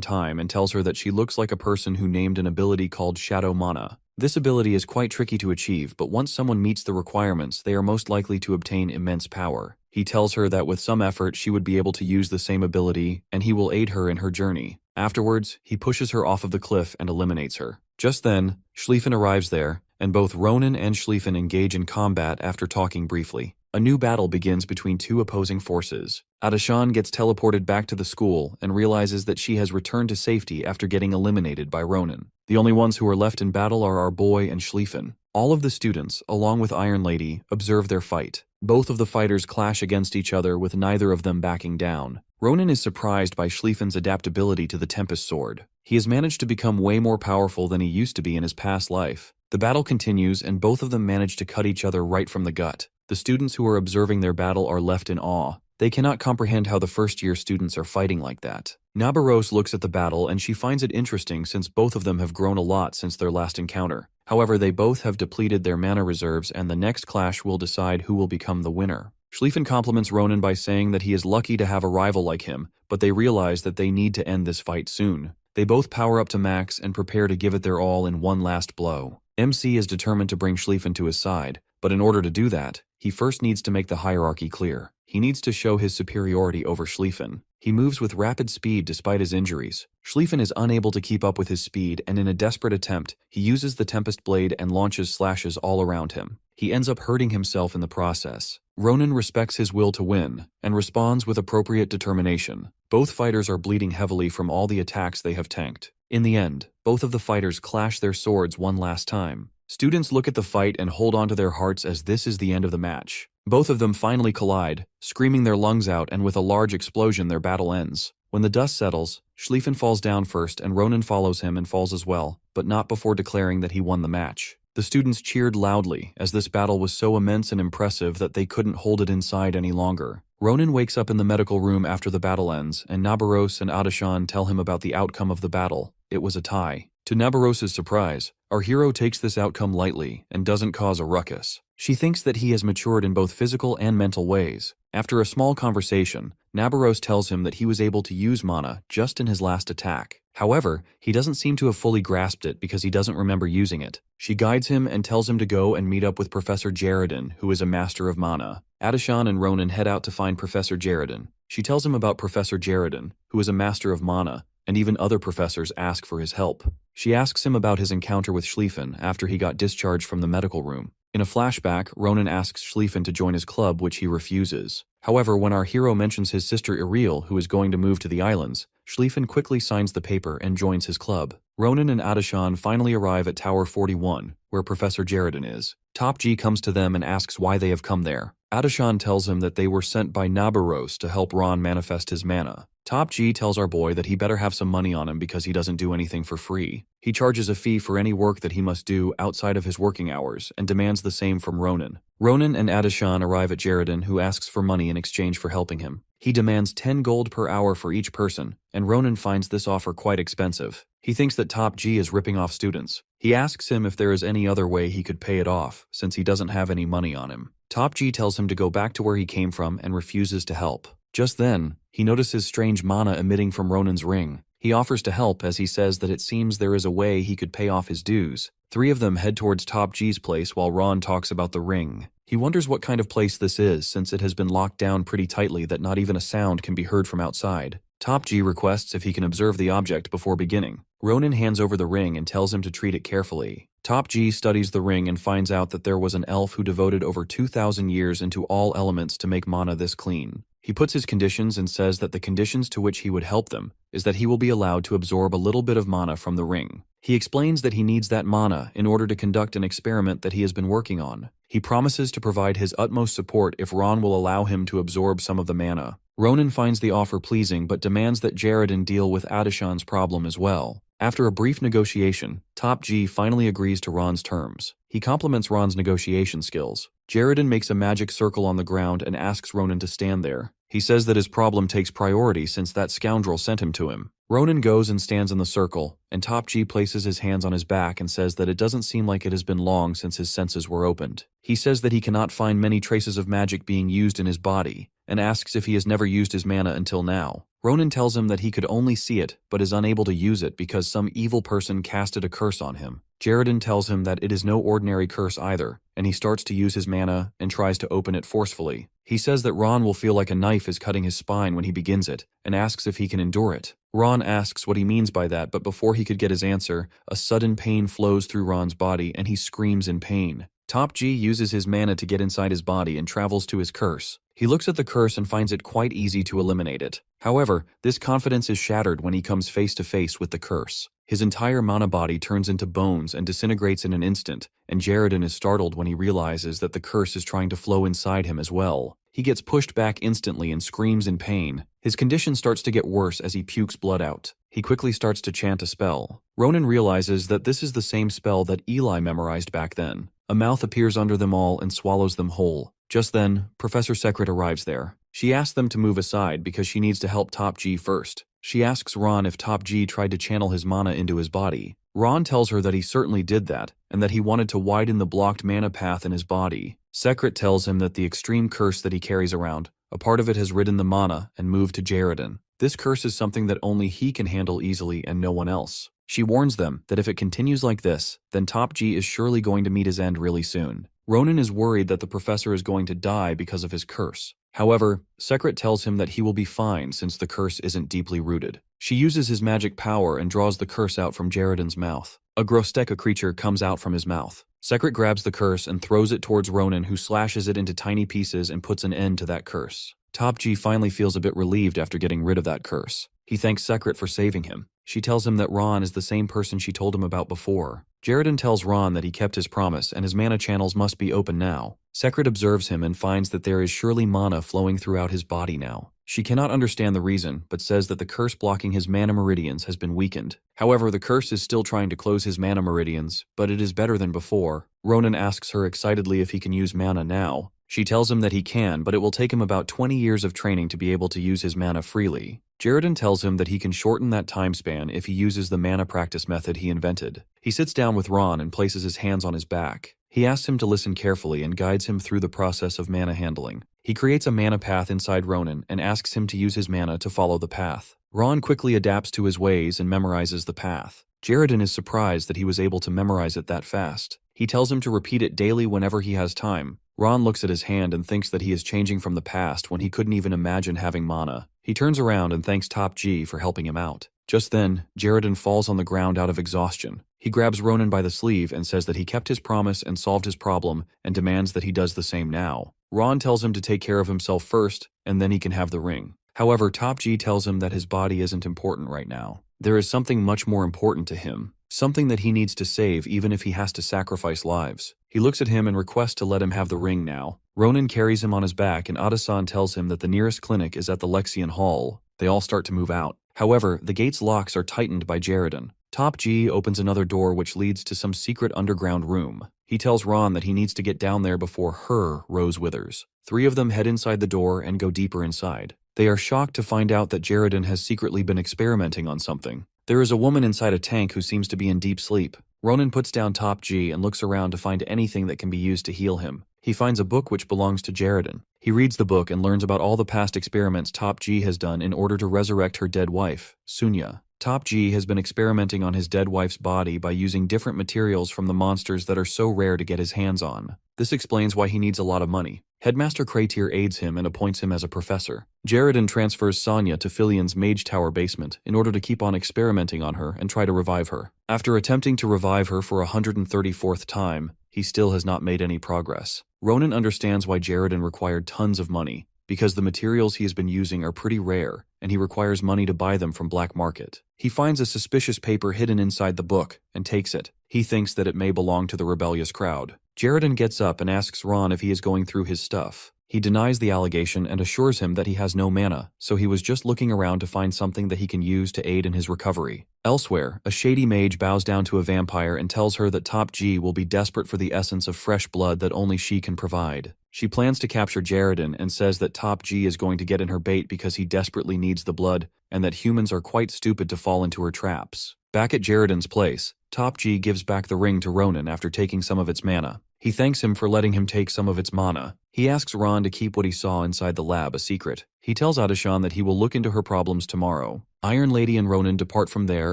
time and tells her that she looks like a person who named an ability called Shadow Mana. This ability is quite tricky to achieve, but once someone meets the requirements, they are most likely to obtain immense power. He tells her that with some effort she would be able to use the same ability, and he will aid her in her journey. Afterwards, he pushes her off of the cliff and eliminates her. Just then, Schlieffen arrives there, and both Ronan and Schlieffen engage in combat after talking briefly. A new battle begins between two opposing forces. Adashan gets teleported back to the school and realizes that she has returned to safety after getting eliminated by Ronan. The only ones who are left in battle are our boy and Schlieffen. All of the students, along with Iron Lady, observe their fight. Both of the fighters clash against each other with neither of them backing down. Ronan is surprised by Schlieffen's adaptability to the Tempest Sword. He has managed to become way more powerful than he used to be in his past life. The battle continues and both of them manage to cut each other right from the gut. The students who are observing their battle are left in awe. They cannot comprehend how the first-year students are fighting like that. Nabaros looks at the battle and she finds it interesting since both of them have grown a lot since their last encounter. However, they both have depleted their mana reserves and the next clash will decide who will become the winner. Schlieffen compliments Ronan by saying that he is lucky to have a rival like him, but they realize that they need to end this fight soon. They both power up to max and prepare to give it their all in one last blow. MC is determined to bring Schlieffen to his side, but in order to do that, he first needs to make the hierarchy clear. He needs to show his superiority over Schlieffen. He moves with rapid speed despite his injuries. Schlieffen is unable to keep up with his speed, and in a desperate attempt, he uses the Tempest Blade and launches slashes all around him. He ends up hurting himself in the process. Ronan respects his will to win, and responds with appropriate determination. Both fighters are bleeding heavily from all the attacks they have tanked. In the end, both of the fighters clash their swords one last time. Students look at the fight and hold on to their hearts as this is the end of the match. Both of them finally collide, screaming their lungs out, and with a large explosion their battle ends. When the dust settles, Schlieffen falls down first and Ronan follows him and falls as well, but not before declaring that he won the match. The students cheered loudly as this battle was so immense and impressive that they couldn't hold it inside any longer. Ronan wakes up in the medical room after the battle ends, and Nabaros and Adashan tell him about the outcome of the battle. It was a tie. To Nabaros's surprise, our hero takes this outcome lightly and doesn't cause a ruckus. She thinks that he has matured in both physical and mental ways. After a small conversation, Nabaros tells him that he was able to use mana just in his last attack. However, he doesn't seem to have fully grasped it because he doesn't remember using it. She guides him and tells him to go and meet up with Professor Jaredin, who is a master of mana. Adashan and Ronan head out to find Professor Jaredin. She tells him about Professor Jaredin, who is a master of mana, and even other professors ask for his help. She asks him about his encounter with Schlieffen after he got discharged from the medical room. In a flashback, Ronan asks Schlieffen to join his club, which he refuses. However, when our hero mentions his sister Iriel, who is going to move to the islands, Schlieffen quickly signs the paper and joins his club. Ronan and Adashan finally arrive at Tower 41, where Professor Jaredin is. Top G comes to them and asks why they have come there. Adashan tells him that they were sent by Nabaros to help Ron manifest his mana. Top G tells our boy that he better have some money on him because he doesn't do anything for free. He charges a fee for any work that he must do outside of his working hours and demands the same from Ronan. Ronan and Adishan arrive at Jaredin, who asks for money in exchange for helping him. He demands 10 gold per hour for each person, and Ronan finds this offer quite expensive. He thinks that Top G is ripping off students. He asks him if there is any other way he could pay it off, since he doesn't have any money on him. Top G tells him to go back to where he came from and refuses to help. Just then, he notices strange mana emitting from Ronan's ring. He offers to help as he says that it seems there is a way he could pay off his dues. 3 of them head towards Top G's place while Ron talks about the ring. He wonders what kind of place this is since it has been locked down pretty tightly that not even a sound can be heard from outside. Top G requests if he can observe the object before beginning. Ronan hands over the ring and tells him to treat it carefully. Top G studies the ring and finds out that there was an elf who devoted over 2,000 years into all elements to make mana this clean. He puts his conditions and says that the conditions to which he would help them is that he will be allowed to absorb a little bit of mana from the ring. He explains that he needs that mana in order to conduct an experiment that he has been working on. He promises to provide his utmost support if Ron will allow him to absorb some of the mana. Ronan finds the offer pleasing but demands that Jaredin deal with Adishan's problem as well. After a brief negotiation, Top G finally agrees to Ron's terms. He compliments Ron's negotiation skills. Jaredin makes a magic circle on the ground and asks Ronan to stand there. He says that his problem takes priority since that scoundrel sent him to him. Ronan goes and stands in the circle, and Top G places his hands on his back and says that it doesn't seem like it has been long since his senses were opened. He says that he cannot find many traces of magic being used in his body, and asks if he has never used his mana until now. Ronan tells him that he could only see it, but is unable to use it because some evil person casted a curse on him. Jaredin tells him that it is no ordinary curse either, and he starts to use his mana and tries to open it forcefully. He says that Ron will feel like a knife is cutting his spine when he begins it, and asks if he can endure it. Ron asks what he means by that, but before he could get his answer, a sudden pain flows through Ron's body and he screams in pain. Top G uses his mana to get inside his body and travels to his curse. He looks at the curse and finds it quite easy to eliminate it. However, this confidence is shattered when he comes face to face with the curse. His entire mana body turns into bones and disintegrates in an instant, and Jaredin is startled when he realizes that the curse is trying to flow inside him as well. He gets pushed back instantly and screams in pain. His condition starts to get worse as he pukes blood out. He quickly starts to chant a spell. Ronan realizes that this is the same spell that Eli memorized back then. A mouth appears under them all and swallows them whole. Just then, Professor Secret arrives there. She asks them to move aside because she needs to help Top G first. She asks Ron if Top G tried to channel his mana into his body. Ron tells her that he certainly did that, and that he wanted to widen the blocked mana path in his body. Secret tells him that the extreme curse that he carries around, a part of it has ridden the mana and moved to Jaredin. This curse is something that only he can handle easily and no one else. She warns them that if it continues like this, then Top G is surely going to meet his end really soon. Ronan is worried that the professor is going to die because of his curse. However, Secret tells him that he will be fine since the curse isn't deeply rooted. She uses his magic power and draws the curse out from Jaredin's mouth. A Grosteka creature comes out from his mouth. Secret grabs the curse and throws it towards Ronan, who slashes it into tiny pieces and puts an end to that curse. Top G finally feels a bit relieved after getting rid of that curse. He thanks Secret for saving him. She tells him that Ron is the same person she told him about before. Jaredin tells Ron that he kept his promise and his mana channels must be open now. Secret observes him and finds that there is surely mana flowing throughout his body now. She cannot understand the reason, but says that the curse blocking his mana meridians has been weakened. However, the curse is still trying to close his mana meridians, but it is better than before. Ronan asks her excitedly if he can use mana now. She tells him that he can, but it will take him about 20 years of training to be able to use his mana freely. Jaredin tells him that he can shorten that time span if he uses the mana practice method he invented. He sits down with Ron and places his hands on his back. He asks him to listen carefully and guides him through the process of mana handling. He creates a mana path inside Ronan and asks him to use his mana to follow the path. Ron quickly adapts to his ways and memorizes the path. Jaredin is surprised that he was able to memorize it that fast. He tells him to repeat it daily whenever he has time. Ron looks at his hand and thinks that he is changing from the past when he couldn't even imagine having mana. He turns around and thanks Top G for helping him out. Just then, Jaredin falls on the ground out of exhaustion. He grabs Ronan by the sleeve and says that he kept his promise and solved his problem and demands that he does the same now. Ron tells him to take care of himself first and then he can have the ring. However, Top G tells him that his body isn't important right now. There is something much more important to him. Something that he needs to save even if he has to sacrifice lives. He looks at him and requests to let him have the ring now. Ronan carries him on his back and Adasan tells him that the nearest clinic is at the Lexian Hall. They all start to move out. However, the gate's locks are tightened by Jaredon. Top G opens another door which leads to some secret underground room. He tells Ron that he needs to get down there before her rose withers. 3 of them head inside the door and go deeper inside. They are shocked to find out that Jaredon has secretly been experimenting on something. There is a woman inside a tank who seems to be in deep sleep. Ronan puts down Top G and looks around to find anything that can be used to heal him. He finds a book which belongs to Jaredon. He reads the book and learns about all the past experiments Top G has done in order to resurrect her dead wife, Sunya. Top G has been experimenting on his dead wife's body by using different materials from the monsters that are so rare to get his hands on. This explains why he needs a lot of money. Headmaster Kratir aids him and appoints him as a professor. Jaredon transfers Sonya to Filian's Mage Tower basement in order to keep on experimenting on her and try to revive her. After attempting to revive her for 134th time, he still has not made any progress. Ronan understands why Jaredon required tons of money, because the materials he has been using are pretty rare, and he requires money to buy them from black market. He finds a suspicious paper hidden inside the book and takes it. He thinks that it may belong to the rebellious crowd. Jaredon gets up and asks Ron if he is going through his stuff. He denies the allegation and assures him that he has no mana, so he was just looking around to find something that he can use to aid in his recovery. Elsewhere, a shady mage bows down to a vampire and tells her that Top G will be desperate for the essence of fresh blood that only she can provide. She plans to capture Jaredon and says that Top G is going to get in her bait because he desperately needs the blood, and that humans are quite stupid to fall into her traps. Back at Jaredon's place, Top G gives back the ring to Ronan after taking some of its mana. He thanks him for letting him take some of its mana. He asks Ron to keep what he saw inside the lab a secret. He tells Adishan that he will look into her problems tomorrow. Iron Lady and Ronan depart from there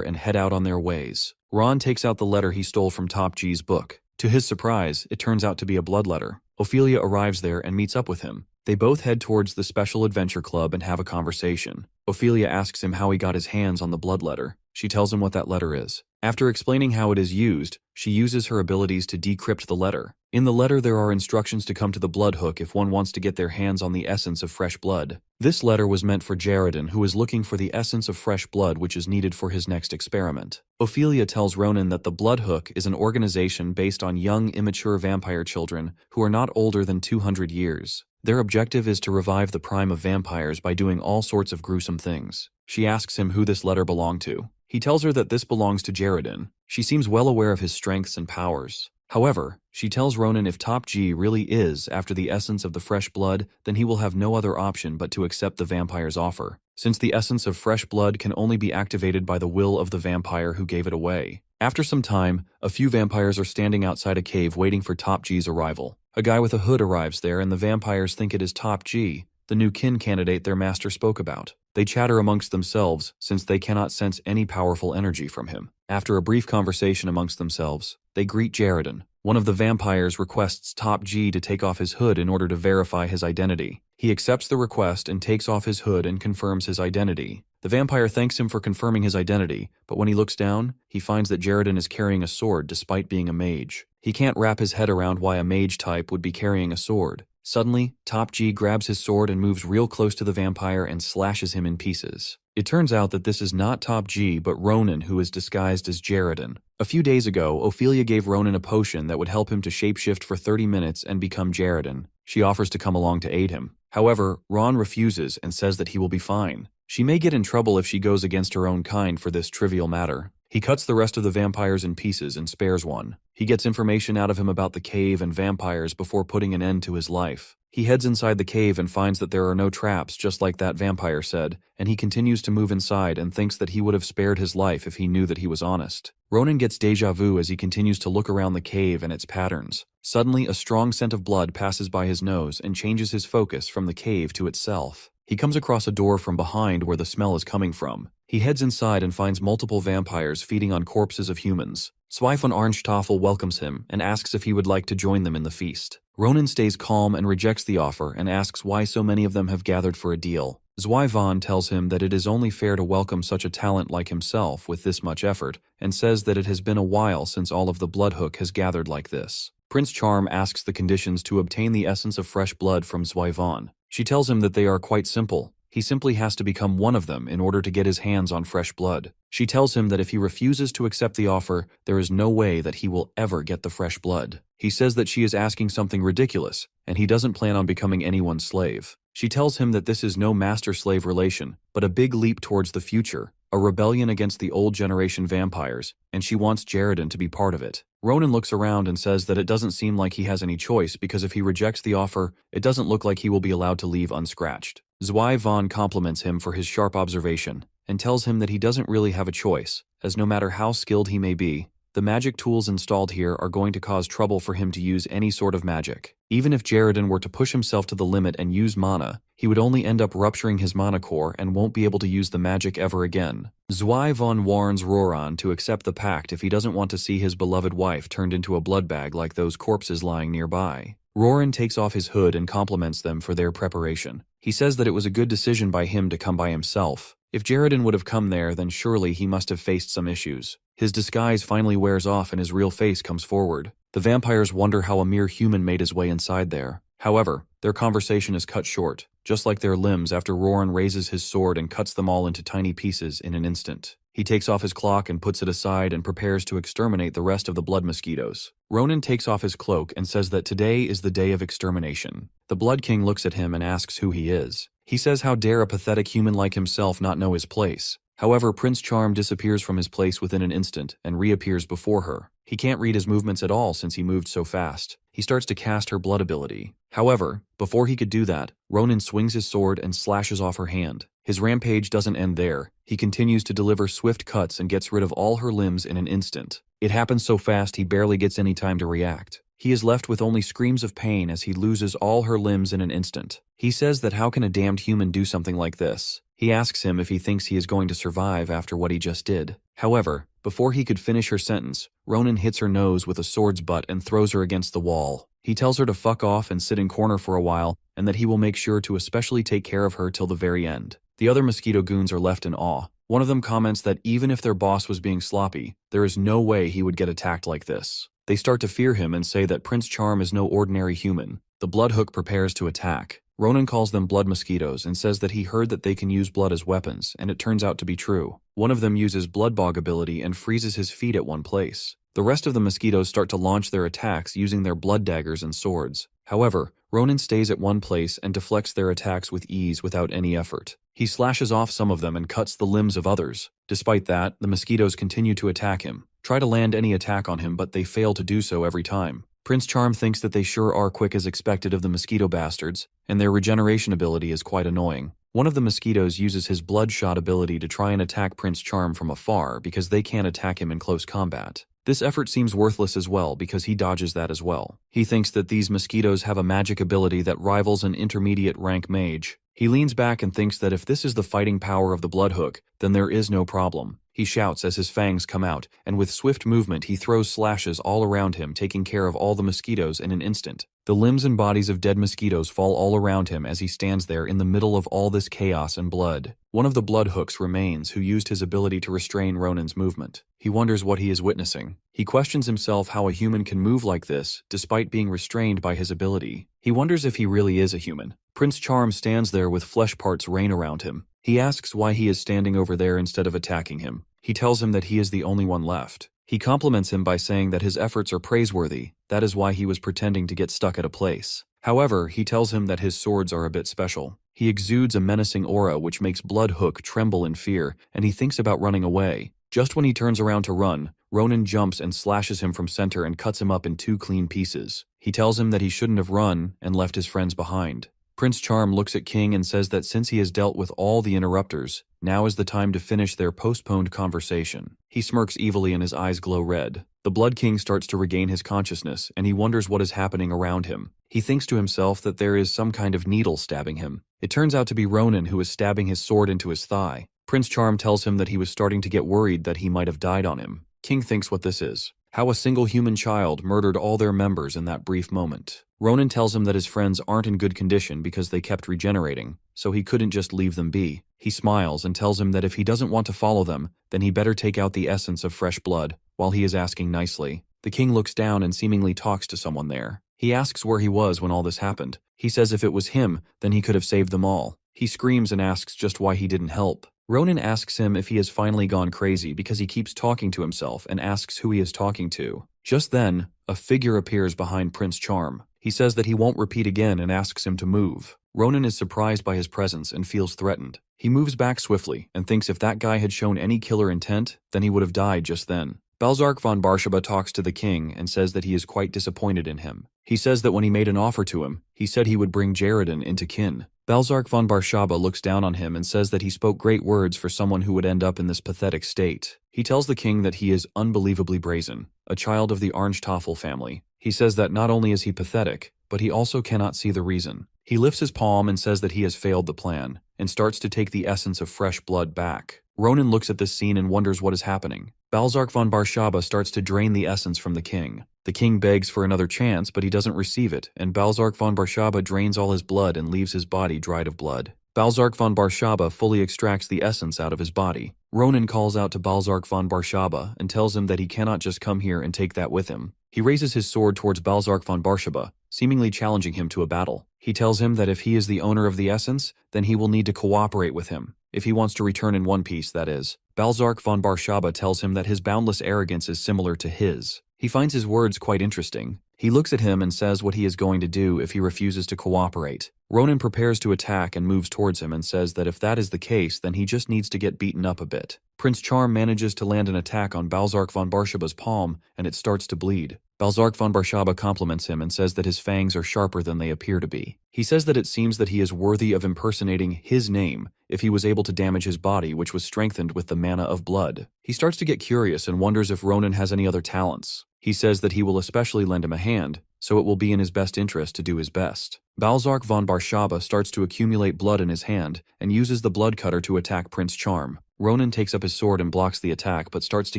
and head out on their ways. Ron takes out the letter he stole from Top G's book. To his surprise, it turns out to be a blood letter. Ophelia arrives there and meets up with him. They both head towards the Special Adventure Club and have a conversation. Ophelia asks him how he got his hands on the blood letter. She tells him what that letter is. After explaining how it is used, she uses her abilities to decrypt the letter. In the letter there are instructions to come to the blood hook if one wants to get their hands on the essence of fresh blood. This letter was meant for Jaredon, who is looking for the essence of fresh blood which is needed for his next experiment. Ophelia tells Ronan that the Blood Hook is an organization based on young, immature vampire children who are not older than 200 years. Their objective is to revive the prime of vampires by doing all sorts of gruesome things. She asks him who this letter belonged to. He tells her that this belongs to Jaredon. She seems well aware of his strengths and powers. However, she tells Ronan if Top G really is after the essence of the fresh blood, then he will have no other option but to accept the vampire's offer, since the essence of fresh blood can only be activated by the will of the vampire who gave it away. After some time, a few vampires are standing outside a cave waiting for Top G's arrival. A guy with a hood arrives there and the vampires think it is Top G, the new kin candidate their master spoke about. They chatter amongst themselves since they cannot sense any powerful energy from him. After a brief conversation amongst themselves, they greet Jaredon. One of the vampires requests Top G to take off his hood in order to verify his identity. He accepts the request and takes off his hood and confirms his identity. The vampire thanks him for confirming his identity, but when he looks down, he finds that Jaredon is carrying a sword despite being a mage. He can't wrap his head around why a mage type would be carrying a sword. Suddenly, Top G grabs his sword and moves real close to the vampire and slashes him in pieces. It turns out that this is not Top G but Ronan, who is disguised as Jaredon. A few days ago, Ophelia gave Ronan a potion that would help him to shapeshift for 30 minutes and become Jaredon. She offers to come along to aid him. However, Ron refuses and says that he will be fine. She may get in trouble if she goes against her own kind for this trivial matter. He cuts the rest of the vampires in pieces and spares one. He gets information out of him about the cave and vampires before putting an end to his life. He heads inside the cave and finds that there are no traps, just like that vampire said, and he continues to move inside and thinks that he would have spared his life if he knew that he was honest. Ronan gets déjà vu as he continues to look around the cave and its patterns. Suddenly, a strong scent of blood passes by his nose and changes his focus from the cave to itself. He comes across a door from behind where the smell is coming from. He heads inside and finds multiple vampires feeding on corpses of humans. Zweifel Arnschtafel welcomes him and asks if he would like to join them in the feast. Ronan stays calm and rejects the offer and asks why so many of them have gathered for a deal. Zweifel tells him that it is only fair to welcome such a talent like himself with this much effort, and says that it has been a while since all of the Bloodhook has gathered like this. Prince Charm asks the conditions to obtain the essence of fresh blood from Zweifel. She tells him that they are quite simple. He simply has to become one of them in order to get his hands on fresh blood. She tells him that if he refuses to accept the offer, there is no way that he will ever get the fresh blood. He says that she is asking something ridiculous, and he doesn't plan on becoming anyone's slave. She tells him that this is no master-slave relation, but a big leap towards the future, a rebellion against the old generation vampires, and she wants Jaredon to be part of it. Ronan looks around and says that it doesn't seem like he has any choice because if he rejects the offer, it doesn't look like he will be allowed to leave unscratched. Zwei Vaughn compliments him for his sharp observation and tells him that he doesn't really have a choice, as no matter how skilled he may be, the magic tools installed here are going to cause trouble for him to use any sort of magic. Even if Jaredon were to push himself to the limit and use mana, he would only end up rupturing his mana core and won't be able to use the magic ever again. Zwei Vaughn warns Roran to accept the pact if he doesn't want to see his beloved wife turned into a blood bag like those corpses lying nearby. Roran takes off his hood and compliments them for their preparation. He says that it was a good decision by him to come by himself. If Jaredon would have come there, then surely he must have faced some issues. His disguise finally wears off and his real face comes forward. The vampires wonder how a mere human made his way inside there. However, their conversation is cut short, just like their limbs after Roran raises his sword and cuts them all into tiny pieces in an instant. He takes off his cloak and puts it aside and prepares to exterminate the rest of the blood mosquitoes. Ronan takes off his cloak and says that today is the day of extermination. The Blood King looks at him and asks who he is. He says how dare a pathetic human like himself not know his place. However, Prince Charm disappears from his place within an instant and reappears before her. He can't read his movements at all since he moved so fast. He starts to cast her blood ability. However, before he could do that, Ronan swings his sword and slashes off her hand. His rampage doesn't end there. He continues to deliver swift cuts and gets rid of all her limbs in an instant. It happens so fast he barely gets any time to react. He is left with only screams of pain as he loses all her limbs in an instant. He says that how can a damned human do something like this? He asks him if he thinks he is going to survive after what he just did. However, before he could finish her sentence, Ronan hits her nose with a sword's butt and throws her against the wall. He tells her to fuck off and sit in corner for a while, and that he will make sure to especially take care of her till the very end. The other mosquito goons are left in awe. One of them comments that even if their boss was being sloppy, there is no way he would get attacked like this. They start to fear him and say that Prince Charm is no ordinary human. The Bloodhook prepares to attack. Ronan calls them blood mosquitoes and says that he heard that they can use blood as weapons, and it turns out to be true. One of them uses Blood Bog ability and freezes his feet at one place. The rest of the mosquitoes start to launch their attacks using their blood daggers and swords. However, Ronan stays at one place and deflects their attacks with ease without any effort. He slashes off some of them and cuts the limbs of others. Despite that, the mosquitoes continue to attack him. Try to land any attack on him, but they fail to do so every time. Prince Charm thinks that they sure are quick as expected of the mosquito bastards, and their regeneration ability is quite annoying. One of the mosquitoes uses his Bloodshot ability to try and attack Prince Charm from afar because they can't attack him in close combat. This effort seems worthless as well because he dodges that as well. He thinks that these mosquitoes have a magic ability that rivals an intermediate rank mage. He leans back and thinks that if this is the fighting power of the Bloodhook, then there is no problem. He shouts as his fangs come out, and with swift movement he throws slashes all around him, taking care of all the mosquitoes in an instant. The limbs and bodies of dead mosquitoes fall all around him as he stands there in the middle of all this chaos and blood. One of the Bloodhooks remains, who used his ability to restrain Ronan's movement. He wonders what he is witnessing. He questions himself how a human can move like this, despite being restrained by his ability. He wonders if he really is a human. Prince Charm stands there with flesh parts rain around him. He asks why he is standing over there instead of attacking him. He tells him that he is the only one left. He compliments him by saying that his efforts are praiseworthy. That is why he was pretending to get stuck at a place. However, he tells him that his swords are a bit special. He exudes a menacing aura which makes Bloodhook tremble in fear, and he thinks about running away. Just when he turns around to run, Ronan jumps and slashes him from center and cuts him up in 2 clean pieces. He tells him that he shouldn't have run and left his friends behind. Prince Charm looks at King and says that since he has dealt with all the interrupters, now is the time to finish their postponed conversation. He smirks evilly and his eyes glow red. The Blood King starts to regain his consciousness, and he wonders what is happening around him. He thinks to himself that there is some kind of needle stabbing him. It turns out to be Ronan, who is stabbing his sword into his thigh. Prince Charm tells him that he was starting to get worried that he might have died on him. King thinks what this is. How a single human child murdered all their members in that brief moment. Ronan tells him that his friends aren't in good condition because they kept regenerating, so he couldn't just leave them be. He smiles and tells him that if he doesn't want to follow them, then he better take out the essence of fresh blood, while he is asking nicely. The king looks down and seemingly talks to someone there. He asks where he was when all this happened. He says if it was him, then he could have saved them all. He screams and asks just why he didn't help. Ronan asks him if he has finally gone crazy because he keeps talking to himself and asks who he is talking to. Just then, a figure appears behind Prince Charm. He says that he won't repeat again and asks him to move. Ronan is surprised by his presence and feels threatened. He moves back swiftly and thinks if that guy had shown any killer intent, then he would have died just then. Balzark von Barshaba talks to the king and says that he is quite disappointed in him. He says that when he made an offer to him, he said he would bring Jaredin into kin. Balzark von Barshaba looks down on him and says that he spoke great words for someone who would end up in this pathetic state. He tells the king that he is unbelievably brazen, a child of the Arnstaffel family. He says that not only is he pathetic, but he also cannot see the reason. He lifts his palm and says that he has failed the plan, and starts to take the essence of fresh blood back. Ronan looks at this scene and wonders what is happening. Balzark von Barshaba starts to drain the essence from the king. The king begs for another chance, but he doesn't receive it, and Balzark von Barshaba drains all his blood and leaves his body dried of blood. Balzark von Barshaba fully extracts the essence out of his body. Ronan calls out to Balzark von Barshaba and tells him that he cannot just come here and take that with him. He raises his sword towards Balzark von Barshaba, seemingly challenging him to a battle. He tells him that if he is the owner of the essence, then he will need to cooperate with him. If he wants to return in one piece, that is. Balzark von Barshaba tells him that his boundless arrogance is similar to his. He finds his words quite interesting. He looks at him and says what he is going to do if he refuses to cooperate. Ronan prepares to attack and moves towards him and says that if that is the case, then he just needs to get beaten up a bit. Prince Charm manages to land an attack on Balzark von Barshaba's palm, and it starts to bleed. Balzark von Barshaba compliments him and says that his fangs are sharper than they appear to be. He says that it seems that he is worthy of impersonating his name if he was able to damage his body, which was strengthened with the mana of blood. He starts to get curious and wonders if Ronan has any other talents. He says that he will especially lend him a hand, so it will be in his best interest to do his best. Balzark von Barshaba starts to accumulate blood in his hand and uses the blood cutter to attack Prince Charm. Ronan takes up his sword and blocks the attack, but starts to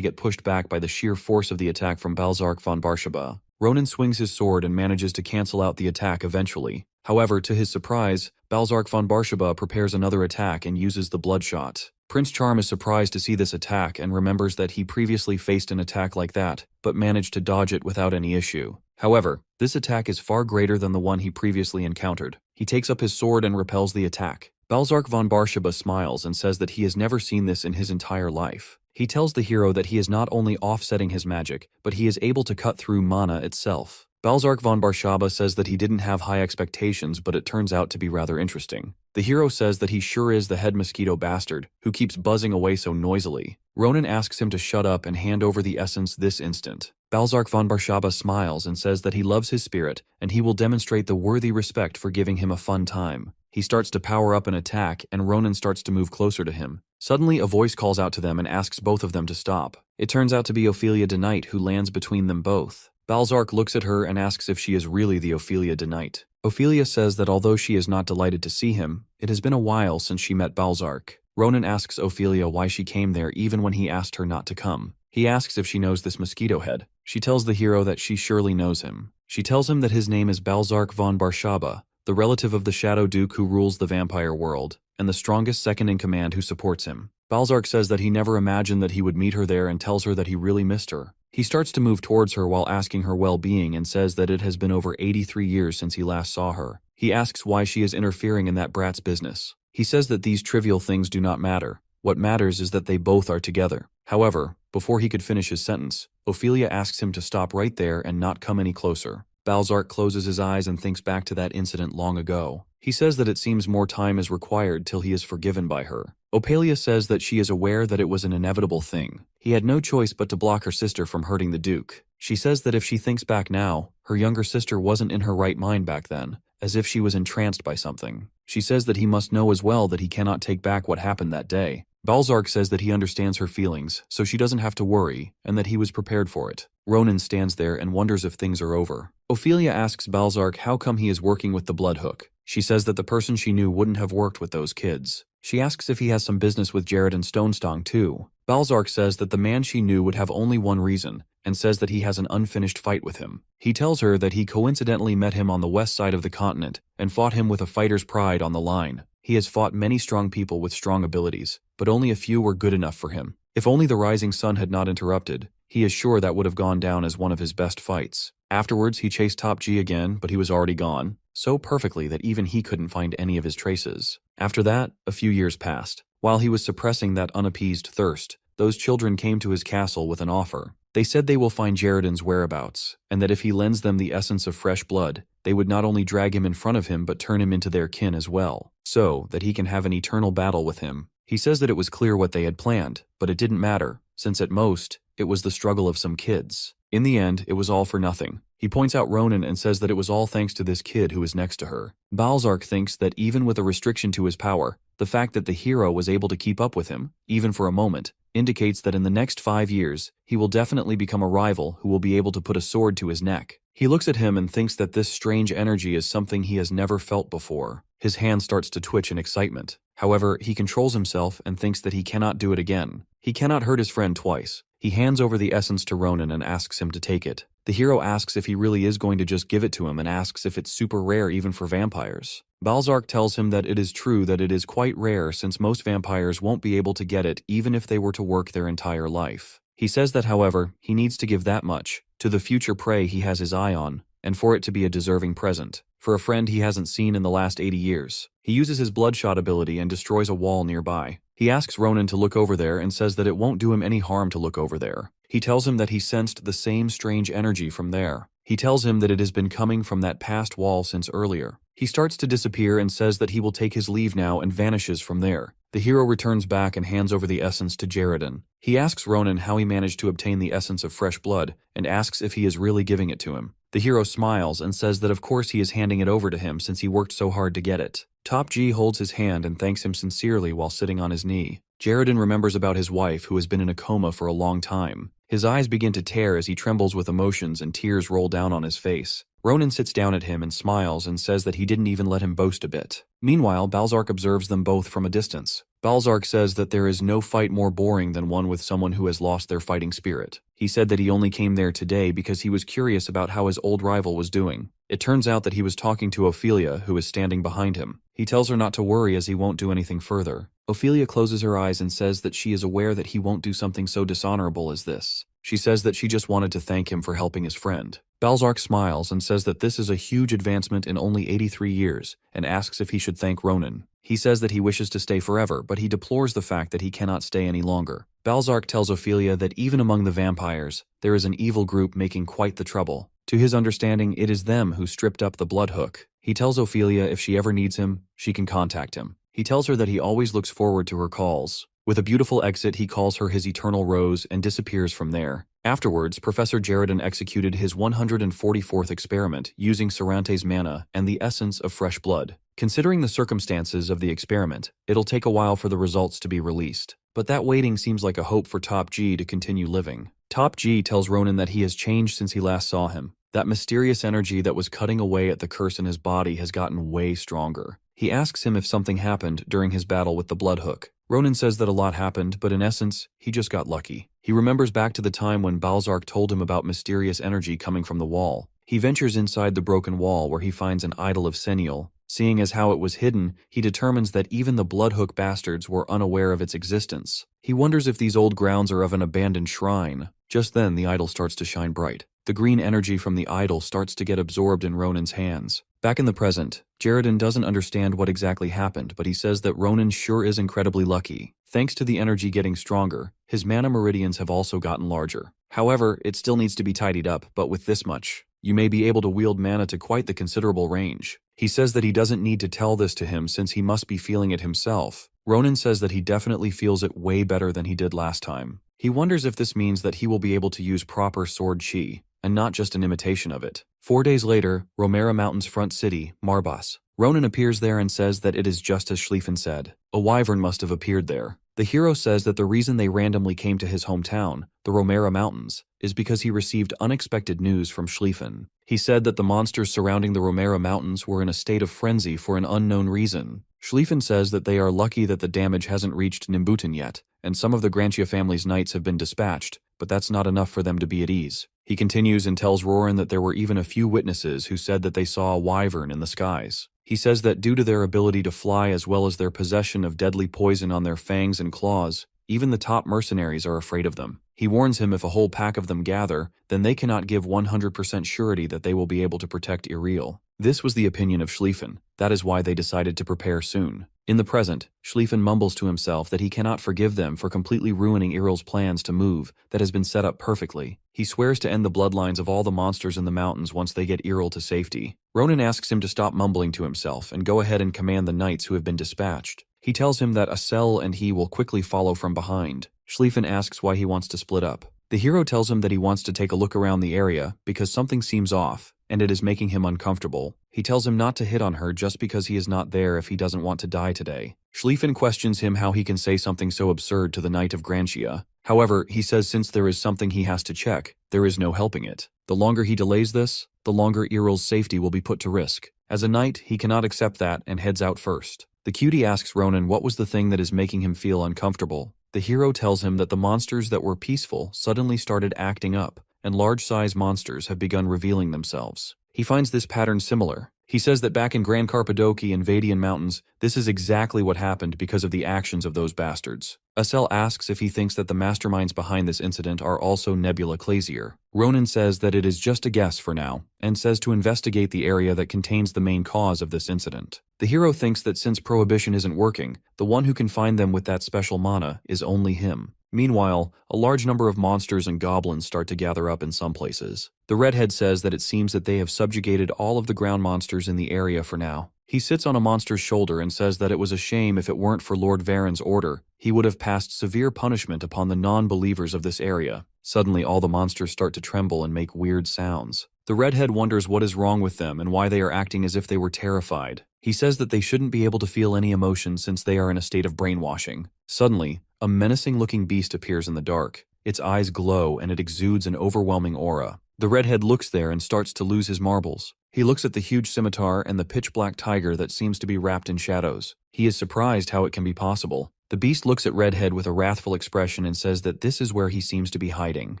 get pushed back by the sheer force of the attack from Balzark von Barshaba. Ronan swings his sword and manages to cancel out the attack eventually. However, to his surprise, Balzark von Barshaba prepares another attack and uses the bloodshot. Prince Charm is surprised to see this attack and remembers that he previously faced an attack like that, but managed to dodge it without any issue. However, this attack is far greater than the one he previously encountered. He takes up his sword and repels the attack. Balzark von Barshaba smiles and says that he has never seen this in his entire life. He tells the hero that he is not only offsetting his magic, but he is able to cut through mana itself. Balzark von Barshaba says that he didn't have high expectations, but it turns out to be rather interesting. The hero says that he sure is the head mosquito bastard who keeps buzzing away so noisily. Ronan asks him to shut up and hand over the essence this instant. Balzark von Barshaba smiles and says that he loves his spirit and he will demonstrate the worthy respect for giving him a fun time. He starts to power up an attack and Ronan starts to move closer to him. Suddenly a voice calls out to them and asks both of them to stop. It turns out to be Ophelia de Knight who lands between them both. Balzark looks at her and asks if she is really the Ophelia de Knight. Ophelia says that although she is not delighted to see him, it has been a while since she met Balzark. Ronan asks Ophelia why she came there even when he asked her not to come. He asks if she knows this mosquito head. She tells the hero that she surely knows him. She tells him that his name is Balzark von Barshaba, the relative of the Shadow Duke who rules the vampire world, and the strongest second-in-command who supports him. Balzark says that he never imagined that he would meet her there and tells her that he really missed her. He starts to move towards her while asking her well-being and says that it has been over 83 years since he last saw her. He asks why she is interfering in that brat's business. He says that these trivial things do not matter. What matters is that they both are together. However, before he could finish his sentence, Ophelia asks him to stop right there and not come any closer. Balzark closes his eyes and thinks back to that incident long ago. He says that it seems more time is required till he is forgiven by her. Ophelia says that she is aware that it was an inevitable thing. He had no choice but to block her sister from hurting the Duke. She says that if she thinks back now, her younger sister wasn't in her right mind back then, as if she was entranced by something. She says that he must know as well that he cannot take back what happened that day. Balzark says that he understands her feelings, so she doesn't have to worry, and that he was prepared for it. Ronan stands there and wonders if things are over. Ophelia asks Balzark how come he is working with the Bloodhook. She says that the person she knew wouldn't have worked with those kids. She asks if he has some business with Jared and Stonestong too. Balzark says that the man she knew would have only one reason, and says that he has an unfinished fight with him. He tells her that he coincidentally met him on the west side of the continent, and fought him with a fighter's pride on the line. He has fought many strong people with strong abilities, but only a few were good enough for him. If only the rising sun had not interrupted, he is sure that would have gone down as one of his best fights. Afterwards, he chased Top G again, but he was already gone, so perfectly that even he couldn't find any of his traces. After that, a few years passed. While he was suppressing that unappeased thirst, those children came to his castle with an offer. They said they will find Jaredon's whereabouts, and that if he lends them the essence of fresh blood, they would not only drag him in front of him but turn him into their kin as well, so that he can have an eternal battle with him. He says that it was clear what they had planned, but it didn't matter, since at most, it was the struggle of some kids. In the end, it was all for nothing. He points out Ronan and says that it was all thanks to this kid who is next to her. Balzark thinks that even with a restriction to his power, the fact that the hero was able to keep up with him, even for a moment, indicates that in the next 5 years, he will definitely become a rival who will be able to put a sword to his neck. He looks at him and thinks that this strange energy is something he has never felt before. His hand starts to twitch in excitement. However, he controls himself and thinks that he cannot do it again. He cannot hurt his friend twice. He hands over the essence to Ronan and asks him to take it. The hero asks if he really is going to just give it to him and asks if it's super rare even for vampires. Balzark tells him that it is true that it is quite rare since most vampires won't be able to get it even if they were to work their entire life. He says that, however, he needs to give that much to the future prey he has his eye on, and for it to be a deserving present, for a friend he hasn't seen in the last 80 years. He uses his bloodshot ability and destroys a wall nearby. He asks Ronan to look over there and says that it won't do him any harm to look over there. He tells him that he sensed the same strange energy from there. He tells him that it has been coming from that past wall since earlier. He starts to disappear and says that he will take his leave now and vanishes from there. The hero returns back and hands over the essence to Jaredon. He asks Ronan how he managed to obtain the essence of fresh blood and asks if he is really giving it to him. The hero smiles and says that of course he is handing it over to him since he worked so hard to get it. Top G holds his hand and thanks him sincerely while sitting on his knee. Jaredon remembers about his wife who has been in a coma for a long time. His eyes begin to tear as he trembles with emotions and tears roll down on his face. Ronan sits down at him and smiles and says that he didn't even let him boast a bit. Meanwhile, Balzark observes them both from a distance. Balzark says that there is no fight more boring than one with someone who has lost their fighting spirit. He said that he only came there today because he was curious about how his old rival was doing. It turns out that he was talking to Ophelia, who is standing behind him. He tells her not to worry as he won't do anything further. Ophelia closes her eyes and says that she is aware that he won't do something so dishonorable as this. She says that she just wanted to thank him for helping his friend. Balzark smiles and says that this is a huge advancement in only 83 years and asks if he should thank Ronan. He says that he wishes to stay forever, but he deplores the fact that he cannot stay any longer. Balzark tells Ophelia that even among the vampires, there is an evil group making quite the trouble. To his understanding, it is them who stripped up the Bloodhook. He tells Ophelia if she ever needs him, she can contact him. He tells her that he always looks forward to her calls. With a beautiful exit, he calls her his eternal rose and disappears from there. Afterwards, Professor Jaredon executed his 144th experiment using Sarante's mana and the essence of fresh blood. Considering the circumstances of the experiment, it'll take a while for the results to be released. But that waiting seems like a hope for Top G to continue living. Top G tells Ronan that he has changed since he last saw him. That mysterious energy that was cutting away at the curse in his body has gotten way stronger. He asks him if something happened during his battle with the Bloodhook. Ronan says that a lot happened, but in essence, he just got lucky. He remembers back to the time when Balzark told him about mysterious energy coming from the wall. He ventures inside the broken wall where he finds an idol of Seniel. Seeing as how it was hidden, he determines that even the Bloodhook bastards were unaware of its existence. He wonders if these old grounds are of an abandoned shrine. Just then, the idol starts to shine bright. The green energy from the idol starts to get absorbed in Ronan's hands. Back in the present, Jaredon doesn't understand what exactly happened, but he says that Ronan sure is incredibly lucky. Thanks to the energy getting stronger, his mana meridians have also gotten larger. However, it still needs to be tidied up, but with this much, you may be able to wield mana to quite the considerable range. He says that he doesn't need to tell this to him since he must be feeling it himself. Ronan says that he definitely feels it way better than he did last time. He wonders if this means that he will be able to use proper sword chi, and not just an imitation of it. 4 days later, Romera Mountain's front city, Marbas. Ronan appears there and says that it is just as Schlieffen said. A wyvern must have appeared there. The hero says that the reason they randomly came to his hometown, the Romera Mountains, is because he received unexpected news from Schlieffen. He said that the monsters surrounding the Romera Mountains were in a state of frenzy for an unknown reason. Schlieffen says that they are lucky that the damage hasn't reached Nimbuten yet, and some of the Grantia family's knights have been dispatched, but that's not enough for them to be at ease. He continues and tells Roran that there were even a few witnesses who said that they saw a wyvern in the skies. He says that due to their ability to fly as well as their possession of deadly poison on their fangs and claws, even the top mercenaries are afraid of them. He warns him if a whole pack of them gather, then they cannot give 100% surety that they will be able to protect Iriel. This was the opinion of Schlieffen. That is why they decided to prepare soon. In the present, Schlieffen mumbles to himself that he cannot forgive them for completely ruining Iriel's plans to move that has been set up perfectly. He swears to end the bloodlines of all the monsters in the mountains once they get Earl to safety. Ronan asks him to stop mumbling to himself and go ahead and command the knights who have been dispatched. He tells him that Asel and he will quickly follow from behind. Schlieffen asks why he wants to split up. The hero tells him that he wants to take a look around the area because something seems off, and it is making him uncomfortable. He tells him not to hit on her just because he is not there if he doesn't want to die today. Schlieffen questions him how he can say something so absurd to the Knight of Grantia. However, he says since there is something he has to check, there is no helping it. The longer he delays this, the longer Earl's safety will be put to risk. As a knight, he cannot accept that and heads out first. The cutie asks Ronan what was the thing that is making him feel uncomfortable. The hero tells him that the monsters that were peaceful suddenly started acting up, and large-size monsters have begun revealing themselves. He finds this pattern similar. He says that back in Grand Carpadoki and Vadian Mountains, this is exactly what happened because of the actions of those bastards. Asel asks if he thinks that the masterminds behind this incident are also Nebula Clazier. Ronan says that it is just a guess for now, and says to investigate the area that contains the main cause of this incident. The hero thinks that since Prohibition isn't working, the one who can find them with that special mana is only him. Meanwhile, a large number of monsters and goblins start to gather up in some places. The redhead says that it seems that they have subjugated all of the ground monsters in the area for now. He sits on a monster's shoulder and says that it was a shame if it weren't for Lord Varen's order, he would have passed severe punishment upon the non-believers of this area. Suddenly all the monsters start to tremble and make weird sounds. The redhead wonders what is wrong with them and why they are acting as if they were terrified. He says that they shouldn't be able to feel any emotion since they are in a state of brainwashing. Suddenly, a menacing-looking beast appears in the dark. Its eyes glow and it exudes an overwhelming aura. The redhead looks there and starts to lose his marbles. He looks at the huge scimitar and the pitch-black tiger that seems to be wrapped in shadows. He is surprised how it can be possible. The beast looks at Redhead with a wrathful expression and says that this is where he seems to be hiding.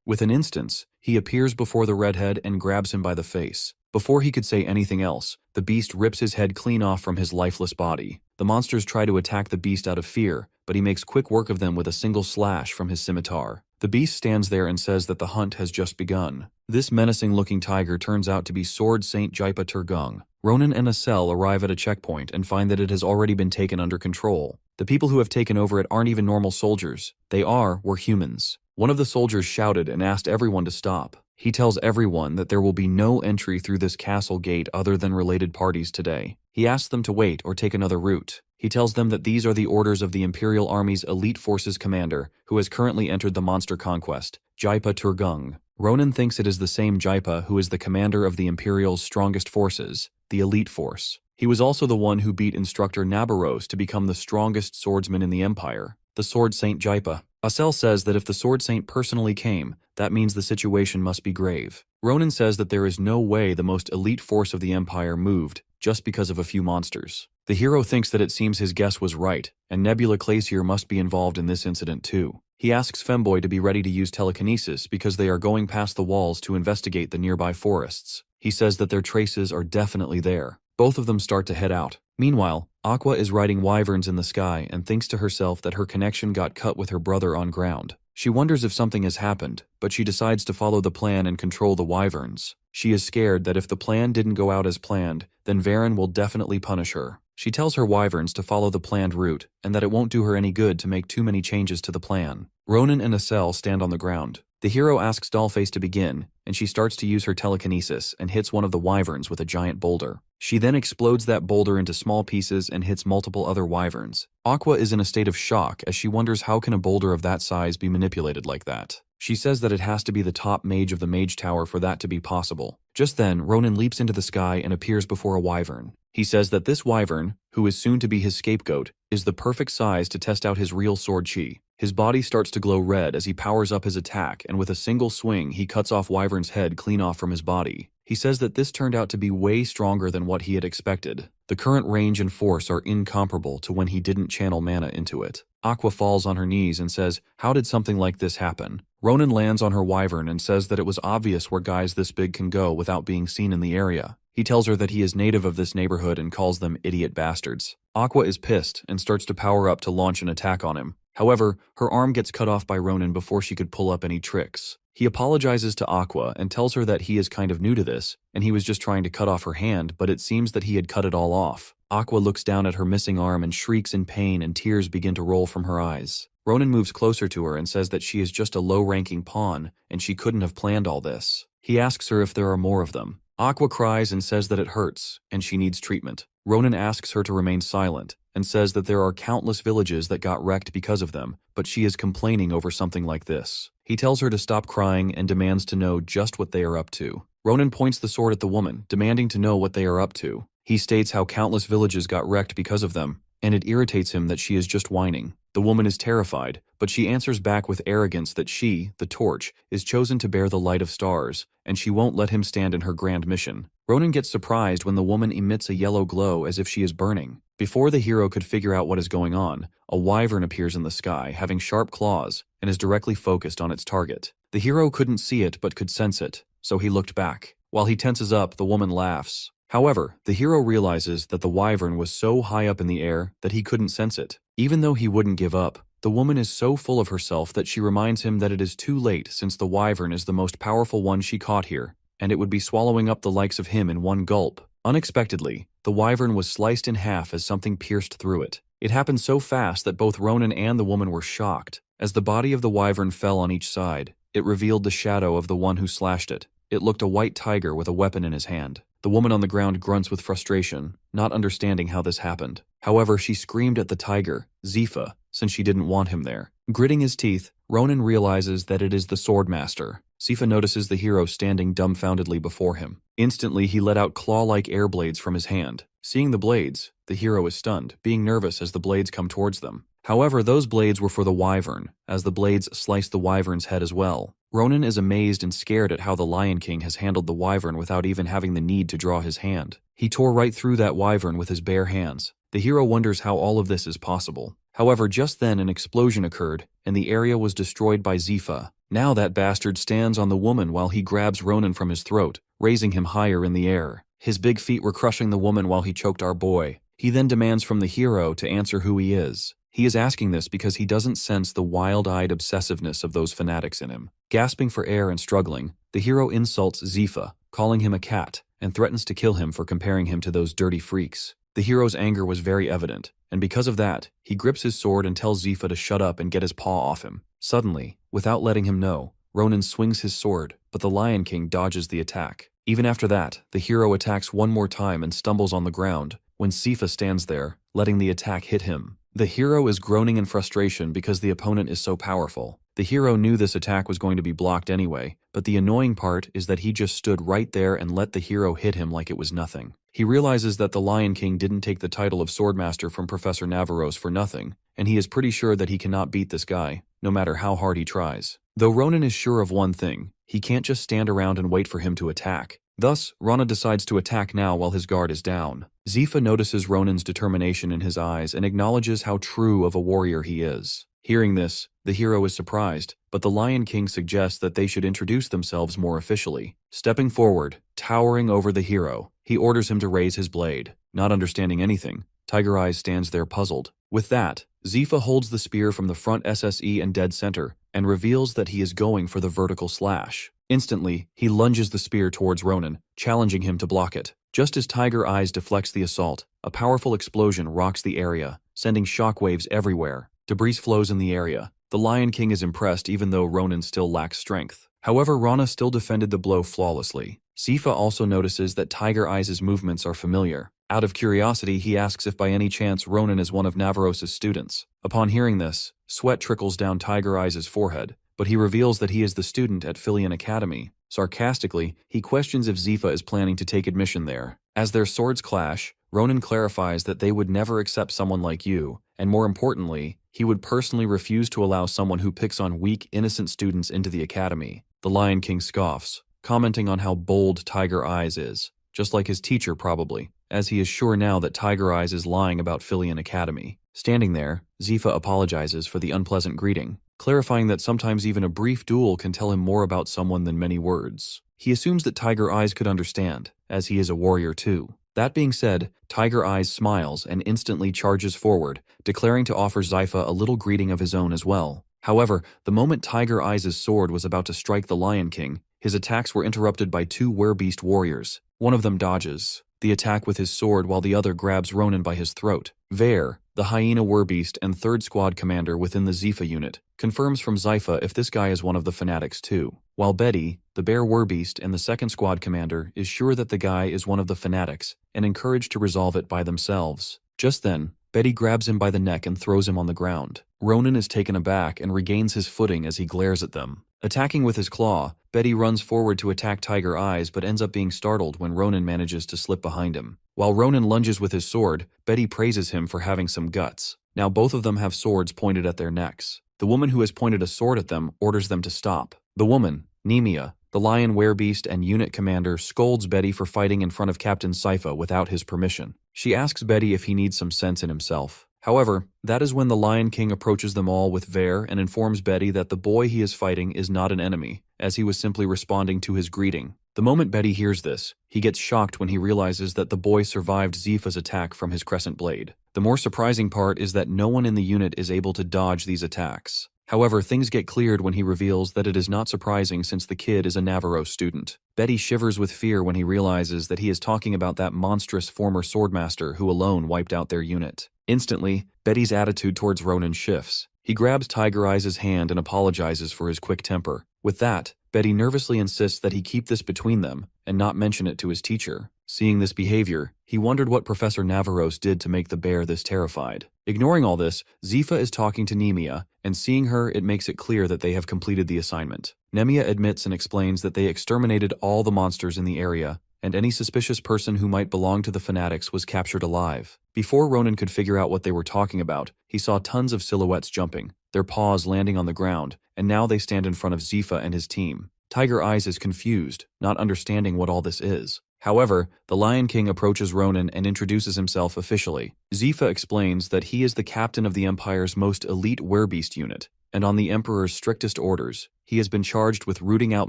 With an instance, he appears before the Redhead and grabs him by the face. Before he could say anything else, the beast rips his head clean off from his lifeless body. The monsters try to attack the beast out of fear, but he makes quick work of them with a single slash from his scimitar. The beast stands there and says that the hunt has just begun. This menacing-looking tiger turns out to be Sword Saint Jaipa Turgung. Ronan and Asel arrive at a checkpoint and find that it has already been taken under control. The people who have taken over it aren't even normal soldiers. They were humans. One of the soldiers shouted and asked everyone to stop. He tells everyone that there will be no entry through this castle gate other than related parties today. He asks them to wait or take another route. He tells them that these are the orders of the Imperial Army's elite forces commander, who has currently entered the monster conquest, Jaipa Turgung. Ronan thinks it is the same Jaipa who is the commander of the Imperial's strongest forces, the elite force. He was also the one who beat instructor Nabaros to become the strongest swordsman in the Empire, the Sword Saint Jaipa. Asel says that if the Sword Saint personally came, that means the situation must be grave. Ronan says that there is no way the most elite force of the Empire moved just because of a few monsters. The hero thinks that it seems his guess was right, and Nebula Clazier must be involved in this incident too. He asks Femboy to be ready to use telekinesis because they are going past the walls to investigate the nearby forests. He says that their traces are definitely there. Both of them start to head out. Meanwhile, Aqua is riding wyverns in the sky and thinks to herself that her connection got cut with her brother on ground. She wonders if something has happened, but she decides to follow the plan and control the wyverns. She is scared that if the plan didn't go out as planned, then Varen will definitely punish her. She tells her wyverns to follow the planned route, and that it won't do her any good to make too many changes to the plan. Ronan and Asel stand on the ground. The hero asks Dollface to begin, and she starts to use her telekinesis and hits one of the wyverns with a giant boulder. She then explodes that boulder into small pieces and hits multiple other wyverns. Aqua is in a state of shock as she wonders how can a boulder of that size be manipulated like that. She says that it has to be the top mage of the mage tower for that to be possible. Just then, Ronan leaps into the sky and appears before a wyvern. He says that this wyvern, who is soon to be his scapegoat, is the perfect size to test out his real sword chi. His body starts to glow red as he powers up his attack, and with a single swing, he cuts off Wyvern's head clean off from his body. He says that this turned out to be way stronger than what he had expected. The current range and force are incomparable to when he didn't channel mana into it. Aqua falls on her knees and says, "How did something like this happen?" Ronan lands on her wyvern and says that it was obvious where guys this big can go without being seen in the area. He tells her that he is native of this neighborhood and calls them idiot bastards. Aqua is pissed and starts to power up to launch an attack on him. However, her arm gets cut off by Ronan before she could pull up any tricks. He apologizes to Aqua and tells her that he is kind of new to this, and he was just trying to cut off her hand, but it seems that he had cut it all off. Aqua looks down at her missing arm and shrieks in pain, and tears begin to roll from her eyes. Ronan moves closer to her and says that she is just a low-ranking pawn and she couldn't have planned all this. He asks her if there are more of them. Aqua cries and says that it hurts and she needs treatment. Ronan asks her to remain silent and says that there are countless villages that got wrecked because of them, but she is complaining over something like this. He tells her to stop crying and demands to know just what they are up to. Ronan points the sword at the woman, demanding to know what they are up to. He states how countless villages got wrecked because of them, and it irritates him that she is just whining. The woman is terrified, but she answers back with arrogance that she, the torch, is chosen to bear the light of stars, and she won't let him stand in her grand mission. Ronan gets surprised when the woman emits a yellow glow as if she is burning. Before the hero could figure out what is going on, a wyvern appears in the sky, having sharp claws, and is directly focused on its target. The hero couldn't see it but could sense it, so he looked back. While he tenses up, the woman laughs. However, the hero realizes that the wyvern was so high up in the air that he couldn't sense it. Even though he wouldn't give up, the woman is so full of herself that she reminds him that it is too late since the wyvern is the most powerful one she caught here, and it would be swallowing up the likes of him in one gulp. Unexpectedly, the wyvern was sliced in half as something pierced through it. It happened so fast that both Ronan and the woman were shocked. As the body of the wyvern fell on each side, it revealed the shadow of the one who slashed it. It looked a white tiger with a weapon in his hand. The woman on the ground grunts with frustration, not understanding how this happened. However, she screamed at the tiger, Zifa, since she didn't want him there. Gritting his teeth, Ronan realizes that it is the Swordmaster. Zifa notices the hero standing dumbfoundedly before him. Instantly, he let out claw-like air blades from his hand. Seeing the blades, the hero is stunned, being nervous as the blades come towards them. However, those blades were for the wyvern, as the blades slice the wyvern's head as well. Ronan is amazed and scared at how the Lion King has handled the wyvern without even having the need to draw his hand. He tore right through that wyvern with his bare hands. The hero wonders how all of this is possible. However, just then an explosion occurred, and the area was destroyed by Zifa. Now that bastard stands on the woman while he grabs Ronan from his throat, raising him higher in the air. His big feet were crushing the woman while he choked our boy. He then demands from the hero to answer who he is. He is asking this because he doesn't sense the wild-eyed obsessiveness of those fanatics in him. Gasping for air and struggling, the hero insults Zifa, calling him a cat, and threatens to kill him for comparing him to those dirty freaks. The hero's anger was very evident, and because of that, he grips his sword and tells Zifa to shut up and get his paw off him. Suddenly, without letting him know, Ronan swings his sword, but the Lion King dodges the attack. Even after that, the hero attacks one more time and stumbles on the ground, when Zifa stands there, letting the attack hit him. The hero is groaning in frustration because the opponent is so powerful. The hero knew this attack was going to be blocked anyway, but the annoying part is that he just stood right there and let the hero hit him like it was nothing. He realizes that the Lion King didn't take the title of Swordmaster from Professor Navarros for nothing, and he is pretty sure that he cannot beat this guy, no matter how hard he tries. Though Ronan is sure of one thing, he can't just stand around and wait for him to attack. Thus, Rana decides to attack now while his guard is down. Zifa notices Ronan's determination in his eyes and acknowledges how true of a warrior he is. Hearing this, the hero is surprised, but the Lion King suggests that they should introduce themselves more officially. Stepping forward, towering over the hero, he orders him to raise his blade. Not understanding anything, Tiger Eyes stands there puzzled. With that, Zifa holds the spear from the front SSE and dead center and reveals that he is going for the vertical slash. Instantly, he lunges the spear towards Ronan, challenging him to block it. Just as Tiger Eyes deflects the assault, a powerful explosion rocks the area, sending shockwaves everywhere. Debris flows in the area. The Lion King is impressed even though Ronan still lacks strength. However, Rana still defended the blow flawlessly. Zifa also notices that Tiger Eyes' movements are familiar. Out of curiosity, he asks if by any chance Ronan is one of Navarros' students. Upon hearing this, sweat trickles down Tiger Eyes' forehead, but he reveals that he is the student at Filian Academy. Sarcastically, he questions if Zifa is planning to take admission there. As their swords clash, Ronan clarifies that they would never accept someone like you, and more importantly, he would personally refuse to allow someone who picks on weak, innocent students into the academy. The Lion King scoffs, commenting on how bold Tiger Eyes is, just like his teacher probably, as he is sure now that Tiger Eyes is lying about Filian Academy. Standing there, Zifa apologizes for the unpleasant greeting, clarifying that sometimes even a brief duel can tell him more about someone than many words. He assumes that Tiger Eyes could understand, as he is a warrior too. That being said, Tiger Eyes smiles and instantly charges forward, declaring to offer Zifa a little greeting of his own as well. However, the moment Tiger Eyes' sword was about to strike the Lion King, his attacks were interrupted by two werebeast warriors. One of them dodges the attack with his sword while the other grabs Ronan by his throat. There, the hyena werbeast and third squad commander within the Zifa unit, confirms from Zypha if this guy is one of the fanatics too. While Betty, the bear werbeast and the second squad commander, is sure that the guy is one of the fanatics and encouraged to resolve it by themselves. Just then, Betty grabs him by the neck and throws him on the ground. Ronan is taken aback and regains his footing as he glares at them. Attacking with his claw, Betty runs forward to attack Tiger Eyes but ends up being startled when Ronan manages to slip behind him. While Ronan lunges with his sword, Betty praises him for having some guts. Now both of them have swords pointed at their necks. The woman who has pointed a sword at them orders them to stop. The woman, Nemia, the lion werbeast and unit commander, scolds Betty for fighting in front of Captain Sypha without his permission. She asks Betty if he needs some sense in himself. However, that is when the Lion King approaches them all with Vare and informs Betty that the boy he is fighting is not an enemy, as he was simply responding to his greeting. The moment Betty hears this, he gets shocked when he realizes that the boy survived Zifa's attack from his crescent blade. The more surprising part is that no one in the unit is able to dodge these attacks. However, things get cleared when he reveals that it is not surprising since the kid is a Navarro student. Betty shivers with fear when he realizes that he is talking about that monstrous former swordmaster who alone wiped out their unit. Instantly, Betty's attitude towards Ronan shifts. He grabs Tiger Eyes' hand and apologizes for his quick temper. With that, Betty nervously insists that he keep this between them and not mention it to his teacher. Seeing this behavior, he wondered what Professor Navarros did to make the bear this terrified. Ignoring all this, Zifa is talking to Nemia, and seeing her, it makes it clear that they have completed the assignment. Nemia admits and explains that they exterminated all the monsters in the area, and any suspicious person who might belong to the fanatics was captured alive. Before Ronan could figure out what they were talking about, he saw tons of silhouettes jumping, their paws landing on the ground, and now they stand in front of Zifa and his team. Tiger Eyes is confused, not understanding what all this is. However, the Lion King approaches Ronan and introduces himself officially. Zifa explains that he is the captain of the Empire's most elite werbeast unit, and on the Emperor's strictest orders, he has been charged with rooting out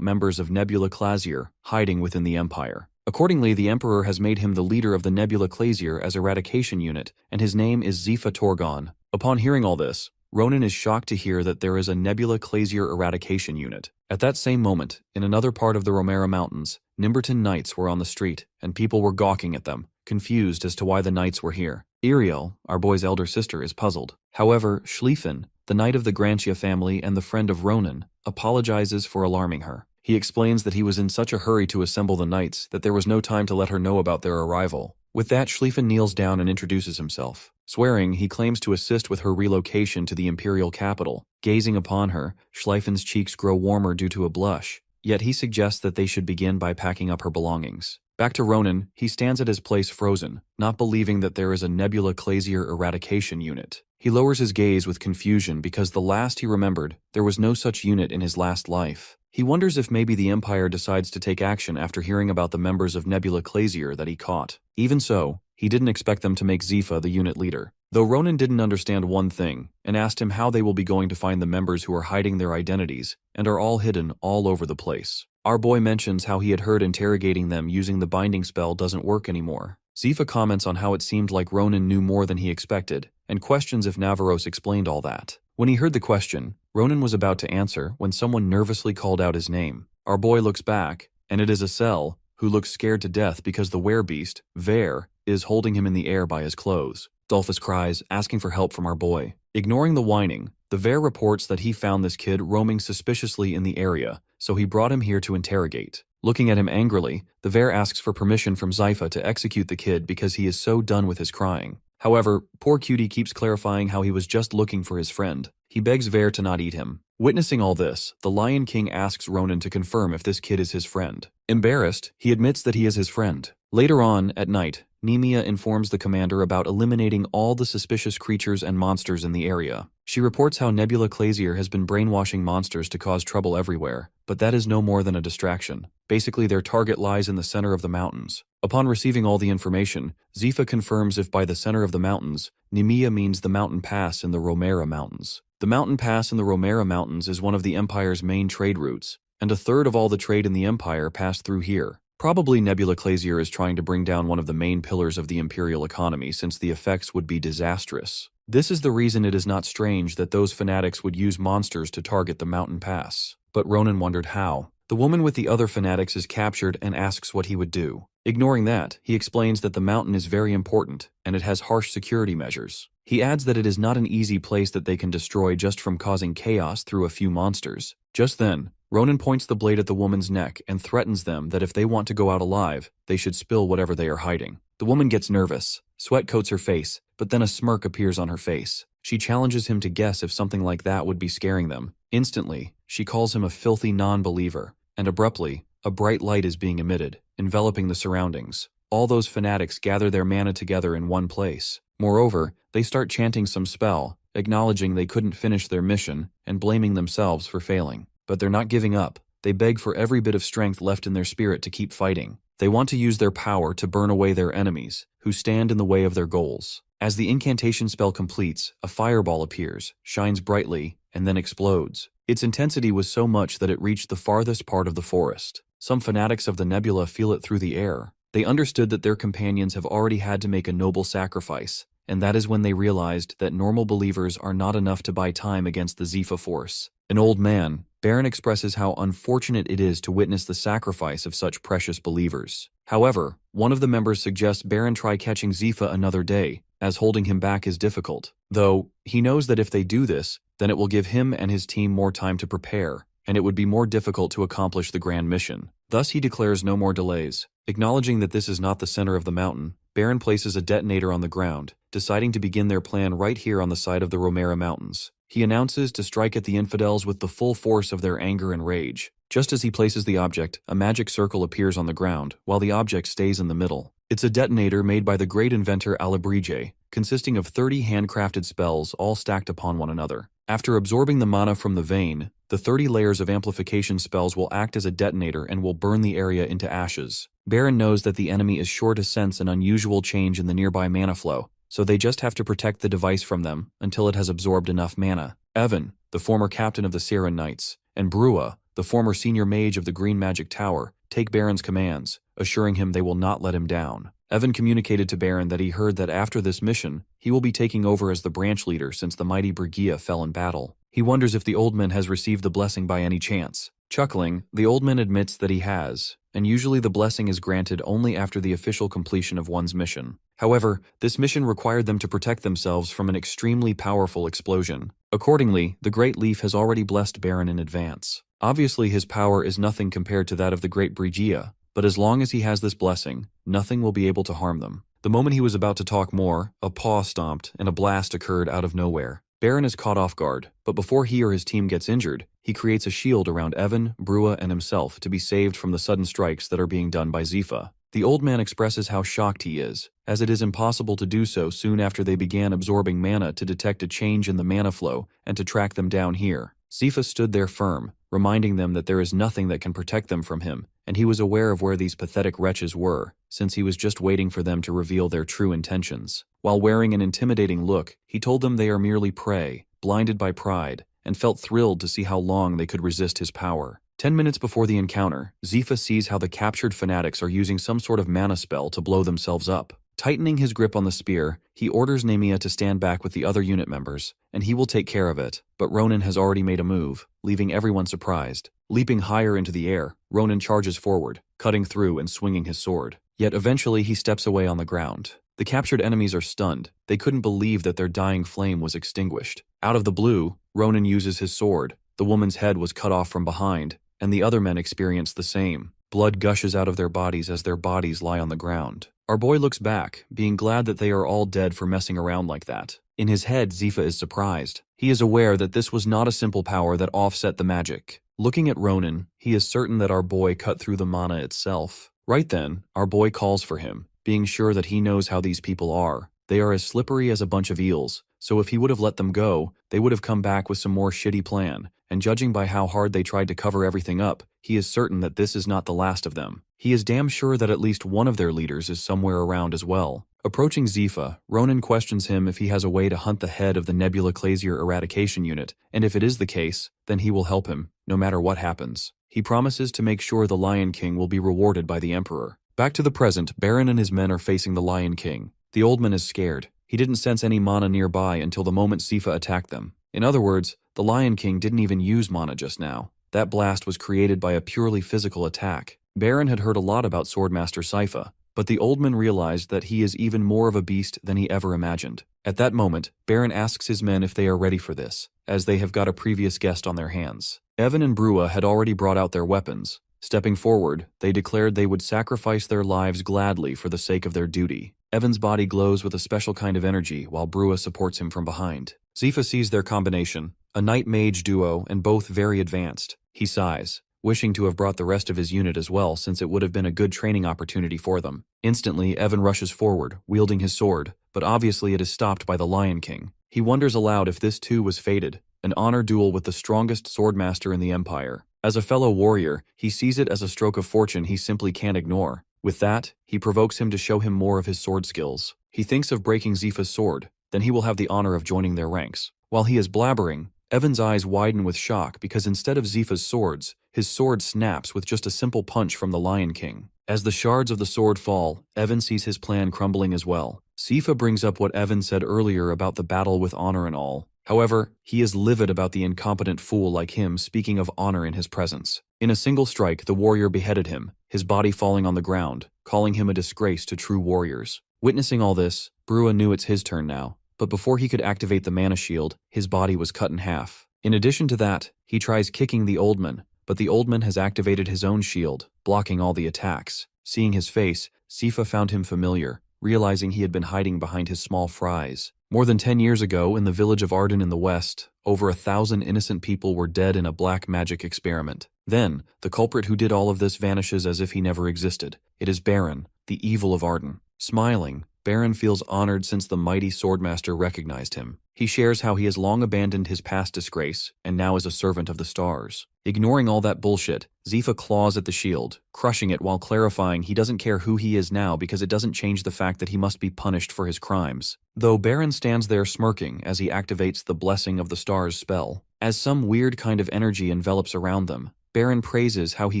members of Nebula Clasier hiding within the Empire. Accordingly, the Emperor has made him the leader of the Nebula Clasier as eradication unit, and his name is Zifa Torgon. Upon hearing all this, Ronan is shocked to hear that there is a Nebula Clasier eradication unit. At that same moment, in another part of the Romera Mountains, Nimberton Knights were on the street, and people were gawking at them, confused as to why the Knights were here. Iriel, our boy's elder sister, is puzzled. However, Schlieffen, the Knight of the Grantia family and the friend of Ronan, apologizes for alarming her. He explains that he was in such a hurry to assemble the Knights that there was no time to let her know about their arrival. With that, Schlieffen kneels down and introduces himself. Swearing, he claims to assist with her relocation to the imperial capital. Gazing upon her, Schlieffen's cheeks grow warmer due to a blush, yet he suggests that they should begin by packing up her belongings. Back to Ronan, he stands at his place frozen, not believing that there is a Nebula Clasier eradication unit. He lowers his gaze with confusion because the last he remembered, there was no such unit in his last life. He wonders if maybe the Empire decides to take action after hearing about the members of Nebula Clasier that he caught. Even so, he didn't expect them to make Zifa the unit leader. Though Ronan didn't understand one thing, and asked him how they will be going to find the members who are hiding their identities, and are all hidden all over the place. Our boy mentions how he had heard interrogating them using the binding spell doesn't work anymore. Zifa comments on how it seemed like Ronan knew more than he expected, and questions if Navarros explained all that. When he heard the question, Ronan was about to answer when someone nervously called out his name. Our boy looks back, and it is Acel, who looks scared to death because the werebeast, Vare, is holding him in the air by his clothes. Dolphus cries, asking for help from our boy. Ignoring the whining, the Vare reports that he found this kid roaming suspiciously in the area, so he brought him here to interrogate. Looking at him angrily, the Vare asks for permission from Zypha to execute the kid because he is so done with his crying. However, poor cutie keeps clarifying how he was just looking for his friend. He begs Vare to not eat him. Witnessing all this, the Lion King asks Ronan to confirm if this kid is his friend. Embarrassed, he admits that he is his friend. Later on, at night, Nemia informs the commander about eliminating all the suspicious creatures and monsters in the area. She reports how Nebula Clasier has been brainwashing monsters to cause trouble everywhere, but that is no more than a distraction. Basically, their target lies in the center of the mountains. Upon receiving all the information, Zifa confirms if by the center of the mountains, Nemia means the mountain pass in the Romera Mountains. The mountain pass in the Romera Mountains is one of the Empire's main trade routes, and a third of all the trade in the Empire passed through here. Probably Nebula Clasier is trying to bring down one of the main pillars of the imperial economy since the effects would be disastrous. This is the reason it is not strange that those fanatics would use monsters to target the mountain pass. But Ronan wondered how. The woman with the other fanatics is captured and asks what he would do. Ignoring that, he explains that the mountain is very important and it has harsh security measures. He adds that it is not an easy place that they can destroy just from causing chaos through a few monsters. Just then, Ronan points the blade at the woman's neck and threatens them that if they want to go out alive, they should spill whatever they are hiding. The woman gets nervous. Sweat coats her face, but then a smirk appears on her face. She challenges him to guess if something like that would be scaring them. Instantly, she calls him a filthy non-believer, and abruptly, a bright light is being emitted, enveloping the surroundings. All those fanatics gather their mana together in one place. Moreover, they start chanting some spell, acknowledging they couldn't finish their mission and blaming themselves for failing. But they're not giving up. They beg for every bit of strength left in their spirit to keep fighting. They want to use their power to burn away their enemies, who stand in the way of their goals. As the incantation spell completes, a fireball appears, shines brightly, and then explodes. Its intensity was so much that it reached the farthest part of the forest. Some fanatics of the nebula feel it through the air. They understood that their companions have already had to make a noble sacrifice, and that is when they realized that normal believers are not enough to buy time against the Zephyr force. An old man, Baron, expresses how unfortunate it is to witness the sacrifice of such precious believers. However, one of the members suggests Baron try catching Zephyr another day, as holding him back is difficult. Though, he knows that if they do this, then it will give him and his team more time to prepare, and it would be more difficult to accomplish the grand mission. Thus he declares no more delays. Acknowledging that this is not the center of the mountain, Baron places a detonator on the ground, deciding to begin their plan right here on the side of the Romera Mountains. He announces to strike at the infidels with the full force of their anger and rage. Just as he places the object, a magic circle appears on the ground, while the object stays in the middle. It's a detonator made by the great inventor Alabrige, consisting of 30 handcrafted spells all stacked upon one another. After absorbing the mana from the vein, the 30 layers of amplification spells will act as a detonator and will burn the area into ashes. Baron knows that the enemy is sure to sense an unusual change in the nearby mana flow, so they just have to protect the device from them until it has absorbed enough mana. Evan, the former captain of the Seren Knights, and Brua, the former senior mage of the Green Magic Tower, take Baron's commands, assuring him they will not let him down. Evan communicated to Baron that he heard that after this mission, he will be taking over as the branch leader since the mighty Brigia fell in battle. He wonders if the old man has received the blessing by any chance. Chuckling, the old man admits that he has, and usually the blessing is granted only after the official completion of one's mission. However, this mission required them to protect themselves from an extremely powerful explosion. Accordingly, the Great Leaf has already blessed Baron in advance. Obviously, his power is nothing compared to that of the Great Brigia, but as long as he has this blessing, nothing will be able to harm them. The moment he was about to talk more, a paw stomped and a blast occurred out of nowhere. Baron is caught off guard, but before he or his team gets injured, he creates a shield around Evan, Brua, and himself to be saved from the sudden strikes that are being done by Zephyr. The old man expresses how shocked he is, as it is impossible to do so soon after they began absorbing mana to detect a change in the mana flow and to track them down here. Zephyr stood there firm, reminding them that there is nothing that can protect them from him, and he was aware of where these pathetic wretches were, since he was just waiting for them to reveal their true intentions. While wearing an intimidating look, he told them they are merely prey, blinded by pride, and felt thrilled to see how long they could resist his power. 10 minutes before the encounter, Zephyr sees how the captured fanatics are using some sort of mana spell to blow themselves up. Tightening his grip on the spear, he orders Nemia to stand back with the other unit members, and he will take care of it, but Ronan has already made a move, leaving everyone surprised. Leaping higher into the air, Ronan charges forward, cutting through and swinging his sword. Yet eventually he steps away on the ground. The captured enemies are stunned. They couldn't believe that their dying flame was extinguished. Out of the blue, Ronan uses his sword. The woman's head was cut off from behind, and the other men experience the same. Blood gushes out of their bodies as their bodies lie on the ground. Our boy looks back, being glad that they are all dead for messing around like that. In his head, Zephyr is surprised. He is aware that this was not a simple power that offset the magic. Looking at Ronan, he is certain that our boy cut through the mana itself. Right then, our boy calls for him, being sure that he knows how these people are. They are as slippery as a bunch of eels, so if he would have let them go, they would have come back with some more shitty plan, and judging by how hard they tried to cover everything up, he is certain that this is not the last of them. He is damn sure that at least one of their leaders is somewhere around as well. Approaching Zephyr, Ronan questions him if he has a way to hunt the head of the Nebula Clasier Eradication Unit, and if it is the case, then he will help him, no matter what happens. He promises to make sure the Lion King will be rewarded by the Emperor. Back to the present, Baron and his men are facing the Lion King. The old man is scared. He didn't sense any mana nearby until the moment Zephyr attacked them. In other words, the Lion King didn't even use mana just now. That blast was created by a purely physical attack. Baron had heard a lot about Swordmaster Sypha, But the old man realized that he is even more of a beast than he ever imagined. At that moment, Baron asks his men if they are ready for this, as they have got a previous guest on their hands. Evan and Brua had already brought out their weapons. Stepping forward, they declared they would sacrifice their lives gladly for the sake of their duty. Evan's body glows with a special kind of energy while Brua supports him from behind. Zifa sees their combination, a knight-mage duo and both very advanced. He sighs, wishing to have brought the rest of his unit as well since it would have been a good training opportunity for them. Instantly, Evan rushes forward, wielding his sword, but obviously it is stopped by the Lion King. He wonders aloud if this too was fated, an honor duel with the strongest swordmaster in the Empire. As a fellow warrior, he sees it as a stroke of fortune he simply can't ignore. With that, he provokes him to show him more of his sword skills. He thinks of breaking Zifa's sword, then he will have the honor of joining their ranks. While he is blabbering, Evan's eyes widen with shock because instead of Zifa's swords, his sword snaps with just a simple punch from the Lion King. As the shards of the sword fall, Evan sees his plan crumbling as well. Zifa brings up what Evan said earlier about the battle with honor and all. However, he is livid about the incompetent fool like him speaking of honor in his presence. In a single strike, the warrior beheaded him, his body falling on the ground, calling him a disgrace to true warriors. Witnessing all this, Brua knew it's his turn now, but before he could activate the mana shield, his body was cut in half. In addition to that, he tries kicking the old man, but the old man has activated his own shield, blocking all the attacks. Seeing his face, Zifa found him familiar, realizing he had been hiding behind his small fries. More than 10 years ago, in the village of Arden in the west, over 1,000 innocent people were dead in a black magic experiment. Then, the culprit who did all of this vanishes as if he never existed. It is Baron, the evil of Arden. Smiling, Baron feels honored since the mighty swordmaster recognized him. He shares how he has long abandoned his past disgrace, and now is a servant of the stars. Ignoring all that bullshit, Zifa claws at the shield, crushing it while clarifying he doesn't care who he is now because it doesn't change the fact that he must be punished for his crimes. Though Baron stands there smirking as he activates the Blessing of the Stars spell. As some weird kind of energy envelops around them, Baron praises how he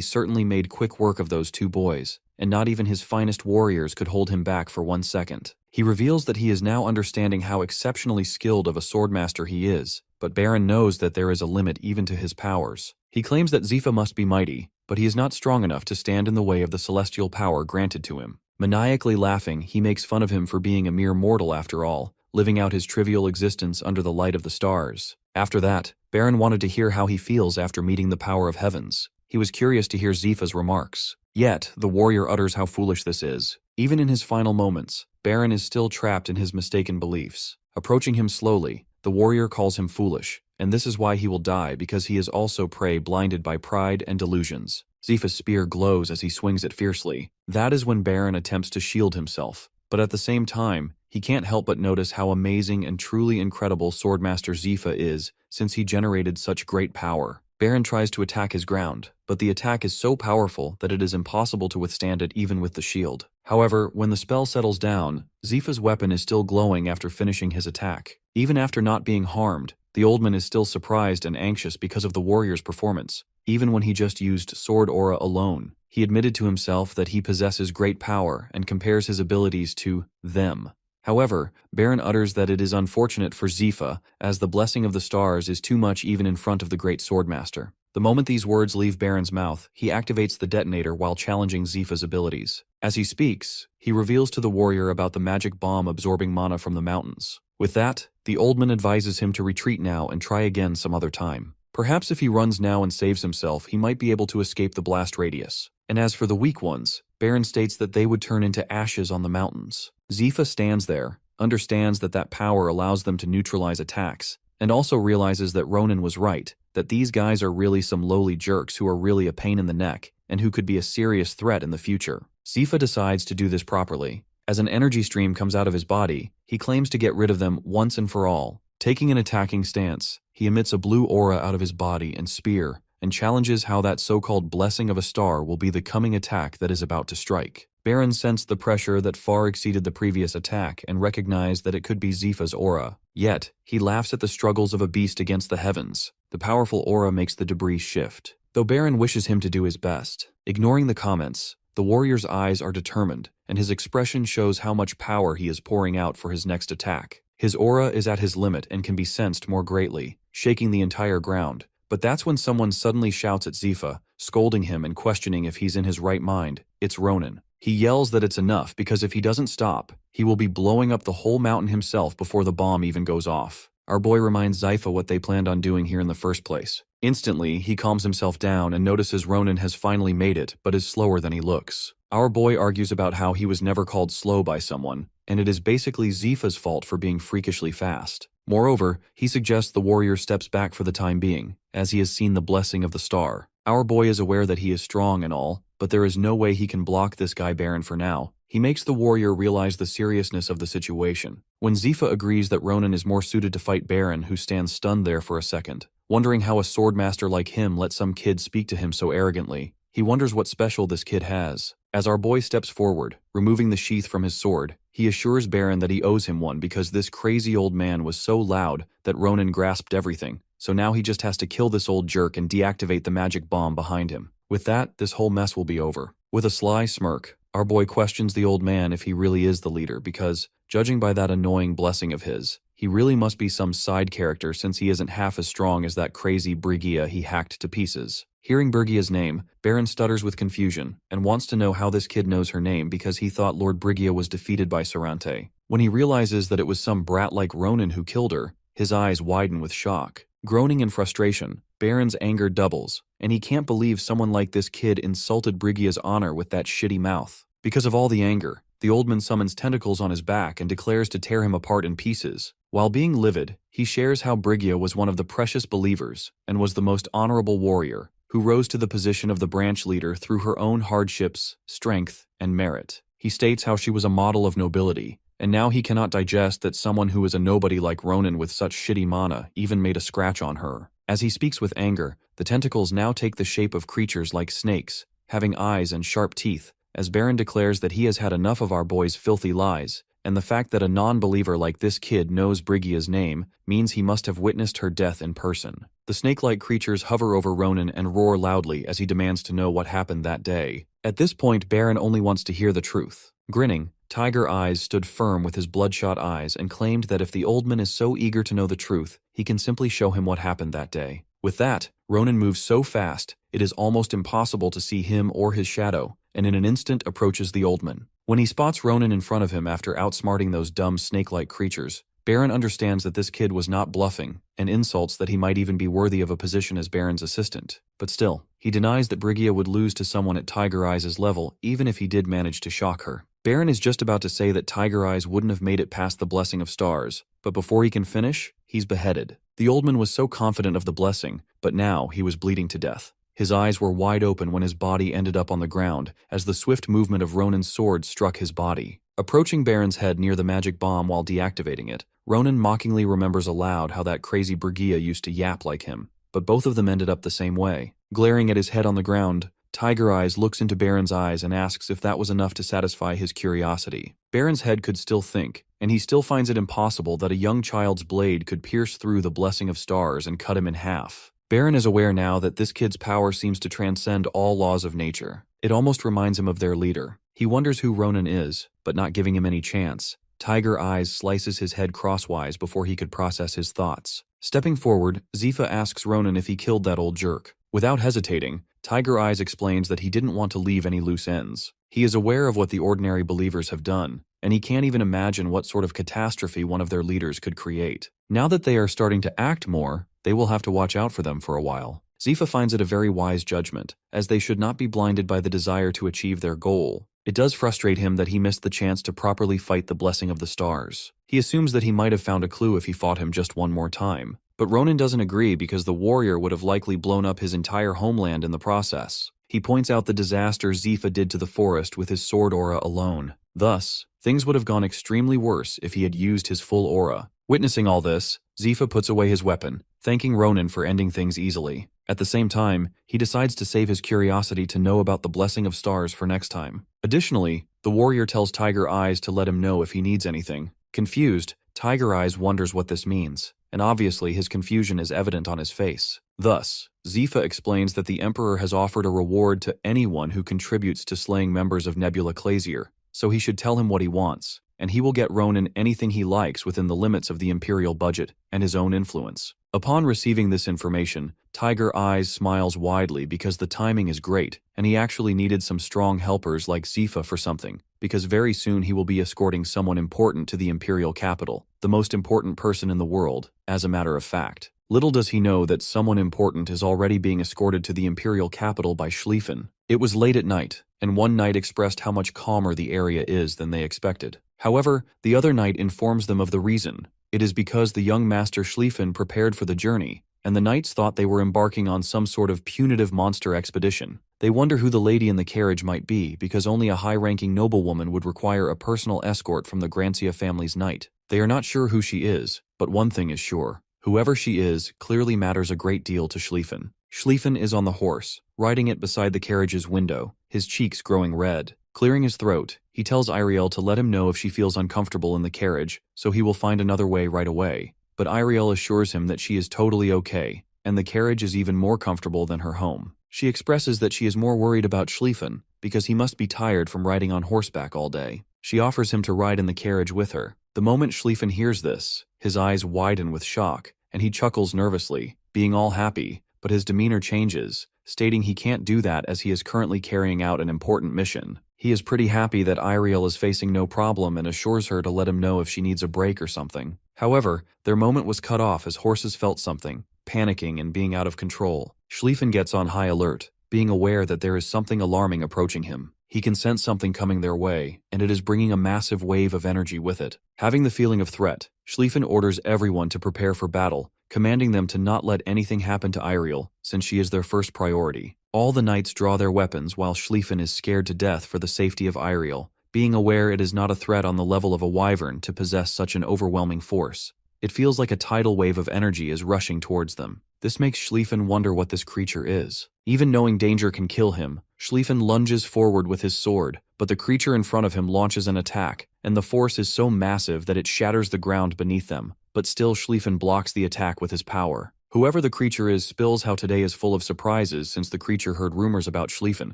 certainly made quick work of those two boys, and not even his finest warriors could hold him back for 1 second. He reveals that he is now understanding how exceptionally skilled of a swordmaster he is, but Baron knows that there is a limit even to his powers. He claims that Zifa must be mighty, but he is not strong enough to stand in the way of the celestial power granted to him. Maniacally laughing, he makes fun of him for being a mere mortal after all, living out his trivial existence under the light of the stars. After that, Baron wanted to hear how he feels after meeting the power of heavens. He was curious to hear Zifa's remarks. Yet, the warrior utters how foolish this is. Even in his final moments, Baron is still trapped in his mistaken beliefs. Approaching him slowly, the warrior calls him foolish, and this is why he will die because he is also prey blinded by pride and delusions. Zifa's spear glows as he swings it fiercely. That is when Baron attempts to shield himself, but at the same time, he can't help but notice how amazing and truly incredible Swordmaster Zifa is since he generated such great power. Baron tries to attack his ground, but the attack is so powerful that it is impossible to withstand it even with the shield. However, when the spell settles down, Zifa's weapon is still glowing after finishing his attack. Even after not being harmed, the old man is still surprised and anxious because of the warrior's performance. Even when he just used sword aura alone, he admitted to himself that he possesses great power and compares his abilities to them. However, Baron utters that it is unfortunate for Zifa, as the blessing of the stars is too much even in front of the great swordmaster. The moment these words leave Baron's mouth, he activates the detonator while challenging Zifa's abilities. As he speaks, he reveals to the warrior about the magic bomb absorbing mana from the mountains. With that, the old man advises him to retreat now and try again some other time. Perhaps if he runs now and saves himself, he might be able to escape the blast radius. And as for the weak ones, Baron states that they would turn into ashes on the mountains. Zifa stands there, understands that that power allows them to neutralize attacks, and also realizes that Ronan was right, that these guys are really some lowly jerks who are really a pain in the neck, and who could be a serious threat in the future. Zifa decides to do this properly. As an energy stream comes out of his body, he claims to get rid of them once and for all. Taking an attacking stance, he emits a blue aura out of his body and spear, and challenges how that so-called blessing of a star will be the coming attack that is about to strike. Baron sensed the pressure that far exceeded the previous attack and recognized that it could be Zifa's aura. Yet, he laughs at the struggles of a beast against the heavens. The powerful aura makes the debris shift. Though Baron wishes him to do his best, ignoring the comments, the warrior's eyes are determined, and his expression shows how much power he is pouring out for his next attack. His aura is at his limit and can be sensed more greatly, shaking the entire ground. But that's when someone suddenly shouts at Zifa, scolding him and questioning if he's in his right mind. It's Ronan. He yells that it's enough because if he doesn't stop, he will be blowing up the whole mountain himself before the bomb even goes off. Our boy reminds Zypha what they planned on doing here in the first place. Instantly, he calms himself down and notices Ronan has finally made it, but is slower than he looks. Our boy argues about how he was never called slow by someone, and it is basically Zypha's fault for being freakishly fast. Moreover, he suggests the warrior steps back for the time being, as he has seen the blessing of the star. Our boy is aware that he is strong and all, but there is no way he can block this guy Baron for now. He makes the warrior realize the seriousness of the situation. When Zypha agrees that Ronan is more suited to fight Baron, who stands stunned there for a second, wondering how a swordmaster like him let some kid speak to him so arrogantly. He wonders what special this kid has. As our boy steps forward, removing the sheath from his sword, he assures Baron that he owes him one because this crazy old man was so loud that Ronan grasped everything, so now he just has to kill this old jerk and deactivate the magic bomb behind him. With that, this whole mess will be over. With a sly smirk, our boy questions the old man if he really is the leader because, judging by that annoying blessing of his, he really must be some side character since he isn't half as strong as that crazy Brigia he hacked to pieces. Hearing Brigia's name, Baron stutters with confusion and wants to know how this kid knows her name because he thought Lord Brigia was defeated by Sarante. When he realizes that it was some brat like Ronan who killed her, his eyes widen with shock. Groaning in frustration, Baron's anger doubles, and he can't believe someone like this kid insulted Brigia's honor with that shitty mouth. Because of all the anger, the old man summons tentacles on his back and declares to tear him apart in pieces. While being livid, he shares how Brigia was one of the precious believers and was the most honorable warrior, who rose to the position of the branch leader through her own hardships, strength, and merit. He states how she was a model of nobility, and now he cannot digest that someone who is a nobody like Ronan with such shitty mana even made a scratch on her. As he speaks with anger, the tentacles now take the shape of creatures like snakes, having eyes and sharp teeth, as Baron declares that he has had enough of our boy's filthy lies, and the fact that a non-believer like this kid knows Brigia's name means he must have witnessed her death in person. The snake-like creatures hover over Ronan and roar loudly as he demands to know what happened that day. At this point, Baron only wants to hear the truth. Grinning, Tiger Eyes stood firm with his bloodshot eyes and claimed that if the old man is so eager to know the truth, he can simply show him what happened that day. With that, Ronan moves so fast, it is almost impossible to see him or his shadow, and in an instant approaches the old man. When he spots Ronan in front of him after outsmarting those dumb snake-like creatures, Baron understands that this kid was not bluffing, and insults that he might even be worthy of a position as Baron's assistant. But still, he denies that Brigia would lose to someone at Tiger Eyes' level even if he did manage to shock her. Baron is just about to say that Tiger Eyes wouldn't have made it past the blessing of stars, but before he can finish, he's beheaded. The old man was so confident of the blessing, but now he was bleeding to death. His eyes were wide open when his body ended up on the ground as the swift movement of Ronan's sword struck his body. Approaching Baron's head near the magic bomb while deactivating it, Ronan mockingly remembers aloud how that crazy Brigia used to yap like him, but both of them ended up the same way. Glaring at his head on the ground, Tiger Eyes looks into Baron's eyes and asks if that was enough to satisfy his curiosity. Baron's head could still think, and he still finds it impossible that a young child's blade could pierce through the blessing of stars and cut him in half. Baron is aware now that this kid's power seems to transcend all laws of nature. It almost reminds him of their leader. He wonders who Ronan is, but not giving him any chance. Tiger Eyes slices his head crosswise before he could process his thoughts. Stepping forward, Zypha asks Ronan if he killed that old jerk. Without hesitating, Tiger Eyes explains that he didn't want to leave any loose ends. He is aware of what the ordinary believers have done, and he can't even imagine what sort of catastrophe one of their leaders could create. Now that they are starting to act more, they will have to watch out for them for a while. Zypha finds it a very wise judgment, as they should not be blinded by the desire to achieve their goal. It does frustrate him that he missed the chance to properly fight the blessing of the stars. He assumes that he might have found a clue if he fought him just one more time. But Ronan doesn't agree because the warrior would have likely blown up his entire homeland in the process. He points out the disaster Zypha did to the forest with his sword aura alone. Thus, things would have gone extremely worse if he had used his full aura. Witnessing all this, Zypha puts away his weapon, thanking Ronan for ending things easily. At the same time, he decides to save his curiosity to know about the blessing of stars for next time. Additionally, the warrior tells Tiger Eyes to let him know if he needs anything. Confused, Tiger Eyes wonders what this means, and obviously his confusion is evident on his face. Thus, Zypha explains that the Emperor has offered a reward to anyone who contributes to slaying members of Nebula Clasier, so he should tell him what he wants, and he will get Ronan anything he likes within the limits of the Imperial budget and his own influence. Upon receiving this information, Tiger Eyes smiles widely because the timing is great, and he actually needed some strong helpers like Zifa for something, because very soon he will be escorting someone important to the imperial capital, the most important person in the world, as a matter of fact. Little does he know that someone important is already being escorted to the imperial capital by Schlieffen. It was late at night, and one knight expressed how much calmer the area is than they expected. However, the other knight informs them of the reason. It is because the young master Schlieffen prepared for the journey, and the knights thought they were embarking on some sort of punitive monster expedition. They wonder who the lady in the carriage might be, because only a high-ranking noblewoman would require a personal escort from the Grancia family's knight. They are not sure who she is, but one thing is sure. Whoever she is clearly matters a great deal to Schlieffen. Schlieffen is on the horse, riding it beside the carriage's window, his cheeks growing red. Clearing his throat, he tells Iriel to let him know if she feels uncomfortable in the carriage, so he will find another way right away. But Iriel assures him that she is totally okay, and the carriage is even more comfortable than her home. She expresses that she is more worried about Schlieffen, because he must be tired from riding on horseback all day. She offers him to ride in the carriage with her. The moment Schlieffen hears this, his eyes widen with shock, and he chuckles nervously, being all happy, but his demeanor changes, stating he can't do that as he is currently carrying out an important mission. He is pretty happy that Iriel is facing no problem and assures her to let him know if she needs a break or something. However, their moment was cut off as horses felt something, panicking and being out of control. Schlieffen gets on high alert, being aware that there is something alarming approaching him. He can sense something coming their way, and it is bringing a massive wave of energy with it. Having the feeling of threat, Schlieffen orders everyone to prepare for battle, commanding them to not let anything happen to Iriel, since she is their first priority. All the knights draw their weapons while Schlieffen is scared to death for the safety of Iriel, being aware it is not a threat on the level of a wyvern to possess such an overwhelming force. It feels like a tidal wave of energy is rushing towards them. This makes Schlieffen wonder what this creature is. Even knowing danger can kill him, Schlieffen lunges forward with his sword, but the creature in front of him launches an attack, and the force is so massive that it shatters the ground beneath them. But still Schlieffen blocks the attack with his power. Whoever the creature is spills how today is full of surprises since the creature heard rumors about Schlieffen,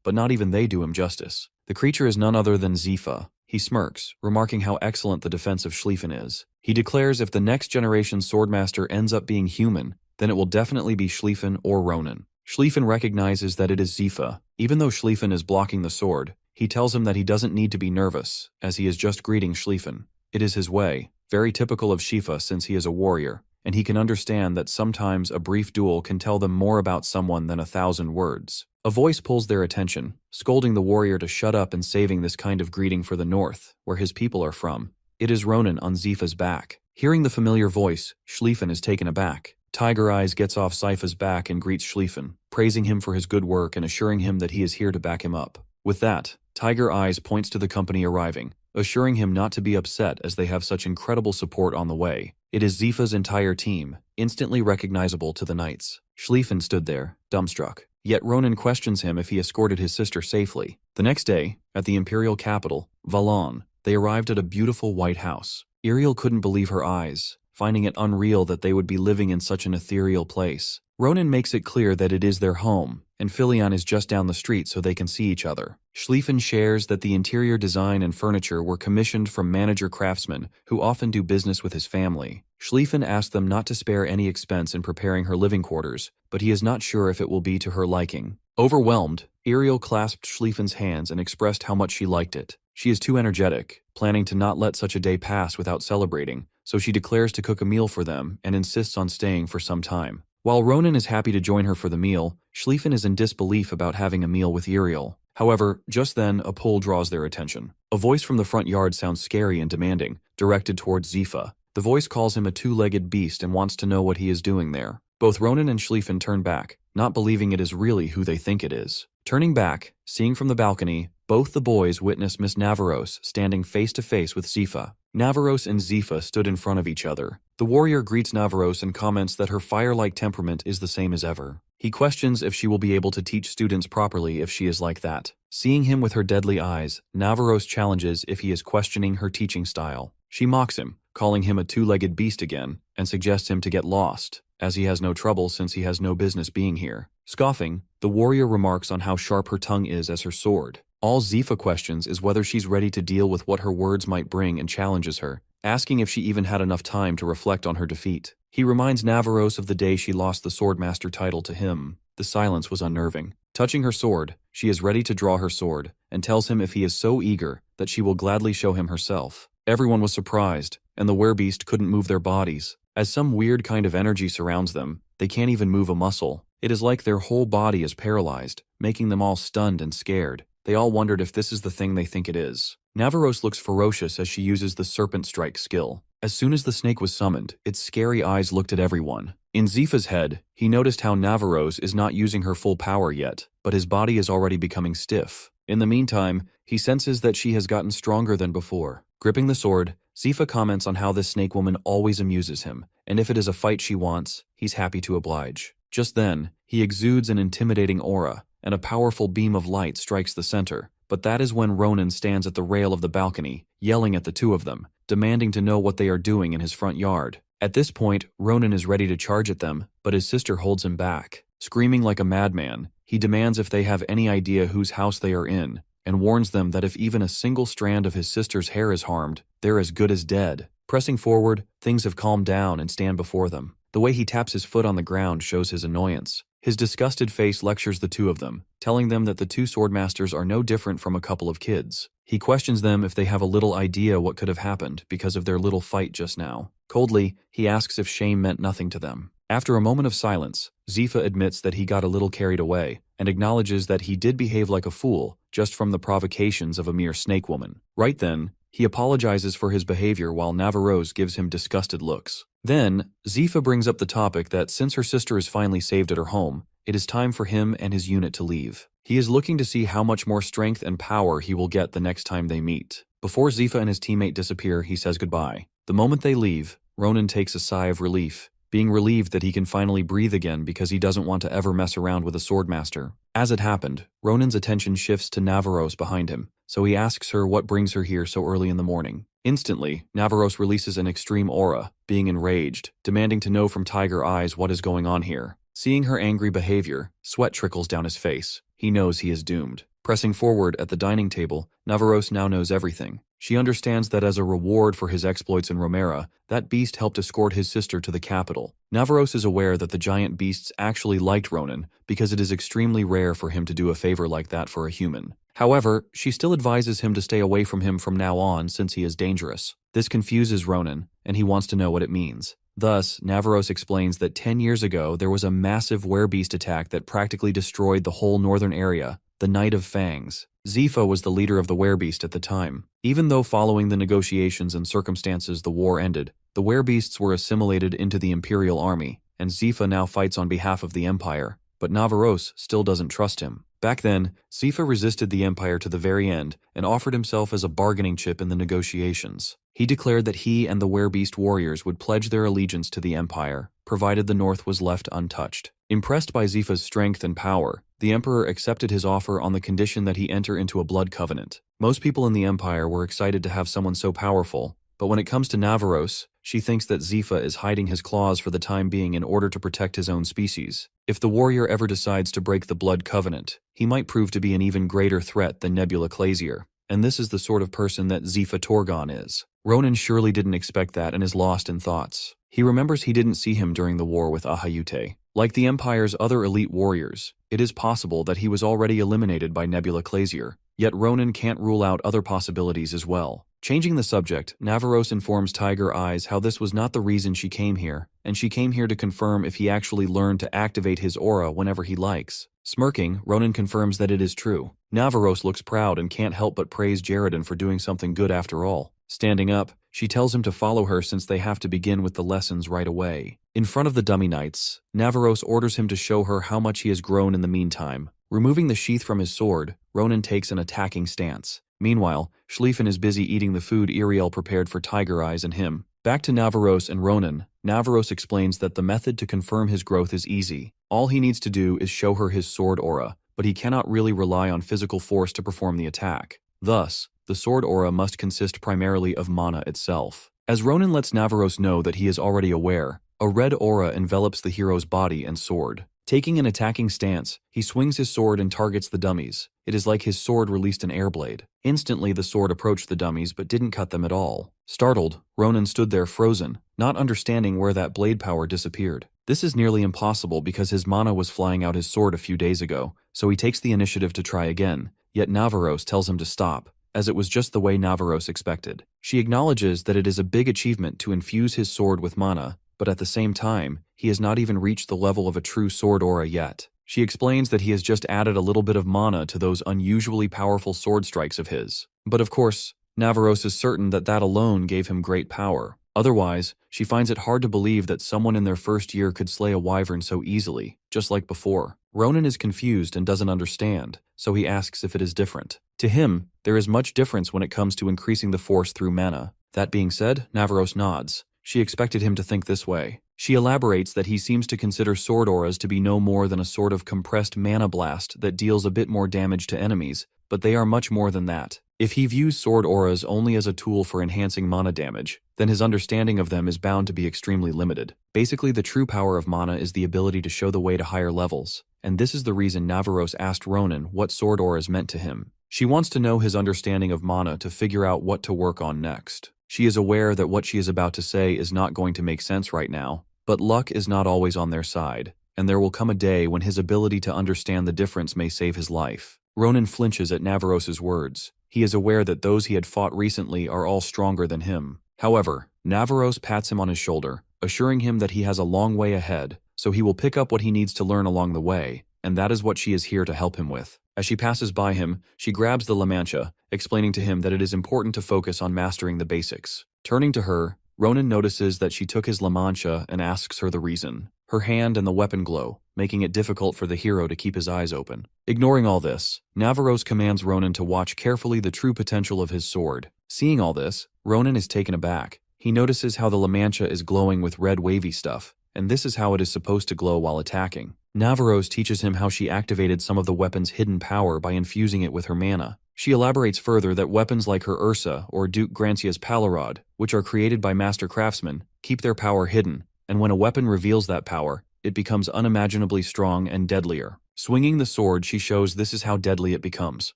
but not even they do him justice. The creature is none other than Zifa. He smirks, remarking how excellent the defense of Schlieffen is. He declares if the next generation swordmaster ends up being human, then it will definitely be Schlieffen or Ronan. Schlieffen recognizes that it is Zifa. Even though Schlieffen is blocking the sword, he tells him that he doesn't need to be nervous, as he is just greeting Schlieffen. It is his way, very typical of Shifa since he is a warrior, and he can understand that sometimes a brief duel can tell them more about someone than 1,000 words. A voice pulls their attention, scolding the warrior to shut up and saving this kind of greeting for the north, where his people are from. It is Ronan on Zifa's back. Hearing the familiar voice, Schlieffen is taken aback. Tiger Eyes gets off Zifa's back and greets Schlieffen, praising him for his good work and assuring him that he is here to back him up. With that, Tiger Eyes points to the company arriving, assuring him not to be upset as they have such incredible support on the way. It is Zifa's entire team, instantly recognizable to the knights. Schlieffen stood there, dumbstruck. Yet Ronan questions him if he escorted his sister safely. The next day, at the imperial capital, Valon, they arrived at a beautiful white house. Iriel couldn't believe her eyes, finding it unreal that they would be living in such an ethereal place. Ronan makes it clear that it is their home, and Filion is just down the street so they can see each other. Schlieffen shares that the interior design and furniture were commissioned from manager craftsmen who often do business with his family. Schlieffen asked them not to spare any expense in preparing her living quarters, but he is not sure if it will be to her liking. Overwhelmed, Iriel clasped Schlieffen's hands and expressed how much she liked it. She is too energetic, planning to not let such a day pass without celebrating, so she declares to cook a meal for them and insists on staying for some time. While Ronan is happy to join her for the meal, Schlieffen is in disbelief about having a meal with Iriel. However, just then, a pull draws their attention. A voice from the front yard sounds scary and demanding, directed towards Zifa. The voice calls him a two-legged beast and wants to know what he is doing there. Both Ronan and Schlieffen turn back, not believing it is really who they think it is. Turning back, seeing from the balcony, both the boys witness Miss Navarros standing face to face with Zifa. Navarros and Zifa stood in front of each other. The warrior greets Navarros and comments that her fire-like temperament is the same as ever. He questions if she will be able to teach students properly if she is like that. Seeing him with her deadly eyes, Navarros challenges if he is questioning her teaching style. She mocks him, calling him a two-legged beast again, and suggests him to get lost, as he has no trouble since he has no business being here. Scoffing, the warrior remarks on how sharp her tongue is as her sword. All Zifa questions is whether she's ready to deal with what her words might bring and challenges her, asking if she even had enough time to reflect on her defeat. He reminds Navarros of the day she lost the Swordmaster title to him. The silence was unnerving. Touching her sword, she is ready to draw her sword, and tells him if he is so eager that she will gladly show him herself. Everyone was surprised, and the werebeast couldn't move their bodies. As some weird kind of energy surrounds them, they can't even move a muscle. It is like their whole body is paralyzed, making them all stunned and scared. They all wondered if this is the thing they think it is. Navarros looks ferocious as she uses the Serpent Strike skill. As soon as the snake was summoned, its scary eyes looked at everyone. In Zifa's head, he noticed how Navarros is not using her full power yet, but his body is already becoming stiff. In the meantime, he senses that she has gotten stronger than before. Gripping the sword, Zifa comments on how this snake woman always amuses him, and if it is a fight she wants, he's happy to oblige. Just then, he exudes an intimidating aura, and a powerful beam of light strikes the center. But that is when Ronan stands at the rail of the balcony, yelling at the two of them, demanding to know what they are doing in his front yard. At this point, Ronan is ready to charge at them, but his sister holds him back. Screaming like a madman, he demands if they have any idea whose house they are in, and warns them that if even a single strand of his sister's hair is harmed, they're as good as dead. Pressing forward, things have calmed down and stand before them. The way he taps his foot on the ground shows his annoyance. His disgusted face lectures the two of them, telling them that the two swordmasters are no different from a couple of kids. He questions them if they have a little idea what could have happened because of their little fight just now. Coldly, he asks if shame meant nothing to them. After a moment of silence, Zifa admits that he got a little carried away, and acknowledges that he did behave like a fool just from the provocations of a mere snake woman. Right then, he apologizes for his behavior while Navarros gives him disgusted looks. Then, Zifa brings up the topic that since her sister is finally saved at her home, it is time for him and his unit to leave. He is looking to see how much more strength and power he will get the next time they meet. Before Zifa and his teammate disappear, he says goodbye. The moment they leave, Ronan takes a sigh of relief, being relieved that he can finally breathe again because he doesn't want to ever mess around with a swordmaster. As it happened, Ronan's attention shifts to Navarros behind him, so he asks her what brings her here so early in the morning. Instantly, Navarros releases an extreme aura, being enraged, demanding to know from Tiger Eyes what is going on here. Seeing her angry behavior, sweat trickles down his face. He knows he is doomed. Pressing forward at the dining table, Navarros now knows everything. She understands that as a reward for his exploits in Romera, that beast helped escort his sister to the capital. Navarros is aware that the giant beasts actually liked Ronan because it is extremely rare for him to do a favor like that for a human. However, she still advises him to stay away from him from now on since he is dangerous. This confuses Ronan, and he wants to know what it means. Thus, Navarros explains that 10 years ago there was a massive werebeast attack that practically destroyed the whole northern area, the Night of Fangs. Zifa was the leader of the werebeast at the time. Even though following the negotiations and circumstances the war ended, the werebeasts were assimilated into the Imperial Army, and Zifa now fights on behalf of the Empire, but Navarros still doesn't trust him. Back then, Zifa resisted the Empire to the very end and offered himself as a bargaining chip in the negotiations. He declared that he and the werebeast warriors would pledge their allegiance to the Empire, provided the North was left untouched. Impressed by Zifa's strength and power, the Emperor accepted his offer on the condition that he enter into a blood covenant. Most people in the Empire were excited to have someone so powerful, but when it comes to Navarros, she thinks that Zifa is hiding his claws for the time being in order to protect his own species. If the warrior ever decides to break the blood covenant, he might prove to be an even greater threat than Nebula Clazier, and this is the sort of person that Zifa Torgon is. Ronan surely didn't expect that and is lost in thoughts. He remembers he didn't see him during the war with Ahayute. Like the Empire's other elite warriors, it is possible that he was already eliminated by Nebula Clazier, yet Ronan can't rule out other possibilities as well. Changing the subject, Navarros informs Tiger Eyes how this was not the reason she came here, and she came here to confirm if he actually learned to activate his aura whenever he likes. Smirking, Ronan confirms that it is true. Navarros looks proud and can't help but praise Jaredon for doing something good after all. Standing up, she tells him to follow her since they have to begin with the lessons right away. In front of the dummy knights, Navarros orders him to show her how much he has grown in the meantime. Removing the sheath from his sword, Ronan takes an attacking stance. Meanwhile, Schlieffen is busy eating the food Iriel prepared for Tiger Eyes and him. Back to Navarros and Ronan, Navarros explains that the method to confirm his growth is easy. All he needs to do is show her his sword aura, but he cannot really rely on physical force to perform the attack. Thus, the sword aura must consist primarily of mana itself. As Ronan lets Navarros know that he is already aware, a red aura envelops the hero's body and sword. Taking an attacking stance, he swings his sword and targets the dummies. It is like his sword released an air blade. Instantly, the sword approached the dummies but didn't cut them at all. Startled, Ronan stood there frozen, not understanding where that blade power disappeared. This is nearly impossible because his mana was flying out his sword a few days ago, so he takes the initiative to try again, yet Navaros tells him to stop, as it was just the way Navaros expected. She acknowledges that it is a big achievement to infuse his sword with mana, but at the same time, he has not even reached the level of a true sword aura yet. She explains that he has just added a little bit of mana to those unusually powerful sword strikes of his. But of course, Navaros is certain that that alone gave him great power. Otherwise, she finds it hard to believe that someone in their first year could slay a wyvern so easily, just like before. Ronan is confused and doesn't understand, so he asks if it is different. To him, there is much difference when it comes to increasing the force through mana. That being said, Navaros nods. She expected him to think this way. She elaborates that he seems to consider sword auras to be no more than a sort of compressed mana blast that deals a bit more damage to enemies, but they are much more than that. If he views sword auras only as a tool for enhancing mana damage, then his understanding of them is bound to be extremely limited. Basically, the true power of mana is the ability to show the way to higher levels, and this is the reason Navaros asked Ronan what sword auras meant to him. She wants to know his understanding of mana to figure out what to work on next. She is aware that what she is about to say is not going to make sense right now, but luck is not always on their side, and there will come a day when his ability to understand the difference may save his life. Ronan flinches at Navaros's words. He is aware that those he had fought recently are all stronger than him. However, Navaros pats him on his shoulder, assuring him that he has a long way ahead, so he will pick up what he needs to learn along the way, and that is what she is here to help him with. As she passes by him, she grabs the La Mancha, explaining to him that it is important to focus on mastering the basics. Turning to her, Ronan notices that she took his La Mancha and asks her the reason. Her hand and the weapon glow, making it difficult for the hero to keep his eyes open. Ignoring all this, Navaros commands Ronan to watch carefully the true potential of his sword. Seeing all this, Ronan is taken aback. He notices how the La Mancha is glowing with red wavy stuff, and this is how it is supposed to glow while attacking. Navaros teaches him how she activated some of the weapon's hidden power by infusing it with her mana. She elaborates further that weapons like her Ursa or Duke Grancia's Palarod, which are created by master craftsmen, keep their power hidden, and when a weapon reveals that power, it becomes unimaginably strong and deadlier. Swinging the sword, she shows this is how deadly it becomes.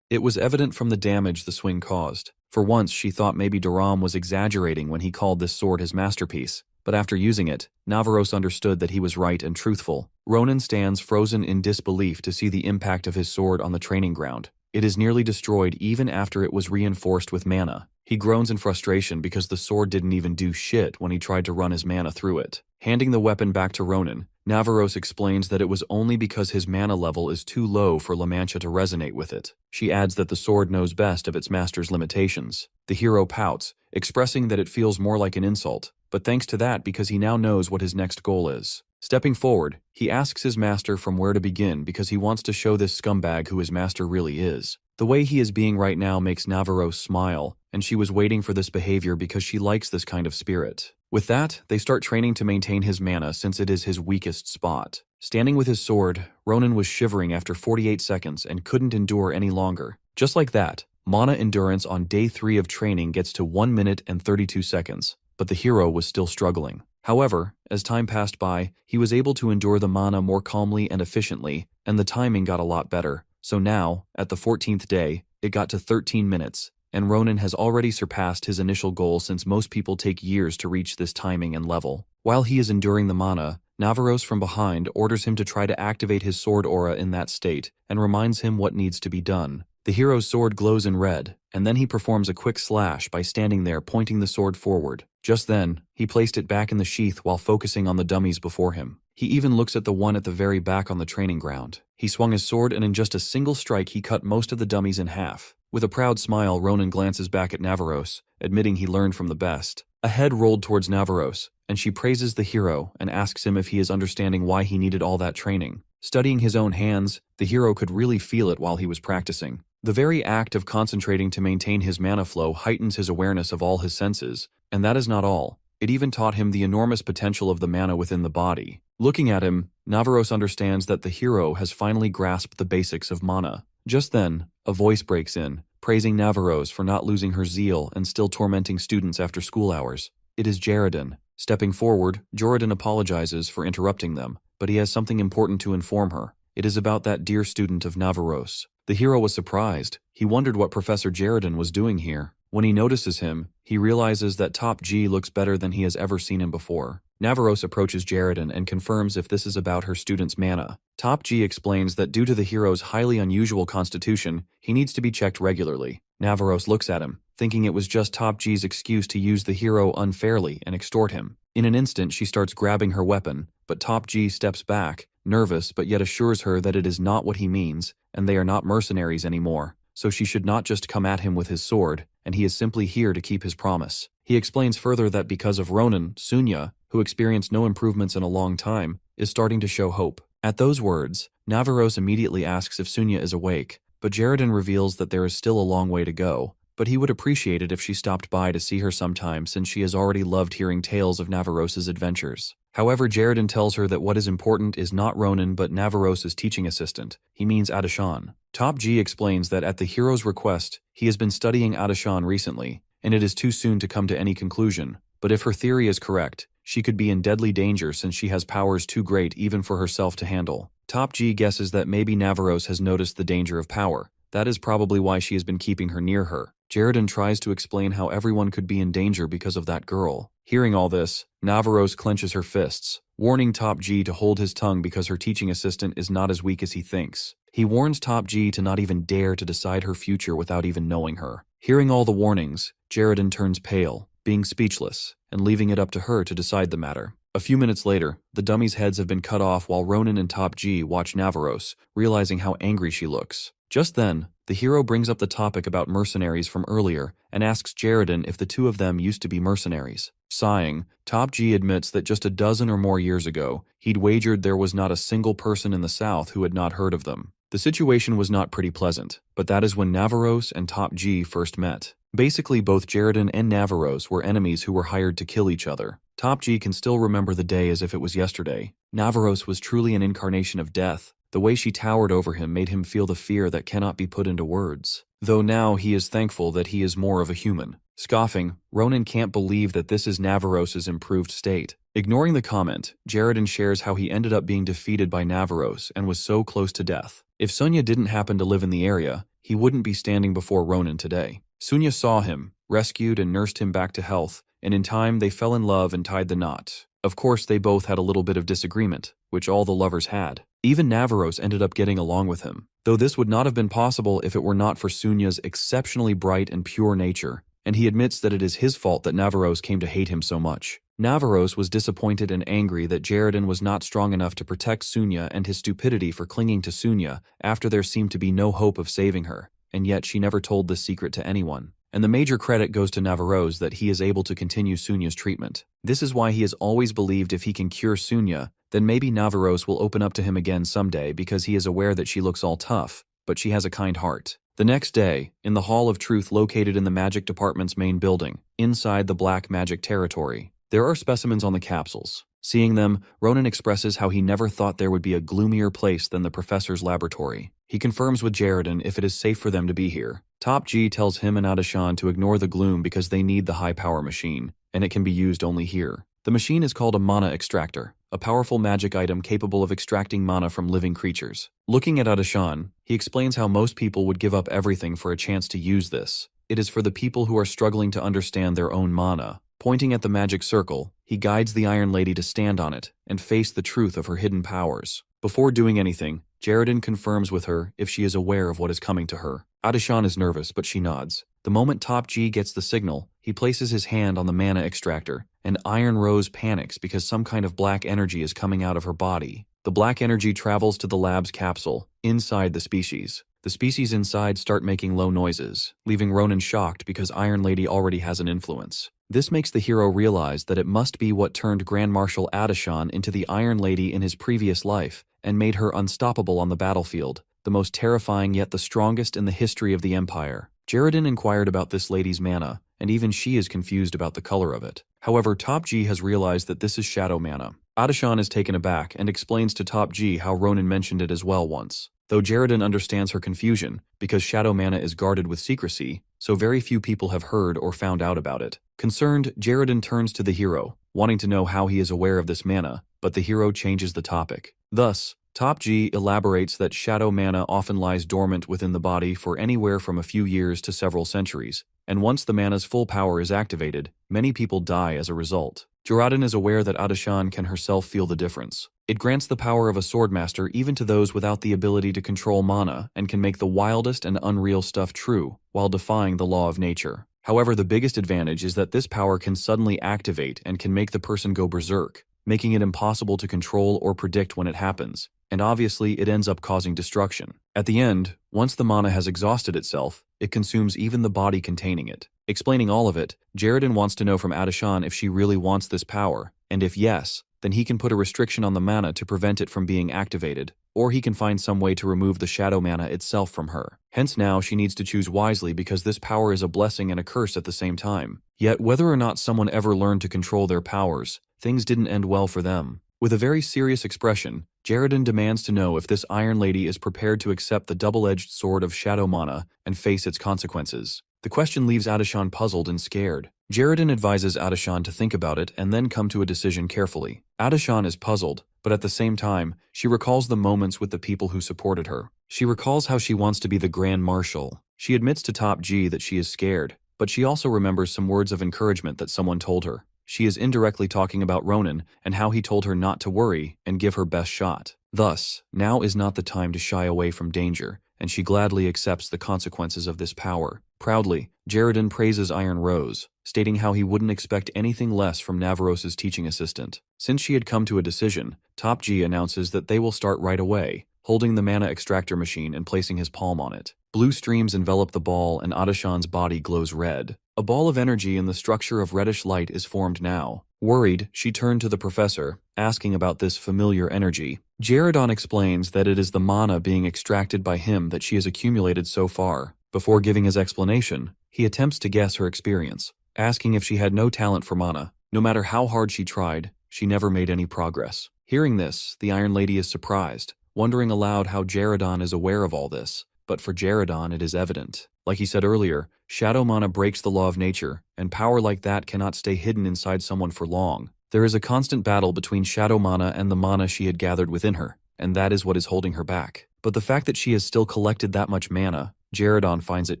It was evident from the damage the swing caused. For once, she thought maybe Duram was exaggerating when he called this sword his masterpiece, but after using it, Navaros understood that he was right and truthful. Ronan stands frozen in disbelief to see the impact of his sword on the training ground. It is nearly destroyed even after it was reinforced with mana. He groans in frustration because the sword didn't even do shit when he tried to run his mana through it. Handing the weapon back to Ronan, Navaros explains that it was only because his mana level is too low for La Mancha to resonate with it. She adds that the sword knows best of its master's limitations. The hero pouts, expressing that it feels more like an insult, but thanks to that because he now knows what his next goal is. Stepping forward, he asks his master from where to begin because he wants to show this scumbag who his master really is. The way he is being right now makes Navaros smile, and she was waiting for this behavior because she likes this kind of spirit. With that, they start training to maintain his mana since it is his weakest spot. Standing with his sword, Ronan was shivering after 48 seconds and couldn't endure any longer. Just like that, mana endurance on day 3 of training gets to 1 minute and 32 seconds, but the hero was still struggling. However, as time passed by, he was able to endure the mana more calmly and efficiently, and the timing got a lot better. So now, at the 14th day, it got to 13 minutes, and Ronan has already surpassed his initial goal since most people take years to reach this timing and level. While he is enduring the mana, Navaros from behind orders him to try to activate his sword aura in that state, and reminds him what needs to be done. The hero's sword glows in red, and then he performs a quick slash by standing there pointing the sword forward. Just then, he placed it back in the sheath while focusing on the dummies before him. He even looks at the one at the very back on the training ground. He swung his sword and in just a single strike he cut most of the dummies in half. With a proud smile, Ronan glances back at Navaros, admitting he learned from the best. A head rolled towards Navaros, and she praises the hero and asks him if he is understanding why he needed all that training. Studying his own hands, the hero could really feel it while he was practicing. The very act of concentrating to maintain his mana flow heightens his awareness of all his senses, and that is not all. It even taught him the enormous potential of the mana within the body. Looking at him, Navaros understands that the hero has finally grasped the basics of mana. Just then, a voice breaks in, praising Navaros for not losing her zeal and still tormenting students after school hours. It is Jaredin. Stepping forward, Joradin apologizes for interrupting them, but he has something important to inform her. It is about that dear student of Navarros. The hero was surprised. He wondered what Professor Jaredon was doing here. When he notices him, he realizes that Top G looks better than he has ever seen him before. Navarros approaches Jaredon and confirms if this is about her student's mana. Top G explains that due to the hero's highly unusual constitution, he needs to be checked regularly. Navarros looks at him, thinking it was just Top G's excuse to use the hero unfairly and extort him. In an instant, she starts grabbing her weapon, but Top G steps back, nervous but yet assures her that it is not what he means, and they are not mercenaries anymore, so she should not just come at him with his sword, and he is simply here to keep his promise. He explains further that because of Ronan, Sunya, who experienced no improvements in a long time, is starting to show hope. At those words, Navarros immediately asks if Sunya is awake, but Jaredon reveals that there is still a long way to go, but he would appreciate it if she stopped by to see her sometime since she has already loved hearing tales of Navarros' adventures. However, Jaredon tells her that what is important is not Ronan but Navarros' teaching assistant. He means Adashan. Top G explains that at the hero's request, he has been studying Adashan recently, and it is too soon to come to any conclusion, but if her theory is correct, she could be in deadly danger since she has powers too great even for herself to handle. Top G guesses that maybe Navarros has noticed the danger of power. That is probably why she has been keeping her near her. Jaredon tries to explain how everyone could be in danger because of that girl. Hearing all this, Navarros clenches her fists, warning Top G to hold his tongue because her teaching assistant is not as weak as he thinks. He warns Top G to not even dare to decide her future without even knowing her. Hearing all the warnings, Jaredon turns pale, being speechless, and leaving it up to her to decide the matter. A few minutes later, the dummies' heads have been cut off while Ronan and Top G watch Navarros, realizing how angry she looks. Just then, the hero brings up the topic about mercenaries from earlier and asks Jaredon if the two of them used to be mercenaries. Sighing, Top G admits that just a dozen or more years ago, he'd wagered there was not a single person in the South who had not heard of them. The situation was not pretty pleasant, but that is when Navarros and Top G first met. Basically, both Jaredon and Navarros were enemies who were hired to kill each other. Top G can still remember the day as if it was yesterday. Navarros was truly an incarnation of death. The way she towered over him made him feel the fear that cannot be put into words. Though now he is thankful that he is more of a human. Scoffing, Ronan can't believe that this is Navarros' improved state. Ignoring the comment, Jaredon shares how he ended up being defeated by Navarros and was so close to death. If Sunya didn't happen to live in the area, he wouldn't be standing before Ronan today. Sunya saw him, rescued and nursed him back to health, and in time they fell in love and tied the knot. Of course, they both had a little bit of disagreement, which all the lovers had. Even Navarros ended up getting along with him, though this would not have been possible if it were not for Sunya's exceptionally bright and pure nature, and he admits that it is his fault that Navarros came to hate him so much. Navarros was disappointed and angry that Jaredon was not strong enough to protect Sunya and his stupidity for clinging to Sunya after there seemed to be no hope of saving her, and yet she never told this secret to anyone. And the major credit goes to Navarros that he is able to continue Sunya's treatment. This is why he has always believed if he can cure Sunya, then maybe Navarros will open up to him again someday because he is aware that she looks all tough, but she has a kind heart. The next day, in the Hall of Truth located in the Magic Department's main building, inside the Black Magic territory, there are specimens on the capsules. Seeing them, Ronan expresses how he never thought there would be a gloomier place than the professor's laboratory. He confirms with Jaredon if it is safe for them to be here. Top G tells him and Adashan to ignore the gloom because they need the high-power machine, and it can be used only here. The machine is called a mana extractor, a powerful magic item capable of extracting mana from living creatures. Looking at Adashan, he explains how most people would give up everything for a chance to use this. It is for the people who are struggling to understand their own mana. Pointing at the magic circle, he guides the Iron Lady to stand on it and face the truth of her hidden powers. Before doing anything, Jaredon confirms with her if she is aware of what is coming to her. Adashan is nervous, but she nods. The moment Top G gets the signal, he places his hand on the mana extractor, and Iron Rose panics because some kind of black energy is coming out of her body. The black energy travels to the lab's capsule, inside the species. The species inside start making low noises, leaving Ronan shocked because Iron Lady already has an influence. This makes the hero realize that it must be what turned Grand Marshal Adashan into the Iron Lady in his previous life and made her unstoppable on the battlefield, the most terrifying yet the strongest in the history of the Empire. Jaredon inquired about this lady's mana, and even she is confused about the color of it. However, Top G has realized that this is shadow mana. Adashan is taken aback and explains to Top G how Ronan mentioned it as well once. though Jaredon understands her confusion because shadow mana is guarded with secrecy, so very few people have heard or found out about it. Concerned, Jaredon turns to the hero, wanting to know how he is aware of this mana, but the hero changes the topic. Thus, Top G elaborates that shadow mana often lies dormant within the body for anywhere from a few years to several centuries, and once the mana's full power is activated, many people die as a result. Jaredon is aware that Adashan can herself feel the difference. It grants the power of a swordmaster even to those without the ability to control mana and can make the wildest and unreal stuff true, while defying the law of nature. However, the biggest advantage is that this power can suddenly activate and can make the person go berserk, making it impossible to control or predict when it happens, and obviously it ends up causing destruction. At the end, once the mana has exhausted itself, it consumes even the body containing it. Explaining all of it, Jaredon wants to know from Adashan if she really wants this power, and if yes, then he can put a restriction on the mana to prevent it from being activated, or he can find some way to remove the shadow mana itself from her. Hence now she needs to choose wisely because this power is a blessing and a curse at the same time. Yet whether or not someone ever learned to control their powers, things didn't end well for them. With a very serious expression, Jaredon demands to know if this Iron Lady is prepared to accept the double-edged sword of shadow mana and face its consequences. The question leaves Adashan puzzled and scared. Jaredon advises Adashan to think about it and then come to a decision carefully. Adashan is puzzled, but at the same time, she recalls the moments with the people who supported her. She recalls how she wants to be the Grand Marshal. She admits to Top G that she is scared, but she also remembers some words of encouragement that someone told her. She is indirectly talking about Ronan and how he told her not to worry and give her best shot. Thus, now is not the time to shy away from danger, and she gladly accepts the consequences of this power. Proudly, Jaredon praises Iron Rose, stating how he wouldn't expect anything less from Navaros's teaching assistant. Since she had come to a decision, Top G announces that they will start right away, holding the mana extractor machine and placing his palm on it. Blue streams envelop the ball and Adashan's body glows red. A ball of energy in the structure of reddish light is formed now. Worried, she turned to the professor, asking about this familiar energy. Jaredon explains that it is the mana being extracted by him that she has accumulated so far. Before giving his explanation, he attempts to guess her experience, asking if she had no talent for mana. No matter how hard she tried, she never made any progress. Hearing this, the Iron Lady is surprised, wondering aloud how Jaredon is aware of all this. But for Jaredon, it is evident. Like he said earlier, shadow mana breaks the law of nature, and power like that cannot stay hidden inside someone for long. There is a constant battle between shadow mana and the mana she had gathered within her, and that is what is holding her back. But the fact that she has still collected that much mana, Jaredon finds it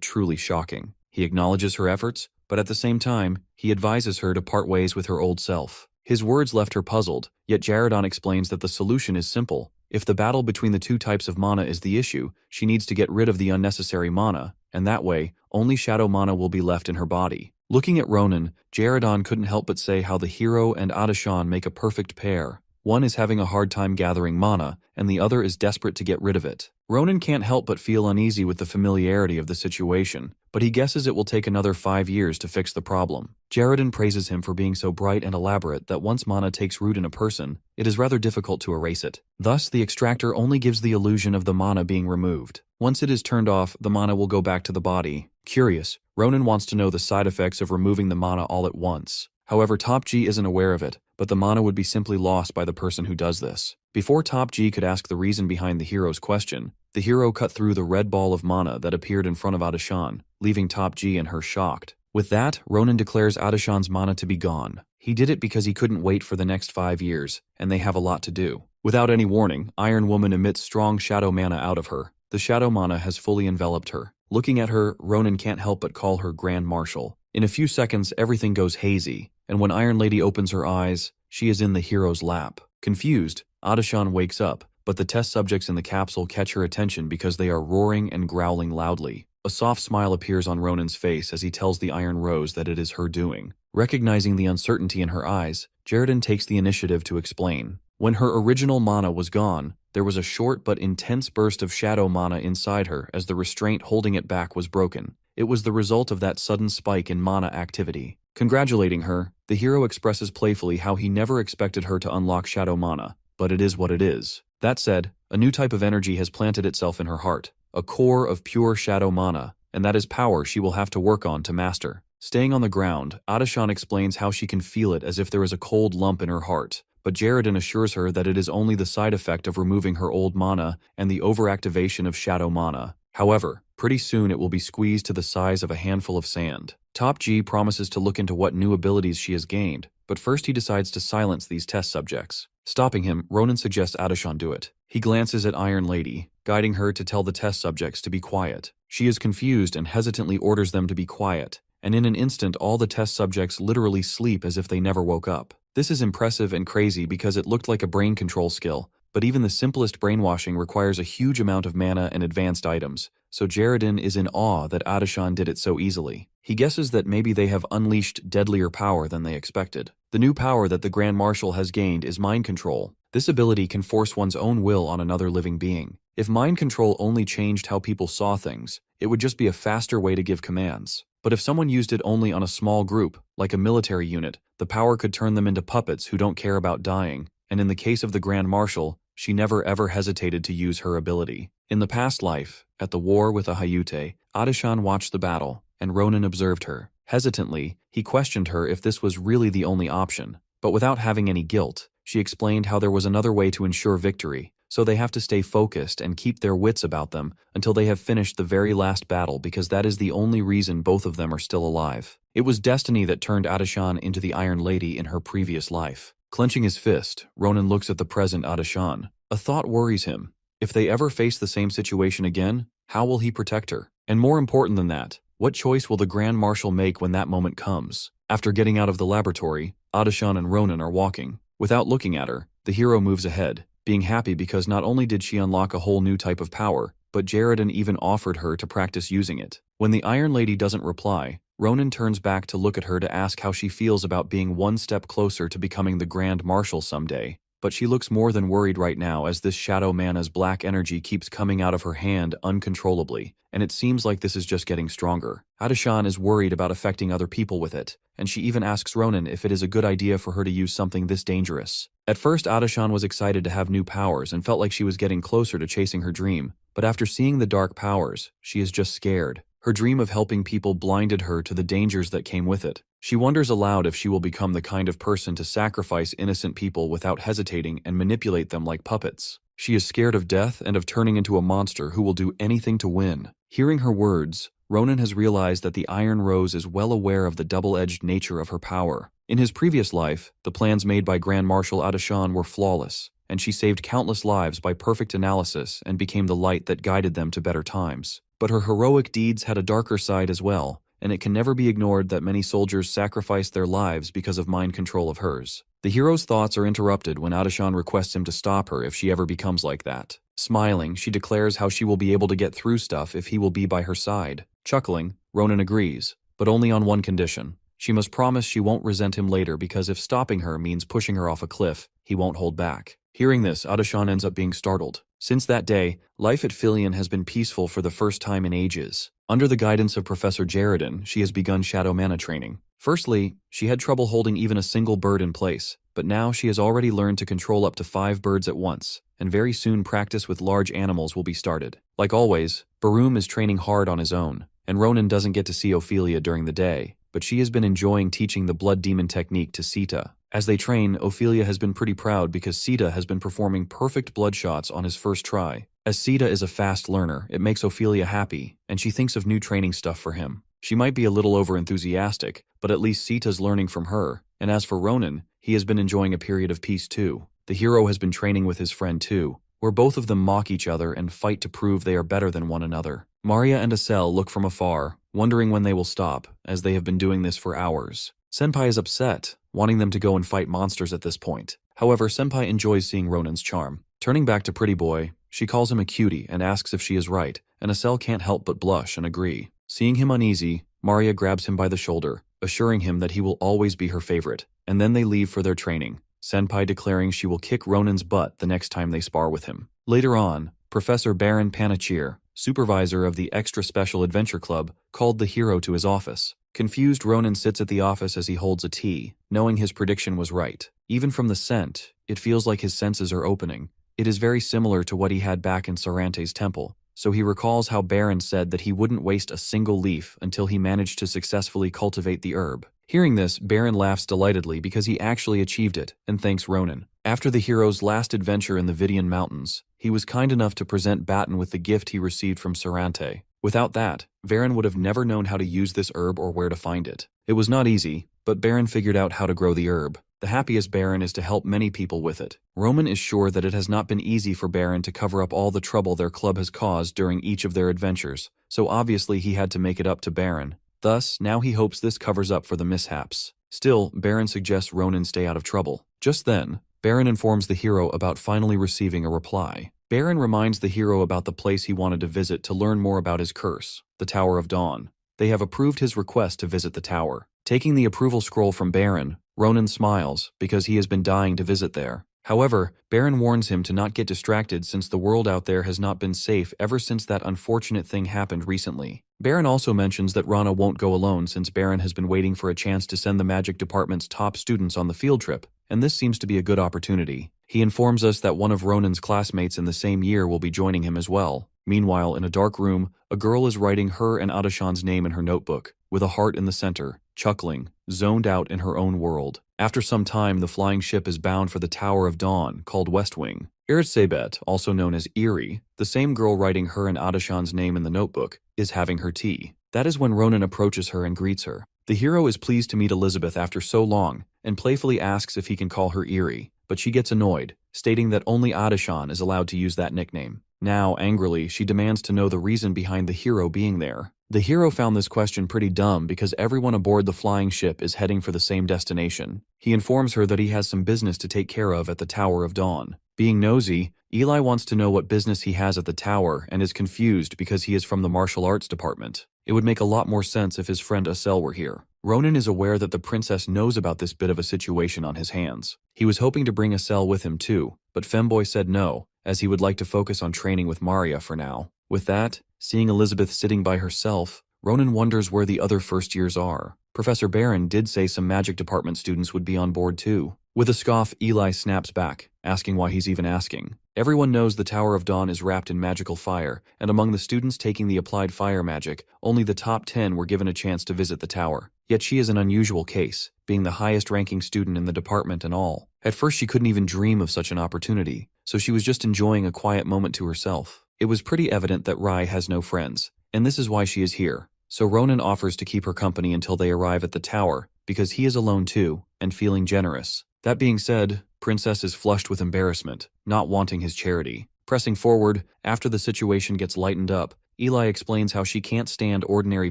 truly shocking. He acknowledges her efforts, but at the same time, he advises her to part ways with her old self. His words left her puzzled, yet Jaredon explains that the solution is simple. If the battle between the two types of mana is the issue, she needs to get rid of the unnecessary mana, and that way, only shadow mana will be left in her body. Looking at Ronan, Jaredon couldn't help but say how the hero and Adashan make a perfect pair. One is having a hard time gathering mana, and the other is desperate to get rid of it. Ronan can't help but feel uneasy with the familiarity of the situation, but he guesses it will take another 5 years to fix the problem. Jaredon praises him for being so bright and elaborate that once mana takes root in a person, it is rather difficult to erase it. Thus, the extractor only gives the illusion of the mana being removed. Once it is turned off, the mana will go back to the body. Curious, Ronan wants to know the side effects of removing the mana all at once. However, Top G isn't aware of it, but the mana would be simply lost by the person who does this. Before Top G could ask the reason behind the hero's question, the hero cut through the red ball of mana that appeared in front of Adashan, leaving Top G and her shocked. With that, Ronan declares Adashan's mana to be gone. He did it because he couldn't wait for the next 5 years, and they have a lot to do. Without any warning, Iron Woman emits strong shadow mana out of her. The shadow mana has fully enveloped her. Looking at her, Ronan can't help but call her Grand Marshal. In a few seconds, everything goes hazy, and when Iron Lady opens her eyes, she is in the hero's lap. Confused, Adashan wakes up, but the test subjects in the capsule catch her attention because they are roaring and growling loudly. A soft smile appears on Ronan's face as he tells the Iron Rose that it is her doing. Recognizing the uncertainty in her eyes, Jaredon takes the initiative to explain. When her original mana was gone, there was a short but intense burst of shadow mana inside her as the restraint holding it back was broken. It was the result of that sudden spike in mana activity. Congratulating her, the hero expresses playfully how he never expected her to unlock shadow mana, but it is what it is. That said, a new type of energy has planted itself in her heart, a core of pure shadow mana, and that is power she will have to work on to master. Staying on the ground, Adashan explains how she can feel it as if there is a cold lump in her heart, but Jaredin assures her that it is only the side effect of removing her old mana and the overactivation of shadow mana. However, pretty soon it will be squeezed to the size of a handful of sand. Top G promises to look into what new abilities she has gained, but first he decides to silence these test subjects. Stopping him, Ronan suggests Adishan do it. He glances at Iron Lady, guiding her to tell the test subjects to be quiet. She is confused and hesitantly orders them to be quiet, and in an instant all the test subjects literally sleep as if they never woke up. This is impressive and crazy because it looked like a brain control skill, but even the simplest brainwashing requires a huge amount of mana and advanced items, so Jaredin is in awe that Adishan did it so easily. He guesses that maybe they have unleashed deadlier power than they expected. The new power that the Grand Marshal has gained is mind control. This ability can force one's own will on another living being. If mind control only changed how people saw things, it would just be a faster way to give commands. But if someone used it only on a small group, like a military unit, the power could turn them into puppets who don't care about dying, and in the case of the Grand Marshal, she never ever hesitated to use her ability. In the past life, at the war with Ahayute, Adishan watched the battle, and Ronan observed her. Hesitantly, he questioned her if this was really the only option, but without having any guilt, she explained how there was another way to ensure victory, so they have to stay focused and keep their wits about them until they have finished the very last battle because that is the only reason both of them are still alive. It was destiny that turned Adishan into the Iron Lady in her previous life. Clenching his fist, Ronan looks at the present Adishan. A thought worries him. If they ever face the same situation again, how will he protect her? And more important than that, what choice will the Grand Marshal make when that moment comes? After getting out of the laboratory, Adishan and Ronan are walking. Without looking at her, the hero moves ahead, being happy because not only did she unlock a whole new type of power, but Jaredin even offered her to practice using it. When the Iron Lady doesn't reply, Ronan turns back to look at her to ask how she feels about being one step closer to becoming the Grand Marshal someday. But she looks more than worried right now as this Shadow Mana's black energy keeps coming out of her hand uncontrollably, and it seems like this is just getting stronger. Adishan is worried about affecting other people with it, and she even asks Ronan if it is a good idea for her to use something this dangerous. At first, Adishan was excited to have new powers and felt like she was getting closer to chasing her dream, but after seeing the dark powers, she is just scared. Her dream of helping people blinded her to the dangers that came with it. She wonders aloud if she will become the kind of person to sacrifice innocent people without hesitating and manipulate them like puppets. She is scared of death and of turning into a monster who will do anything to win. Hearing her words, Ronan has realized that the Iron Rose is well aware of the double-edged nature of her power. In his previous life, the plans made by Grand Marshal Adishan were flawless, and she saved countless lives by perfect analysis and became the light that guided them to better times. But her heroic deeds had a darker side as well, and it can never be ignored that many soldiers sacrificed their lives because of mind control of hers. The hero's thoughts are interrupted when Adishan requests him to stop her if she ever becomes like that. Smiling, she declares how she will be able to get through stuff if he will be by her side. Chuckling, Ronan agrees, but only on one condition. She must promise she won't resent him later because if stopping her means pushing her off a cliff, he won't hold back. Hearing this, Adishan ends up being startled. Since that day, life at Filion has been peaceful for the first time in ages. Under the guidance of Professor Jaredin, she has begun Shadow Mana training. Firstly, she had trouble holding even a single bird in place, but now she has already learned to control up to 5 birds at once, and very soon practice with large animals will be started. Like always, Barum is training hard on his own, and Ronan doesn't get to see Ophelia during the day, but she has been enjoying teaching the Blood Demon technique to Sita. As they train, Ophelia has been pretty proud because Sita has been performing perfect blood shots on his first try. As Sita is a fast learner, it makes Ophelia happy, and she thinks of new training stuff for him. She might be a little over-enthusiastic, but at least Sita's learning from her, and as for Ronan, he has been enjoying a period of peace too. The hero has been training with his friend too, where both of them mock each other and fight to prove they are better than one another. Maria and Asel look from afar, wondering when they will stop, as they have been doing this for hours. Senpai is upset, wanting them to go and fight monsters at this point. However, Senpai enjoys seeing Ronan's charm. Turning back to Pretty Boy, she calls him a cutie and asks if she is right, and Asel can't help but blush and agree. Seeing him uneasy, Maria grabs him by the shoulder, assuring him that he will always be her favorite, and then they leave for their training, Senpai declaring she will kick Ronan's butt the next time they spar with him. Later on, Professor Baron Panachir, supervisor of the Extra Special Adventure Club, called the hero to his office. Confused, Ronan sits at the office as he holds a tea, knowing his prediction was right. Even from the scent, it feels like his senses are opening. It is very similar to what he had back in Sarante's temple, so he recalls how Baron said that he wouldn't waste a single leaf until he managed to successfully cultivate the herb. Hearing this, Baron laughs delightedly because he actually achieved it, and thanks Ronan. After the hero's last adventure in the Vidian Mountains, he was kind enough to present Batten with the gift he received from Sarante. Without that, Varen would have never known how to use this herb or where to find it. It was not easy, but Baron figured out how to grow the herb. The happiest Baron is to help many people with it. Roman is sure that it has not been easy for Baron to cover up all the trouble their club has caused during each of their adventures, so obviously he had to make it up to Baron. Thus, now he hopes this covers up for the mishaps. Still, Baron suggests Ronan stay out of trouble. Just then, Baron informs the hero about finally receiving a reply. Baron reminds the hero about the place he wanted to visit to learn more about his curse, the Tower of Dawn. They have approved his request to visit the tower. Taking the approval scroll from Baron, Ronan smiles because he has been dying to visit there. However, Baron warns him to not get distracted since the world out there has not been safe ever since that unfortunate thing happened recently. Baron also mentions that Rana won't go alone since Baron has been waiting for a chance to send the magic department's top students on the field trip, and this seems to be a good opportunity. He informs us that one of Ronan's classmates in the same year will be joining him as well. Meanwhile, in a dark room, a girl is writing her and Adashan's name in her notebook, with a heart in the center, chuckling, zoned out in her own world. After some time, the flying ship is bound for the Tower of Dawn, called West Wing. Irisabet, also known as Eerie, the same girl writing her and Adashan's name in the notebook, is having her tea. That is when Ronan approaches her and greets her. The hero is pleased to meet Elizabeth after so long, and playfully asks if he can call her Eerie, but she gets annoyed, stating that only Adashan is allowed to use that nickname. Now, angrily, she demands to know the reason behind the hero being there. The hero found this question pretty dumb because everyone aboard the flying ship is heading for the same destination. He informs her that he has some business to take care of at the Tower of Dawn. Being nosy, Eli wants to know what business he has at the tower and is confused because he is from the martial arts department. It would make a lot more sense if his friend Asel were here. Ronan is aware that the princess knows about this bit of a situation on his hands. He was hoping to bring Asel with him too, but Femboy said no, as he would like to focus on training with Maria for now. With that, seeing Elizabeth sitting by herself, Ronan wonders where the other first years are. Professor Barron did say some magic department students would be on board too. With a scoff, Eli snaps back, asking why he's even asking. Everyone knows the Tower of Dawn is wrapped in magical fire, and among the students taking the applied fire magic, only the top 10 were given a chance to visit the tower. Yet she is an unusual case, being the highest-ranking student in the department and all. At first she couldn't even dream of such an opportunity, so she was just enjoying a quiet moment to herself. It was pretty evident that Rai has no friends, and this is why she is here. So Ronan offers to keep her company until they arrive at the tower, because he is alone too, and feeling generous. That being said, Princess is flushed with embarrassment, not wanting his charity. Pressing forward, after the situation gets lightened up, Eli explains how she can't stand ordinary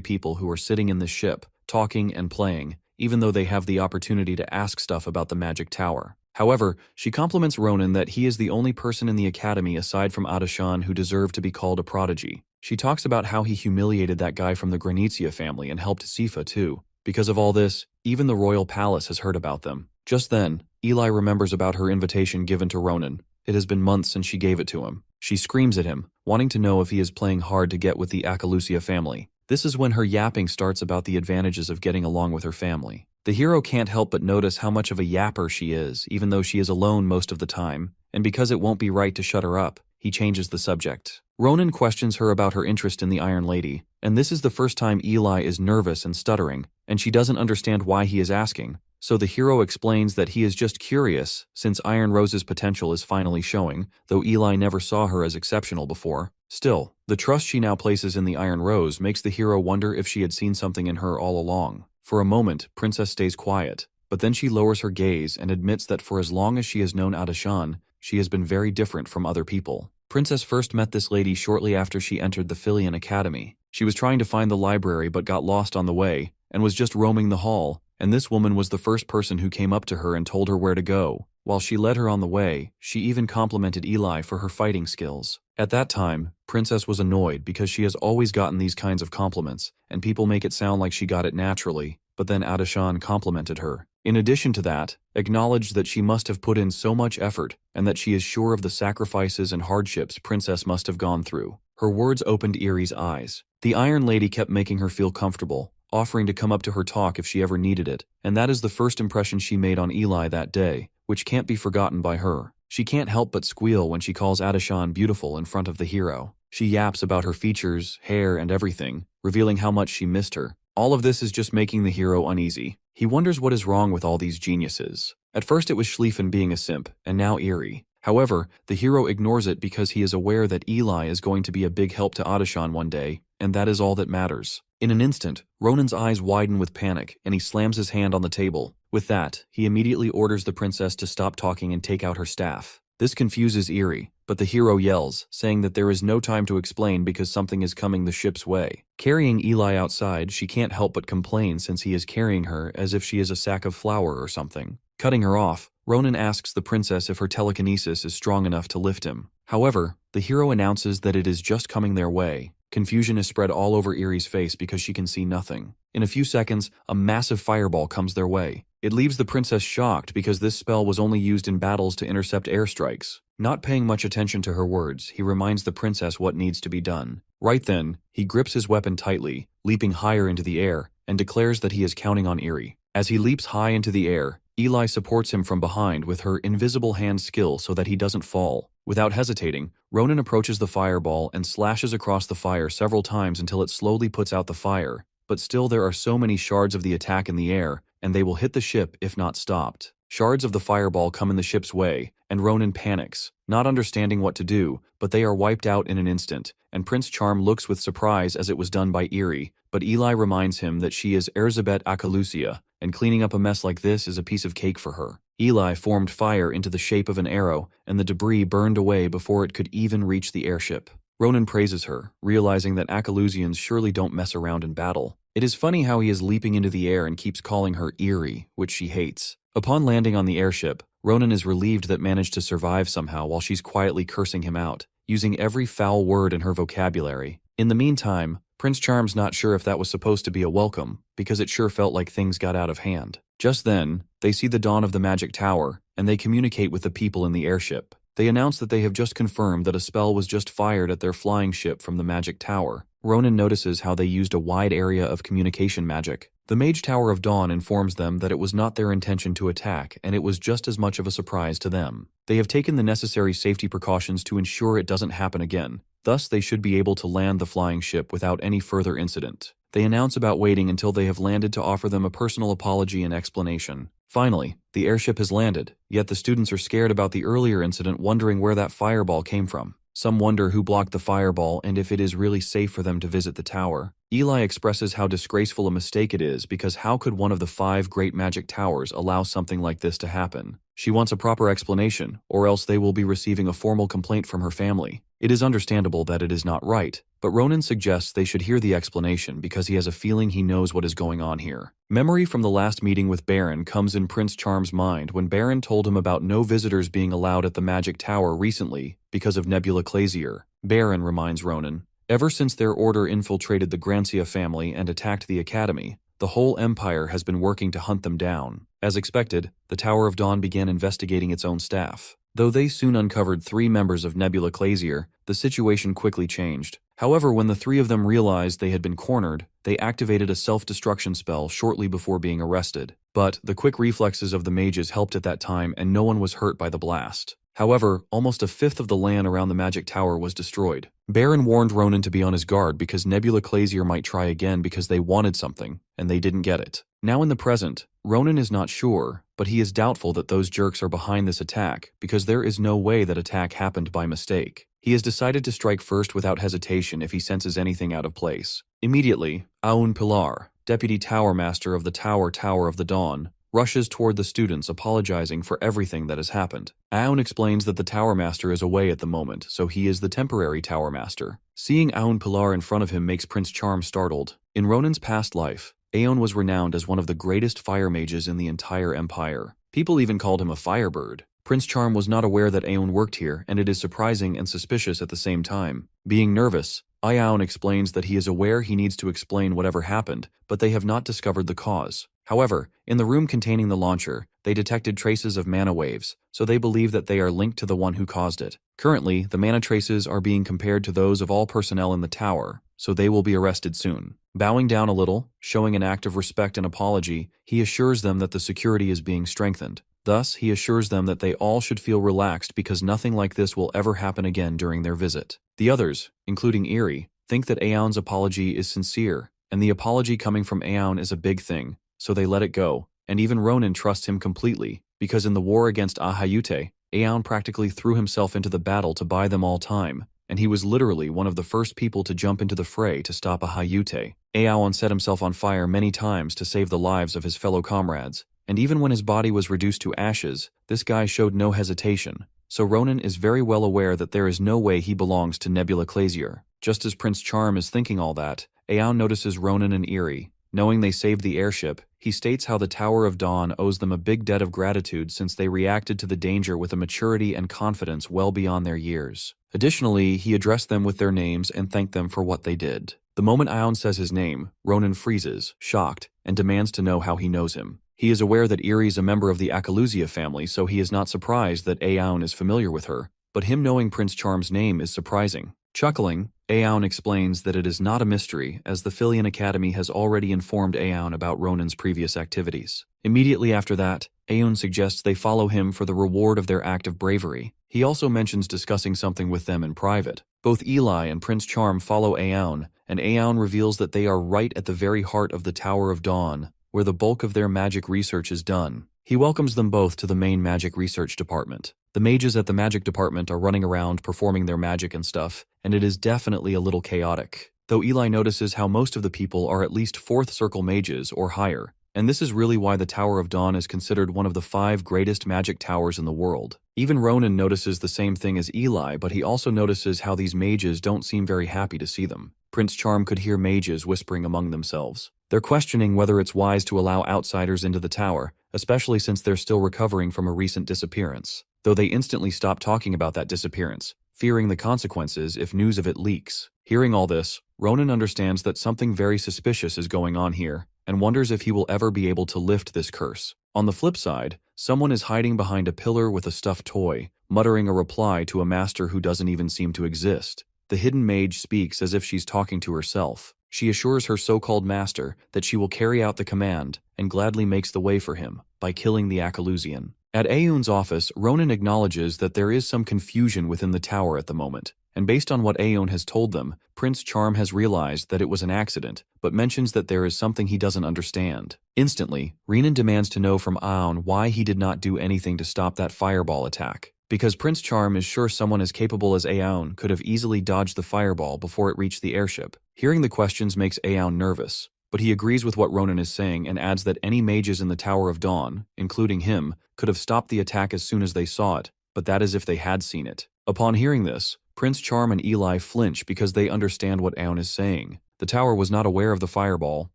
people who are sitting in the ship, talking and playing, even though they have the opportunity to ask stuff about the magic tower. However, she compliments Ronan that he is the only person in the academy aside from Adashan who deserved to be called a prodigy. She talks about how he humiliated that guy from the Granizia family and helped Sifa too. Because of all this, even the royal palace has heard about them. Just then, Eli remembers about her invitation given to Ronan. It has been months since she gave it to him. She screams at him, wanting to know if he is playing hard to get with the Akalusia family. This is when her yapping starts about the advantages of getting along with her family. The hero can't help but notice how much of a yapper she is, even though she is alone most of the time, and because it won't be right to shut her up, he changes the subject. Ronan questions her about her interest in the Iron Lady, and this is the first time Eli is nervous and stuttering, and she doesn't understand why he is asking. So the hero explains that he is just curious, since Iron Rose's potential is finally showing, though Eli never saw her as exceptional before. Still, the trust she now places in the Iron Rose makes the hero wonder if she had seen something in her all along. For a moment, Princess stays quiet, but then she lowers her gaze and admits that for as long as she has known Adashan, she has been very different from other people. Princess first met this lady shortly after she entered the Filian Academy. She was trying to find the library but got lost on the way, and was just roaming the hall, and this woman was the first person who came up to her and told her where to go. While she led her on the way, she even complimented Eli for her fighting skills. At that time, Princess was annoyed because she has always gotten these kinds of compliments, and people make it sound like she got it naturally, but then Adashan complimented her. In addition to that, acknowledged that she must have put in so much effort, and that she is sure of the sacrifices and hardships Princess must have gone through. Her words opened Erie's eyes. The Iron Lady kept making her feel comfortable, offering to come up to her talk if she ever needed it, and that is the first impression she made on Eli that day, which can't be forgotten by her. She can't help but squeal when she calls Adashan beautiful in front of the hero. She yaps about her features, hair, and everything, revealing how much she missed her. All of this is just making the hero uneasy. He wonders what is wrong with all these geniuses. At first it was Schlieffen being a simp, and now Eerie. However, the hero ignores it because he is aware that Eli is going to be a big help to Adeshan one day, and that is all that matters. In an instant, Ronan's eyes widen with panic, and he slams his hand on the table. With that, he immediately orders the princess to stop talking and take out her staff. This confuses Eerie, but the hero yells, saying that there is no time to explain because something is coming the ship's way. Carrying Eli outside, she can't help but complain since he is carrying her as if she is a sack of flour or something. Cutting her off, Ronan asks the princess if her telekinesis is strong enough to lift him. However, the hero announces that it is just coming their way. Confusion is spread all over Eerie's face because she can see nothing. In a few seconds, a massive fireball comes their way. It leaves the princess shocked because this spell was only used in battles to intercept airstrikes. Not paying much attention to her words, he reminds the princess what needs to be done. Right then, he grips his weapon tightly, leaping higher into the air, and declares that he is counting on Eerie. As he leaps high into the air, Eli supports him from behind with her invisible hand skill so that he doesn't fall. Without hesitating, Ronan approaches the fireball and slashes across the fire several times until it slowly puts out the fire. But still there are so many shards of the attack in the air, and they will hit the ship if not stopped. Shards of the fireball come in the ship's way, and Ronan panics, not understanding what to do, but they are wiped out in an instant, and Prince Charm looks with surprise as it was done by Eerie, but Eli reminds him that she is Erzsébet Akalusia, and cleaning up a mess like this is a piece of cake for her. Eli formed fire into the shape of an arrow, and the debris burned away before it could even reach the airship. Ronan praises her, realizing that Akalusians surely don't mess around in battle. It is funny how he is leaping into the air and keeps calling her Eerie, which she hates. Upon landing on the airship, Ronan is relieved that managed to survive somehow while she's quietly cursing him out, using every foul word in her vocabulary. In the meantime, Prince Charm's not sure if that was supposed to be a welcome, because it sure felt like things got out of hand. Just then, they see the dawn of the magic tower, and they communicate with the people in the airship. They announce that they have just confirmed that a spell was just fired at their flying ship from the magic tower. Ronan notices how they used a wide area of communication magic. The Mage Tower of Dawn informs them that it was not their intention to attack, and it was just as much of a surprise to them. They have taken the necessary safety precautions to ensure it doesn't happen again. Thus, they should be able to land the flying ship without any further incident. They announce about waiting until they have landed to offer them a personal apology and explanation. Finally, the airship has landed, yet the students are scared about the earlier incident, wondering where that fireball came from. Some wonder who blocked the fireball and if it is really safe for them to visit the tower. Eli expresses how disgraceful a mistake it is because how could one of the 5 great magic towers allow something like this to happen? She wants a proper explanation, or else they will be receiving a formal complaint from her family. It is understandable that it is not right, but Ronan suggests they should hear the explanation because he has a feeling he knows what is going on here. Memory from the last meeting with Baron comes in Prince Charm's mind when Baron told him about no visitors being allowed at the magic tower recently because of Nebula Clazier. Baron reminds Ronan, ever since their order infiltrated the Grancia family and attacked the academy, the whole empire has been working to hunt them down. As expected, the Tower of Dawn began investigating its own staff. Though they soon uncovered 3 members of Nebula Clazier, the situation quickly changed. However, when the 3 of them realized they had been cornered, they activated a self-destruction spell shortly before being arrested. But the quick reflexes of the mages helped at that time and no one was hurt by the blast. However, almost a fifth of the land around the magic tower was destroyed. Baron warned Ronan to be on his guard because Nebula Clazier might try again because they wanted something, and they didn't get it. Now in the present, Ronan is not sure, but he is doubtful that those jerks are behind this attack because there is no way that attack happened by mistake. He has decided to strike first without hesitation if he senses anything out of place. Immediately, Aun Pilar, Deputy Tower Master of the Tower of the Dawn, rushes toward the students apologizing for everything that has happened. Aun explains that the Tower Master is away at the moment, so he is the temporary Tower Master. Seeing Aun Pilar in front of him makes Prince Charm startled. In Ronan's past life, Aon was renowned as one of the greatest fire mages in the entire empire. People even called him a firebird. Prince Charm was not aware that Aon worked here, and it is surprising and suspicious at the same time. Being nervous, Aon explains that he is aware he needs to explain whatever happened, but they have not discovered the cause. However, in the room containing the launcher, they detected traces of mana waves, so they believe that they are linked to the one who caused it. Currently, the mana traces are being compared to those of all personnel in the tower, so they will be arrested soon. Bowing down a little, showing an act of respect and apology, he assures them that the security is being strengthened. Thus, he assures them that they all should feel relaxed because nothing like this will ever happen again during their visit. The others, including Eerie, think that Aon's apology is sincere, and the apology coming from Aon is a big thing, so they let it go, and even Ronan trusts him completely, because in the war against Ahayute, Aoun practically threw himself into the battle to buy them all time, and he was literally one of the first people to jump into the fray to stop Ahayute. Aoun set himself on fire many times to save the lives of his fellow comrades, and even when his body was reduced to ashes, this guy showed no hesitation. So Ronan is very well aware that there is no way he belongs to Nebula Clazier. Just as Prince Charm is thinking all that, Aoun notices Ronan and Eerie. Knowing they saved the airship, he states how the Tower of Dawn owes them a big debt of gratitude since they reacted to the danger with a maturity and confidence well beyond their years. Additionally, he addressed them with their names and thanked them for what they did. The moment Aoun says his name, Ronan freezes, shocked, and demands to know how he knows him. He is aware that Eerie is a member of the Akalusia family, so he is not surprised that Aoun is familiar with her, but him knowing Prince Charm's name is surprising. Chuckling, Aoun explains that it is not a mystery, as the Filian Academy has already informed Aoun about Ronan's previous activities. Immediately after that, Aoun suggests they follow him for the reward of their act of bravery. He also mentions discussing something with them in private. Both Eli and Prince Charm follow Aoun, and Aoun reveals that they are right at the very heart of the Tower of Dawn, where the bulk of their magic research is done. He welcomes them both to the main magic research department. The mages at the magic department are running around performing their magic and stuff, and it is definitely a little chaotic. Though Eli notices how most of the people are at least 4th circle mages or higher, and this is really why the Tower of Dawn is considered one of the 5 greatest magic towers in the world. Even Ronan notices the same thing as Eli, but he also notices how these mages don't seem very happy to see them. Prince Charm could hear mages whispering among themselves. They're questioning whether it's wise to allow outsiders into the tower, especially since they're still recovering from a recent disappearance. Though they instantly stop talking about that disappearance, fearing the consequences if news of it leaks. Hearing all this, Ronan understands that something very suspicious is going on here, and wonders if he will ever be able to lift this curse. On the flip side, someone is hiding behind a pillar with a stuffed toy, muttering a reply to a master who doesn't even seem to exist. The hidden mage speaks as if she's talking to herself. She assures her so-called master that she will carry out the command, and gladly makes the way for him, by killing the Akalusian. At Aoun's office, Ronan acknowledges that there is some confusion within the tower at the moment, and based on what Aoun has told them, Prince Charm has realized that it was an accident, but mentions that there is something he doesn't understand. Instantly, Renan demands to know from Aoun why he did not do anything to stop that fireball attack. Because Prince Charm is sure someone as capable as Aoun could have easily dodged the fireball before it reached the airship. Hearing the questions makes Aoun nervous, but he agrees with what Ronan is saying and adds that any mages in the Tower of Dawn, including him, could have stopped the attack as soon as they saw it, but that is if they had seen it. Upon hearing this, Prince Charm and Eli flinch because they understand what Aoun is saying. The tower was not aware of the fireball,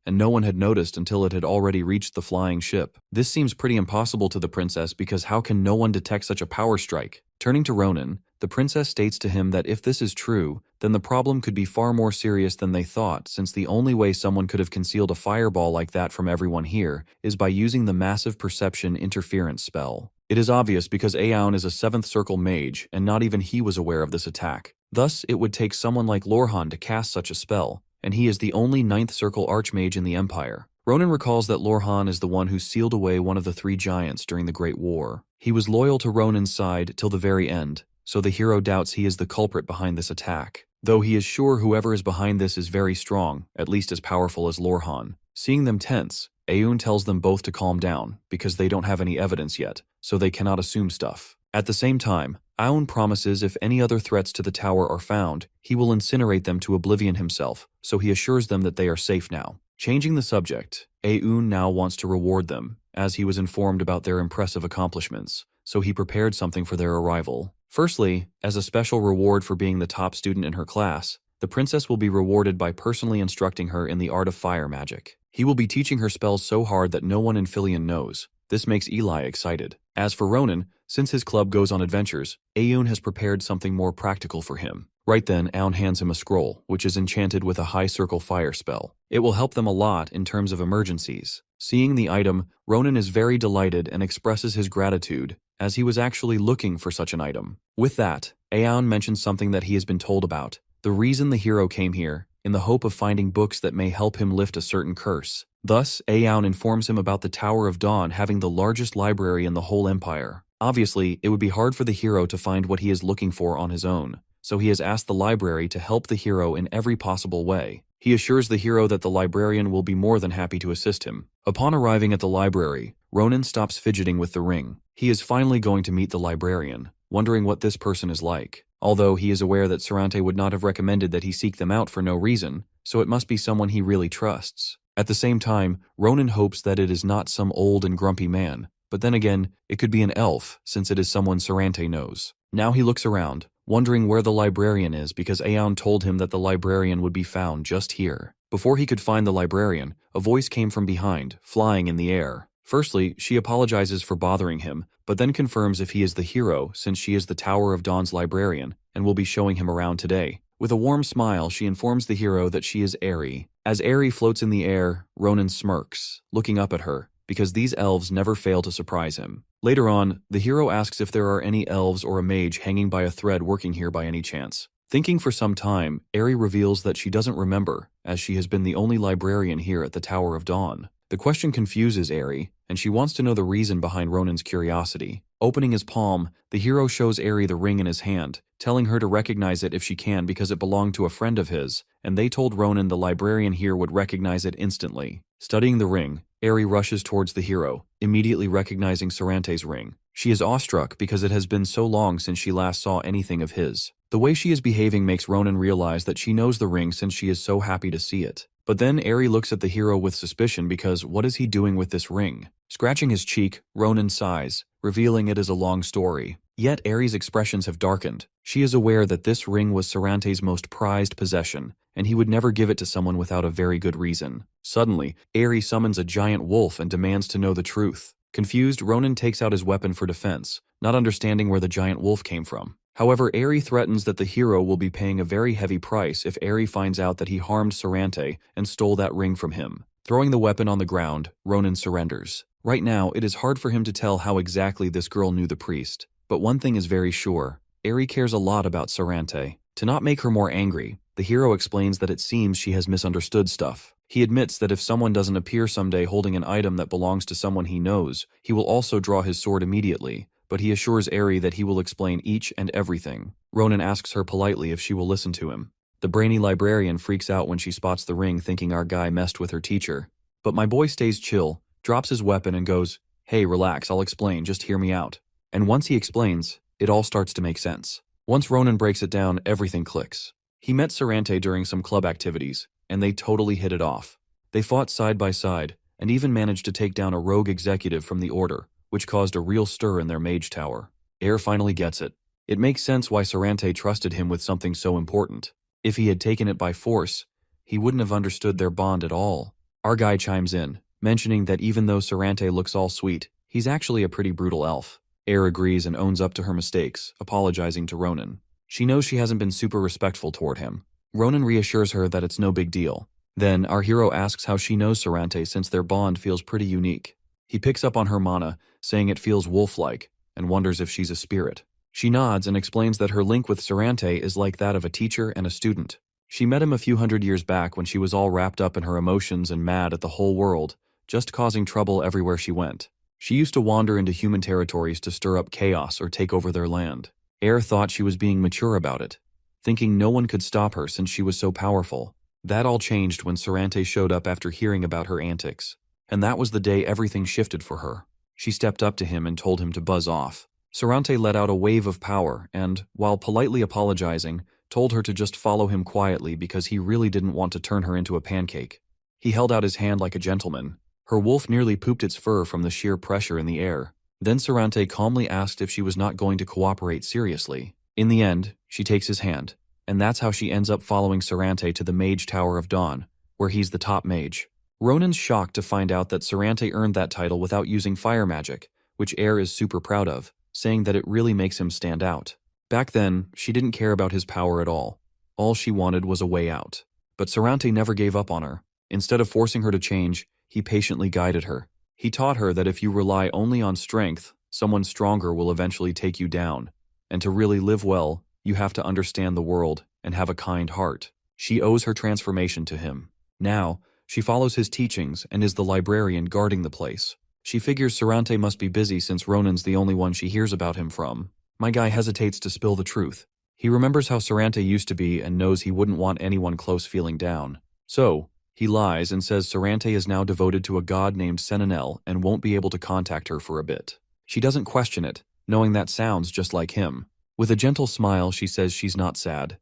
and no one had noticed until it had already reached the flying ship. This seems pretty impossible to the princess because how can no one detect such a power strike? Turning to Ronan, the princess states to him that if this is true, then the problem could be far more serious than they thought, since the only way someone could have concealed a fireball like that from everyone here is by using the massive perception interference spell. It is obvious because Aoun is a 7th circle mage, and not even he was aware of this attack. Thus, it would take someone like Lorhan to cast such a spell, and he is the only 9th circle archmage in the Empire. Ronan recalls that Lorhan is the one who sealed away one of the 3 giants during the Great War. He was loyal to Ronan's side till the very end, so the hero doubts he is the culprit behind this attack. Though he is sure whoever is behind this is very strong, at least as powerful as Lorhan. Seeing them tense, Aoun tells them both to calm down, because they don't have any evidence yet, so they cannot assume stuff. At the same time, Aoun promises if any other threats to the tower are found, he will incinerate them to oblivion himself, so he assures them that they are safe now. Changing the subject, Aoun now wants to reward them, as he was informed about their impressive accomplishments, so he prepared something for their arrival. Firstly, as a special reward for being the top student in her class, the princess will be rewarded by personally instructing her in the art of fire magic. He will be teaching her spells so hard that no one in Filian knows. This makes Eli excited. As for Ronan, since his club goes on adventures, Aoun has prepared something more practical for him. Right then, Aoun hands him a scroll, which is enchanted with a high circle fire spell. It will help them a lot in terms of emergencies. Seeing the item, Ronan is very delighted and expresses his gratitude, as he was actually looking for such an item. With that, Aoun mentions something that he has been told about. The reason the hero came here, in the hope of finding books that may help him lift a certain curse. Thus, Aoun informs him about the Tower of Dawn having the largest library in the whole empire. Obviously, it would be hard for the hero to find what he is looking for on his own, so he has asked the library to help the hero in every possible way. He assures the hero that the librarian will be more than happy to assist him. Upon arriving at the library, Ronan stops fidgeting with the ring. He is finally going to meet the librarian, wondering what this person is like. Although he is aware that Sarante would not have recommended that he seek them out for no reason, so it must be someone he really trusts. At the same time, Ronan hopes that it is not some old and grumpy man, but then again, it could be an elf, since it is someone Sarante knows. Now he looks around, wondering where the librarian is because Aeon told him that the librarian would be found just here. Before he could find the librarian, a voice came from behind, flying in the air. Firstly, she apologizes for bothering him, but then confirms if he is the hero since she is the Tower of Dawn's librarian and will be showing him around today. With a warm smile, she informs the hero that she is Aerie. As Aerie floats in the air, Ronan smirks, looking up at her, because these elves never fail to surprise him. Later on, the hero asks if there are any elves or a mage hanging by a thread working here by any chance. Thinking for some time, Aerie reveals that she doesn't remember, as she has been the only librarian here at the Tower of Dawn. The question confuses Aerie, and she wants to know the reason behind Ronan's curiosity. Opening his palm, the hero shows Aerie the ring in his hand, telling her to recognize it if she can because it belonged to a friend of his, and they told Ronan the librarian here would recognize it instantly. Studying the ring, Aerie rushes towards the hero, immediately recognizing Sarante's ring. She is awestruck because it has been so long since she last saw anything of his. The way she is behaving makes Ronan realize that she knows the ring since she is so happy to see it. But then Aerie looks at the hero with suspicion because what is he doing with this ring? Scratching his cheek, Ronan sighs, revealing it is a long story. Yet Aerie's expressions have darkened. She is aware that this ring was Sarante's most prized possession, and he would never give it to someone without a very good reason. Suddenly, Aerie summons a giant wolf and demands to know the truth. Confused, Ronan takes out his weapon for defense, not understanding where the giant wolf came from. However, Aerie threatens that the hero will be paying a very heavy price if Aerie finds out that he harmed Sarante and stole that ring from him. Throwing the weapon on the ground, Ronan surrenders. Right now, it is hard for him to tell how exactly this girl knew the priest, but one thing is very sure. Aerie cares a lot about Sarante. To not make her more angry, the hero explains that it seems she has misunderstood stuff. He admits that if someone doesn't appear someday holding an item that belongs to someone he knows, he will also draw his sword immediately, but he assures Aerie that he will explain each and everything. Ronan asks her politely if she will listen to him. The brainy librarian freaks out when she spots the ring, thinking our guy messed with her teacher. But my boy stays chill, drops his weapon and goes, "Hey, relax, I'll explain, just hear me out." And once he explains, it all starts to make sense. Once Ronan breaks it down, everything clicks. He met Sarante during some club activities, and they totally hit it off. They fought side by side, and even managed to take down a rogue executive from the Order, which caused a real stir in their mage tower. Air finally gets it. It makes sense why Sarante trusted him with something so important. If he had taken it by force, he wouldn't have understood their bond at all. Our guy chimes in, mentioning that even though Sarante looks all sweet, he's actually a pretty brutal elf. Air agrees and owns up to her mistakes, apologizing to Ronan. She knows she hasn't been super respectful toward him. Ronan reassures her that it's no big deal. Then, our hero asks how she knows Sarante since their bond feels pretty unique. He picks up on her mana, saying it feels wolf-like, and wonders if she's a spirit. She nods and explains that her link with Sarante is like that of a teacher and a student. She met him a few hundred years back when she was all wrapped up in her emotions and mad at the whole world, just causing trouble everywhere she went. She used to wander into human territories to stir up chaos or take over their land. Air thought she was being mature about it, thinking no one could stop her since she was so powerful. That all changed when Sarante showed up after hearing about her antics, and that was the day everything shifted for her. She stepped up to him and told him to buzz off. Sarante let out a wave of power and, while politely apologizing, told her to just follow him quietly because he really didn't want to turn her into a pancake. He held out his hand like a gentleman. Her wolf nearly pooped its fur from the sheer pressure in the air. Then Sarante calmly asked if she was not going to cooperate seriously. In the end, she takes his hand, and that's how she ends up following Sarante to the Mage Tower of Dawn, where he's the top mage. Ronan's shocked to find out that Sarante earned that title without using fire magic, which Air is super proud of, saying that it really makes him stand out. Back then, she didn't care about his power at all. All she wanted was a way out. But Sarante never gave up on her. Instead of forcing her to change, he patiently guided her. He taught her that if you rely only on strength, someone stronger will eventually take you down. And to really live well, you have to understand the world and have a kind heart. She owes her transformation to him. Now, she follows his teachings and is the librarian guarding the place. She figures Sarante must be busy since Ronan's the only one she hears about him from. My guy hesitates to spill the truth, He remembers how Sarante used to be and knows he wouldn't want anyone close feeling down. So, he lies and says Sarante is now devoted to a god named Sentinel and won't be able to contact her for a bit. She doesn't question it, knowing that sounds just like him. With a gentle smile, she says she's not sad.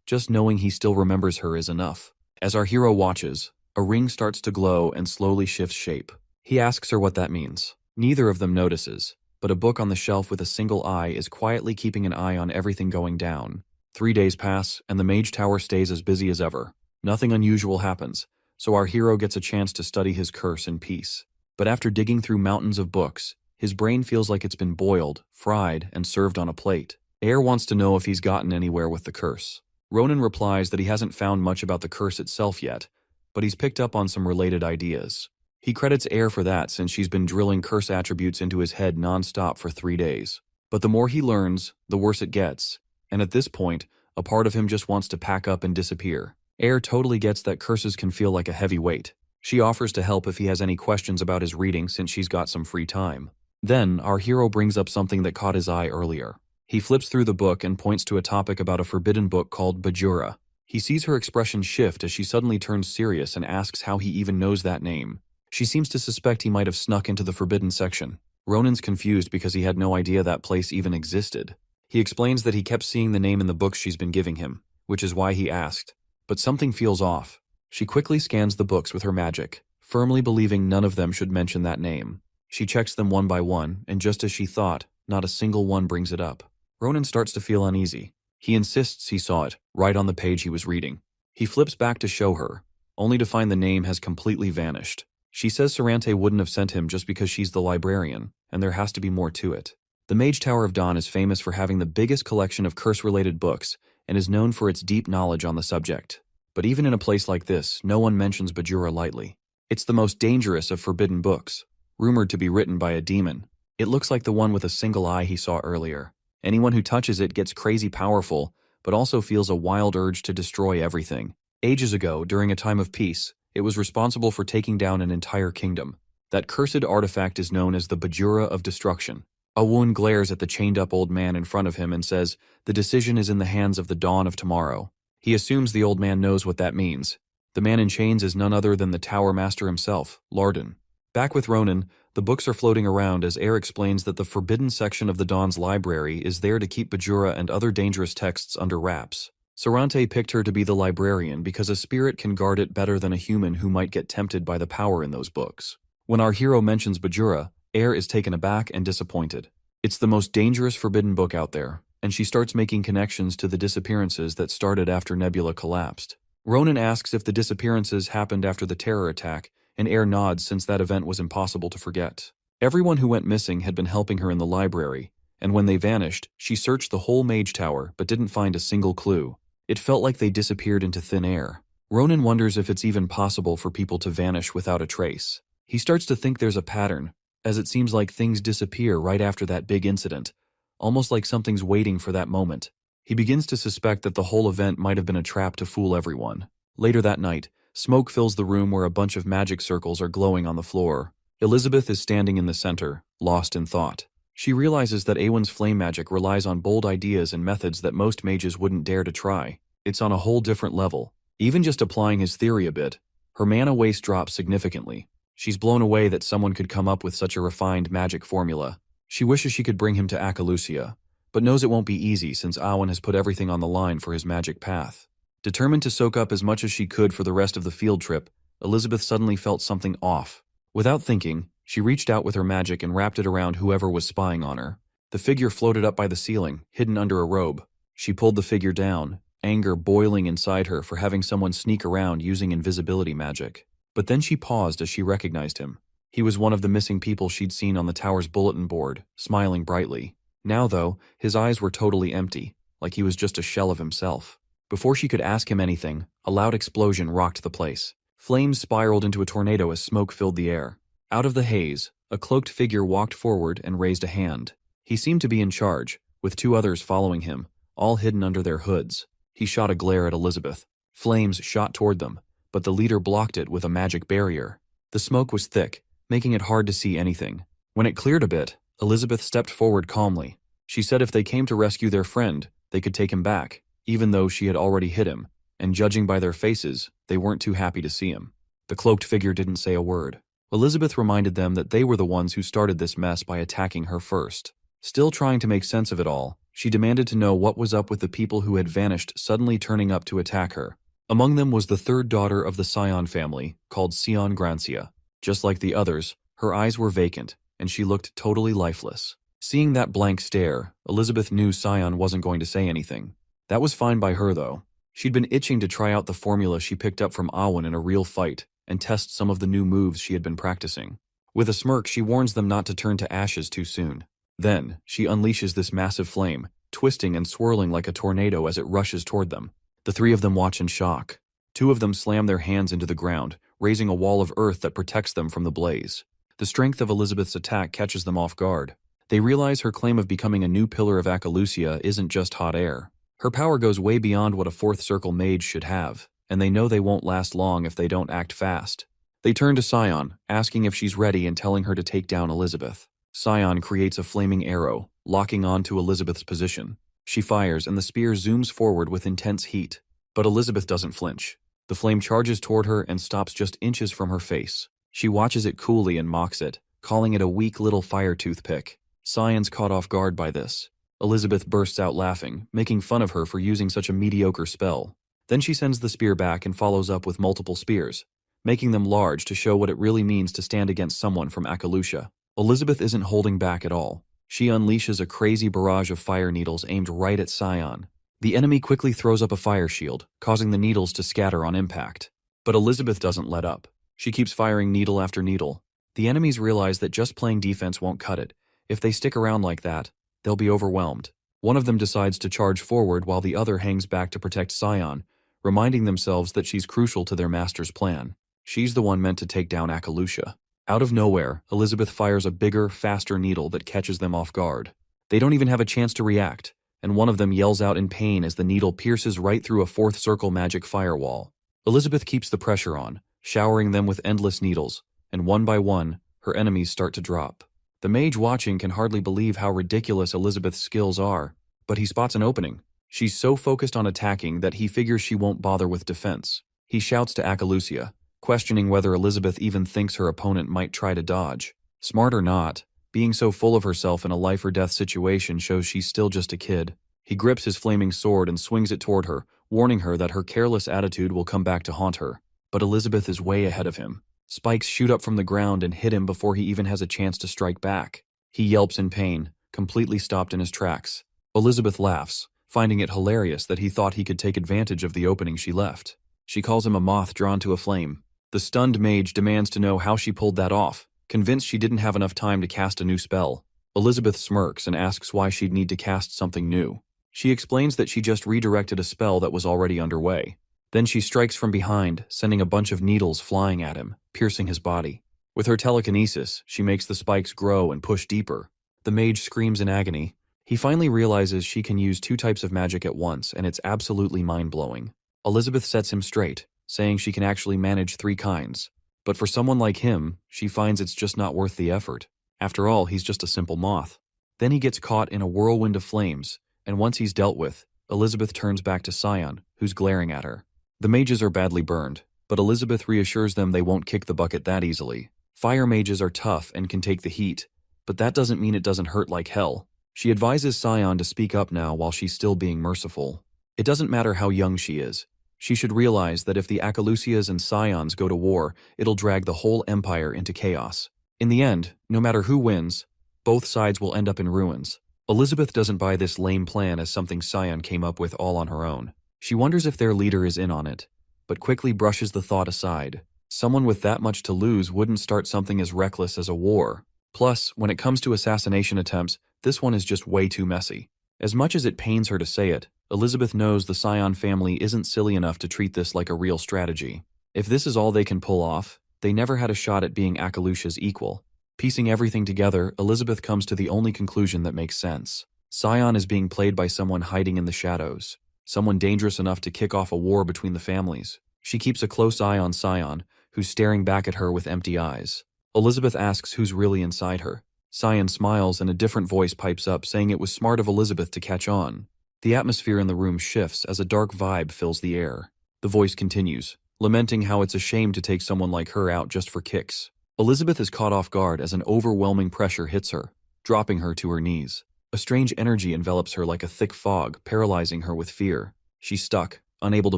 Just knowing he still remembers her is enough. As our hero watches, a ring starts to glow and slowly shifts shape. He asks her what that means. Neither of them notices, but a book on the shelf with a single eye is quietly keeping an eye on everything going down. 3 days pass, and the Mage Tower stays as busy as ever. Nothing unusual happens, so our hero gets a chance to study his curse in peace. But after digging through mountains of books, his brain feels like it's been boiled, fried, and served on a plate. Air wants to know if he's gotten anywhere with the curse. Ronan replies that he hasn't found much about the curse itself yet, but he's picked up on some related ideas. He credits Air for that since she's been drilling curse attributes into his head non-stop for 3 days. But the more he learns, the worse it gets, and at this point, a part of him just wants to pack up and disappear. Air totally gets that curses can feel like a heavy weight. She offers to help if he has any questions about his reading since she's got some free time. Then, our hero brings up something that caught his eye earlier. He flips through the book and points to a topic about a forbidden book called Bajura. He sees her expression shift as she suddenly turns serious and asks how he even knows that name. She seems to suspect he might have snuck into the forbidden section. Ronan's confused because he had no idea that place even existed. He explains that he kept seeing the name in the books she's been giving him, which is why he asked. But something feels off. She quickly scans the books with her magic, firmly believing none of them should mention that name. She checks them one by one, and just as she thought, not a single one brings it up. Ronan starts to feel uneasy. He insists he saw it, right on the page he was reading. He flips back to show her, only to find the name has completely vanished. She says Sarante wouldn't have sent him just because she's the librarian, and there has to be more to it. The Mage Tower of Dawn is famous for having the biggest collection of curse-related books, and is known for its deep knowledge on the subject. But even in a place like this, no one mentions Bajura lightly. It's the most dangerous of forbidden books, rumored to be written by a demon. It looks like the one with a single eye he saw earlier. Anyone who touches it gets crazy powerful, but also feels a wild urge to destroy everything. Ages ago, during a time of peace, it was responsible for taking down an entire kingdom. That cursed artifact is known as the Bajura of Destruction. Awun glares at the chained-up old man in front of him and says, "The decision is in the hands of the dawn of tomorrow." He assumes the old man knows what that means. The man in chains is none other than the Tower Master himself, Larden. Back with Ronan, the books are floating around as Air explains that the forbidden section of the Dawn's library is there to keep Bajura and other dangerous texts under wraps. Sarante picked her to be the librarian because a spirit can guard it better than a human who might get tempted by the power in those books. When our hero mentions Bajura, Air is taken aback and disappointed. It's the most dangerous forbidden book out there, and she starts making connections to the disappearances that started after Nebula collapsed. Ronan asks if the disappearances happened after the terror attack, and Air nods since that event was impossible to forget. Everyone who went missing had been helping her in the library, and when they vanished, she searched the whole Mage Tower but didn't find a single clue. It felt like they disappeared into thin air. Ronan wonders if it's even possible for people to vanish without a trace. He starts to think there's a pattern, as it seems like things disappear right after that big incident, almost like something's waiting for that moment. He begins to suspect that the whole event might have been a trap to fool everyone. Later that night, smoke fills the room where a bunch of magic circles are glowing on the floor. Elizabeth is standing in the center, lost in thought. She realizes that Awen's flame magic relies on bold ideas and methods that most mages wouldn't dare to try. It's on a whole different level. Even just applying his theory a bit, her mana waste drops significantly. She's blown away that someone could come up with such a refined magic formula. She wishes she could bring him to Akalusia, but knows it won't be easy since Awen has put everything on the line for his magic path. Determined to soak up as much as she could for the rest of the field trip, Elizabeth suddenly felt something off. Without thinking, she reached out with her magic and wrapped it around whoever was spying on her. The figure floated up by the ceiling, hidden under a robe. She pulled the figure down, anger boiling inside her for having someone sneak around using invisibility magic. But then she paused as she recognized him. He was one of the missing people she'd seen on the tower's bulletin board, smiling brightly. Now, though, his eyes were totally empty, like he was just a shell of himself. Before she could ask him anything, a loud explosion rocked the place. Flames spiraled into a tornado as smoke filled the air. Out of the haze, a cloaked figure walked forward and raised a hand. He seemed to be in charge, with 2 others following him, all hidden under their hoods. He shot a glare at Elizabeth. Flames shot toward them, but the leader blocked it with a magic barrier. The smoke was thick, making it hard to see anything. When it cleared a bit, Elizabeth stepped forward calmly. She said if they came to rescue their friend, they could take him back, even though she had already hit him, and judging by their faces, they weren't too happy to see him. The cloaked figure didn't say a word. Elizabeth reminded them that they were the ones who started this mess by attacking her first. Still trying to make sense of it all, she demanded to know what was up with the people who had vanished suddenly turning up to attack her. Among them was the third daughter of the Scion family, called Sion Grancia. Just like the others, her eyes were vacant, and she looked totally lifeless. Seeing that blank stare, Elizabeth knew Sion wasn't going to say anything. That was fine by her, though. She'd been itching to try out the formula she picked up from Awen in a real fight, and test some of the new moves she had been practicing. With a smirk, she warns them not to turn to ashes too soon. Then, she unleashes this massive flame, twisting and swirling like a tornado as it rushes toward them. The three of them watch in shock. Two of them slam their hands into the ground, raising a wall of earth that protects them from the blaze. The strength of Elizabeth's attack catches them off guard. They realize her claim of becoming a new pillar of Akalusia isn't just hot air. Her power goes way beyond what a fourth circle mage should have, and they know they won't last long if they don't act fast. They turn to Sion, asking if she's ready and telling her to take down Elizabeth. Sion creates a flaming arrow, locking on to Elizabeth's position. She fires and the spear zooms forward with intense heat. But Elizabeth doesn't flinch. The flame charges toward her and stops just inches from her face. She watches it coolly and mocks it, calling it a weak little fire toothpick. Sion's caught off guard by this. Elizabeth bursts out laughing, making fun of her for using such a mediocre spell. Then she sends the spear back and follows up with multiple spears, making them large to show what it really means to stand against someone from Akalusia. Elizabeth isn't holding back at all. She unleashes a crazy barrage of fire needles aimed right at Sion. The enemy quickly throws up a fire shield, causing the needles to scatter on impact. But Elizabeth doesn't let up. She keeps firing needle after needle. The enemies realize that just playing defense won't cut it. If they stick around like that, they'll be overwhelmed. One of them decides to charge forward while the other hangs back to protect Sion, reminding themselves that she's crucial to their master's plan. She's the one meant to take down Akalusia. Out of nowhere, Elizabeth fires a bigger, faster needle that catches them off guard. They don't even have a chance to react, and one of them yells out in pain as the needle pierces right through a fourth circle magic firewall. Elizabeth keeps the pressure on, showering them with endless needles, and one by one, her enemies start to drop. The mage watching can hardly believe how ridiculous Elizabeth's skills are, but he spots an opening. She's so focused on attacking that he figures she won't bother with defense. He shouts to Akalusia, questioning whether Elizabeth even thinks her opponent might try to dodge. Smart or not, being so full of herself in a life-or-death situation shows she's still just a kid. He grips his flaming sword and swings it toward her, warning her that her careless attitude will come back to haunt her. But Elizabeth is way ahead of him. Spikes shoot up from the ground and hit him before he even has a chance to strike back. He yelps in pain, completely stopped in his tracks. Elizabeth laughs, finding it hilarious that he thought he could take advantage of the opening she left. She calls him a moth drawn to a flame. The stunned mage demands to know how she pulled that off, convinced she didn't have enough time to cast a new spell. Elizabeth smirks and asks why she'd need to cast something new. She explains that she just redirected a spell that was already underway. Then she strikes from behind, sending a bunch of needles flying at him, piercing his body. With her telekinesis, she makes the spikes grow and push deeper. The mage screams in agony. He finally realizes she can use two types of magic at once, and it's absolutely mind-blowing. Elizabeth sets him straight, saying she can actually manage three kinds. But for someone like him, she finds it's just not worth the effort. After all, he's just a simple moth. Then he gets caught in a whirlwind of flames, and once he's dealt with, Elizabeth turns back to Sion, who's glaring at her. The mages are badly burned, but Elizabeth reassures them they won't kick the bucket that easily. Fire mages are tough and can take the heat, but that doesn't mean it doesn't hurt like hell. She advises Sion to speak up now while she's still being merciful. It doesn't matter how young she is. She should realize that if the Akalusias and Sions go to war, it'll drag the whole empire into chaos. In the end, no matter who wins, both sides will end up in ruins. Elizabeth doesn't buy this lame plan as something Sion came up with all on her own. She wonders if their leader is in on it, but quickly brushes the thought aside. Someone with that much to lose wouldn't start something as reckless as a war. Plus, when it comes to assassination attempts, this one is just way too messy. As much as it pains her to say it, Elizabeth knows the Sion family isn't silly enough to treat this like a real strategy. If this is all they can pull off, they never had a shot at being Akalusia's equal. Piecing everything together, Elizabeth comes to the only conclusion that makes sense. Sion is being played by someone hiding in the shadows. Someone dangerous enough to kick off a war between the families. She keeps a close eye on Sion, who's staring back at her with empty eyes. Elizabeth asks who's really inside her. Sion smiles and a different voice pipes up saying it was smart of Elizabeth to catch on. The atmosphere in the room shifts as a dark vibe fills the air. The voice continues, lamenting how it's a shame to take someone like her out just for kicks. Elizabeth is caught off guard as an overwhelming pressure hits her, dropping her to her knees. A strange energy envelops her like a thick fog, paralyzing her with fear. She's stuck, unable to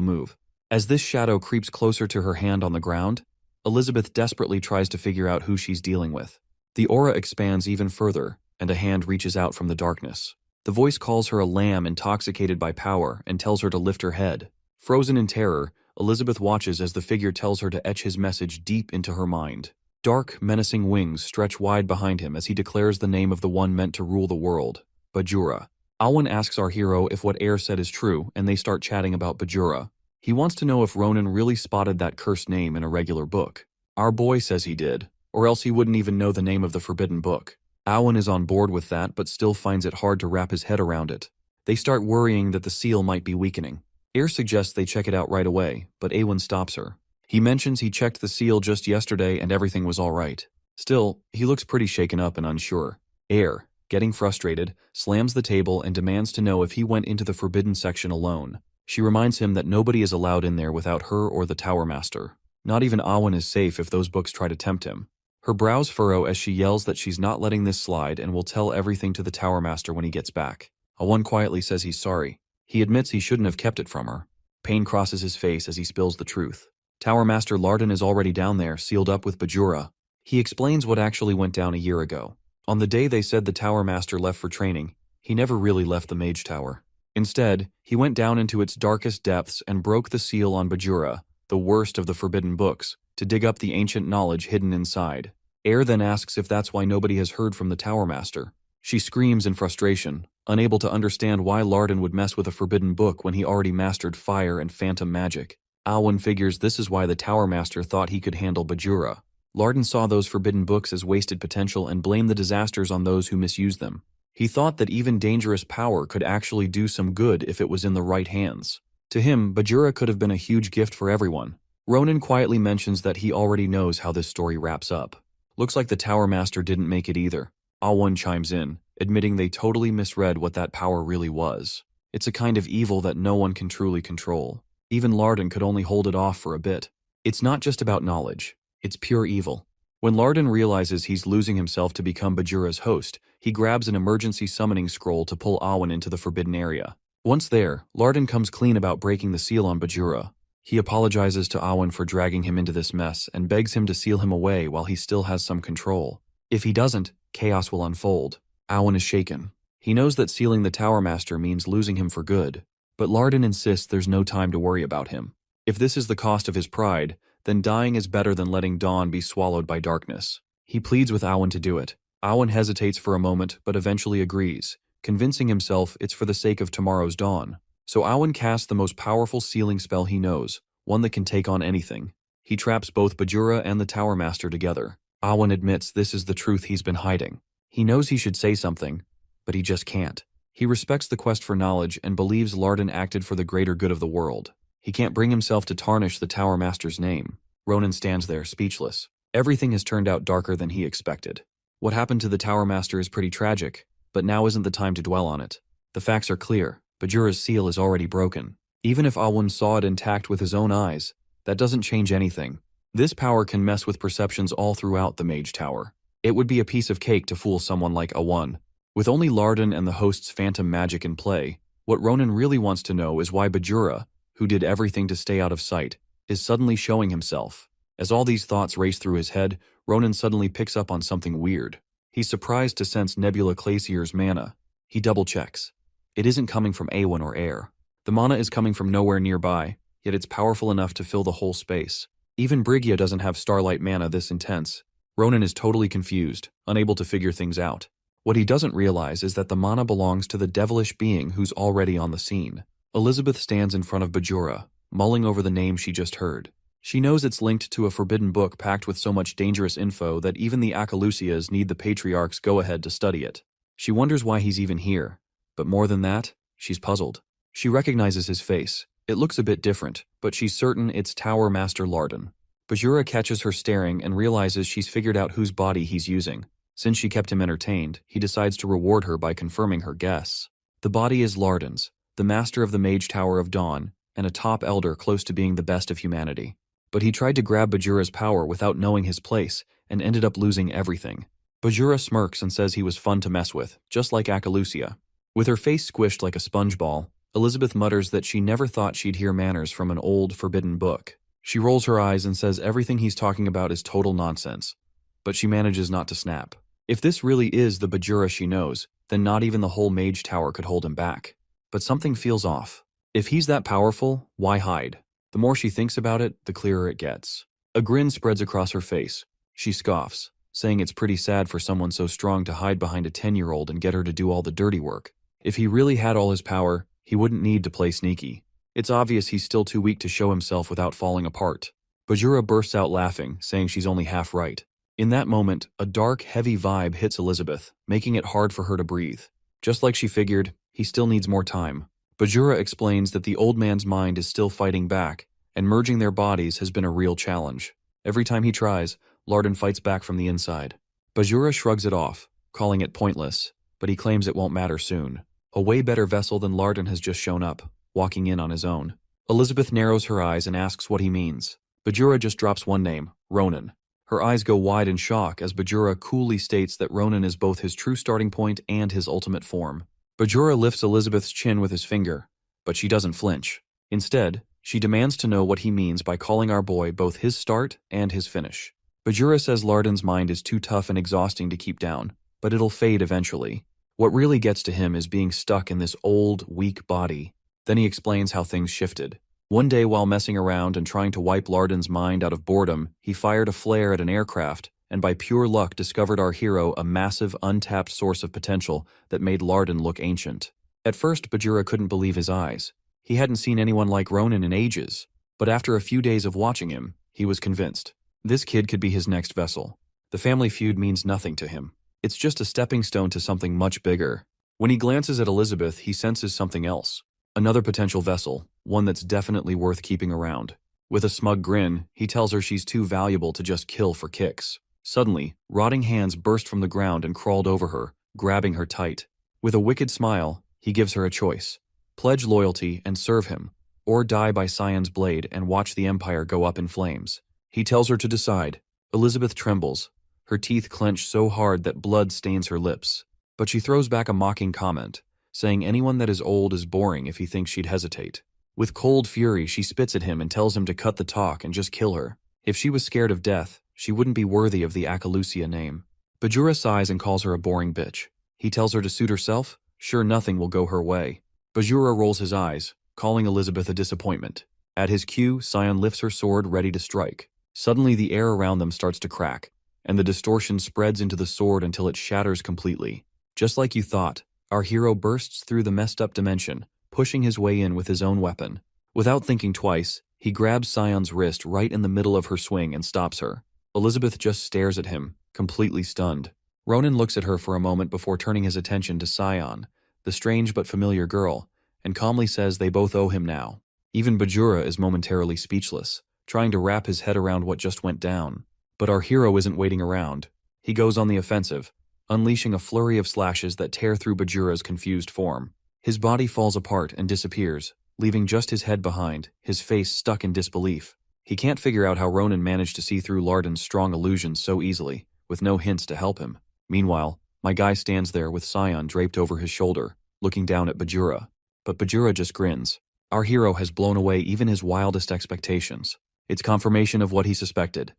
move. As this shadow creeps closer to her hand on the ground, Elizabeth desperately tries to figure out who she's dealing with. The aura expands even further, and a hand reaches out from the darkness. The voice calls her a lamb intoxicated by power and tells her to lift her head. Frozen in terror, Elizabeth watches as the figure tells her to etch his message deep into her mind. Dark, menacing wings stretch wide behind him as he declares the name of the one meant to rule the world, Bajura. Alwyn asks our hero if what Air said is true, and they start chatting about Bajura. He wants to know if Ronan really spotted that cursed name in a regular book. Our boy says he did, or else he wouldn't even know the name of the forbidden book. Alwyn is on board with that, but still finds it hard to wrap his head around it. They start worrying that the seal might be weakening. Air suggests they check it out right away, but Awen stops her. He mentions he checked the seal just yesterday and everything was all right. Still, he looks pretty shaken up and unsure. Air, getting frustrated, slams the table and demands to know if he went into the forbidden section alone. She reminds him that nobody is allowed in there without her or the Tower Master. Not even Awen is safe if those books try to tempt him. Her brows furrow as she yells that she's not letting this slide and will tell everything to the Tower Master when he gets back. Awen quietly says he's sorry. He admits he shouldn't have kept it from her. Pain crosses his face as he spills the truth. Tower Master Larden is already down there, sealed up with Bajura. He explains what actually went down a year ago. On the day they said the Tower Master left for training, he never really left the Mage Tower. Instead, he went down into its darkest depths and broke the seal on Bajura, the worst of the forbidden books, to dig up the ancient knowledge hidden inside. Air then asks if that's why nobody has heard from the Tower Master. She screams in frustration, unable to understand why Larden would mess with a forbidden book when he already mastered fire and phantom magic. Alwyn figures this is why the Tower Master thought he could handle Bajura. Larden saw those forbidden books as wasted potential and blamed the disasters on those who misused them. He thought that even dangerous power could actually do some good if it was in the right hands. To him, Bajura could have been a huge gift for everyone. Ronan quietly mentions that he already knows how this story wraps up. Looks like the Tower Master didn't make it either. Alwyn chimes in, admitting they totally misread what that power really was. It's a kind of evil that no one can truly control. Even Larden could only hold it off for a bit. It's not just about knowledge. It's pure evil. When Larden realizes he's losing himself to become Bajura's host, he grabs an emergency summoning scroll to pull Alwyn into the forbidden area. Once there, Larden comes clean about breaking the seal on Bajura. He apologizes to Alwyn for dragging him into this mess and begs him to seal him away while he still has some control. If he doesn't, chaos will unfold. Alwyn is shaken. He knows that sealing the Tower Master means losing him for good, but Larden insists there's no time to worry about him. If this is the cost of his pride, then dying is better than letting dawn be swallowed by darkness. He pleads with Alwyn to do it. Alwyn hesitates for a moment, but eventually agrees, convincing himself it's for the sake of tomorrow's dawn. So Alwyn casts the most powerful sealing spell he knows, one that can take on anything. He traps both Bajura and the Tower Master together. Alwyn admits this is the truth he's been hiding. He knows he should say something, but he just can't. He respects the quest for knowledge and believes Larden acted for the greater good of the world. He can't bring himself to tarnish the Tower Master's name. Ronan stands there, speechless. Everything has turned out darker than he expected. What happened to the Tower Master is pretty tragic, but now isn't the time to dwell on it. The facts are clear. Bajura's seal is already broken. Even if Alwyn saw it intact with his own eyes, that doesn't change anything. This power can mess with perceptions all throughout the Mage Tower. It would be a piece of cake to fool someone like Awan. With only Larden and the host's phantom magic in play, what Ronan really wants to know is why Bajura, who did everything to stay out of sight, is suddenly showing himself. As all these thoughts race through his head, Ronan suddenly picks up on something weird. He's surprised to sense Nebula Glacier's mana. He double-checks. It isn't coming from Awen or Air. The mana is coming from nowhere nearby, yet it's powerful enough to fill the whole space. Even Briggia doesn't have starlight mana this intense. Ronan is totally confused, unable to figure things out. What he doesn't realize is that the mana belongs to the devilish being who's already on the scene. Elizabeth stands in front of Bajura, mulling over the name she just heard. She knows it's linked to a forbidden book packed with so much dangerous info that even the Akalusias need the Patriarch's go-ahead to study it. She wonders why he's even here. But more than that, she's puzzled. She recognizes his face. It looks a bit different, but she's certain it's Tower Master Larden. Bajura catches her staring and realizes she's figured out whose body he's using. Since she kept him entertained, he decides to reward her by confirming her guess. The body is Larden's, the master of the Mage Tower of Dawn, and a top elder close to being the best of humanity. But he tried to grab Bajura's power without knowing his place, and ended up losing everything. Bajura smirks and says he was fun to mess with, just like Akalusia. With her face squished like a sponge ball, Elizabeth mutters that she never thought she'd hear manners from an old, forbidden book. She rolls her eyes and says everything he's talking about is total nonsense. But she manages not to snap. If this really is the Bajura she knows, then not even the whole Mage Tower could hold him back. But something feels off. If he's that powerful, why hide? The more she thinks about it, the clearer it gets. A grin spreads across her face. She scoffs, saying it's pretty sad for someone so strong to hide behind a 10-year-old and get her to do all the dirty work. If he really had all his power, he wouldn't need to play sneaky. It's obvious he's still too weak to show himself without falling apart. Bajura bursts out laughing, saying she's only half right. In that moment, a dark, heavy vibe hits Elizabeth, making it hard for her to breathe. Just like she figured, he still needs more time. Bajura explains that the old man's mind is still fighting back, and merging their bodies has been a real challenge. Every time he tries, Lardon fights back from the inside. Bajura shrugs it off, calling it pointless, but he claims it won't matter soon. A way better vessel than Lardon has just shown up, walking in on his own. Elizabeth narrows her eyes and asks what he means. Bajura just drops one name, Ronan. Her eyes go wide in shock as Bajura coolly states that Ronan is both his true starting point and his ultimate form. Bajura lifts Elizabeth's chin with his finger, but she doesn't flinch. Instead, she demands to know what he means by calling our boy both his start and his finish. Bajura says Lardon's mind is too tough and exhausting to keep down, but it'll fade eventually. What really gets to him is being stuck in this old, weak body. Then he explains how things shifted. One day while messing around and trying to wipe Lardon's mind out of boredom, he fired a flare at an aircraft, and by pure luck discovered our hero a massive, untapped source of potential that made Lardon look ancient. At first, Bajura couldn't believe his eyes. He hadn't seen anyone like Ronan in ages, but after a few days of watching him, he was convinced. This kid could be his next vessel. The family feud means nothing to him. It's just a stepping stone to something much bigger. When he glances at Elizabeth, he senses something else. Another potential vessel, one that's definitely worth keeping around. With a smug grin, he tells her she's too valuable to just kill for kicks. Suddenly, rotting hands burst from the ground and crawled over her, grabbing her tight. With a wicked smile, he gives her a choice. Pledge loyalty and serve him, or die by Sion's blade and watch the Empire go up in flames. He tells her to decide. Elizabeth trembles. Her teeth clench so hard that blood stains her lips. But she throws back a mocking comment, saying anyone that is old is boring if he thinks she'd hesitate. With cold fury, she spits at him and tells him to cut the talk and just kill her. If she was scared of death, she wouldn't be worthy of the Akalusia name. Bajura sighs and calls her a boring bitch. He tells her to suit herself, sure nothing will go her way. Bajura rolls his eyes, calling Elizabeth a disappointment. At his cue, Sion lifts her sword ready to strike. Suddenly the air around them starts to crack, and the distortion spreads into the sword until it shatters completely. Just like you thought, our hero bursts through the messed up dimension, pushing his way in with his own weapon. Without thinking twice, he grabs Sion's wrist right in the middle of her swing and stops her. Elizabeth just stares at him, completely stunned. Ronan looks at her for a moment before turning his attention to Sion, the strange but familiar girl, and calmly says they both owe him now. Even Bajura is momentarily speechless, trying to wrap his head around what just went down. But our hero isn't waiting around. He goes on the offensive, unleashing a flurry of slashes that tear through Bajura's confused form. His body falls apart and disappears, leaving just his head behind, his face stuck in disbelief. He can't figure out how Ronan managed to see through Lardon's strong illusions so easily, with no hints to help him. Meanwhile, my guy stands there with Sion draped over his shoulder, looking down at Bajura. But Bajura just grins. Our hero has blown away even his wildest expectations. It's confirmation of what he suspected.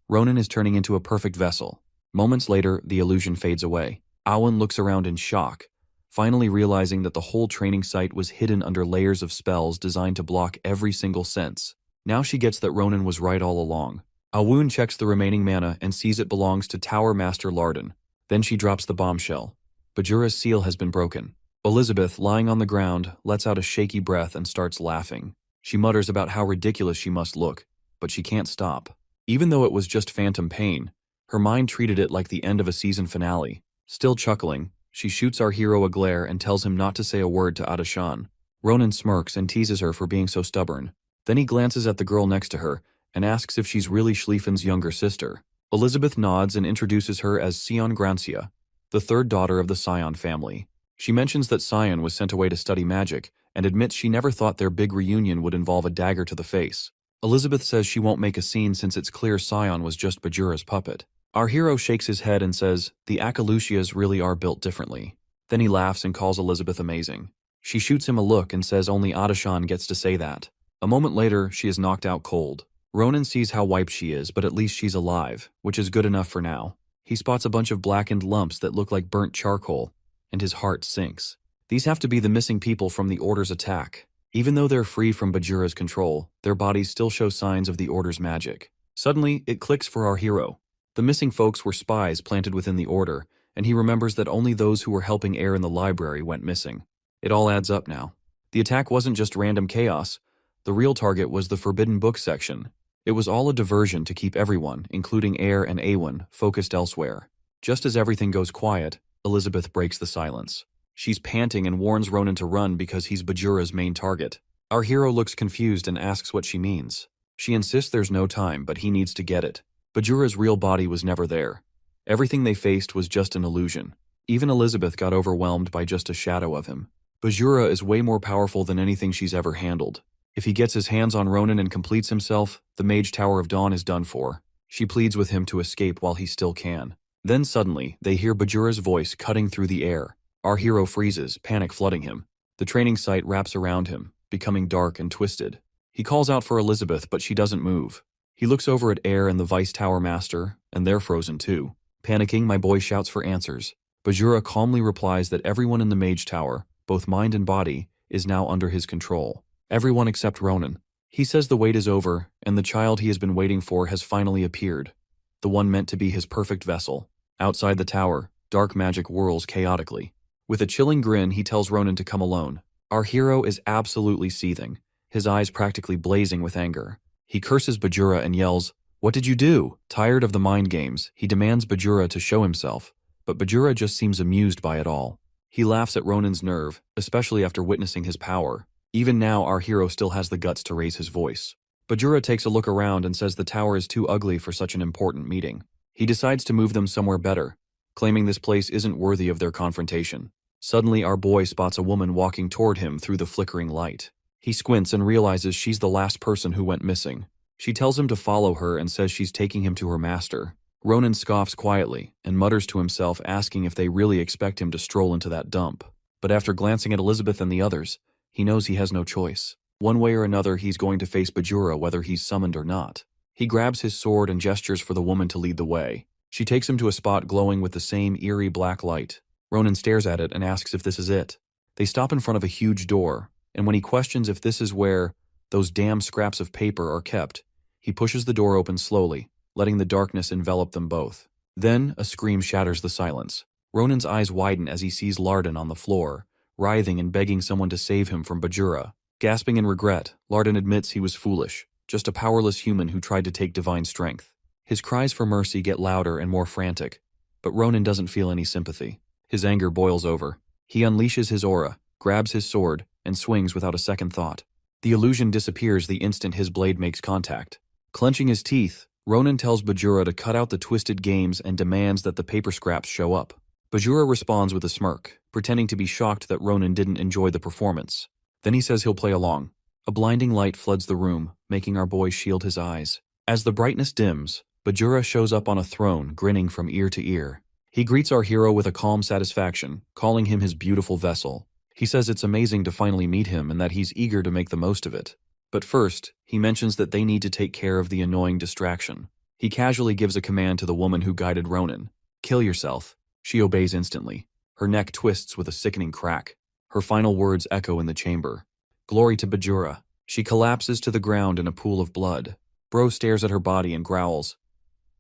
Ronan is turning into a perfect vessel. Moments later, the illusion fades away. Awen looks around in shock, finally realizing that the whole training site was hidden under layers of spells designed to block every single sense. Now she gets that Ronan was right all along. Awen checks the remaining mana and sees it belongs to Tower Master Lardon. Then she drops the bombshell. Bajura's seal has been broken. Elizabeth, lying on the ground, lets out a shaky breath and starts laughing. She mutters about how ridiculous she must look, but she can't stop. Even though it was just phantom pain, her mind treated it like the end of a season finale. Still chuckling, she shoots our hero a glare and tells him not to say a word to Adashan. Ronan smirks and teases her for being so stubborn. Then he glances at the girl next to her and asks if she's really Schlieffen's younger sister. Elizabeth nods and introduces her as Sion Grancia, the third daughter of the Sion family. She mentions that Sion was sent away to study magic and admits she never thought their big reunion would involve a dagger to the face. Elizabeth says she won't make a scene since it's clear Sion was just Bajura's puppet. Our hero shakes his head and says, the Akalusias really are built differently. Then he laughs and calls Elizabeth amazing. She shoots him a look and says only Adashan gets to say that. A moment later, she is knocked out cold. Ronan sees how wiped she is, but at least she's alive, which is good enough for now. He spots a bunch of blackened lumps that look like burnt charcoal, and his heart sinks. These have to be the missing people from the Order's attack. Even though they're free from Bajura's control, their bodies still show signs of the Order's magic. Suddenly, it clicks for our hero. The missing folks were spies planted within the Order, and he remembers that only those who were helping Air in the library went missing. It all adds up now. The attack wasn't just random chaos. The real target was the Forbidden Book section. It was all a diversion to keep everyone, including Air and Awen, focused elsewhere. Just as everything goes quiet, Elizabeth breaks the silence. She's panting and warns Ronan to run because he's Bajura's main target. Our hero looks confused and asks what she means. She insists there's no time, but he needs to get it. Bajura's real body was never there. Everything they faced was just an illusion. Even Elizabeth got overwhelmed by just a shadow of him. Bajura is way more powerful than anything she's ever handled. If he gets his hands on Ronan and completes himself, the Mage Tower of Dawn is done for. She pleads with him to escape while he still can. Then suddenly, they hear Bajura's voice cutting through the air. Our hero freezes, panic flooding him. The training site wraps around him, becoming dark and twisted. He calls out for Elizabeth, but she doesn't move. He looks over at Air and the Vice Tower Master, and they're frozen too. Panicking, my boy shouts for answers. Bajura calmly replies that everyone in the Mage Tower, both mind and body, is now under his control. Everyone except Ronan. He says the wait is over, and the child he has been waiting for has finally appeared. The one meant to be his perfect vessel. Outside the tower, dark magic whirls chaotically. With a chilling grin, he tells Ronan to come alone. Our hero is absolutely seething, his eyes practically blazing with anger. He curses Bajura and yells, "What did you do?" Tired of the mind games, he demands Bajura to show himself, but Bajura just seems amused by it all. He laughs at Ronan's nerve, especially after witnessing his power. Even now, our hero still has the guts to raise his voice. Bajura takes a look around and says the tower is too ugly for such an important meeting. He decides to move them somewhere better, claiming this place isn't worthy of their confrontation. Suddenly, our boy spots a woman walking toward him through the flickering light. He squints and realizes she's the last person who went missing. She tells him to follow her and says she's taking him to her master. Ronan scoffs quietly and mutters to himself, asking if they really expect him to stroll into that dump. But after glancing at Elizabeth and the others, he knows he has no choice. One way or another, he's going to face Bajura whether he's summoned or not. He grabs his sword and gestures for the woman to lead the way. She takes him to a spot glowing with the same eerie black light. Ronan stares at it and asks if this is it. They stop in front of a huge door, and when he questions if this is where those damn scraps of paper are kept, he pushes the door open slowly, letting the darkness envelop them both. Then, a scream shatters the silence. Ronan's eyes widen as he sees Larden on the floor, writhing and begging someone to save him from Bajura. Gasping in regret, Larden admits he was foolish, just a powerless human who tried to take divine strength. His cries for mercy get louder and more frantic, but Ronan doesn't feel any sympathy. His anger boils over. He unleashes his aura, grabs his sword, and swings without a second thought. The illusion disappears the instant his blade makes contact. Clenching his teeth, Ronan tells Bajura to cut out the twisted games and demands that the paper scraps show up. Bajura responds with a smirk, pretending to be shocked that Ronan didn't enjoy the performance. Then he says he'll play along. A blinding light floods the room, making our boy shield his eyes. As the brightness dims, Bajura shows up on a throne, grinning from ear to ear. He greets our hero with a calm satisfaction, calling him his beautiful vessel. He says it's amazing to finally meet him and that he's eager to make the most of it. But first, he mentions that they need to take care of the annoying distraction. He casually gives a command to the woman who guided Ronan. "Kill yourself." She obeys instantly. Her neck twists with a sickening crack. Her final words echo in the chamber. Glory to Bajura. She collapses to the ground in a pool of blood. Bro stares at her body and growls.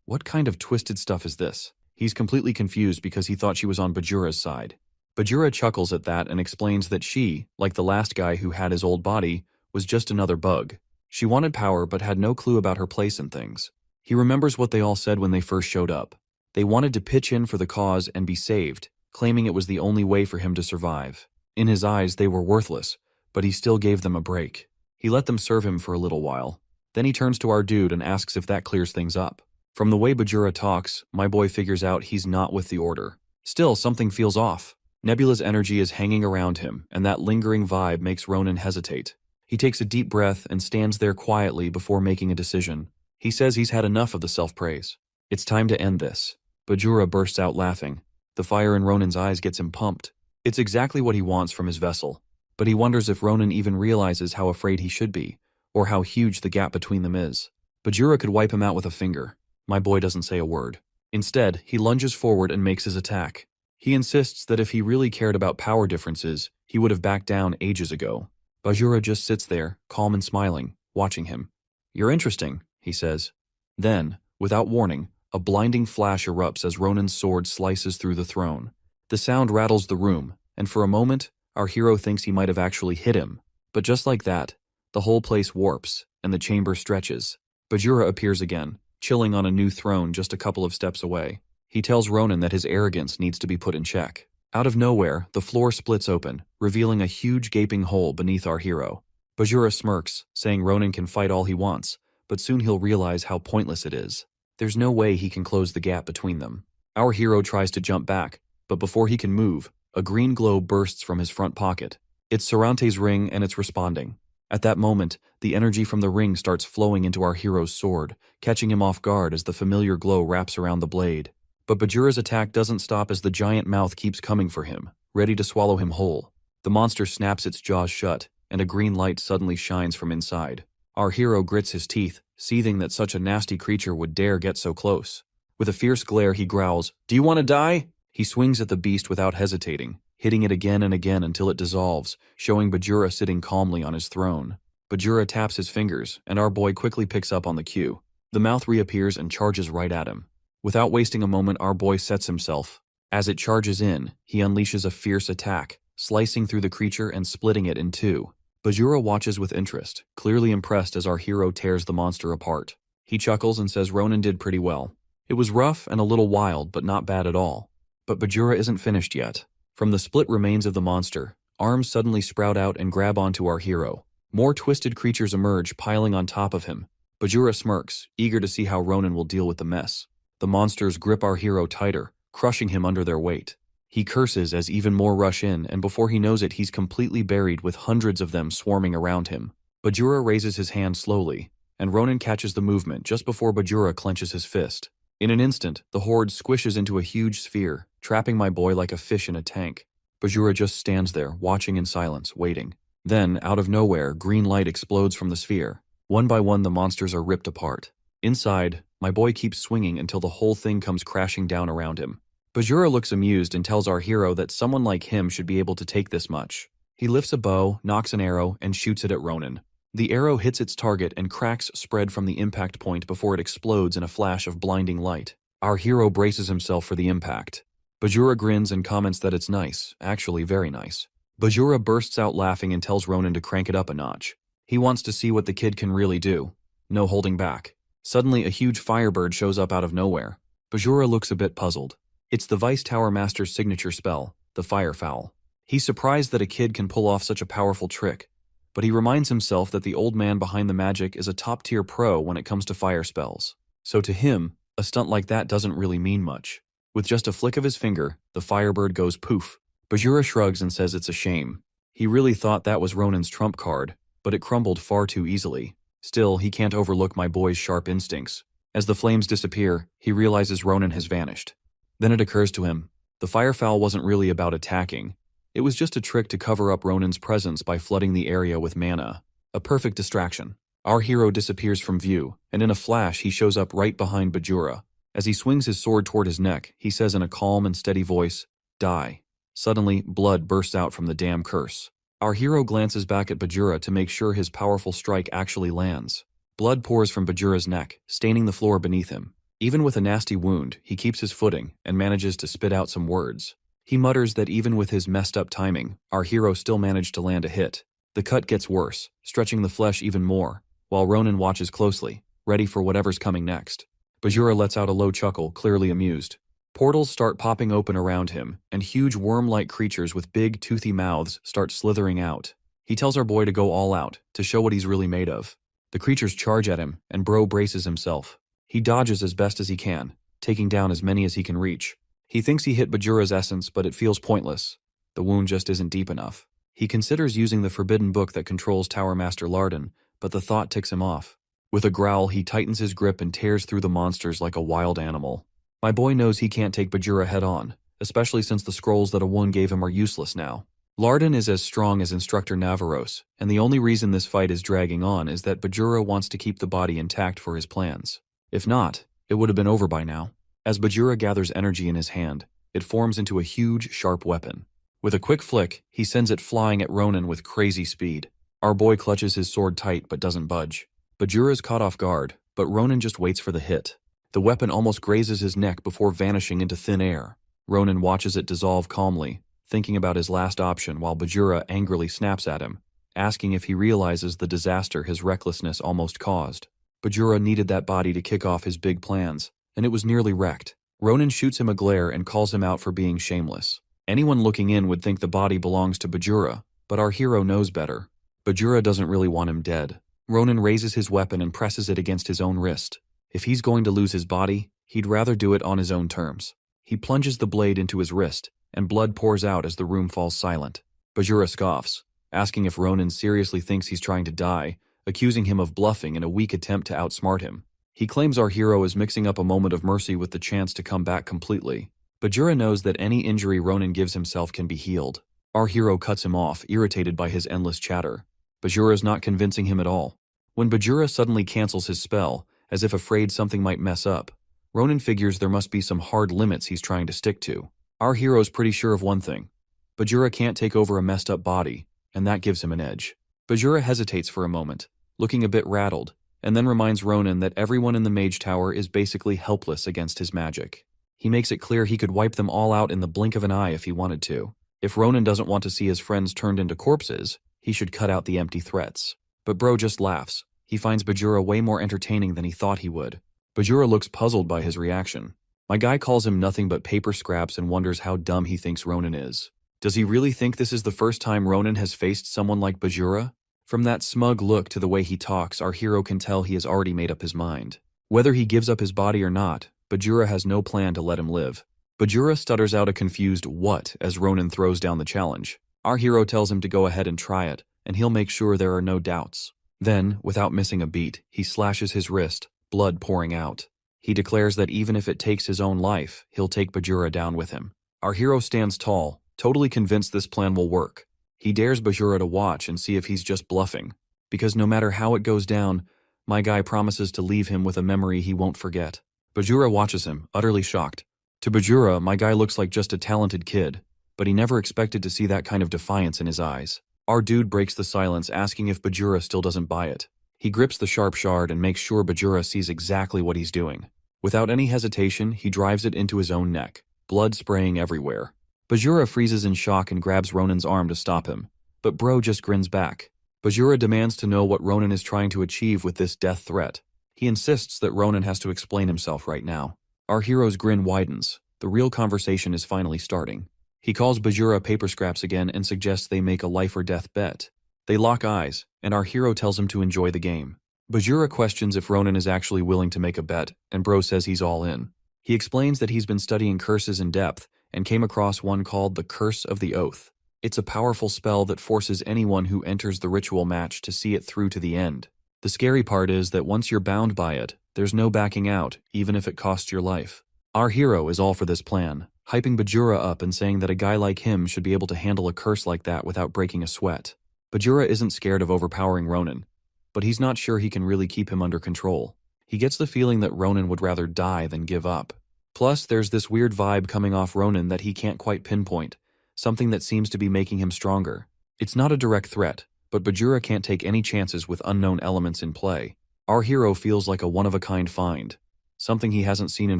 What kind of twisted stuff is this? He's completely confused because he thought she was on Bajura's side. Bajura chuckles at that and explains that she, like the last guy who had his old body, was just another bug. She wanted power but had no clue about her place in things. He remembers what they all said when they first showed up. They wanted to pitch in for the cause and be saved, claiming it was the only way for him to survive. In his eyes, they were worthless, but he still gave them a break. He let them serve him for a little while. Then he turns to our dude and asks if that clears things up. From the way Bajura talks, my boy figures out he's not with the Order. Still, something feels off. Nebula's energy is hanging around him, and that lingering vibe makes Ronan hesitate. He takes a deep breath and stands there quietly before making a decision. He says he's had enough of the self-praise. It's time to end this. Bajura bursts out laughing. The fire in Ronan's eyes gets him pumped. It's exactly what he wants from his vessel. But he wonders if Ronan even realizes how afraid he should be, or how huge the gap between them is. Bajura could wipe him out with a finger. My boy doesn't say a word. Instead, he lunges forward and makes his attack. He insists that if he really cared about power differences, he would have backed down ages ago. Bajura just sits there, calm and smiling, watching him. "You're interesting," he says. Then, without warning, a blinding flash erupts as Ronan's sword slices through the throne. The sound rattles the room, and for a moment, our hero thinks he might have actually hit him. But just like that, the whole place warps, and the chamber stretches. Bajura appears again, chilling on a new throne just a couple of steps away. He tells Ronan that his arrogance needs to be put in check. Out of nowhere, the floor splits open, revealing a huge gaping hole beneath our hero. Bajura smirks, saying Ronan can fight all he wants, but soon he'll realize how pointless it is. There's no way he can close the gap between them. Our hero tries to jump back, but before he can move, a green glow bursts from his front pocket. It's Sarante's ring, and it's responding. At that moment, the energy from the ring starts flowing into our hero's sword, catching him off guard as the familiar glow wraps around the blade. But Bajura's attack doesn't stop as the giant mouth keeps coming for him, ready to swallow him whole. The monster snaps its jaws shut, and a green light suddenly shines from inside. Our hero grits his teeth, seething that such a nasty creature would dare get so close. With a fierce glare, he growls, "Do you want to die?" He swings at the beast without hesitating, hitting it again and again until it dissolves, showing Bajura sitting calmly on his throne. Bajura taps his fingers, and our boy quickly picks up on the cue. The mouth reappears and charges right at him. Without wasting a moment, our boy sets himself. As it charges in, he unleashes a fierce attack, slicing through the creature and splitting it in two. Bajura watches with interest, clearly impressed as our hero tears the monster apart. He chuckles and says Ronan did pretty well. It was rough and a little wild, but not bad at all. But Bajura isn't finished yet. From the split remains of the monster, arms suddenly sprout out and grab onto our hero. More twisted creatures emerge, piling on top of him. Bajura smirks, eager to see how Ronan will deal with the mess. The monsters grip our hero tighter, crushing him under their weight. He curses as even more rush in, and before he knows it, he's completely buried with hundreds of them swarming around him. Bajura raises his hand slowly, and Ronan catches the movement just before Bajura clenches his fist. In an instant, the horde squishes into a huge sphere, trapping my boy like a fish in a tank. Bajura just stands there, watching in silence, waiting. Then, out of nowhere, green light explodes from the sphere. One by one, the monsters are ripped apart. Inside, my boy keeps swinging until the whole thing comes crashing down around him. Bajura looks amused and tells our hero that someone like him should be able to take this much. He lifts a bow, knocks an arrow, and shoots it at Ronan. The arrow hits its target and cracks spread from the impact point before it explodes in a flash of blinding light. Our hero braces himself for the impact. Bajura grins and comments that it's nice, actually very nice. Bajura bursts out laughing and tells Ronan to crank it up a notch. He wants to see what the kid can really do. No holding back. Suddenly, a huge firebird shows up out of nowhere. Bajura looks a bit puzzled. It's the Vice Tower Master's signature spell, the Fire Fowl. He's surprised that a kid can pull off such a powerful trick, but he reminds himself that the old man behind the magic is a top-tier pro when it comes to fire spells. So to him, a stunt like that doesn't really mean much. With just a flick of his finger, the firebird goes poof. Bajura shrugs and says it's a shame. He really thought that was Ronan's trump card, but it crumbled far too easily. Still, he can't overlook my boy's sharp instincts. As the flames disappear, he realizes Ronan has vanished. Then it occurs to him, the firefowl wasn't really about attacking. It was just a trick to cover up Ronan's presence by flooding the area with mana. A perfect distraction. Our hero disappears from view, and in a flash he shows up right behind Bajura. As he swings his sword toward his neck, he says in a calm and steady voice, "Die." Suddenly, blood bursts out from the damn curse. Our hero glances back at Bajura to make sure his powerful strike actually lands. Blood pours from Bajura's neck, staining the floor beneath him. Even with a nasty wound, he keeps his footing and manages to spit out some words. He mutters that even with his messed up timing, our hero still managed to land a hit. The cut gets worse, stretching the flesh even more, while Ronan watches closely, ready for whatever's coming next. Bajura lets out a low chuckle, clearly amused. Portals start popping open around him, and huge worm-like creatures with big, toothy mouths start slithering out. He tells our boy to go all out, to show what he's really made of. The creatures charge at him, and Bro braces himself. He dodges as best as he can, taking down as many as he can reach. He thinks he hit Bajura's essence, but it feels pointless. The wound just isn't deep enough. He considers using the forbidden book that controls Tower Master Larden, but the thought ticks him off. With a growl, he tightens his grip and tears through the monsters like a wild animal. My boy knows he can't take Bajura head-on, especially since the scrolls that Awun gave him are useless now. Larden is as strong as Instructor Navaros, and the only reason this fight is dragging on is that Bajura wants to keep the body intact for his plans. If not, it would have been over by now. As Bajura gathers energy in his hand, it forms into a huge, sharp weapon. With a quick flick, he sends it flying at Ronan with crazy speed. Our boy clutches his sword tight but doesn't budge. Bajura's caught off guard, but Ronan just waits for the hit. The weapon almost grazes his neck before vanishing into thin air. Ronan watches it dissolve calmly, thinking about his last option while Bajura angrily snaps at him, asking if he realizes the disaster his recklessness almost caused. Bajura needed that body to kick off his big plans, and it was nearly wrecked. Ronan shoots him a glare and calls him out for being shameless. Anyone looking in would think the body belongs to Bajura, but our hero knows better. Bajura doesn't really want him dead. Ronan raises his weapon and presses it against his own wrist. If he's going to lose his body, he'd rather do it on his own terms. He plunges the blade into his wrist, and blood pours out as the room falls silent. Bajura scoffs, asking if Ronan seriously thinks he's trying to die, accusing him of bluffing in a weak attempt to outsmart him. He claims our hero is mixing up a moment of mercy with the chance to come back completely. Bajura knows that any injury Ronan gives himself can be healed. Our hero cuts him off, irritated by his endless chatter. Bajura's not convincing him at all. When Bajura suddenly cancels his spell, as if afraid something might mess up, Ronan figures there must be some hard limits he's trying to stick to. Our hero's pretty sure of one thing. Bajura can't take over a messed up body, and that gives him an edge. Bajura hesitates for a moment, looking a bit rattled, and then reminds Ronan that everyone in the Mage Tower is basically helpless against his magic. He makes it clear he could wipe them all out in the blink of an eye if he wanted to. If Ronan doesn't want to see his friends turned into corpses, he should cut out the empty threats. But bro just laughs. He finds Bajura way more entertaining than he thought he would. Bajura looks puzzled by his reaction. My guy calls him nothing but paper scraps and wonders how dumb he thinks Ronan is. Does he really think this is the first time Ronan has faced someone like Bajura? From that smug look to the way he talks, our hero can tell he has already made up his mind. Whether he gives up his body or not, Bajura has no plan to let him live. Bajura stutters out a confused "what" as Ronan throws down the challenge. Our hero tells him to go ahead and try it, and he'll make sure there are no doubts. Then, without missing a beat, he slashes his wrist, blood pouring out. He declares that even if it takes his own life, he'll take Bajura down with him. Our hero stands tall, totally convinced this plan will work. He dares Bajura to watch and see if he's just bluffing, because no matter how it goes down, my guy promises to leave him with a memory he won't forget. Bajura watches him, utterly shocked. To Bajura, my guy looks like just a talented kid, but he never expected to see that kind of defiance in his eyes. Our dude breaks the silence, asking if Bajura still doesn't buy it. He grips the sharp shard and makes sure Bajura sees exactly what he's doing. Without any hesitation, he drives it into his own neck, blood spraying everywhere. Bajura freezes in shock and grabs Ronan's arm to stop him, but bro just grins back. Bajura demands to know what Ronan is trying to achieve with this death threat. He insists that Ronan has to explain himself right now. Our hero's grin widens. The real conversation is finally starting. He calls Bajura paper scraps again and suggests they make a life or death bet. They lock eyes, and our hero tells him to enjoy the game. Bajura questions if Ronan is actually willing to make a bet, and bro says he's all in. He explains that he's been studying curses in depth and came across one called the Curse of the Oath. It's a powerful spell that forces anyone who enters the ritual match to see it through to the end. The scary part is that once you're bound by it, there's no backing out, even if it costs your life. Our hero is all for this plan, hyping Bajura up and saying that a guy like him should be able to handle a curse like that without breaking a sweat. Bajura isn't scared of overpowering Ronan, but he's not sure he can really keep him under control. He gets the feeling that Ronan would rather die than give up. Plus, there's this weird vibe coming off Ronan that he can't quite pinpoint, something that seems to be making him stronger. It's not a direct threat, but Bajura can't take any chances with unknown elements in play. Our hero feels like a one-of-a-kind find, something he hasn't seen in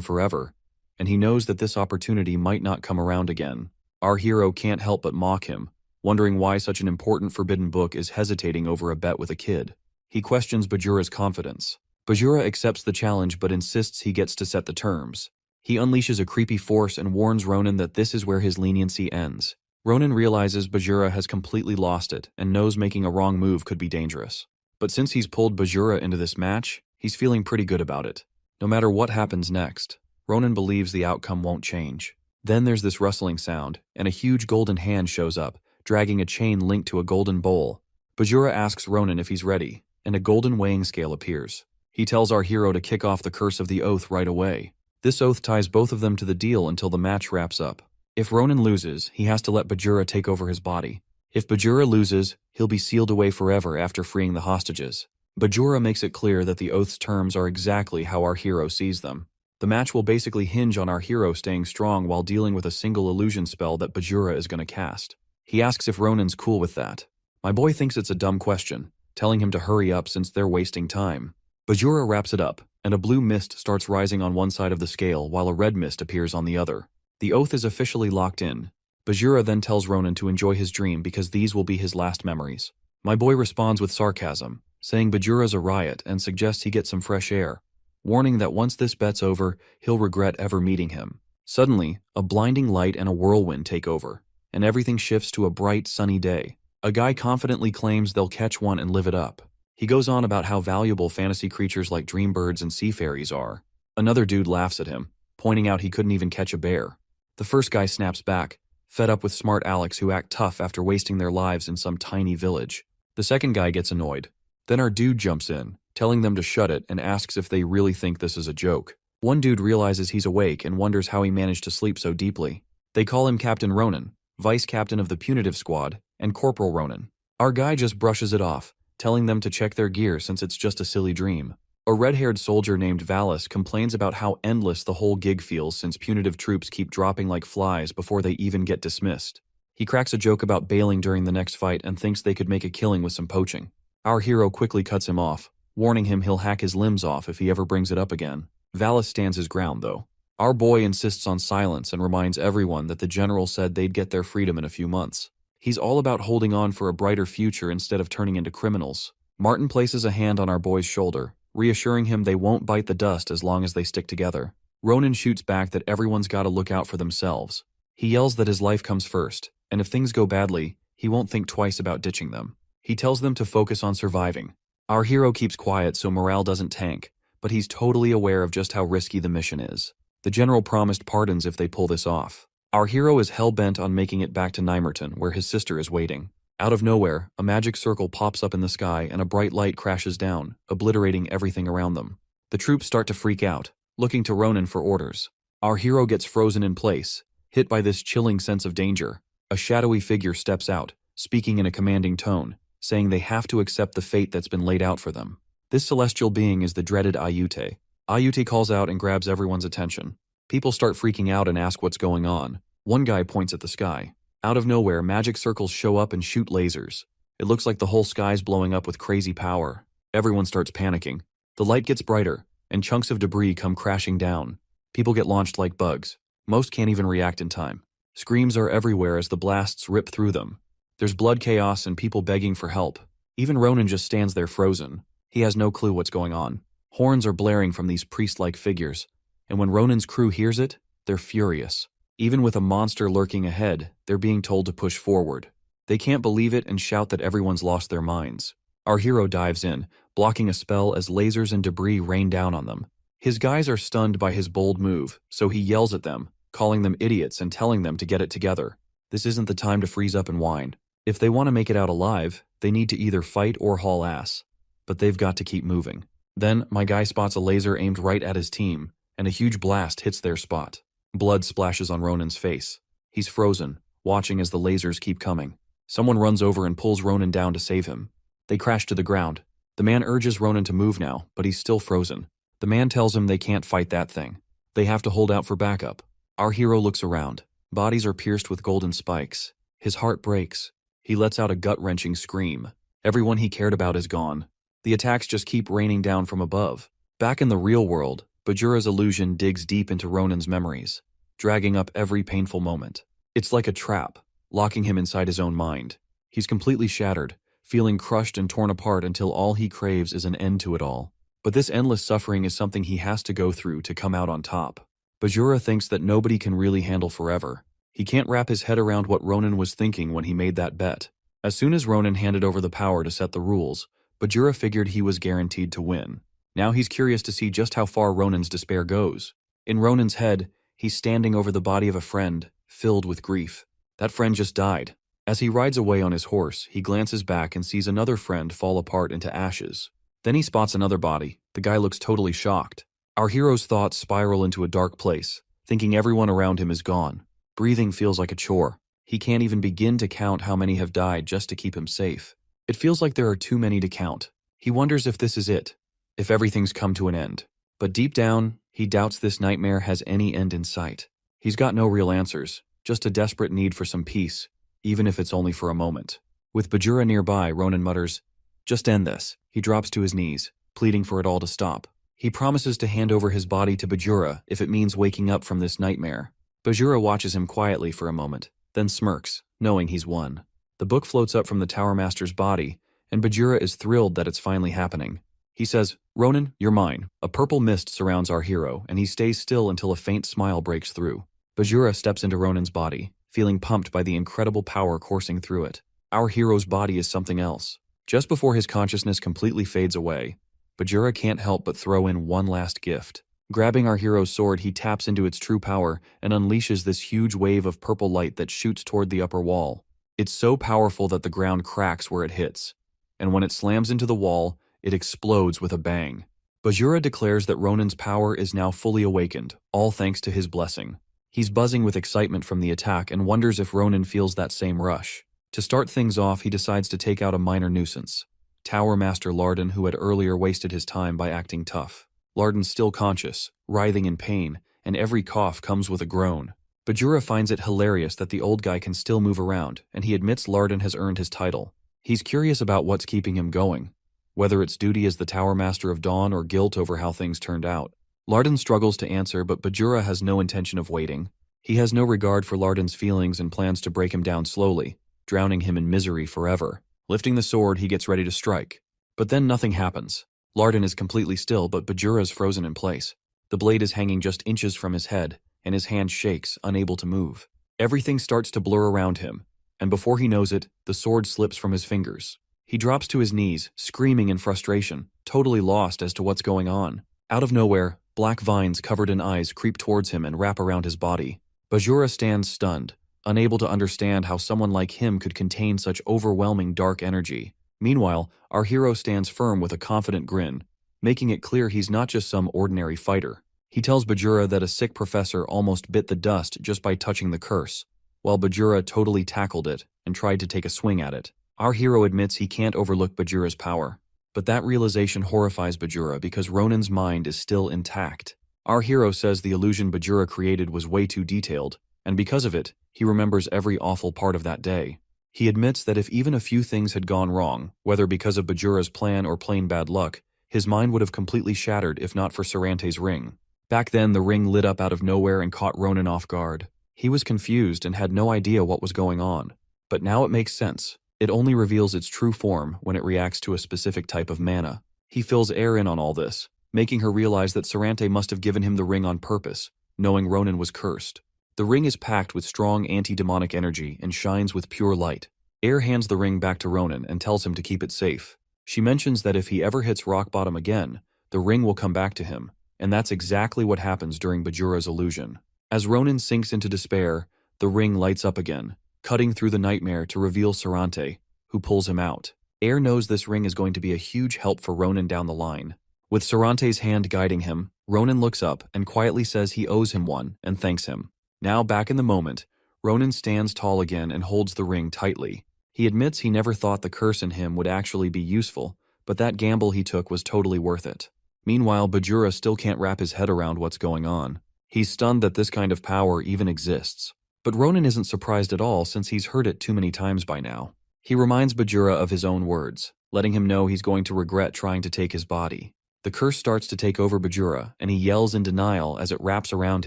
forever, and he knows that this opportunity might not come around again. Our hero can't help but mock him, wondering why such an important forbidden book is hesitating over a bet with a kid. He questions Bajura's confidence. Bajura accepts the challenge but insists he gets to set the terms. He unleashes a creepy force and warns Ronan that this is where his leniency ends. Ronan realizes Bajura has completely lost it and knows making a wrong move could be dangerous. But since he's pulled Bajura into this match, he's feeling pretty good about it. No matter what happens next, Ronan believes the outcome won't change. Then there's this rustling sound, and a huge golden hand shows up, dragging a chain linked to a golden bowl. Bajura asks Ronan if he's ready, and a golden weighing scale appears. He tells our hero to kick off the curse of the oath right away. This oath ties both of them to the deal until the match wraps up. If Ronan loses, he has to let Bajura take over his body. If Bajura loses, he'll be sealed away forever after freeing the hostages. Bajura makes it clear that the oath's terms are exactly how our hero sees them. The match will basically hinge on our hero staying strong while dealing with a single illusion spell that Bajura is going to cast. He asks if Ronan's cool with that. My boy thinks it's a dumb question, telling him to hurry up since they're wasting time. Bajura wraps it up, and a blue mist starts rising on one side of the scale while a red mist appears on the other. The oath is officially locked in. Bajura then tells Ronan to enjoy his dream because these will be his last memories. My boy responds with sarcasm, saying Bajura's a riot and suggests he get some fresh air, warning that once this bet's over, he'll regret ever meeting him. Suddenly, a blinding light and a whirlwind take over, and everything shifts to a bright, sunny day. A guy confidently claims they'll catch one and live it up. He goes on about how valuable fantasy creatures like dream birds and sea fairies are. Another dude laughs at him, pointing out he couldn't even catch a bear. The first guy snaps back, fed up with smart Alex who act tough after wasting their lives in some tiny village. The second guy gets annoyed. Then our dude jumps in, telling them to shut it and asks if they really think this is a joke. One dude realizes he's awake and wonders how he managed to sleep so deeply. They call him Captain Ronan, vice captain of the punitive squad, and Corporal Ronan. Our guy just brushes it off, telling them to check their gear since it's just a silly dream. A red-haired soldier named Valis complains about how endless the whole gig feels since punitive troops keep dropping like flies before they even get dismissed. He cracks a joke about bailing during the next fight and thinks they could make a killing with some poaching. Our hero quickly cuts him off, warning him he'll hack his limbs off if he ever brings it up again. Valis stands his ground, though. Our boy insists on silence and reminds everyone that the general said they'd get their freedom in a few months. He's all about holding on for a brighter future instead of turning into criminals. Martin places a hand on our boy's shoulder, reassuring him they won't bite the dust as long as they stick together. Ronan shoots back that everyone's got to look out for themselves. He yells that his life comes first, and if things go badly, he won't think twice about ditching them. He tells them to focus on surviving. Our hero keeps quiet so morale doesn't tank, but he's totally aware of just how risky the mission is. The general promised pardons if they pull this off. Our hero is hell-bent on making it back to Nymerton, where his sister is waiting. Out of nowhere, a magic circle pops up in the sky and a bright light crashes down, obliterating everything around them. The troops start to freak out, looking to Ronan for orders. Our hero gets frozen in place, hit by this chilling sense of danger. A shadowy figure steps out, speaking in a commanding tone, saying they have to accept the fate that's been laid out for them. This celestial being is the dreaded Ayute. Ayute calls out and grabs everyone's attention. People start freaking out and ask what's going on. One guy points at the sky. Out of nowhere, magic circles show up and shoot lasers. It looks like the whole sky's blowing up with crazy power. Everyone starts panicking. The light gets brighter, and chunks of debris come crashing down. People get launched like bugs. Most can't even react in time. Screams are everywhere as the blasts rip through them. There's blood chaos and people begging for help. Even Ronan just stands there frozen. He has no clue what's going on. Horns are blaring from these priest-like figures, and when Ronan's crew hears it, they're furious. Even with a monster lurking ahead, they're being told to push forward. They can't believe it and shout that everyone's lost their minds. Our hero dives in, blocking a spell as lasers and debris rain down on them. His guys are stunned by his bold move, so he yells at them, calling them idiots and telling them to get it together. This isn't the time to freeze up and whine. If they want to make it out alive, they need to either fight or haul ass. But they've got to keep moving. Then, my guy spots a laser aimed right at his team, and a huge blast hits their spot. Blood splashes on Ronan's face. He's frozen, watching as the lasers keep coming. Someone runs over and pulls Ronan down to save him. They crash to the ground. The man urges Ronan to move now, but he's still frozen. The man tells him they can't fight that thing. They have to hold out for backup. Our hero looks around. Bodies are pierced with golden spikes. His heart breaks. He lets out a gut-wrenching scream. Everyone he cared about is gone. The attacks just keep raining down from above. Back in the real world, Bajura's illusion digs deep into Ronan's memories, dragging up every painful moment. It's like a trap, locking him inside his own mind. He's completely shattered, feeling crushed and torn apart until all he craves is an end to it all. But this endless suffering is something he has to go through to come out on top. Bajura thinks that nobody can really handle forever. He can't wrap his head around what Ronan was thinking when he made that bet. As soon as Ronan handed over the power to set the rules, Bajura figured he was guaranteed to win. Now he's curious to see just how far Ronan's despair goes. In Ronan's head, He's standing over the body of a friend, filled with grief. That friend just died. As he rides away on his horse, he glances back and sees another friend fall apart into ashes. Then he spots another body. The guy looks totally shocked. Our hero's thoughts spiral into a dark place, thinking everyone around him is gone. Breathing feels like a chore. He can't even begin to count how many have died just to keep him safe. It feels like there are too many to count. He wonders if this is it, if everything's come to an end. But deep down, he doubts this nightmare has any end in sight. He's got no real answers, just a desperate need for some peace, even if it's only for a moment. With Bajura nearby, Ronan mutters, "Just end this." He drops to his knees, pleading for it all to stop. He promises to hand over his body to Bajura if it means waking up from this nightmare. Bajura watches him quietly for a moment, then smirks, knowing he's won. The book floats up from the Tower Master's body, and Bajura is thrilled that it's finally happening. He says, "Ronan, you're mine." A purple mist surrounds our hero, and he stays still until a faint smile breaks through. Bajura steps into Ronan's body, feeling pumped by the incredible power coursing through it. Our hero's body is something else. Just before his consciousness completely fades away, Bajura can't help but throw in one last gift. Grabbing our hero's sword, he taps into its true power and unleashes this huge wave of purple light that shoots toward the upper wall. It's so powerful that the ground cracks where it hits, and when it slams into the wall, it explodes with a bang. Bajura declares that Ronan's power is now fully awakened, all thanks to his blessing. He's buzzing with excitement from the attack and wonders if Ronan feels that same rush. To start things off, he decides to take out a minor nuisance, Tower Master Larden, who had earlier wasted his time by acting tough. Larden's still conscious, writhing in pain, and every cough comes with a groan. Bajura finds it hilarious that the old guy can still move around, and he admits Larden has earned his title. He's curious about what's keeping him going, whether it's duty as the Tower Master of Dawn or guilt over how things turned out. Larden struggles to answer, but Bajura has no intention of waiting. He has no regard for Larden's feelings and plans to break him down slowly, drowning him in misery forever. Lifting the sword, he gets ready to strike. But then nothing happens. Larden is completely still, but Bajura's frozen in place. The blade is hanging just inches from his head, and his hand shakes, unable to move. Everything starts to blur around him, and before he knows it, the sword slips from his fingers. He drops to his knees, screaming in frustration, totally lost as to what's going on. Out of nowhere, black vines covered in eyes creep towards him and wrap around his body. Bajura stands stunned, unable to understand how someone like him could contain such overwhelming dark energy. Meanwhile, our hero stands firm with a confident grin, making it clear he's not just some ordinary fighter. He tells Bajura that a sick professor almost bit the dust just by touching the curse, while Bajura totally tackled it and tried to take a swing at it. Our hero admits he can't overlook Bajura's power, but that realization horrifies Bajura because Ronan's mind is still intact. Our hero says the illusion Bajura created was way too detailed, and because of it, he remembers every awful part of that day. He admits that if even a few things had gone wrong, whether because of Bajura's plan or plain bad luck, his mind would have completely shattered if not for Sarante's ring. Back then, the ring lit up out of nowhere and caught Ronan off guard. He was confused and had no idea what was going on. But now it makes sense. It only reveals its true form when it reacts to a specific type of mana. He fills air in on all this, making her realize that Sarante must have given him the ring on purpose, knowing Ronan was cursed. The ring is packed with strong anti-demonic energy and shines with pure light. Air hands the ring back to Ronan and tells him to keep it safe. She mentions that if he ever hits rock bottom again, the ring will come back to him, and that's exactly what happens during Bajura's illusion. As Ronan sinks into despair, the ring lights up again, cutting through the nightmare to reveal Sarante, who pulls him out. Air knows this ring is going to be a huge help for Ronan down the line. With Sarante's hand guiding him, Ronan looks up and quietly says he owes him one and thanks him. Now back in the moment, Ronan stands tall again and holds the ring tightly. He admits he never thought the curse in him would actually be useful, but that gamble he took was totally worth it. Meanwhile, Bajura still can't wrap his head around what's going on. He's stunned that this kind of power even exists. But Ronan isn't surprised at all since he's heard it too many times by now. He reminds Bajura of his own words, letting him know he's going to regret trying to take his body. The curse starts to take over Bajura, and he yells in denial as it wraps around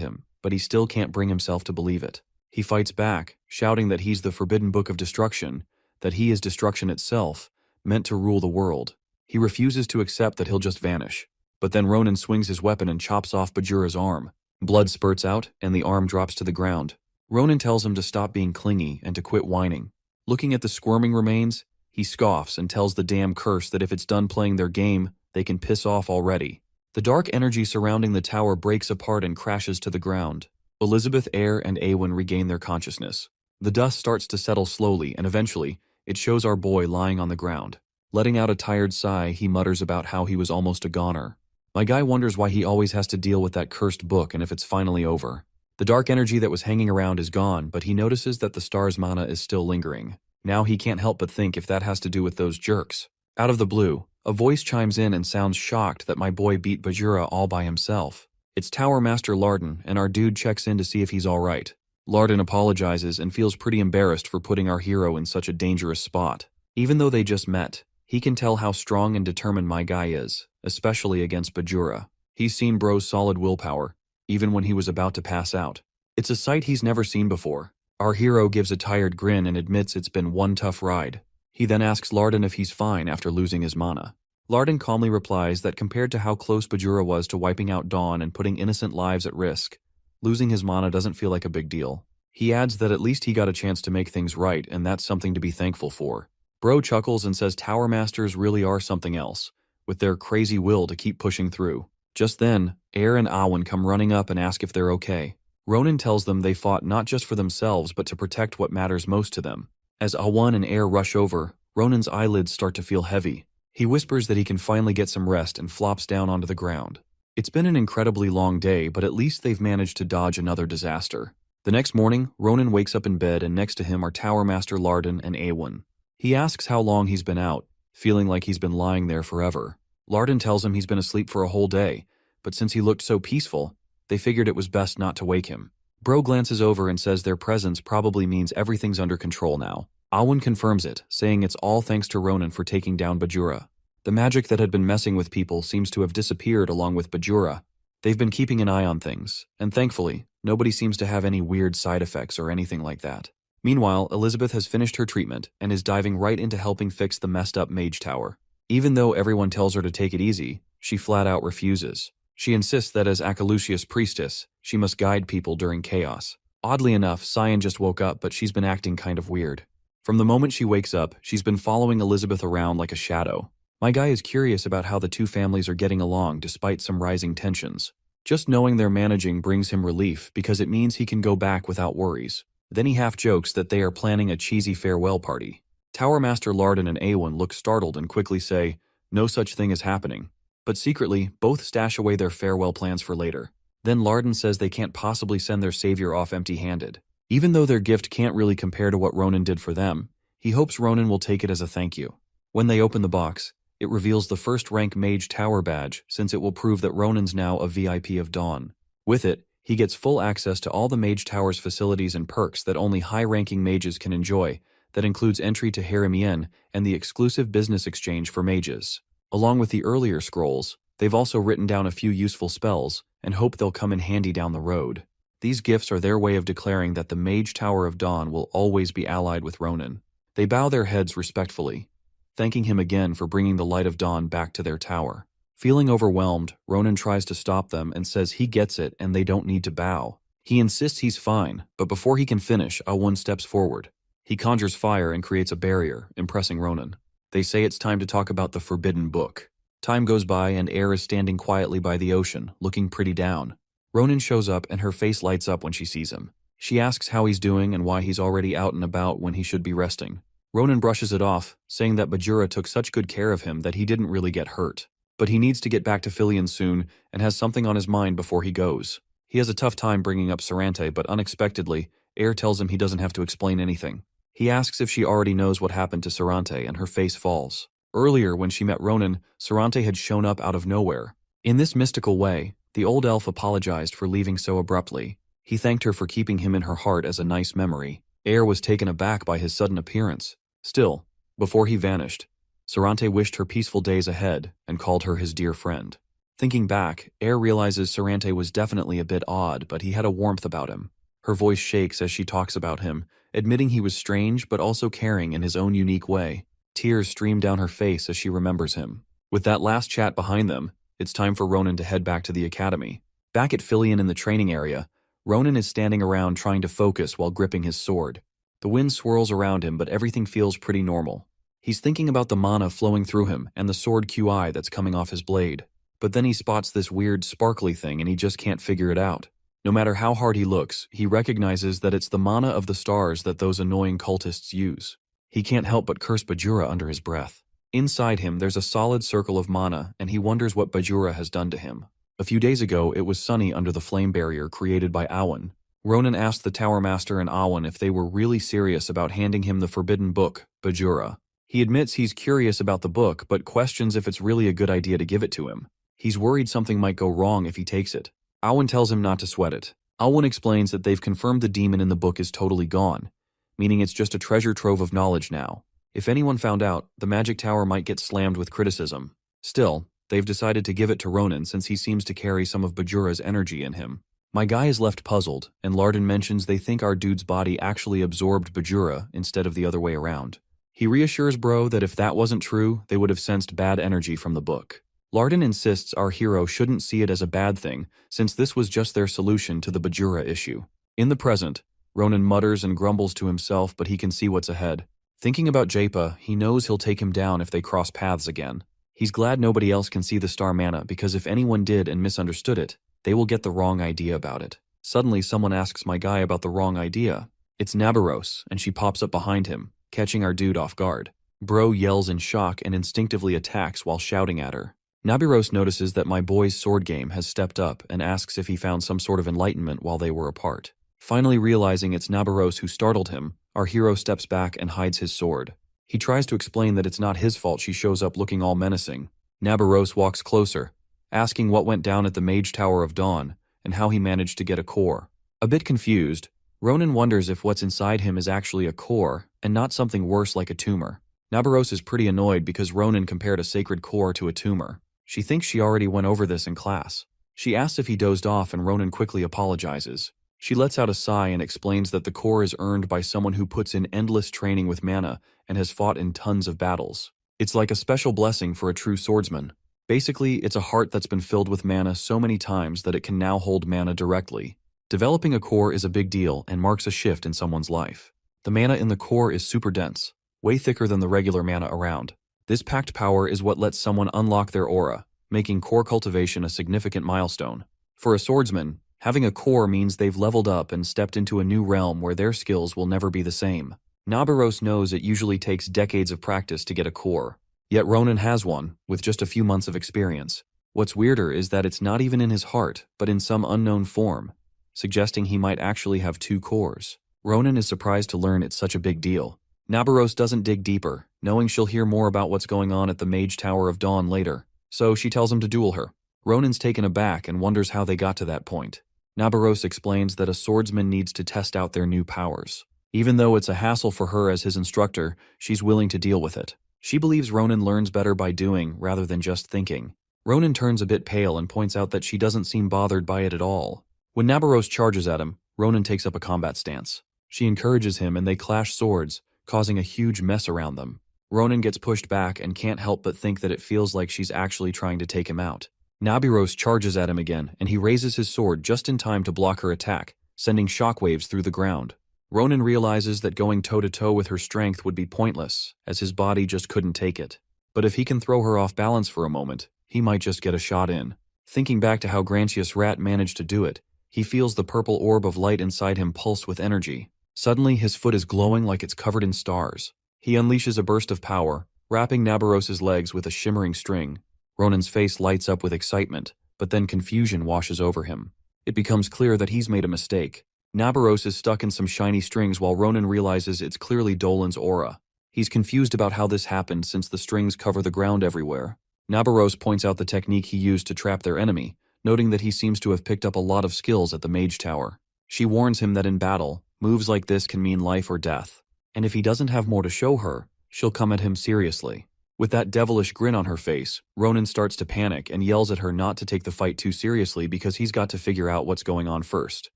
him, but he still can't bring himself to believe it. He fights back, shouting that he's the forbidden book of destruction, that he is destruction itself, meant to rule the world. He refuses to accept that he'll just vanish. But then Ronan swings his weapon and chops off Bajura's arm. Blood spurts out, and the arm drops to the ground. Ronan tells him to stop being clingy and to quit whining. Looking at the squirming remains, he scoffs and tells the damn curse that if it's done playing their game, they can piss off already. The dark energy surrounding the tower breaks apart and crashes to the ground. Elizabeth, Air, and Awen regain their consciousness. The dust starts to settle slowly, and eventually, it shows our boy lying on the ground. Letting out a tired sigh, he mutters about how he was almost a goner. My guy wonders why he always has to deal with that cursed book and if it's finally over. The dark energy that was hanging around is gone, but he notices that the star's mana is still lingering. Now he can't help but think if that has to do with those jerks. Out of the blue, a voice chimes in and sounds shocked that my boy beat Bajura all by himself. It's Tower Master Larden, and our dude checks in to see if he's alright. Larden apologizes and feels pretty embarrassed for putting our hero in such a dangerous spot. Even though they just met, he can tell how strong and determined my guy is, especially against Bajura. He's seen bro's solid willpower, even when he was about to pass out. It's a sight he's never seen before. Our hero gives a tired grin and admits it's been one tough ride. He then asks Larden if he's fine after losing his mana. Larden calmly replies that compared to how close Bajura was to wiping out Dawn and putting innocent lives at risk, losing his mana doesn't feel like a big deal. He adds that at least he got a chance to make things right, and that's something to be thankful for. Bro chuckles and says Tower Masters really are something else, with their crazy will to keep pushing through. Just then, Air and Awen come running up and ask if they're okay. Ronan tells them they fought not just for themselves but to protect what matters most to them. As Awen and Air rush over, Ronan's eyelids start to feel heavy. He whispers that he can finally get some rest and flops down onto the ground. It's been an incredibly long day, but at least they've managed to dodge another disaster. The next morning, Ronan wakes up in bed and next to him are Tower Master Larden and Awen. He asks how long he's been out, feeling like he's been lying there forever. Larden tells him he's been asleep for a whole day, but since he looked so peaceful, they figured it was best not to wake him. Bro glances over and says their presence probably means everything's under control now. Awen confirms it, saying it's all thanks to Ronan for taking down Bajura. The magic that had been messing with people seems to have disappeared along with Bajura. They've been keeping an eye on things, and thankfully, nobody seems to have any weird side effects or anything like that. Meanwhile, Elizabeth has finished her treatment and is diving right into helping fix the messed up mage tower. Even though everyone tells her to take it easy, she flat out refuses. She insists that as Akalucius priestess, she must guide people during chaos. Oddly enough, Cyan just woke up, but she's been acting kind of weird. From the moment she wakes up, she's been following Elizabeth around like a shadow. My guy is curious about how the two families are getting along despite some rising tensions. Just knowing they're managing brings him relief because it means he can go back without worries. Then he half jokes that they are planning a cheesy farewell party. Tower Master Larden and Awen look startled and quickly say, "No such thing is happening." But secretly, both stash away their farewell plans for later. Then Larden says they can't possibly send their savior off empty-handed. Even though their gift can't really compare to what Ronan did for them, he hopes Ronan will take it as a thank you. When they open the box, it reveals the first rank Mage Tower badge, since it will prove that Ronan's now a VIP of Dawn. With it, he gets full access to all the Mage Tower's facilities and perks that only high-ranking mages can enjoy. That includes entry to Harem Yen and the exclusive business exchange for mages. Along with the earlier scrolls, they've also written down a few useful spells and hope they'll come in handy down the road. These gifts are their way of declaring that the Mage Tower of Dawn will always be allied with Ronan. They bow their heads respectfully, thanking him again for bringing the light of dawn back to their tower. Feeling overwhelmed, Ronan tries to stop them and says he gets it and they don't need to bow. He insists he's fine, but before he can finish, Awen steps forward. He conjures fire and creates a barrier, impressing Ronan. They say it's time to talk about the forbidden book. Time goes by and Air is standing quietly by the ocean, looking pretty down. Ronan shows up and her face lights up when she sees him. She asks how he's doing and why he's already out and about when he should be resting. Ronan brushes it off, saying that Bajura took such good care of him that he didn't really get hurt. But he needs to get back to Filion soon and has something on his mind before he goes. He has a tough time bringing up Sarante, but unexpectedly, Air tells him he doesn't have to explain anything. He asks if she already knows what happened to Sarante and her face falls. Earlier, when she met Ronan, Sarante had shown up out of nowhere. In this mystical way, the old elf apologized for leaving so abruptly. He thanked her for keeping him in her heart as a nice memory. Air was taken aback by his sudden appearance. Still, before he vanished, Sarante wished her peaceful days ahead and called her his dear friend. Thinking back, Air realizes Sarante was definitely a bit odd, but he had a warmth about him. Her voice shakes as she talks about him, admitting he was strange but also caring in his own unique way. Tears stream down her face as she remembers him. With that last chat behind them, it's time for Ronan to head back to the academy. Back at Filion in the training area, Ronan is standing around trying to focus while gripping his sword. The wind swirls around him, but everything feels pretty normal. He's thinking about the mana flowing through him and the sword QI that's coming off his blade. But then he spots this weird sparkly thing and he just can't figure it out. No matter how hard he looks, he recognizes that it's the mana of the stars that those annoying cultists use. He can't help but curse Bajura under his breath. Inside him, there's a solid circle of mana, and he wonders what Bajura has done to him. A few days ago, it was sunny under the flame barrier created by Awan. Ronan asked the Tower Master and Awan if they were really serious about handing him the forbidden book, Bajura. He admits he's curious about the book, but questions if it's really a good idea to give it to him. He's worried something might go wrong if he takes it. Awan tells him not to sweat it. Awan explains that they've confirmed the demon in the book is totally gone, meaning it's just a treasure trove of knowledge now. If anyone found out, the magic tower might get slammed with criticism. Still, they've decided to give it to Ronan since he seems to carry some of Bajura's energy in him. My guy is left puzzled, and Larden mentions they think our dude's body actually absorbed Bajura instead of the other way around. He reassures Bro that if that wasn't true, they would have sensed bad energy from the book. Larden insists our hero shouldn't see it as a bad thing, since this was just their solution to the Bajura issue. In the present, Ronan mutters and grumbles to himself, but he can see what's ahead. Thinking about Japa, he knows he'll take him down if they cross paths again. He's glad nobody else can see the star mana, because if anyone did and misunderstood it, they will get the wrong idea about it. Suddenly, someone asks my guy about the wrong idea. It's Nabaros, and she pops up behind him, catching our dude off guard. Bro yells in shock and instinctively attacks while shouting at her. Nabaros notices that my boy's sword game has stepped up and asks if he found some sort of enlightenment while they were apart. Finally realizing it's Nabaros who startled him, our hero steps back and hides his sword. He tries to explain that it's not his fault she shows up looking all menacing. Nabaros walks closer, asking what went down at the Mage Tower of Dawn and how he managed to get a core. A bit confused, Ronan wonders if what's inside him is actually a core and not something worse like a tumor. Nabaros is pretty annoyed because Ronan compared a sacred core to a tumor. She thinks she already went over this in class. She asks if he dozed off and Ronan quickly apologizes. She lets out a sigh and explains that the core is earned by someone who puts in endless training with mana and has fought in tons of battles. It's like a special blessing for a true swordsman. Basically, it's a heart that's been filled with mana so many times that it can now hold mana directly. Developing a core is a big deal and marks a shift in someone's life. The mana in the core is super dense, way thicker than the regular mana around. This packed power is what lets someone unlock their aura, making core cultivation a significant milestone. For a swordsman, having a core means they've leveled up and stepped into a new realm where their skills will never be the same. Nabaros knows it usually takes decades of practice to get a core, yet Ronan has one, with just a few months of experience. What's weirder is that it's not even in his heart, but in some unknown form, suggesting he might actually have 2 cores. Ronan is surprised to learn it's such a big deal. Nabaros doesn't dig deeper, knowing she'll hear more about what's going on at the Mage Tower of Dawn later, so she tells him to duel her. Ronan's taken aback and wonders how they got to that point. Nabaros explains that a swordsman needs to test out their new powers. Even though it's a hassle for her as his instructor, she's willing to deal with it. She believes Ronan learns better by doing rather than just thinking. Ronan turns a bit pale and points out that she doesn't seem bothered by it at all. When Nabaros charges at him, Ronan takes up a combat stance. She encourages him and they clash swords, causing a huge mess around them. Ronan gets pushed back and can't help but think that it feels like she's actually trying to take him out. Nabaros charges at him again, and he raises his sword just in time to block her attack, sending shockwaves through the ground. Ronan realizes that going toe-to-toe with her strength would be pointless, as his body just couldn't take it. But if he can throw her off balance for a moment, he might just get a shot in. Thinking back to how Grantius Rat managed to do it, he feels the purple orb of light inside him pulse with energy. Suddenly, his foot is glowing like it's covered in stars. He unleashes a burst of power, wrapping Nabaros's legs with a shimmering string. Ronan's face lights up with excitement, but then confusion washes over him. It becomes clear that he's made a mistake. Nabaros is stuck in some shiny strings while Ronan realizes it's clearly Dolan's aura. He's confused about how this happened since the strings cover the ground everywhere. Nabaros points out the technique he used to trap their enemy, noting that he seems to have picked up a lot of skills at the Mage Tower. She warns him that in battle, moves like this can mean life or death, and if he doesn't have more to show her, she'll come at him seriously. With that devilish grin on her face, Ronan starts to panic and yells at her not to take the fight too seriously because he's got to figure out what's going on first.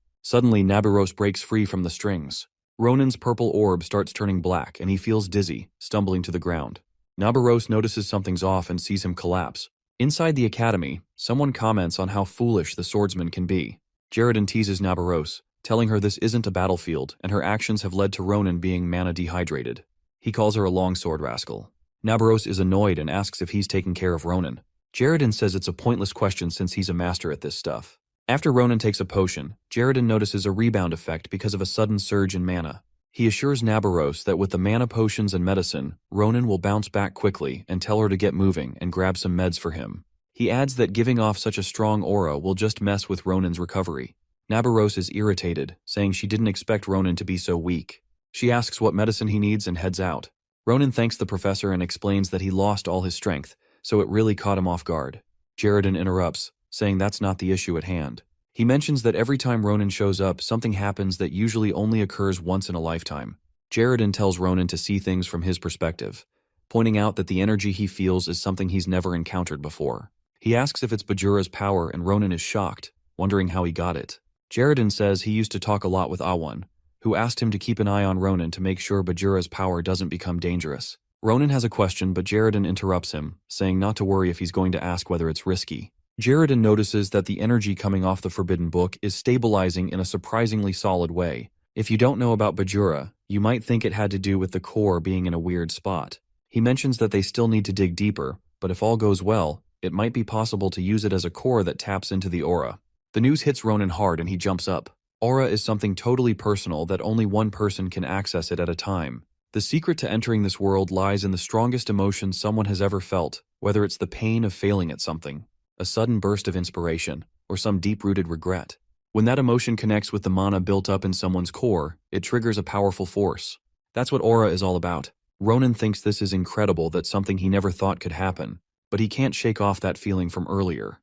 Suddenly, Nabaros breaks free from the strings. Ronan's purple orb starts turning black and he feels dizzy, stumbling to the ground. Nabaros notices something's off and sees him collapse. Inside the academy, someone comments on how foolish the swordsman can be. Jaredon teases Nabaros, telling her this isn't a battlefield and her actions have led to Ronan being mana dehydrated. He calls her a longsword rascal. Nabaros is annoyed and asks if he's taking care of Ronan. Jaredon says it's a pointless question since he's a master at this stuff. After Ronan takes a potion, Jaredon notices a rebound effect because of a sudden surge in mana. He assures Nabaros that with the mana potions and medicine, Ronan will bounce back quickly and tell her to get moving and grab some meds for him. He adds that giving off such a strong aura will just mess with Ronan's recovery. Nabaros is irritated, saying she didn't expect Ronan to be so weak. She asks what medicine he needs and heads out. Ronan thanks the professor and explains that he lost all his strength, so it really caught him off guard. Jaredon interrupts, saying that's not the issue at hand. He mentions that every time Ronan shows up, something happens that usually only occurs once in a lifetime. Jaredon tells Ronan to see things from his perspective, pointing out that the energy he feels is something he's never encountered before. He asks if it's Bajura's power and Ronan is shocked, wondering how he got it. Jaredon says he used to talk a lot with Awan, who asked him to keep an eye on Ronan to make sure Bajura's power doesn't become dangerous. Ronan has a question, but Jaredon interrupts him, saying not to worry if he's going to ask whether it's risky. Jaredon notices that the energy coming off the Forbidden Book is stabilizing in a surprisingly solid way. If you don't know about Bajura, you might think it had to do with the core being in a weird spot. He mentions that they still need to dig deeper, but if all goes well, it might be possible to use it as a core that taps into the aura. The news hits Ronan hard and he jumps up. Aura is something totally personal that only one person can access it at a time. The secret to entering this world lies in the strongest emotion someone has ever felt, whether it's the pain of failing at something, a sudden burst of inspiration, or some deep-rooted regret. When that emotion connects with the mana built up in someone's core, it triggers a powerful force. That's what aura is all about. Ronan thinks this is incredible, that something he never thought could happen, but he can't shake off that feeling from earlier.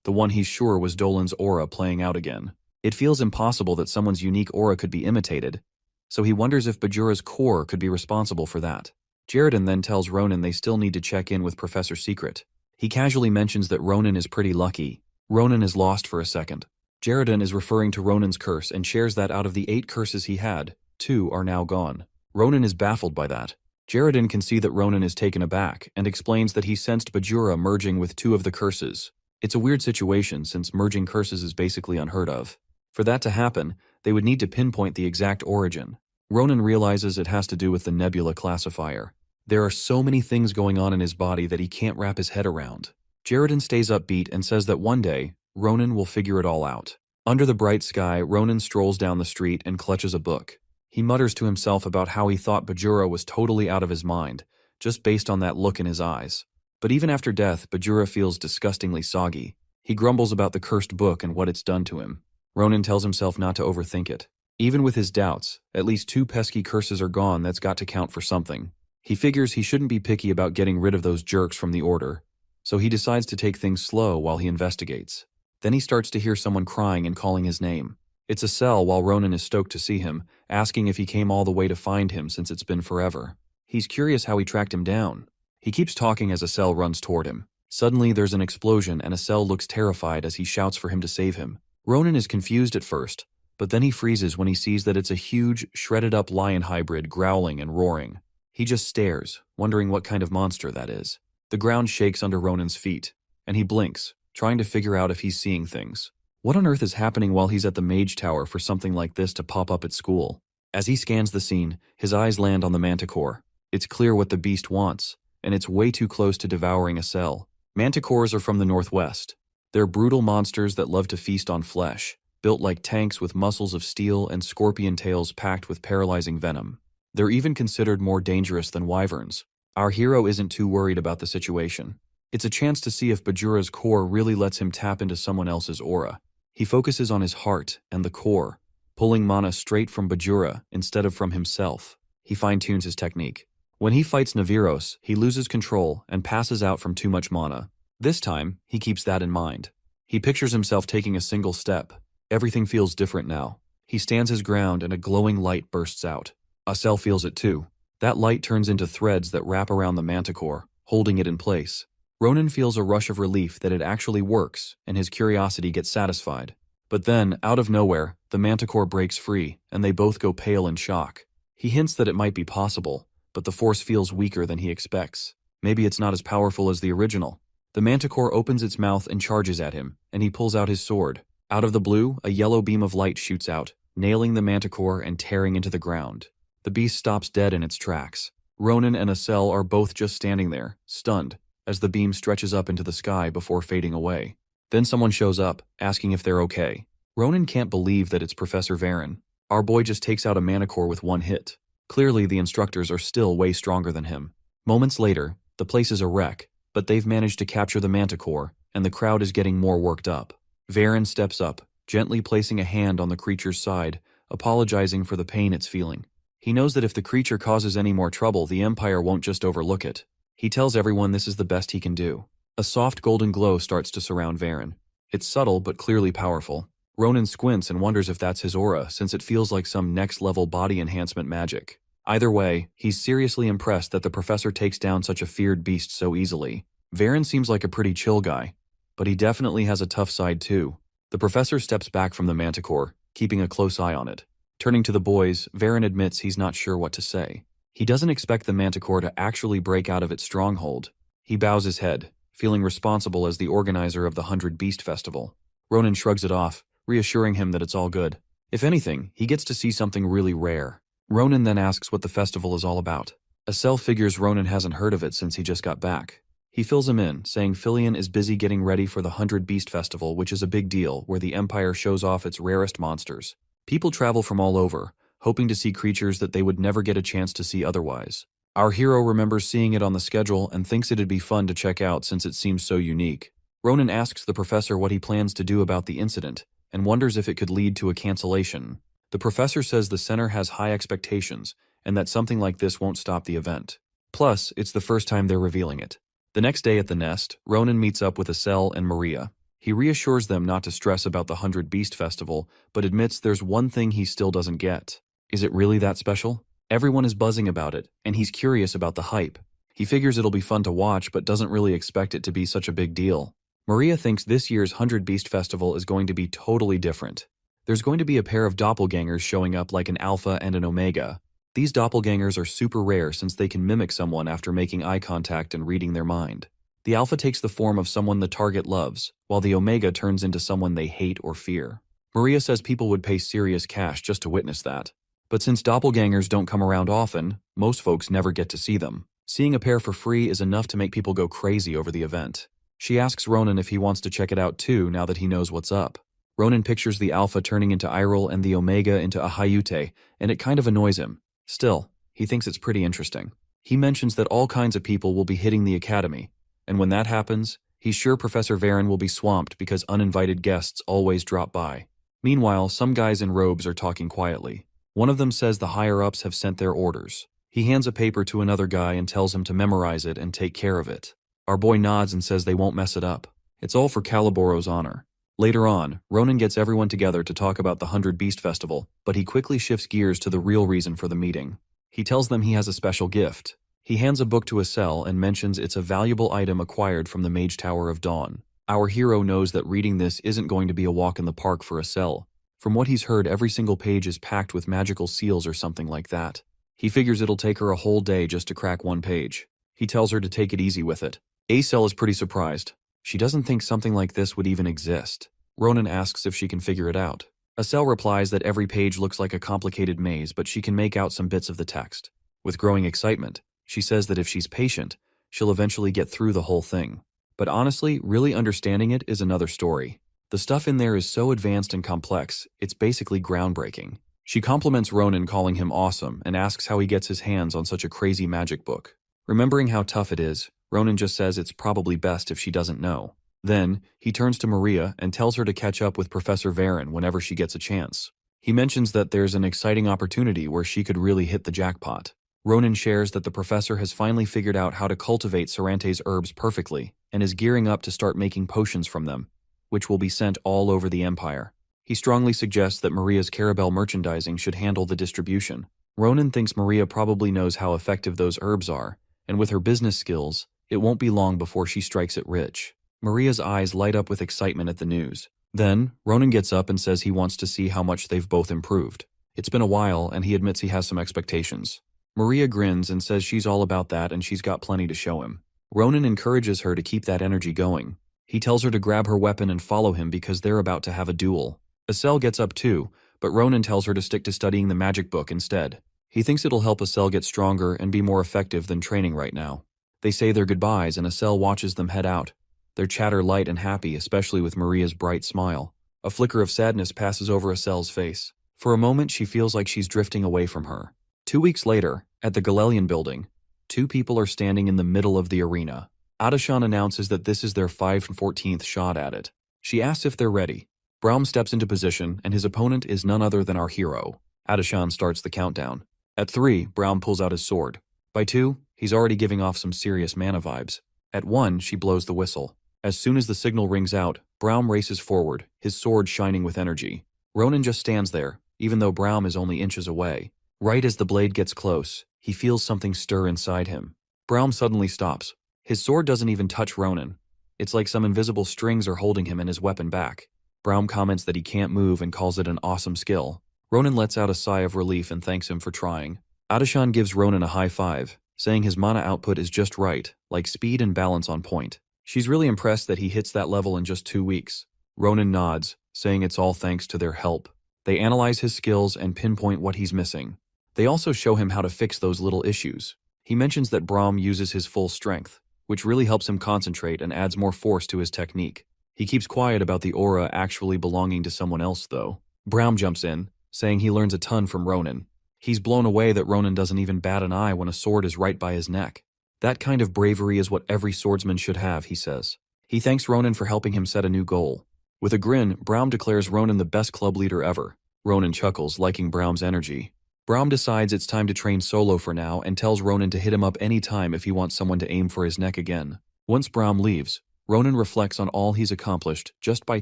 The one he's sure was Dolan's aura playing out again. It feels impossible that someone's unique aura could be imitated, so he wonders if Bajura's core could be responsible for that. Jaredon then tells Ronan they still need to check in with Professor Secret. He casually mentions that Ronan is pretty lucky. Ronan is lost for a second. Jaredon is referring to Ronan's curse and shares that out of the 8 curses he had, 2 are now gone. Ronan is baffled by that. Jaredon can see that Ronan is taken aback and explains that he sensed Bajura merging with 2 of the curses. It's a weird situation since merging curses is basically unheard of. For that to happen, they would need to pinpoint the exact origin. Ronan realizes it has to do with the nebula classifier. There are so many things going on in his body that he can't wrap his head around. Jaredon stays upbeat and says that one day, Ronan will figure it all out. Under the bright sky, Ronan strolls down the street and clutches a book. He mutters to himself about how he thought Bajura was totally out of his mind, just based on that look in his eyes. But even after death, Bajura feels disgustingly soggy. He grumbles about the cursed book and what it's done to him. Ronan tells himself not to overthink it. Even with his doubts, at least 2 pesky curses are gone. That's got to count for something. He figures he shouldn't be picky about getting rid of those jerks from the Order, so he decides to take things slow while he investigates. Then he starts to hear someone crying and calling his name. It's Acel, while Ronan is stoked to see him, asking if he came all the way to find him since it's been forever. He's curious how he tracked him down. He keeps talking as Acel runs toward him. Suddenly there's an explosion and Acel looks terrified as he shouts for him to save him. Ronan is confused at first, but then he freezes when he sees that it's a huge, shredded-up lion hybrid growling and roaring. He just stares, wondering what kind of monster that is. The ground shakes under Ronan's feet, and he blinks, trying to figure out if he's seeing things. What on earth is happening while he's at the Mage Tower for something like this to pop up at school? As he scans the scene, his eyes land on the manticore. It's clear what the beast wants, and it's way too close to devouring Acel. Manticores are from the northwest. They're brutal monsters that love to feast on flesh, built like tanks with muscles of steel and scorpion tails packed with paralyzing venom. They're even considered more dangerous than wyverns. Our hero isn't too worried about the situation. It's a chance to see if Bajura's core really lets him tap into someone else's aura. He focuses on his heart and the core, pulling mana straight from Bajura instead of from himself. He fine-tunes his technique. When he fights Naviros, he loses control and passes out from too much mana. This time, he keeps that in mind. He pictures himself taking a single step. Everything feels different now. He stands his ground and a glowing light bursts out. Acel feels it too. That light turns into threads that wrap around the manticore, holding it in place. Ronan feels a rush of relief that it actually works, and his curiosity gets satisfied. But then, out of nowhere, the manticore breaks free, and they both go pale in shock. He hints that it might be possible, but the force feels weaker than he expects. Maybe it's not as powerful as the original. The manticore opens its mouth and charges at him, and he pulls out his sword. Out of the blue, a yellow beam of light shoots out, nailing the manticore and tearing into the ground. The beast stops dead in its tracks. Ronan and Acel are both just standing there, stunned, as the beam stretches up into the sky before fading away. Then someone shows up, asking if they're okay. Ronan can't believe that it's Professor Varen. Our boy just takes out a Manticore with one hit. Clearly, the instructors are still way stronger than him. Moments later, the place is a wreck, but they've managed to capture the Manticore, and the crowd is getting more worked up. Varen steps up, gently placing a hand on the creature's side, apologizing for the pain it's feeling. He knows that if the creature causes any more trouble, the Empire won't just overlook it. He tells everyone this is the best he can do. A soft golden glow starts to surround Varen. It's subtle but clearly powerful. Ronan squints and wonders if that's his aura, since it feels like some next-level body enhancement magic. Either way, he's seriously impressed that the professor takes down such a feared beast so easily. Varen seems like a pretty chill guy, but he definitely has a tough side too. The professor steps back from the Manticore, keeping a close eye on it. Turning to the boys, Varen admits he's not sure what to say. He doesn't expect the Manticore to actually break out of its stronghold. He bows his head, feeling responsible as the organizer of the 100 Beast Festival. Ronan shrugs it off, reassuring him that it's all good. If anything, he gets to see something really rare. Ronan then asks what the festival is all about. Asel figures Ronan hasn't heard of it since he just got back. He fills him in, saying Filion is busy getting ready for the 100 Beast Festival, which is a big deal where the Empire shows off its rarest monsters. People travel from all over, hoping to see creatures that they would never get a chance to see otherwise. Our hero remembers seeing it on the schedule and thinks it'd be fun to check out since it seems so unique. Ronan asks the professor what he plans to do about the incident, and wonders if it could lead to a cancellation. The professor says the center has high expectations, and that something like this won't stop the event. Plus, it's the first time they're revealing it. The next day at the nest, Ronan meets up with Asel and Maria. He reassures them not to stress about the 100 Beast Festival, but admits there's one thing he still doesn't get. Is it really that special? Everyone is buzzing about it, and he's curious about the hype. He figures it'll be fun to watch, but doesn't really expect it to be such a big deal. Maria thinks this year's 100 Beast Festival is going to be totally different. There's going to be a pair of doppelgangers showing up like an alpha and an omega. These doppelgangers are super rare since they can mimic someone after making eye contact and reading their mind. The alpha takes the form of someone the target loves, while the omega turns into someone they hate or fear. Maria says people would pay serious cash just to witness that. But since doppelgangers don't come around often, most folks never get to see them. Seeing a pair for free is enough to make people go crazy over the event. She asks Ronan if he wants to check it out too now that he knows what's up. Ronan pictures the alpha turning into Iral and the omega into a Hayute, and it kind of annoys him. Still, he thinks it's pretty interesting. He mentions that all kinds of people will be hitting the academy, and when that happens, he's sure Professor Varen will be swamped because uninvited guests always drop by. Meanwhile, some guys in robes are talking quietly. One of them says the higher-ups have sent their orders. He hands a paper to another guy and tells him to memorize it and take care of it. Our boy nods and says they won't mess it up. It's all for Caliboro's honor. Later on, Ronan gets everyone together to talk about the 100 Beast Festival, but he quickly shifts gears to the real reason for the meeting. He tells them he has a special gift. He hands a book to Asel and mentions it's a valuable item acquired from the Mage Tower of Dawn. Our hero knows that reading this isn't going to be a walk in the park for Asel. From what he's heard, every single page is packed with magical seals or something like that. He figures it'll take her a whole day just to crack one page. He tells her to take it easy with it. Asel is pretty surprised. She doesn't think something like this would even exist. Ronan asks if she can figure it out. Asel replies that every page looks like a complicated maze, but she can make out some bits of the text. With growing excitement, she says that if she's patient, she'll eventually get through the whole thing. But honestly, really understanding it is another story. The stuff in there is so advanced and complex, it's basically groundbreaking. She compliments Ronan, calling him awesome, and asks how he gets his hands on such a crazy magic book. Remembering how tough it is, Ronan just says it's probably best if she doesn't know. Then, he turns to Maria and tells her to catch up with Professor Varen whenever she gets a chance. He mentions that there's an exciting opportunity where she could really hit the jackpot. Ronan shares that the professor has finally figured out how to cultivate Sarante's herbs perfectly and is gearing up to start making potions from them, which will be sent all over the Empire. He strongly suggests that Maria's Carabel merchandising should handle the distribution. Ronan thinks Maria probably knows how effective those herbs are, and with her business skills, it won't be long before she strikes it rich. Maria's eyes light up with excitement at the news. Then, Ronan gets up and says he wants to see how much they've both improved. It's been a while, and he admits he has some expectations. Maria grins and says she's all about that and she's got plenty to show him. Ronan encourages her to keep that energy going. He tells her to grab her weapon and follow him because they're about to have a duel. Asel gets up too, but Ronan tells her to stick to studying the magic book instead. He thinks it'll help Asel get stronger and be more effective than training right now. They say their goodbyes and Asel watches them head out. their chatter light and happy, especially with Maria's bright smile. A flicker of sadness passes over Eselle's face. For a moment, she feels like she's drifting away from her. 2 weeks later, at the Galelian building, two people are standing in the middle of the arena. Adashan announces that this is their 514th shot at it. She asks if they're ready. Braum steps into position, and his opponent is none other than our hero. Adashan starts the countdown. At 3, Braum pulls out his sword. By 2, he's already giving off some serious mana vibes. At 1, she blows the whistle. As soon as the signal rings out, Braum races forward, his sword shining with energy. Ronan just stands there, even though Braum is only inches away. Right as the blade gets close, he feels something stir inside him. Braum suddenly stops. His sword doesn't even touch Ronan. It's like some invisible strings are holding him and his weapon back. Braum comments that he can't move and calls it an awesome skill. Ronan lets out a sigh of relief and thanks him for trying. Adashan gives Ronan a high five, saying his mana output is just right, like speed and balance on point. She's really impressed that he hits that level in just 2 weeks. Ronan nods, saying it's all thanks to their help. They analyze his skills and pinpoint what he's missing. They also show him how to fix those little issues. He mentions that Braum uses his full strength, which really helps him concentrate and adds more force to his technique. He keeps quiet about the aura actually belonging to someone else, though. Braum jumps in, saying he learns a ton from Ronan. He's blown away that Ronan doesn't even bat an eye when a sword is right by his neck. That kind of bravery is what every swordsman should have, he says. He thanks Ronan for helping him set a new goal. With a grin, Braum declares Ronan the best club leader ever. Ronan chuckles, liking Braum's energy. Braum decides it's time to train solo for now and tells Ronan to hit him up any time if he wants someone to aim for his neck again. Once Braum leaves, Ronan reflects on all he's accomplished just by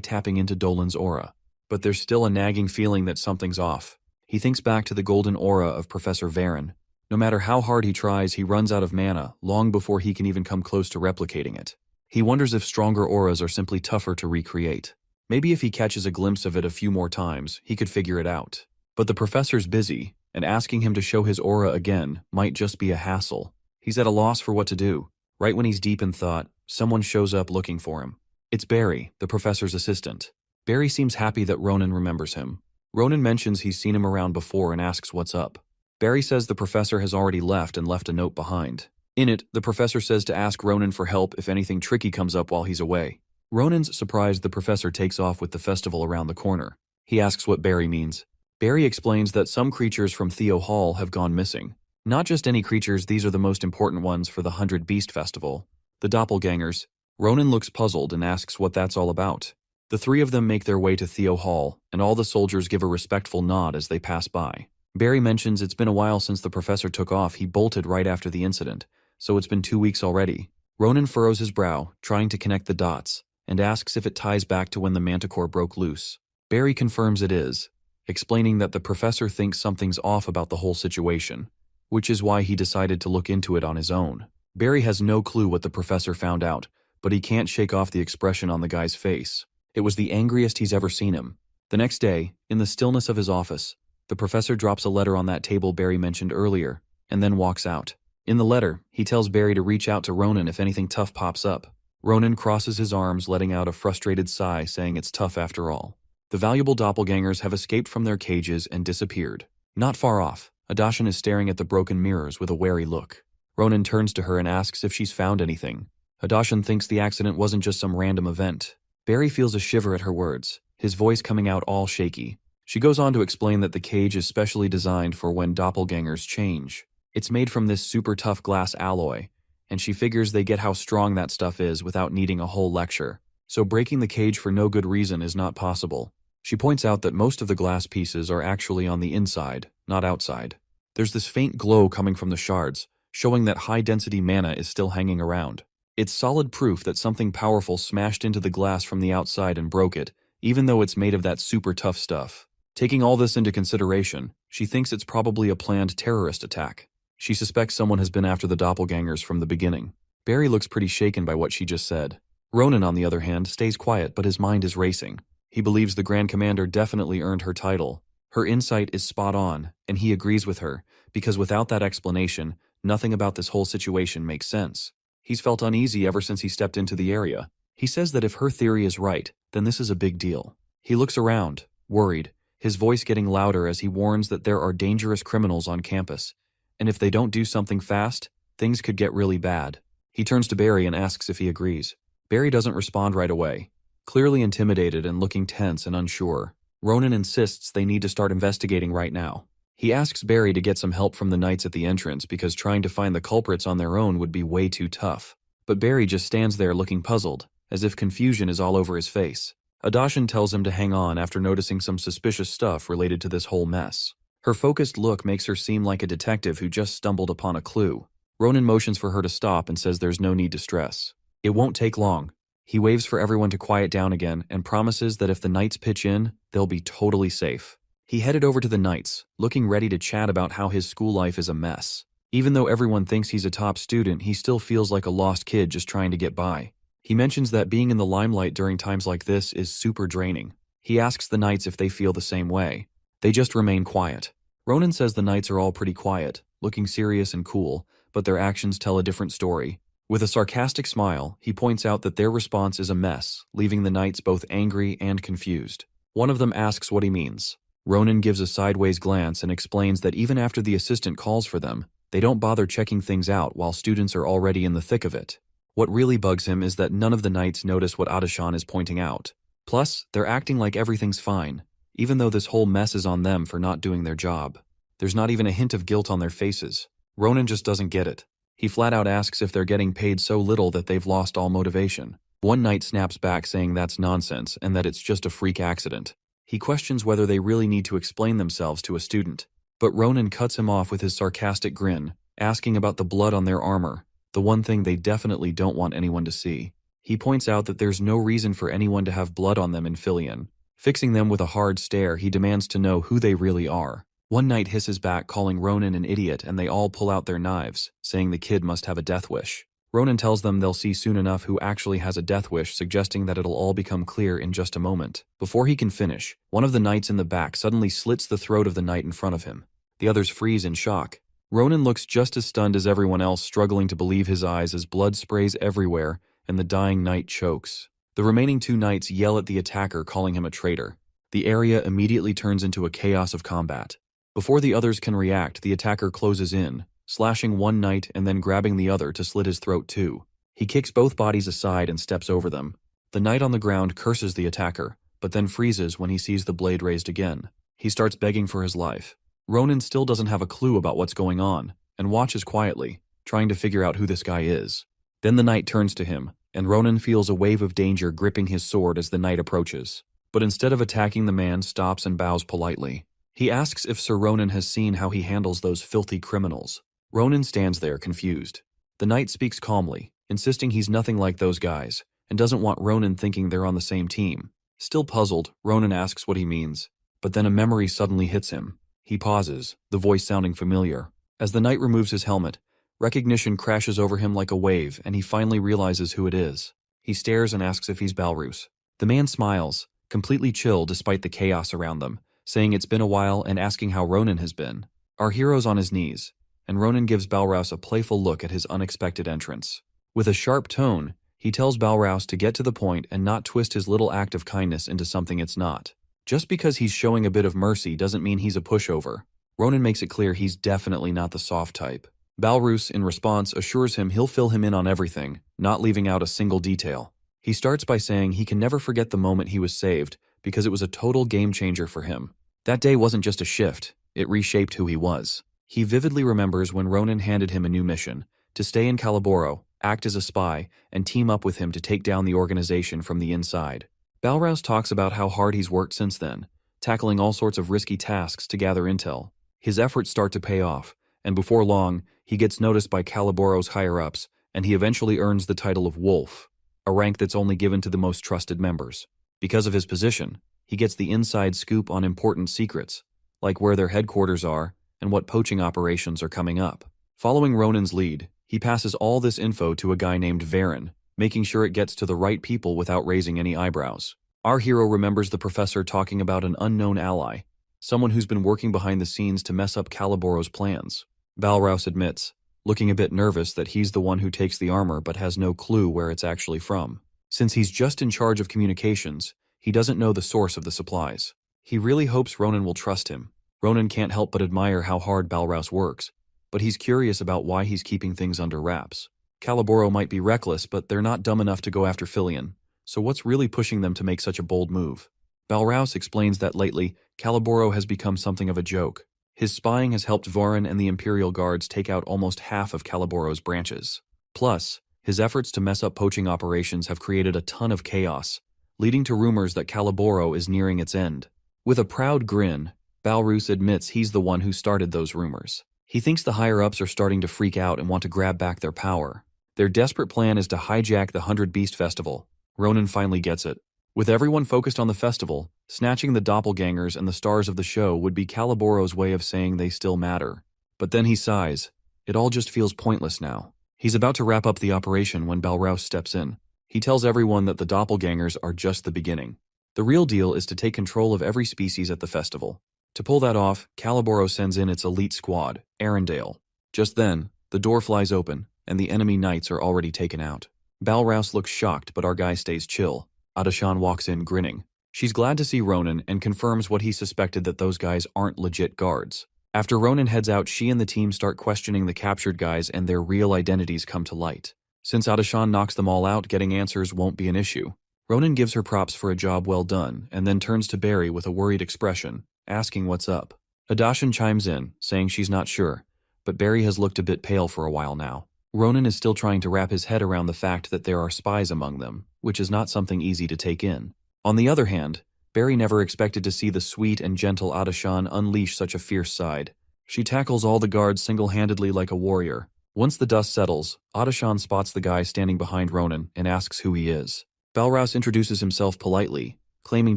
tapping into Dolan's aura. But there's still a nagging feeling that something's off. He thinks back to the golden aura of Professor Varen. No matter how hard he tries, he runs out of mana long before he can even come close to replicating it. He wonders if stronger auras are simply tougher to recreate. Maybe if he catches a glimpse of it a few more times, he could figure it out. But the professor's busy, and asking him to show his aura again might just be a hassle. He's at a loss for what to do. Right when he's deep in thought, someone shows up looking for him. It's Barry, the professor's assistant. Barry seems happy that Ronan remembers him. Ronan mentions he's seen him around before and asks what's up. Barry says the professor has already left and left a note behind. In it, the professor says to ask Ronan for help if anything tricky comes up while he's away. Ronan's surprised the professor takes off with the festival around the corner. He asks what Barry means. Barry explains that some creatures from Theo Hall have gone missing. Not just any creatures, these are the most important ones for the 100 Beast Festival. The doppelgangers. Ronan looks puzzled and asks what that's all about. The three of them make their way to Theo Hall, and all the soldiers give a respectful nod as they pass by. Barry mentions it's been a while since the professor took off. He bolted right after the incident, so it's been 2 weeks already. Ronan furrows his brow, trying to connect the dots, and asks if it ties back to when the manticore broke loose. Barry confirms it is, explaining that the professor thinks something's off about the whole situation, which is why he decided to look into it on his own. Barry has no clue what the professor found out, but he can't shake off the expression on the guy's face. It was the angriest he's ever seen him. The next day, in the stillness of his office, the professor drops a letter on that table Barry mentioned earlier, and then walks out. In the letter, he tells Barry to reach out to Ronan if anything tough pops up. Ronan crosses his arms, letting out a frustrated sigh, saying it's tough after all. The valuable doppelgangers have escaped from their cages and disappeared. Not far off, Adashan is staring at the broken mirrors with a wary look. Ronan turns to her and asks if she's found anything. Adashan thinks the accident wasn't just some random event. Barry feels a shiver at her words, his voice coming out all shaky. She goes on to explain that the cage is specially designed for when doppelgangers change. It's made from this super tough glass alloy, and she figures they get how strong that stuff is without needing a whole lecture. So breaking the cage for no good reason is not possible. She points out that most of the glass pieces are actually on the inside, not outside. There's this faint glow coming from the shards, showing that high-density mana is still hanging around. It's solid proof that something powerful smashed into the glass from the outside and broke it, even though it's made of that super tough stuff. Taking all this into consideration, she thinks it's probably a planned terrorist attack. She suspects someone has been after the doppelgangers from the beginning. Barry looks pretty shaken by what she just said. Ronan, on the other hand, stays quiet, but his mind is racing. He believes the Grand Commander definitely earned her title. Her insight is spot on, and he agrees with her, because without that explanation, nothing about this whole situation makes sense. He's felt uneasy ever since he stepped into the area. He says that if her theory is right, then this is a big deal. He looks around, worried, his voice getting louder as he warns that there are dangerous criminals on campus, and if they don't do something fast, things could get really bad. He turns to Barry and asks if he agrees. Barry doesn't respond right away, clearly intimidated and looking tense and unsure. Ronan insists they need to start investigating right now. He asks Barry to get some help from the knights at the entrance because trying to find the culprits on their own would be way too tough. But Barry just stands there looking puzzled, as if confusion is all over his face. Adashan tells him to hang on after noticing some suspicious stuff related to this whole mess. Her focused look makes her seem like a detective who just stumbled upon a clue. Ronan motions for her to stop and says there's no need to stress. It won't take long. He waves for everyone to quiet down again and promises that if the knights pitch in, they'll be totally safe. He headed over to the knights, looking ready to chat about how his school life is a mess. Even though everyone thinks he's a top student, he still feels like a lost kid just trying to get by. He mentions that being in the limelight during times like this is super draining. He asks the knights if they feel the same way. They just remain quiet. Ronan says the knights are all pretty quiet, looking serious and cool, but their actions tell a different story. With a sarcastic smile, he points out that their response is a mess, leaving the knights both angry and confused. One of them asks what he means. Ronan gives a sideways glance and explains that even after the assistant calls for them, they don't bother checking things out while students are already in the thick of it. What really bugs him is that none of the knights notice what Adashan is pointing out. Plus, they're acting like everything's fine, even though this whole mess is on them for not doing their job. There's not even a hint of guilt on their faces. Ronan just doesn't get it. He flat out asks if they're getting paid so little that they've lost all motivation. One knight snaps back saying that's nonsense and that it's just a freak accident. He questions whether they really need to explain themselves to a student. But Ronan cuts him off with his sarcastic grin, asking about the blood on their armor, the one thing they definitely don't want anyone to see. He points out that there's no reason for anyone to have blood on them in Filion. Fixing them with a hard stare, he demands to know who they really are. One knight hisses back, calling Ronan an idiot, and they all pull out their knives, saying the kid must have a death wish. Ronan tells them they'll see soon enough who actually has a death wish, suggesting that it'll all become clear in just a moment. Before he can finish, one of the knights in the back suddenly slits the throat of the knight in front of him. The others freeze in shock. Ronan looks just as stunned as everyone else, struggling to believe his eyes as blood sprays everywhere and the dying knight chokes. The remaining two knights yell at the attacker, calling him a traitor. The area immediately turns into a chaos of combat. Before the others can react, the attacker closes in, slashing one knight and then grabbing the other to slit his throat too. He kicks both bodies aside and steps over them. The knight on the ground curses the attacker, but then freezes when he sees the blade raised again. He starts begging for his life. Ronan still doesn't have a clue about what's going on, and watches quietly, trying to figure out who this guy is. Then the knight turns to him, and Ronan feels a wave of danger gripping his sword as the knight approaches. But instead of attacking, the man stops and bows politely. He asks if Sir Ronan has seen how he handles those filthy criminals. Ronan stands there, confused. The knight speaks calmly, insisting he's nothing like those guys, and doesn't want Ronan thinking they're on the same team. Still puzzled, Ronan asks what he means, but then a memory suddenly hits him. He pauses, the voice sounding familiar. As the knight removes his helmet, recognition crashes over him like a wave, and he finally realizes who it is. He stares and asks if he's Balrus. The man smiles, completely chill despite the chaos around them, saying it's been a while and asking how Ronan has been. Our hero's on his knees, and Ronan gives Balrus a playful look at his unexpected entrance. With a sharp tone, he tells Balrus to get to the point and not twist his little act of kindness into something it's not. Just because he's showing a bit of mercy doesn't mean he's a pushover. Ronan makes it clear he's definitely not the soft type. Balrus, in response, assures him he'll fill him in on everything, not leaving out a single detail. He starts by saying he can never forget the moment he was saved, because it was a total game changer for him. That day wasn't just a shift, it reshaped who he was. He vividly remembers when Ronan handed him a new mission, to stay in Calaboro, act as a spy, and team up with him to take down the organization from the inside. Balrus talks about how hard he's worked since then, tackling all sorts of risky tasks to gather intel. His efforts start to pay off, and before long, he gets noticed by Calaboro's higher-ups, and he eventually earns the title of Wolf, a rank that's only given to the most trusted members. Because of his position, he gets the inside scoop on important secrets, like where their headquarters are and what poaching operations are coming up. Following Ronan's lead, he passes all this info to a guy named Varen, making sure it gets to the right people without raising any eyebrows. Our hero remembers the professor talking about an unknown ally, someone who's been working behind the scenes to mess up Calaboro's plans. Balrus admits, looking a bit nervous, that he's the one who takes the armor but has no clue where it's actually from. Since he's just in charge of communications, he doesn't know the source of the supplies. He really hopes Ronan will trust him. Ronan can't help but admire how hard Balrus works, but he's curious about why he's keeping things under wraps. Caliboro might be reckless, but they're not dumb enough to go after Filion. So what's really pushing them to make such a bold move? Balraus explains that lately, Caliboro has become something of a joke. His spying has helped Vorin and the Imperial Guards take out almost half of Caliboro's branches. Plus, his efforts to mess up poaching operations have created a ton of chaos, leading to rumors that Caliboro is nearing its end. With a proud grin, Balrus admits he's the one who started those rumors. He thinks the higher-ups are starting to freak out and want to grab back their power. Their desperate plan is to hijack the 100 Beast Festival. Ronan finally gets it. With everyone focused on the festival, snatching the doppelgangers and the stars of the show would be Caliboro's way of saying they still matter. But then he sighs. It all just feels pointless now. He's about to wrap up the operation when Balraus steps in. He tells everyone that the doppelgangers are just the beginning. The real deal is to take control of every species at the festival. To pull that off, Caliboro sends in its elite squad, Arendelle. Just then, the door flies open, and the enemy knights are already taken out. Balraus looks shocked, but our guy stays chill. Adashan walks in grinning. She's glad to see Ronan and confirms what he suspected, that those guys aren't legit guards. After Ronan heads out, she and the team start questioning the captured guys and their real identities come to light. Since Adashan knocks them all out, getting answers won't be an issue. Ronan gives her props for a job well done, and then turns to Barry with a worried expression, asking what's up. Adashan chimes in, saying she's not sure, but Barry has looked a bit pale for a while now. Ronan is still trying to wrap his head around the fact that there are spies among them, which is not something easy to take in. On the other hand, Barry never expected to see the sweet and gentle Adashan unleash such a fierce side. She tackles all the guards single-handedly like a warrior. Once the dust settles, Adashan spots the guy standing behind Ronan and asks who he is. Balraus introduces himself politely, claiming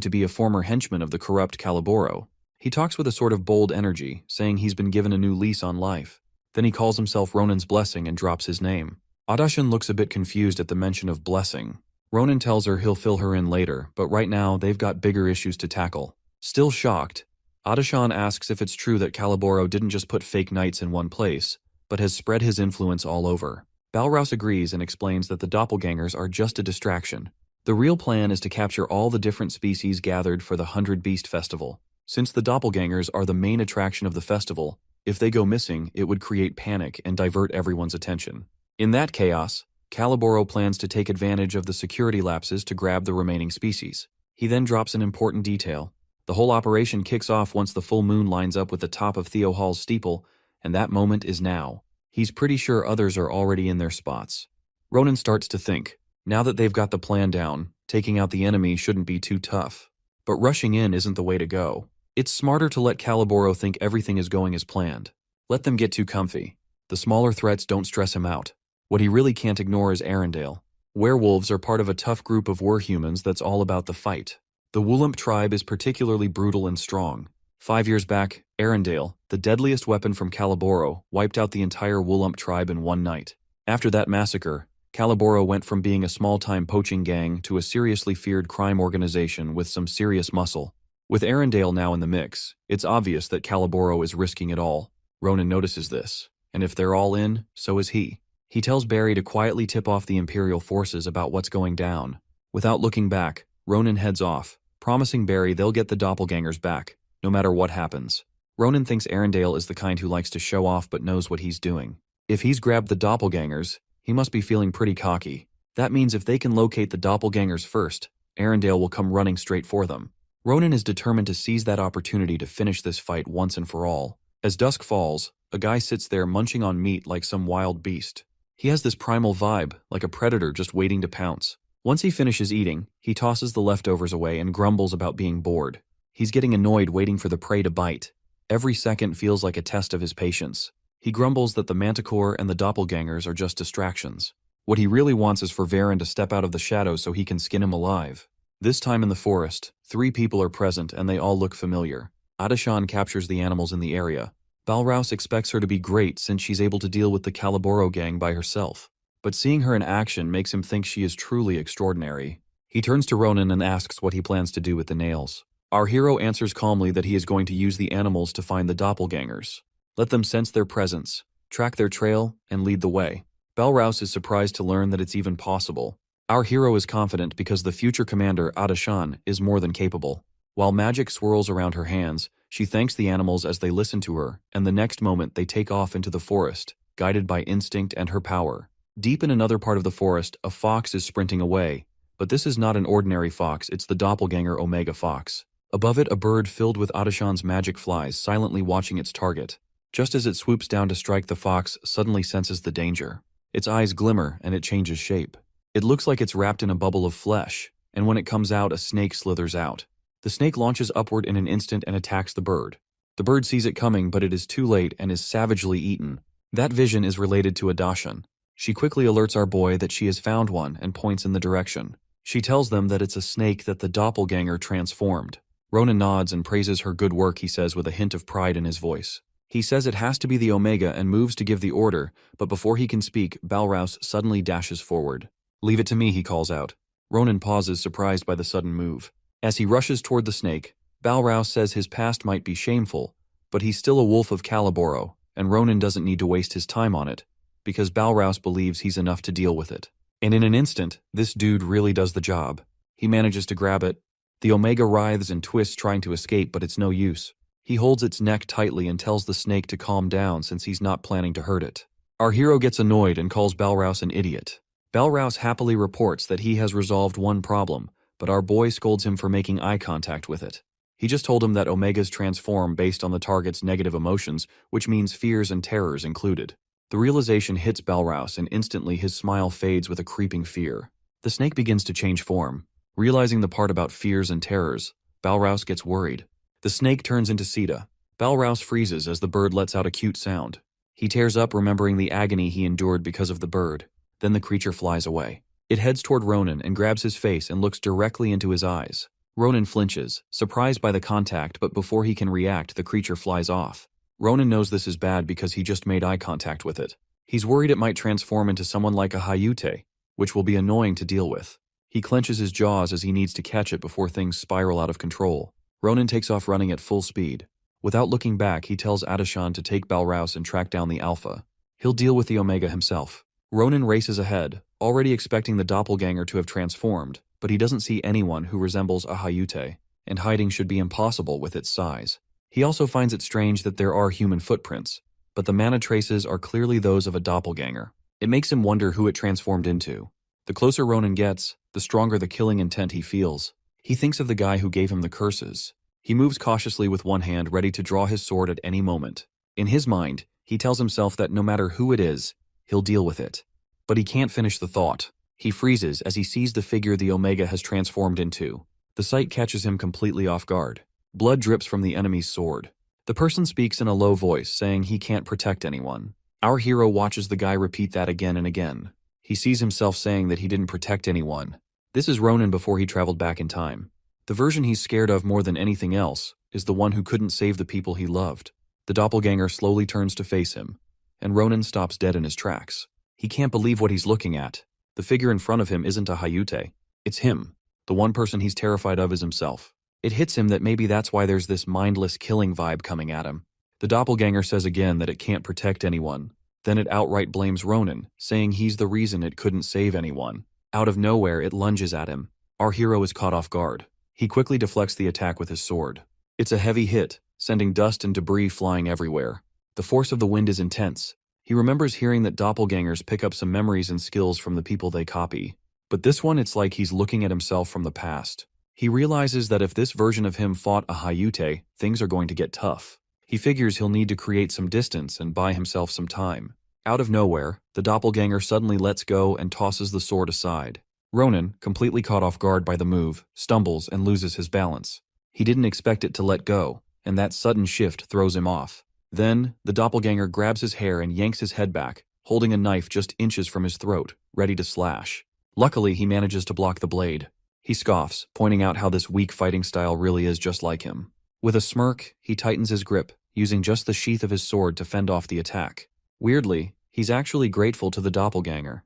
to be a former henchman of the corrupt Caliboro. He talks with a sort of bold energy, saying he's been given a new lease on life. Then he calls himself Ronan's Blessing and drops his name. Adashan looks a bit confused at the mention of blessing. Ronan tells her he'll fill her in later, but right now they've got bigger issues to tackle. Still shocked, Adashan asks if it's true that Caliboro didn't just put fake knights in one place, but has spread his influence all over. Balraus agrees and explains that the doppelgangers are just a distraction. The real plan is to capture all the different species gathered for the 100 Beast Festival. Since the doppelgangers are the main attraction of the festival, if they go missing, it would create panic and divert everyone's attention. In that chaos, Caliboro plans to take advantage of the security lapses to grab the remaining species. He then drops an important detail. The whole operation kicks off once the full moon lines up with the top of Theo Hall's steeple, and that moment is now. He's pretty sure others are already in their spots. Ronan starts to think, now that they've got the plan down, taking out the enemy shouldn't be too tough. But rushing in isn't the way to go. It's smarter to let Caliboro think everything is going as planned. Let them get too comfy. The smaller threats don't stress him out. What he really can't ignore is Arendelle. Werewolves are part of a tough group of werehumans that's all about the fight. The Woolump tribe is particularly brutal and strong. 5 years back, Arendelle, the deadliest weapon from Caliboro, wiped out the entire Woolump tribe in one night. After that massacre, Caliboro went from being a small-time poaching gang to a seriously feared crime organization with some serious muscle. With Arendelle now in the mix, it's obvious that Caliboro is risking it all. Ronan notices this, and if they're all in, so is he. He tells Barry to quietly tip off the Imperial forces about what's going down. Without looking back, Ronan heads off, promising Barry they'll get the doppelgangers back, no matter what happens. Ronan thinks Arendelle is the kind who likes to show off but knows what he's doing. If he's grabbed the doppelgangers, he must be feeling pretty cocky. That means if they can locate the doppelgangers first, Arendelle will come running straight for them. Ronan is determined to seize that opportunity to finish this fight once and for all. As dusk falls, a guy sits there munching on meat like some wild beast. He has this primal vibe, like a predator just waiting to pounce. Once he finishes eating, he tosses the leftovers away and grumbles about being bored. He's getting annoyed waiting for the prey to bite. Every second feels like a test of his patience. He grumbles that the manticore and the doppelgangers are just distractions. What he really wants is for Varen to step out of the shadows so he can skin him alive. This time in the forest, 3 people are present and they all look familiar. Adashan captures the animals in the area. Balraus expects her to be great since she's able to deal with the Caliboro gang by herself. But seeing her in action makes him think she is truly extraordinary. He turns to Ronan and asks what he plans to do with the nails. Our hero answers calmly that he is going to use the animals to find the doppelgangers. Let them sense their presence, track their trail, and lead the way. Balraus is surprised to learn that it's even possible. Our hero is confident because the future commander, Adashan, is more than capable. While magic swirls around her hands, she thanks the animals as they listen to her, and the next moment they take off into the forest, guided by instinct and her power. Deep in another part of the forest, a fox is sprinting away, but this is not an ordinary fox, it's the doppelganger Omega Fox. Above it, a bird filled with Adashan's magic flies, silently watching its target. Just as it swoops down to strike, the fox suddenly senses the danger. Its eyes glimmer, and it changes shape. It looks like it's wrapped in a bubble of flesh, and when it comes out, a snake slithers out. The snake launches upward in an instant and attacks the bird. The bird sees it coming, but it is too late and is savagely eaten. That vision is related to Adashan. She quickly alerts our boy that she has found one and points in the direction. She tells them that it's a snake that the doppelganger transformed. Ronan nods and praises her good work, he says with a hint of pride in his voice. He says it has to be the Omega and moves to give the order, but before he can speak, Balraus suddenly dashes forward. "Leave it to me," he calls out. Ronan pauses, surprised by the sudden move. As he rushes toward the snake, Balraus says his past might be shameful, but he's still a wolf of Caliboro, and Ronan doesn't need to waste his time on it, because Balraus believes he's enough to deal with it. And in an instant, this dude really does the job. He manages to grab it. The Omega writhes and twists trying to escape, but it's no use. He holds its neck tightly and tells the snake to calm down since he's not planning to hurt it. Our hero gets annoyed and calls Balraus an idiot. Balraus happily reports that he has resolved one problem, but our boy scolds him for making eye contact with it. He just told him that Omegas transform based on the target's negative emotions, which means fears and terrors included. The realization hits Balraus, and instantly his smile fades with a creeping fear. The snake begins to change form. Realizing the part about fears and terrors, Balraus gets worried. The snake turns into Sita. Balraus freezes as the bird lets out a cute sound. He tears up, remembering the agony he endured because of the bird. Then the creature flies away. It heads toward Ronan and grabs his face and looks directly into his eyes. Ronan flinches, surprised by the contact, but before he can react, the creature flies off. Ronan knows this is bad because he just made eye contact with it. He's worried it might transform into someone like a Hayute, which will be annoying to deal with. He clenches his jaws as he needs to catch it before things spiral out of control. Ronan takes off running at full speed. Without looking back, he tells Adashan to take Balraus and track down the Alpha. He'll deal with the Omega himself. Ronan races ahead, already expecting the doppelganger to have transformed, but he doesn't see anyone who resembles a Hayute, and hiding should be impossible with its size. He also finds it strange that there are human footprints, but the mana traces are clearly those of a doppelganger. It makes him wonder who it transformed into. The closer Ronan gets, the stronger the killing intent he feels. He thinks of the guy who gave him the curses. He moves cautiously with one hand, ready to draw his sword at any moment. In his mind, he tells himself that no matter who it is, he'll deal with it. But he can't finish the thought. He freezes as he sees the figure the Omega has transformed into. The sight catches him completely off guard. Blood drips from the enemy's sword. The person speaks in a low voice, saying he can't protect anyone. Our hero watches the guy repeat that again and again. He sees himself saying that he didn't protect anyone. This is Ronan before he traveled back in time. The version he's scared of more than anything else is the one who couldn't save the people he loved. The doppelganger slowly turns to face him, and Ronan stops dead in his tracks. He can't believe what he's looking at. The figure in front of him isn't a Hayute. It's him. The one person he's terrified of is himself. It hits him that maybe that's why there's this mindless killing vibe coming at him. The doppelganger says again that it can't protect anyone. Then it outright blames Ronan, saying he's the reason it couldn't save anyone. Out of nowhere, it lunges at him. Our hero is caught off guard. He quickly deflects the attack with his sword. It's a heavy hit, sending dust and debris flying everywhere. The force of the wind is intense. He remembers hearing that doppelgangers pick up some memories and skills from the people they copy. But this one, it's like he's looking at himself from the past. He realizes that if this version of him fought a Hayute, things are going to get tough. He figures he'll need to create some distance and buy himself some time. Out of nowhere, the doppelganger suddenly lets go and tosses the sword aside. Ronan, completely caught off guard by the move, stumbles and loses his balance. He didn't expect it to let go, and that sudden shift throws him off. Then, the doppelganger grabs his hair and yanks his head back, holding a knife just inches from his throat, ready to slash. Luckily, he manages to block the blade. He scoffs, pointing out how this weak fighting style really is just like him. With a smirk, he tightens his grip, using just the sheath of his sword to fend off the attack. Weirdly, he's actually grateful to the doppelganger.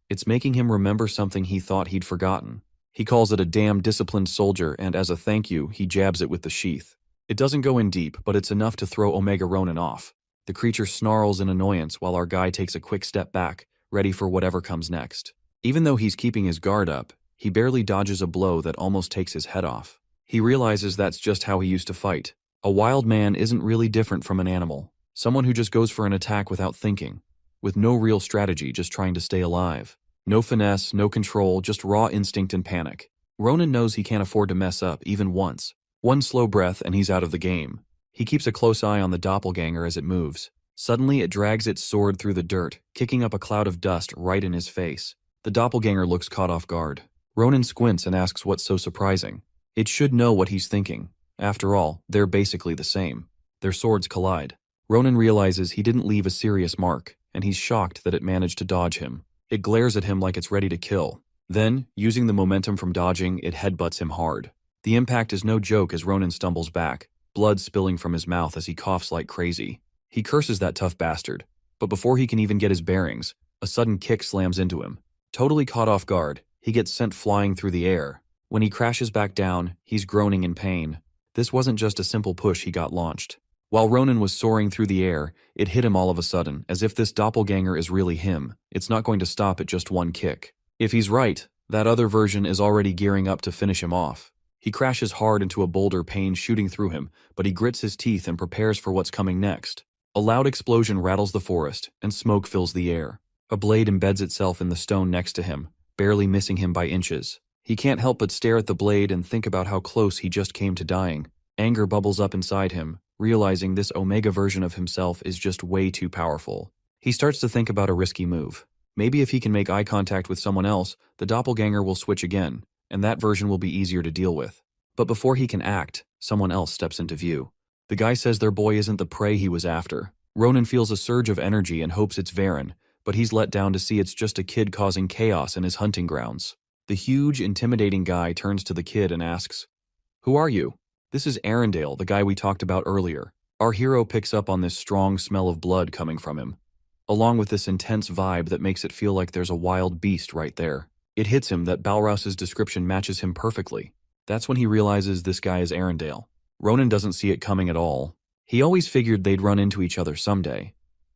It's making him remember something he thought he'd forgotten. He calls it a damn disciplined soldier, and as a thank you, he jabs it with the sheath. It doesn't go in deep, but it's enough to throw Omega Ronan off. The creature snarls in annoyance while our guy takes a quick step back, ready for whatever comes next. Even though he's keeping his guard up, he barely dodges a blow that almost takes his head off. He realizes that's just how he used to fight. A wild man isn't really different from an animal, someone who just goes for an attack without thinking. with no real strategy, just trying to stay alive. No finesse, no control, just raw instinct and panic. Ronan knows he can't afford to mess up even once. One slow breath and he's out of the game. He keeps a close eye on the doppelganger as it moves. Suddenly, it drags its sword through the dirt, kicking up a cloud of dust right in his face. The doppelganger looks caught off guard. Ronan squints and asks what's so surprising. It should know what he's thinking. After all, they're basically the same. Their swords collide. Ronan realizes he didn't leave a serious mark, and he's shocked that it managed to dodge him. It glares at him like it's ready to kill. Then, using the momentum from dodging, it headbutts him hard. The impact is no joke as Ronan stumbles back, blood spilling from his mouth as he coughs like crazy. He curses that tough bastard, but before he can even get his bearings, a sudden kick slams into him. Totally caught off guard, he gets sent flying through the air. When he crashes back down, he's groaning in pain. This wasn't just a simple push, he got launched. While Ronan was soaring through the air, it hit him all of a sudden, as if this doppelganger is really him. It's not going to stop at just one kick. If he's right, that other version is already gearing up to finish him off. He crashes hard into a boulder, pain shooting through him, but he grits his teeth and prepares for what's coming next. A loud explosion rattles the forest, and smoke fills the air. A blade embeds itself in the stone next to him, barely missing him by inches. He can't help but stare at the blade and think about how close he just came to dying. Anger bubbles up inside him, realizing this Omega version of himself is just way too powerful. He starts to think about a risky move. Maybe if he can make eye contact with someone else, the doppelganger will switch again, and that version will be easier to deal with. But before he can act, someone else steps into view. The guy says their boy isn't the prey he was after. Ronan feels a surge of energy and hopes it's Varen, but he's let down to see it's just a kid causing chaos in his hunting grounds. The huge, intimidating guy turns to the kid and asks, "Who are you?" "This is Arendelle, the guy we talked about earlier." Our hero picks up on this strong smell of blood coming from him, along with this intense vibe that makes it feel like there's a wild beast right there. It hits him that Balros's description matches him perfectly. That's when he realizes this guy is Arendelle. Ronan doesn't see it coming at all. He always figured they'd run into each other someday,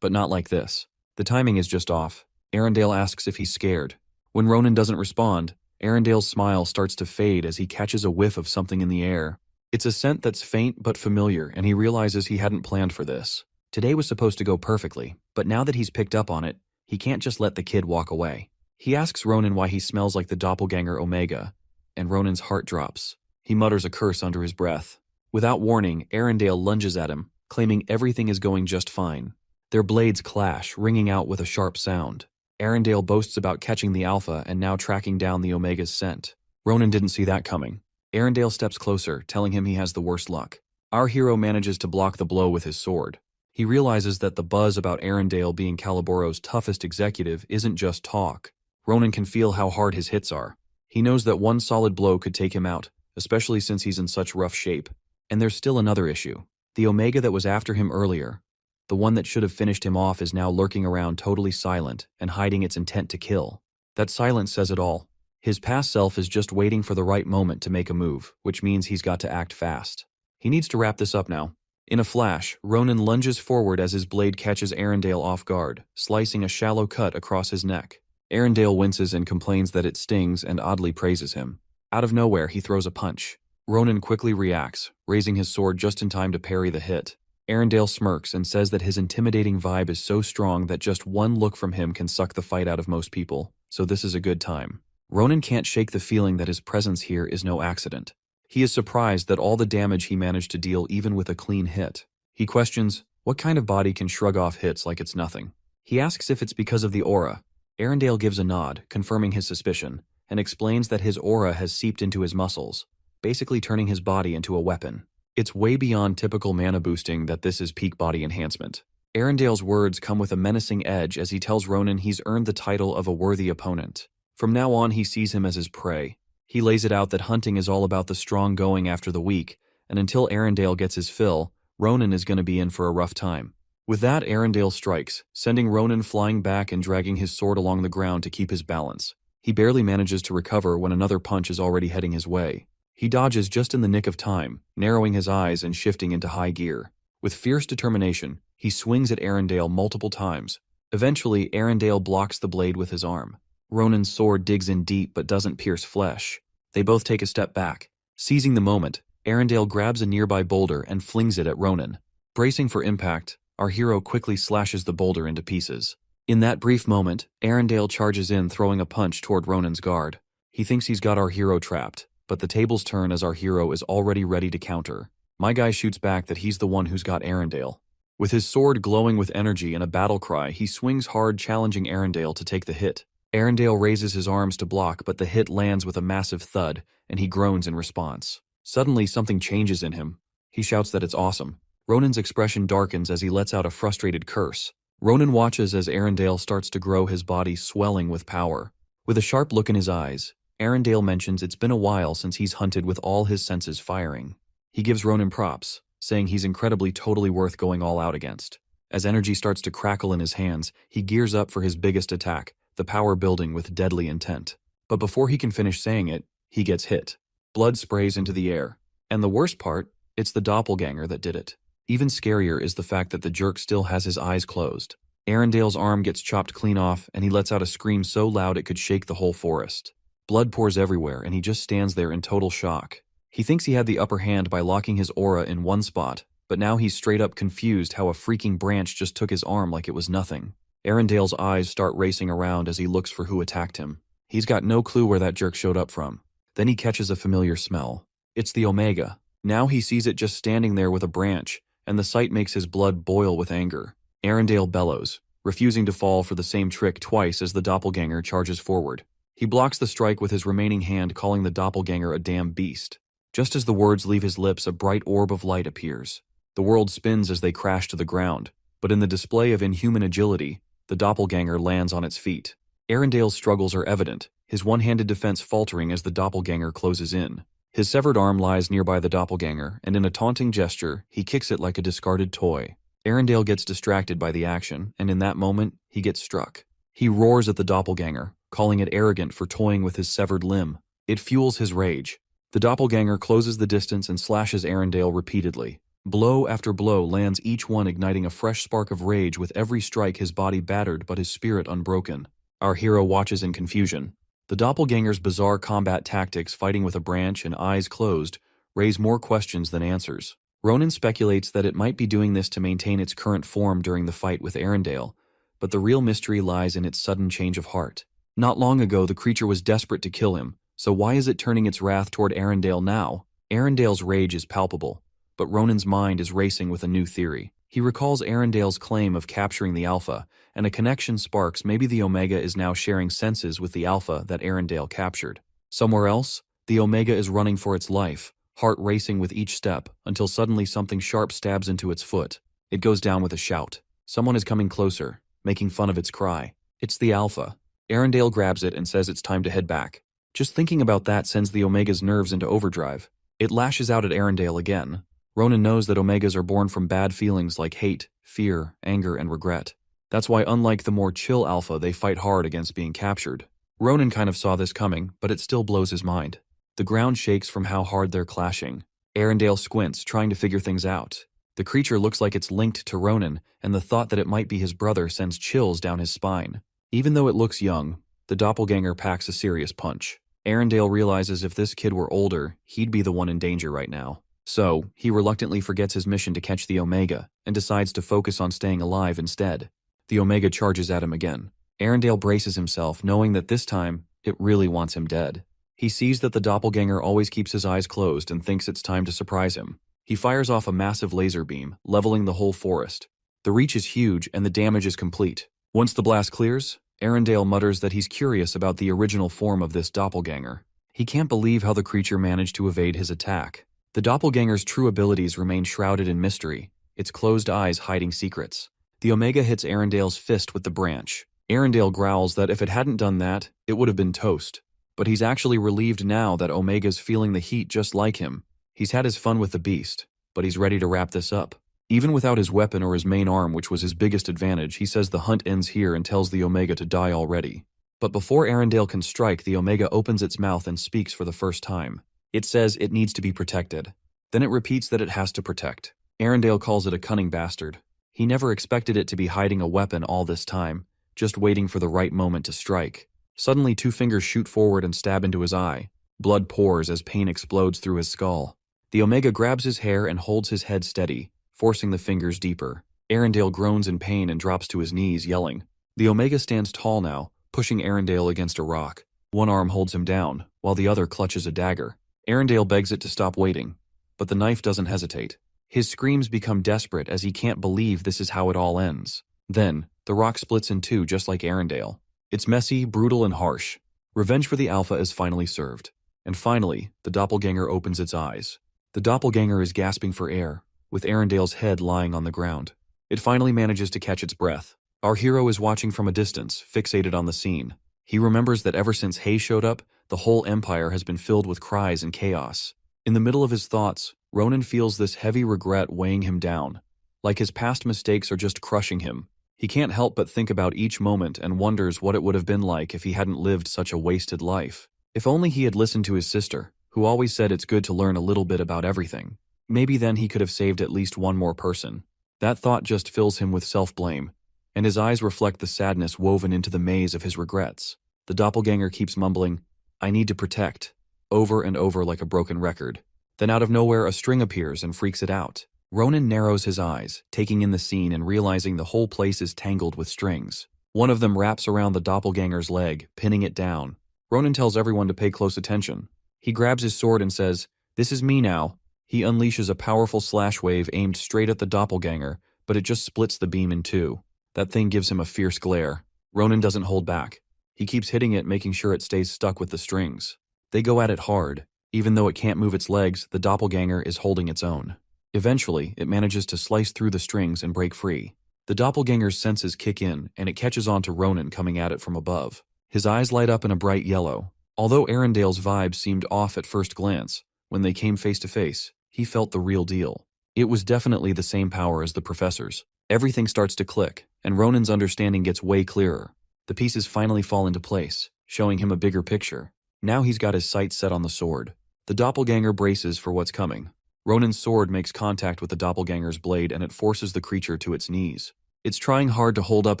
but not like this. The timing is just off. Arendelle asks if he's scared. When Ronan doesn't respond, Arendelle's smile starts to fade as he catches a whiff of something in the air. It's a scent that's faint but familiar, and he realizes he hadn't planned for this. Today was supposed to go perfectly, but now that he's picked up on it, he can't just let the kid walk away. He asks Ronan why he smells like the doppelganger Omega, and Ronan's heart drops. He mutters a curse under his breath. Without warning, Arendelle lunges at him, claiming everything is going just fine. Their blades clash, ringing out with a sharp sound. Arendelle boasts about catching the Alpha and now tracking down the Omega's scent. Ronan didn't see that coming. Arendelle steps closer, telling him he has the worst luck. Our hero manages to block the blow with his sword. He realizes that the buzz about Arendelle being Caliboro's toughest executive isn't just talk. Ronan can feel how hard his hits are. He knows that one solid blow could take him out, especially since he's in such rough shape. And there's still another issue. The Omega that was after him earlier, the one that should have finished him off, is now lurking around totally silent and hiding its intent to kill. That silence says it all. His past self is just waiting for the right moment to make a move, which means he's got to act fast. He needs to wrap this up now. In a flash, Ronan lunges forward as his blade catches Arendelle off guard, slicing a shallow cut across his neck. Arendelle winces and complains that it stings and oddly praises him. Out of nowhere, he throws a punch. Ronan quickly reacts, raising his sword just in time to parry the hit. Arendelle smirks and says that his intimidating vibe is so strong that just one look from him can suck the fight out of most people, so this is a good time. Ronan can't shake the feeling that his presence here is no accident. He is surprised that all the damage he managed to deal even with a clean hit. He questions, what kind of body can shrug off hits like it's nothing? He asks if it's because of the aura. Arendelle gives a nod, confirming his suspicion, and explains that his aura has seeped into his muscles, basically turning his body into a weapon. It's way beyond typical mana boosting that this is peak body enhancement. Arendelle's words come with a menacing edge as he tells Ronan he's earned the title of a worthy opponent. From now on, he sees him as his prey. He lays it out that hunting is all about the strong going after the weak, and until Arendelle gets his fill, Ronan is going to be in for a rough time. With that, Arendelle strikes, sending Ronan flying back and dragging his sword along the ground to keep his balance. He barely manages to recover when another punch is already heading his way. He dodges just in the nick of time, narrowing his eyes and shifting into high gear. With fierce determination, he swings at Arendelle multiple times. Eventually, Arendelle blocks the blade with his arm. Ronan's sword digs in deep but doesn't pierce flesh. They both take a step back. Seizing the moment, Arendelle grabs a nearby boulder and flings it at Ronan. Bracing for impact, our hero quickly slashes the boulder into pieces. In that brief moment, Arendelle charges in, throwing a punch toward Ronan's guard. He thinks he's got our hero trapped, but the tables turn as our hero is already ready to counter. My guy shoots back that he's the one who's got Arendelle. With his sword glowing with energy and a battle cry, he swings hard, challenging Arendelle to take the hit. Arendelle raises his arms to block, but the hit lands with a massive thud, and he groans in response. Suddenly, something changes in him. He shouts that it's awesome. Ronan's expression darkens as he lets out a frustrated curse. Ronan watches as Arendelle starts to grow, his body swelling with power. With a sharp look in his eyes, Arendelle mentions it's been a while since he's hunted with all his senses firing. He gives Ronan props, saying he's incredibly totally worth going all out against. As energy starts to crackle in his hands, he gears up for his biggest attack, the power building with deadly intent. But before he can finish saying it, he gets hit. Blood sprays into the air. And the worst part, it's the doppelganger that did it. Even scarier is the fact that the jerk still has his eyes closed. Arendelle's arm gets chopped clean off, and he lets out a scream so loud it could shake the whole forest. Blood pours everywhere, and he just stands there in total shock. He thinks he had the upper hand by locking his aura in one spot, but now he's straight up confused how a freaking branch just took his arm like it was nothing. Arendelle's eyes start racing around as he looks for who attacked him. He's got no clue where that jerk showed up from. Then he catches a familiar smell. It's the Omega. Now he sees it just standing there with a branch, and the sight makes his blood boil with anger. Arendelle bellows, refusing to fall for the same trick twice as the doppelganger charges forward. He blocks the strike with his remaining hand, calling the doppelganger a damn beast. Just as the words leave his lips, a bright orb of light appears. The world spins as they crash to the ground, but in the display of inhuman agility, the doppelganger lands on its feet. Arendelle's struggles are evident, his one-handed defense faltering as the doppelganger closes in. His severed arm lies nearby the doppelganger, and in a taunting gesture, he kicks it like a discarded toy. Arendelle gets distracted by the action, and in that moment, he gets struck. He roars at the doppelganger, calling it arrogant for toying with his severed limb. It fuels his rage. The doppelganger closes the distance and slashes Arendelle repeatedly. Blow after blow lands, each one igniting a fresh spark of rage, with every strike his body battered but his spirit unbroken. Our hero watches in confusion. The doppelganger's bizarre combat tactics, fighting with a branch and eyes closed, raise more questions than answers. Ronan speculates that it might be doing this to maintain its current form during the fight with Arendelle, but the real mystery lies in its sudden change of heart. Not long ago, the creature was desperate to kill him, so why is it turning its wrath toward Arendelle now? Arendelle's rage is palpable, but Ronan's mind is racing with a new theory. He recalls Arendelle's claim of capturing the Alpha, and a connection sparks. Maybe the Omega is now sharing senses with the Alpha that Arendelle captured. Somewhere else, the Omega is running for its life, heart racing with each step, until suddenly something sharp stabs into its foot. It goes down with a shout. Someone is coming closer, making fun of its cry. It's the Alpha. Arendelle grabs it and says it's time to head back. Just thinking about that sends the Omega's nerves into overdrive. It lashes out at Arendelle again. Ronan knows that Omegas are born from bad feelings like hate, fear, anger, and regret. That's why, unlike the more chill Alpha, they fight hard against being captured. Ronan kind of saw this coming, but it still blows his mind. The ground shakes from how hard they're clashing. Arendelle squints, trying to figure things out. The creature looks like it's linked to Ronan, and the thought that it might be his brother sends chills down his spine. Even though it looks young, the doppelganger packs a serious punch. Arendelle realizes if this kid were older, he'd be the one in danger right now. So, he reluctantly forgets his mission to catch the Omega, and decides to focus on staying alive instead. The Omega charges at him again. Arendelle braces himself, knowing that this time, it really wants him dead. He sees that the doppelganger always keeps his eyes closed and thinks it's time to surprise him. He fires off a massive laser beam, leveling the whole forest. The reach is huge, and the damage is complete. Once the blast clears, Arendelle mutters that he's curious about the original form of this doppelganger. He can't believe how the creature managed to evade his attack. The doppelganger's true abilities remain shrouded in mystery, its closed eyes hiding secrets. The Omega hits Arendelle's fist with the branch. Arendelle growls that if it hadn't done that, it would have been toast. But he's actually relieved now that Omega's feeling the heat just like him. He's had his fun with the beast, but he's ready to wrap this up. Even without his weapon or his main arm, which was his biggest advantage, he says the hunt ends here and tells the Omega to die already. But before Arendelle can strike, the Omega opens its mouth and speaks for the first time. It says it needs to be protected. Then it repeats that it has to protect. Arendelle calls it a cunning bastard. He never expected it to be hiding a weapon all this time, just waiting for the right moment to strike. Suddenly, two fingers shoot forward and stab into his eye. Blood pours as pain explodes through his skull. The Omega grabs his hair and holds his head steady, forcing the fingers deeper. Arendelle groans in pain and drops to his knees, yelling, The Omega stands tall now, pushing Arendelle against a rock. One arm holds him down, while the other clutches a dagger. Arendelle begs it to stop waiting, but the knife doesn't hesitate. His screams become desperate as he can't believe this is how it all ends. Then, the rock splits in two just like Arendelle. It's messy, brutal, and harsh. Revenge for the Alpha is finally served. And finally, the doppelganger opens its eyes. The doppelganger is gasping for air, with Arendelle's head lying on the ground. It finally manages to catch its breath. Our hero is watching from a distance, fixated on the scene. He remembers that ever since Hay showed up, the whole empire has been filled with cries and chaos. In the middle of his thoughts, Ronan feels this heavy regret weighing him down. Like his past mistakes are just crushing him. He can't help but think about each moment and wonders what it would have been like if he hadn't lived such a wasted life. If only he had listened to his sister, who always said it's good to learn a little bit about everything. Maybe then he could have saved at least one more person. That thought just fills him with self-blame, and his eyes reflect the sadness woven into the maze of his regrets. The doppelganger keeps mumbling, "I need to protect," over and over like a broken record. Then out of nowhere a string appears and freaks it out. Ronan narrows his eyes, taking in the scene and realizing the whole place is tangled with strings. One of them wraps around the doppelganger's leg, pinning it down. Ronan tells everyone to pay close attention. He grabs his sword and says, "This is me now." He unleashes a powerful slash wave aimed straight at the doppelganger, but it just splits the beam in two. That thing gives him a fierce glare. Ronan doesn't hold back. He keeps hitting it, making sure it stays stuck with the strings. They go at it hard. Even though it can't move its legs, the doppelganger is holding its own. Eventually, it manages to slice through the strings and break free. The doppelganger's senses kick in, and it catches on to Ronan coming at it from above. His eyes light up in a bright yellow. Although Arendelle's vibes seemed off at first glance, when they came face to face, he felt the real deal. It was definitely the same power as the professor's. Everything starts to click, and Ronan's understanding gets way clearer. The pieces finally fall into place, showing him a bigger picture. Now he's got his sights set on the sword. The doppelganger braces for what's coming. Ronan's sword makes contact with the doppelganger's blade and it forces the creature to its knees. It's trying hard to hold up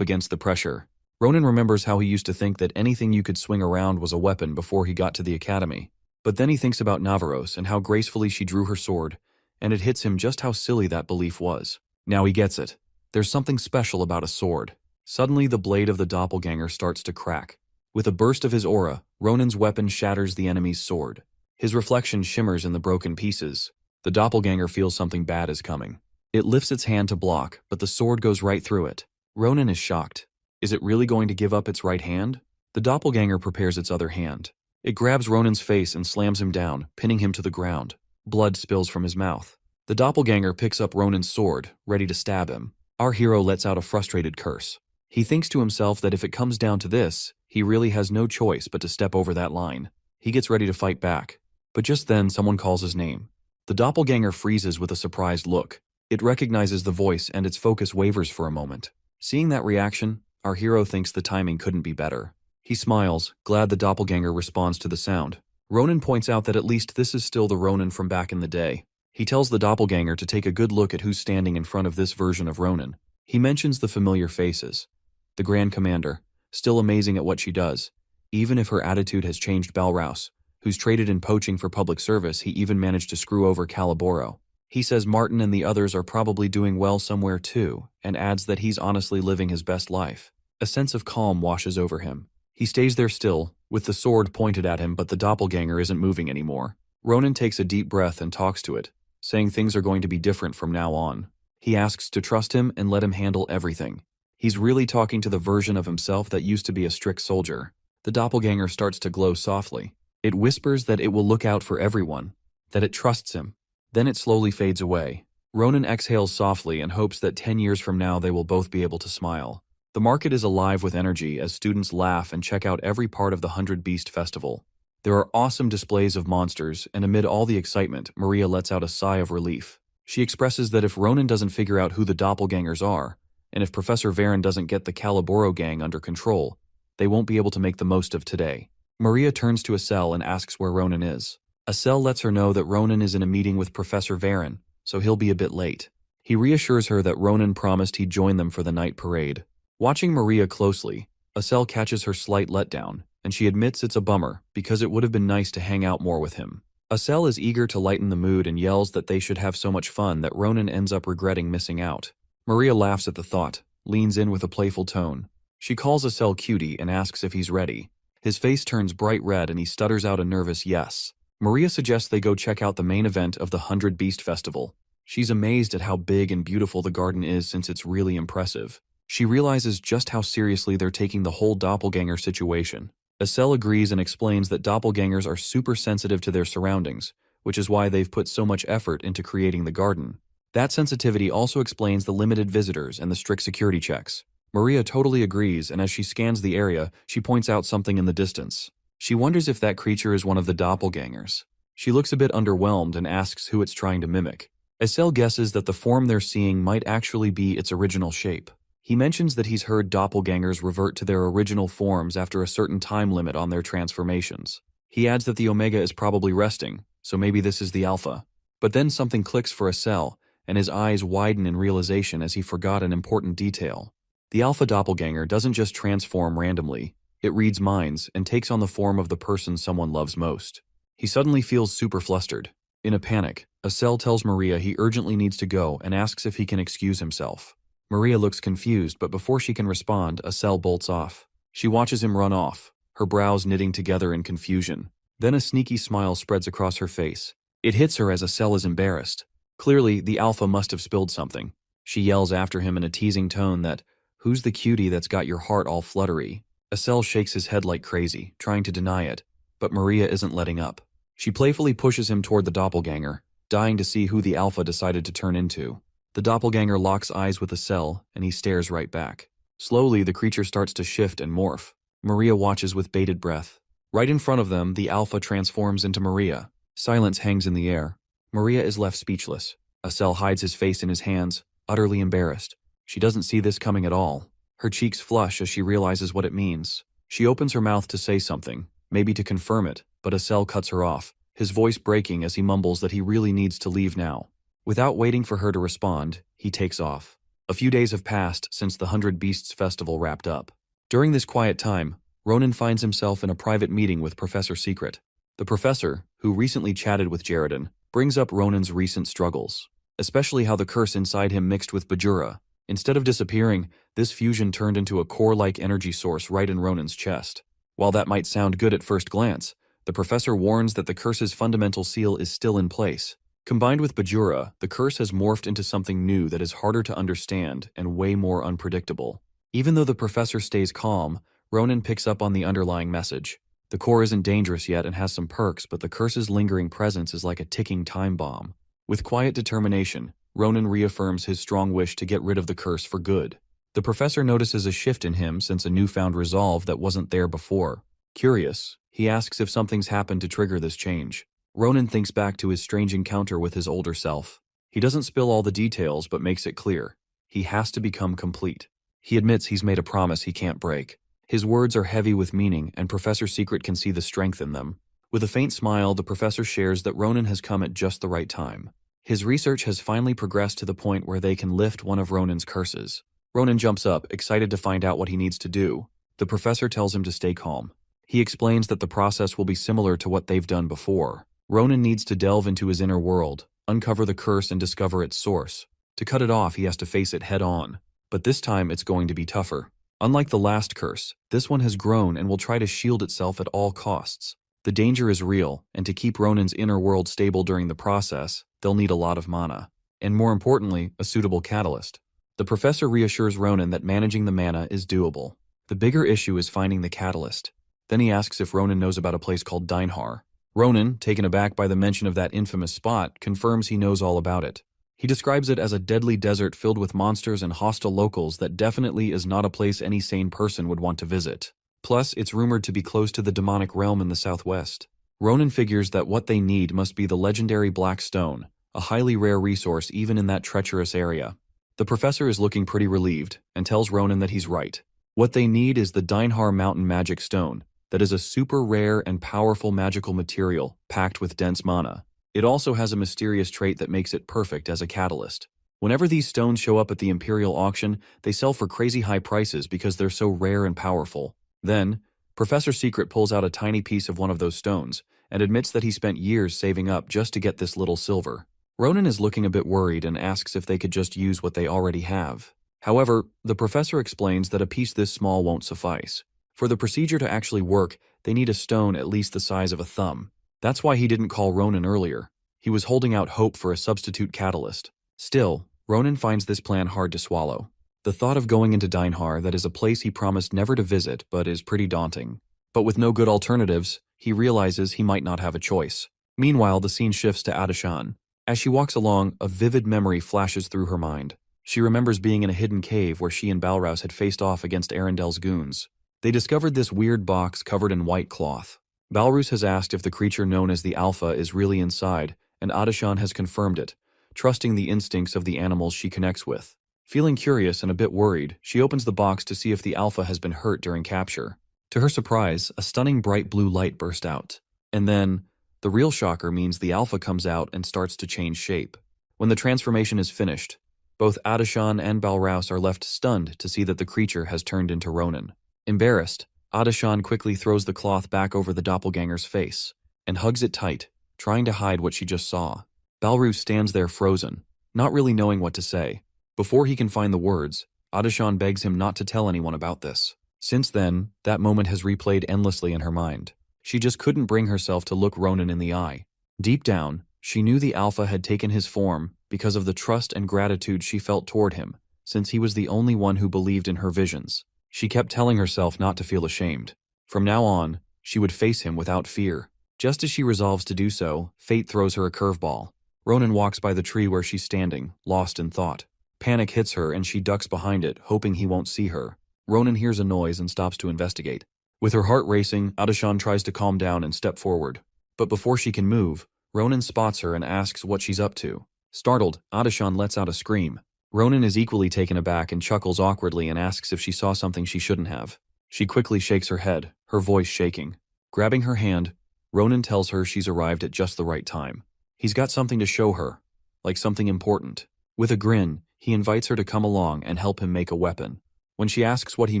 against the pressure. Ronan remembers how he used to think that anything you could swing around was a weapon before he got to the academy. But then he thinks about Navarros and how gracefully she drew her sword, and it hits him just how silly that belief was. Now he gets it. There's something special about a sword. Suddenly the blade of the doppelganger starts to crack. With a burst of his aura, Ronan's weapon shatters the enemy's sword. His reflection shimmers in the broken pieces. The doppelganger feels something bad is coming. It lifts its hand to block, but the sword goes right through it. Ronan is shocked. Is it really going to give up its right hand? The doppelganger prepares its other hand. It grabs Ronan's face and slams him down, pinning him to the ground. Blood spills from his mouth. The doppelganger picks up Ronan's sword, ready to stab him. Our hero lets out a frustrated curse. He thinks to himself that if it comes down to this, he really has no choice but to step over that line. He gets ready to fight back. But just then, someone calls his name. The doppelganger freezes with a surprised look. It recognizes the voice and its focus wavers for a moment. Seeing that reaction, our hero thinks the timing couldn't be better. He smiles, glad the doppelganger responds to the sound. Ronan points out that at least this is still the Ronan from back in the day. He tells the doppelganger to take a good look at who's standing in front of this version of Ronan. He mentions the familiar faces. The Grand Commander, still amazing at what she does. Even if her attitude has changed, Balrouse, who's traded in poaching for public service, he even managed to screw over Caliboro. He says Martin and the others are probably doing well somewhere too, and adds that he's honestly living his best life. A sense of calm washes over him. He stays there still, with the sword pointed at him, but the doppelganger isn't moving anymore. Ronan takes a deep breath and talks to it, saying things are going to be different from now on. He asks to trust him and let him handle everything. He's really talking to the version of himself that used to be a strict soldier. The doppelganger starts to glow softly. It whispers that it will look out for everyone, that it trusts him. Then it slowly fades away. Ronan exhales softly and hopes that 10 years from now they will both be able to smile. The market is alive with energy as students laugh and check out every part of the 100 Beast Festival. There are awesome displays of monsters, and amid all the excitement, Maria lets out a sigh of relief. She expresses that if Ronan doesn't figure out who the doppelgangers are, and if Professor Varen doesn't get the Caliboro gang under control, they won't be able to make the most of today. Maria turns to Estelle and asks where Ronan is. Estelle lets her know that Ronan is in a meeting with Professor Varen, so he'll be a bit late. He reassures her that Ronan promised he'd join them for the night parade. Watching Maria closely, Estelle catches her slight letdown, and she admits it's a bummer because it would have been nice to hang out more with him. Estelle is eager to lighten the mood and yells that they should have so much fun that Ronan ends up regretting missing out. Maria laughs at the thought, leans in with a playful tone. She calls Acel cutie and asks if he's ready. His face turns bright red and he stutters out a nervous yes. Maria suggests they go check out the main event of the 100 Beast Festival. She's amazed at how big and beautiful the garden is since it's really impressive. She realizes just how seriously they're taking the whole doppelganger situation. Acel agrees and explains that doppelgangers are super sensitive to their surroundings, which is why they've put so much effort into creating the garden. That sensitivity also explains the limited visitors and the strict security checks. Maria totally agrees, and as she scans the area, she points out something in the distance. She wonders if that creature is one of the doppelgangers. She looks a bit underwhelmed and asks who it's trying to mimic. Acel guesses that the form they're seeing might actually be its original shape. He mentions that he's heard doppelgangers revert to their original forms after a certain time limit on their transformations. He adds that the Omega is probably resting, so maybe this is the Alpha. But then something clicks for Acel, and his eyes widen in realization as he forgot an important detail. The Alpha doppelganger doesn't just transform randomly. It reads minds and takes on the form of the person someone loves most. He suddenly feels super flustered. In a panic, Acel tells Maria he urgently needs to go and asks if he can excuse himself. Maria looks confused, but before she can respond, Acel bolts off. She watches him run off, her brows knitting together in confusion. Then a sneaky smile spreads across her face. It hits her as Acel is embarrassed. Clearly, the Alpha must have spilled something. She yells after him in a teasing tone that, "Who's the cutie that's got your heart all fluttery?" Acel shakes his head like crazy, trying to deny it, but Maria isn't letting up. She playfully pushes him toward the doppelganger, dying to see who the Alpha decided to turn into. The doppelganger locks eyes with Acel, and he stares right back. Slowly, the creature starts to shift and morph. Maria watches with bated breath. Right in front of them, the Alpha transforms into Maria. Silence hangs in the air. Maria is left speechless. Acel hides his face in his hands, utterly embarrassed. She doesn't see this coming at all. Her cheeks flush as she realizes what it means. She opens her mouth to say something, maybe to confirm it, but Acel cuts her off, his voice breaking as he mumbles that he really needs to leave now. Without waiting for her to respond, he takes off. A few days have passed since the 100 Beasts Festival wrapped up. During this quiet time, Ronan finds himself in a private meeting with Professor Secret. The professor, who recently chatted with Jaredon, brings up Ronan's recent struggles, especially how the curse inside him mixed with Bajura. Instead of disappearing, this fusion turned into a core-like energy source right in Ronan's chest. While that might sound good at first glance, the professor warns that the curse's fundamental seal is still in place. Combined with Bajura, the curse has morphed into something new that is harder to understand and way more unpredictable. Even though the professor stays calm, Ronan picks up on the underlying message. The core isn't dangerous yet and has some perks, but the curse's lingering presence is like a ticking time bomb. With quiet determination, Ronan reaffirms his strong wish to get rid of the curse for good. The professor notices a shift in him since a newfound resolve that wasn't there before. Curious, he asks if something's happened to trigger this change. Ronan thinks back to his strange encounter with his older self. He doesn't spill all the details but makes it clear. He has to become complete. He admits he's made a promise he can't break. His words are heavy with meaning, and Professor Secret can see the strength in them. With a faint smile, the professor shares that Ronan has come at just the right time. His research has finally progressed to the point where they can lift one of Ronan's curses. Ronan jumps up, excited to find out what he needs to do. The professor tells him to stay calm. He explains that the process will be similar to what they've done before. Ronan needs to delve into his inner world, uncover the curse and discover its source. To cut it off, he has to face it head-on. But this time, it's going to be tougher. Unlike the last curse, this one has grown and will try to shield itself at all costs. The danger is real, and to keep Ronan's inner world stable during the process, they'll need a lot of mana. And more importantly, a suitable catalyst. The professor reassures Ronan that managing the mana is doable. The bigger issue is finding the catalyst. Then he asks if Ronan knows about a place called Dinehar. Ronan, taken aback by the mention of that infamous spot, confirms he knows all about it. He describes it as a deadly desert filled with monsters and hostile locals that definitely is not a place any sane person would want to visit. Plus, it's rumored to be close to the demonic realm in the southwest. Ronan figures that what they need must be the legendary Black Stone, a highly rare resource even in that treacherous area. The professor is looking pretty relieved, and tells Ronan that he's right. What they need is the Dinehar Mountain Magic Stone, that is a super rare and powerful magical material, packed with dense mana. It also has a mysterious trait that makes it perfect as a catalyst. Whenever these stones show up at the Imperial auction, they sell for crazy high prices because they're so rare and powerful. Then, Professor Secret pulls out a tiny piece of one of those stones, and admits that he spent years saving up just to get this little silver. Ronan is looking a bit worried and asks if they could just use what they already have. However, the professor explains that a piece this small won't suffice. For the procedure to actually work, they need a stone at least the size of a thumb. That's why he didn't call Ronan earlier. He was holding out hope for a substitute catalyst. Still, Ronan finds this plan hard to swallow. The thought of going into Dinehar, that is a place he promised never to visit but is pretty daunting. But with no good alternatives, he realizes he might not have a choice. Meanwhile, the scene shifts to Adishan. As she walks along, a vivid memory flashes through her mind. She remembers being in a hidden cave where she and Balrouse had faced off against Arendel's goons. They discovered this weird box covered in white cloth. Balrouse has asked if the creature known as the Alpha is really inside, and Adishan has confirmed it, trusting the instincts of the animals she connects with. Feeling curious and a bit worried, she opens the box to see if the Alpha has been hurt during capture. To her surprise, a stunning bright blue light burst out. And then, the real shocker means the Alpha comes out and starts to change shape. When the transformation is finished, both Adishan and Balrouse are left stunned to see that the creature has turned into Ronan. Embarrassed, Adishan quickly throws the cloth back over the doppelganger's face and hugs it tight, trying to hide what she just saw. Balrouse stands there frozen, not really knowing what to say. Before he can find the words, Adishan begs him not to tell anyone about this. Since then, that moment has replayed endlessly in her mind. She just couldn't bring herself to look Ronan in the eye. Deep down, she knew the Alpha had taken his form because of the trust and gratitude she felt toward him, since he was the only one who believed in her visions. She kept telling herself not to feel ashamed. From now on, she would face him without fear. Just as she resolves to do so, fate throws her a curveball. Ronan walks by the tree where she's standing, lost in thought. Panic hits her and she ducks behind it, hoping he won't see her. Ronan hears a noise and stops to investigate. With her heart racing, Adishan tries to calm down and step forward. But before she can move, Ronan spots her and asks what she's up to. Startled, Adishan lets out a scream. Ronan is equally taken aback and chuckles awkwardly and asks if she saw something she shouldn't have. She quickly shakes her head, her voice shaking. Grabbing her hand, Ronan tells her she's arrived at just the right time. He's got something to show her, like something important. With a grin, he invites her to come along and help him make a weapon. When she asks what he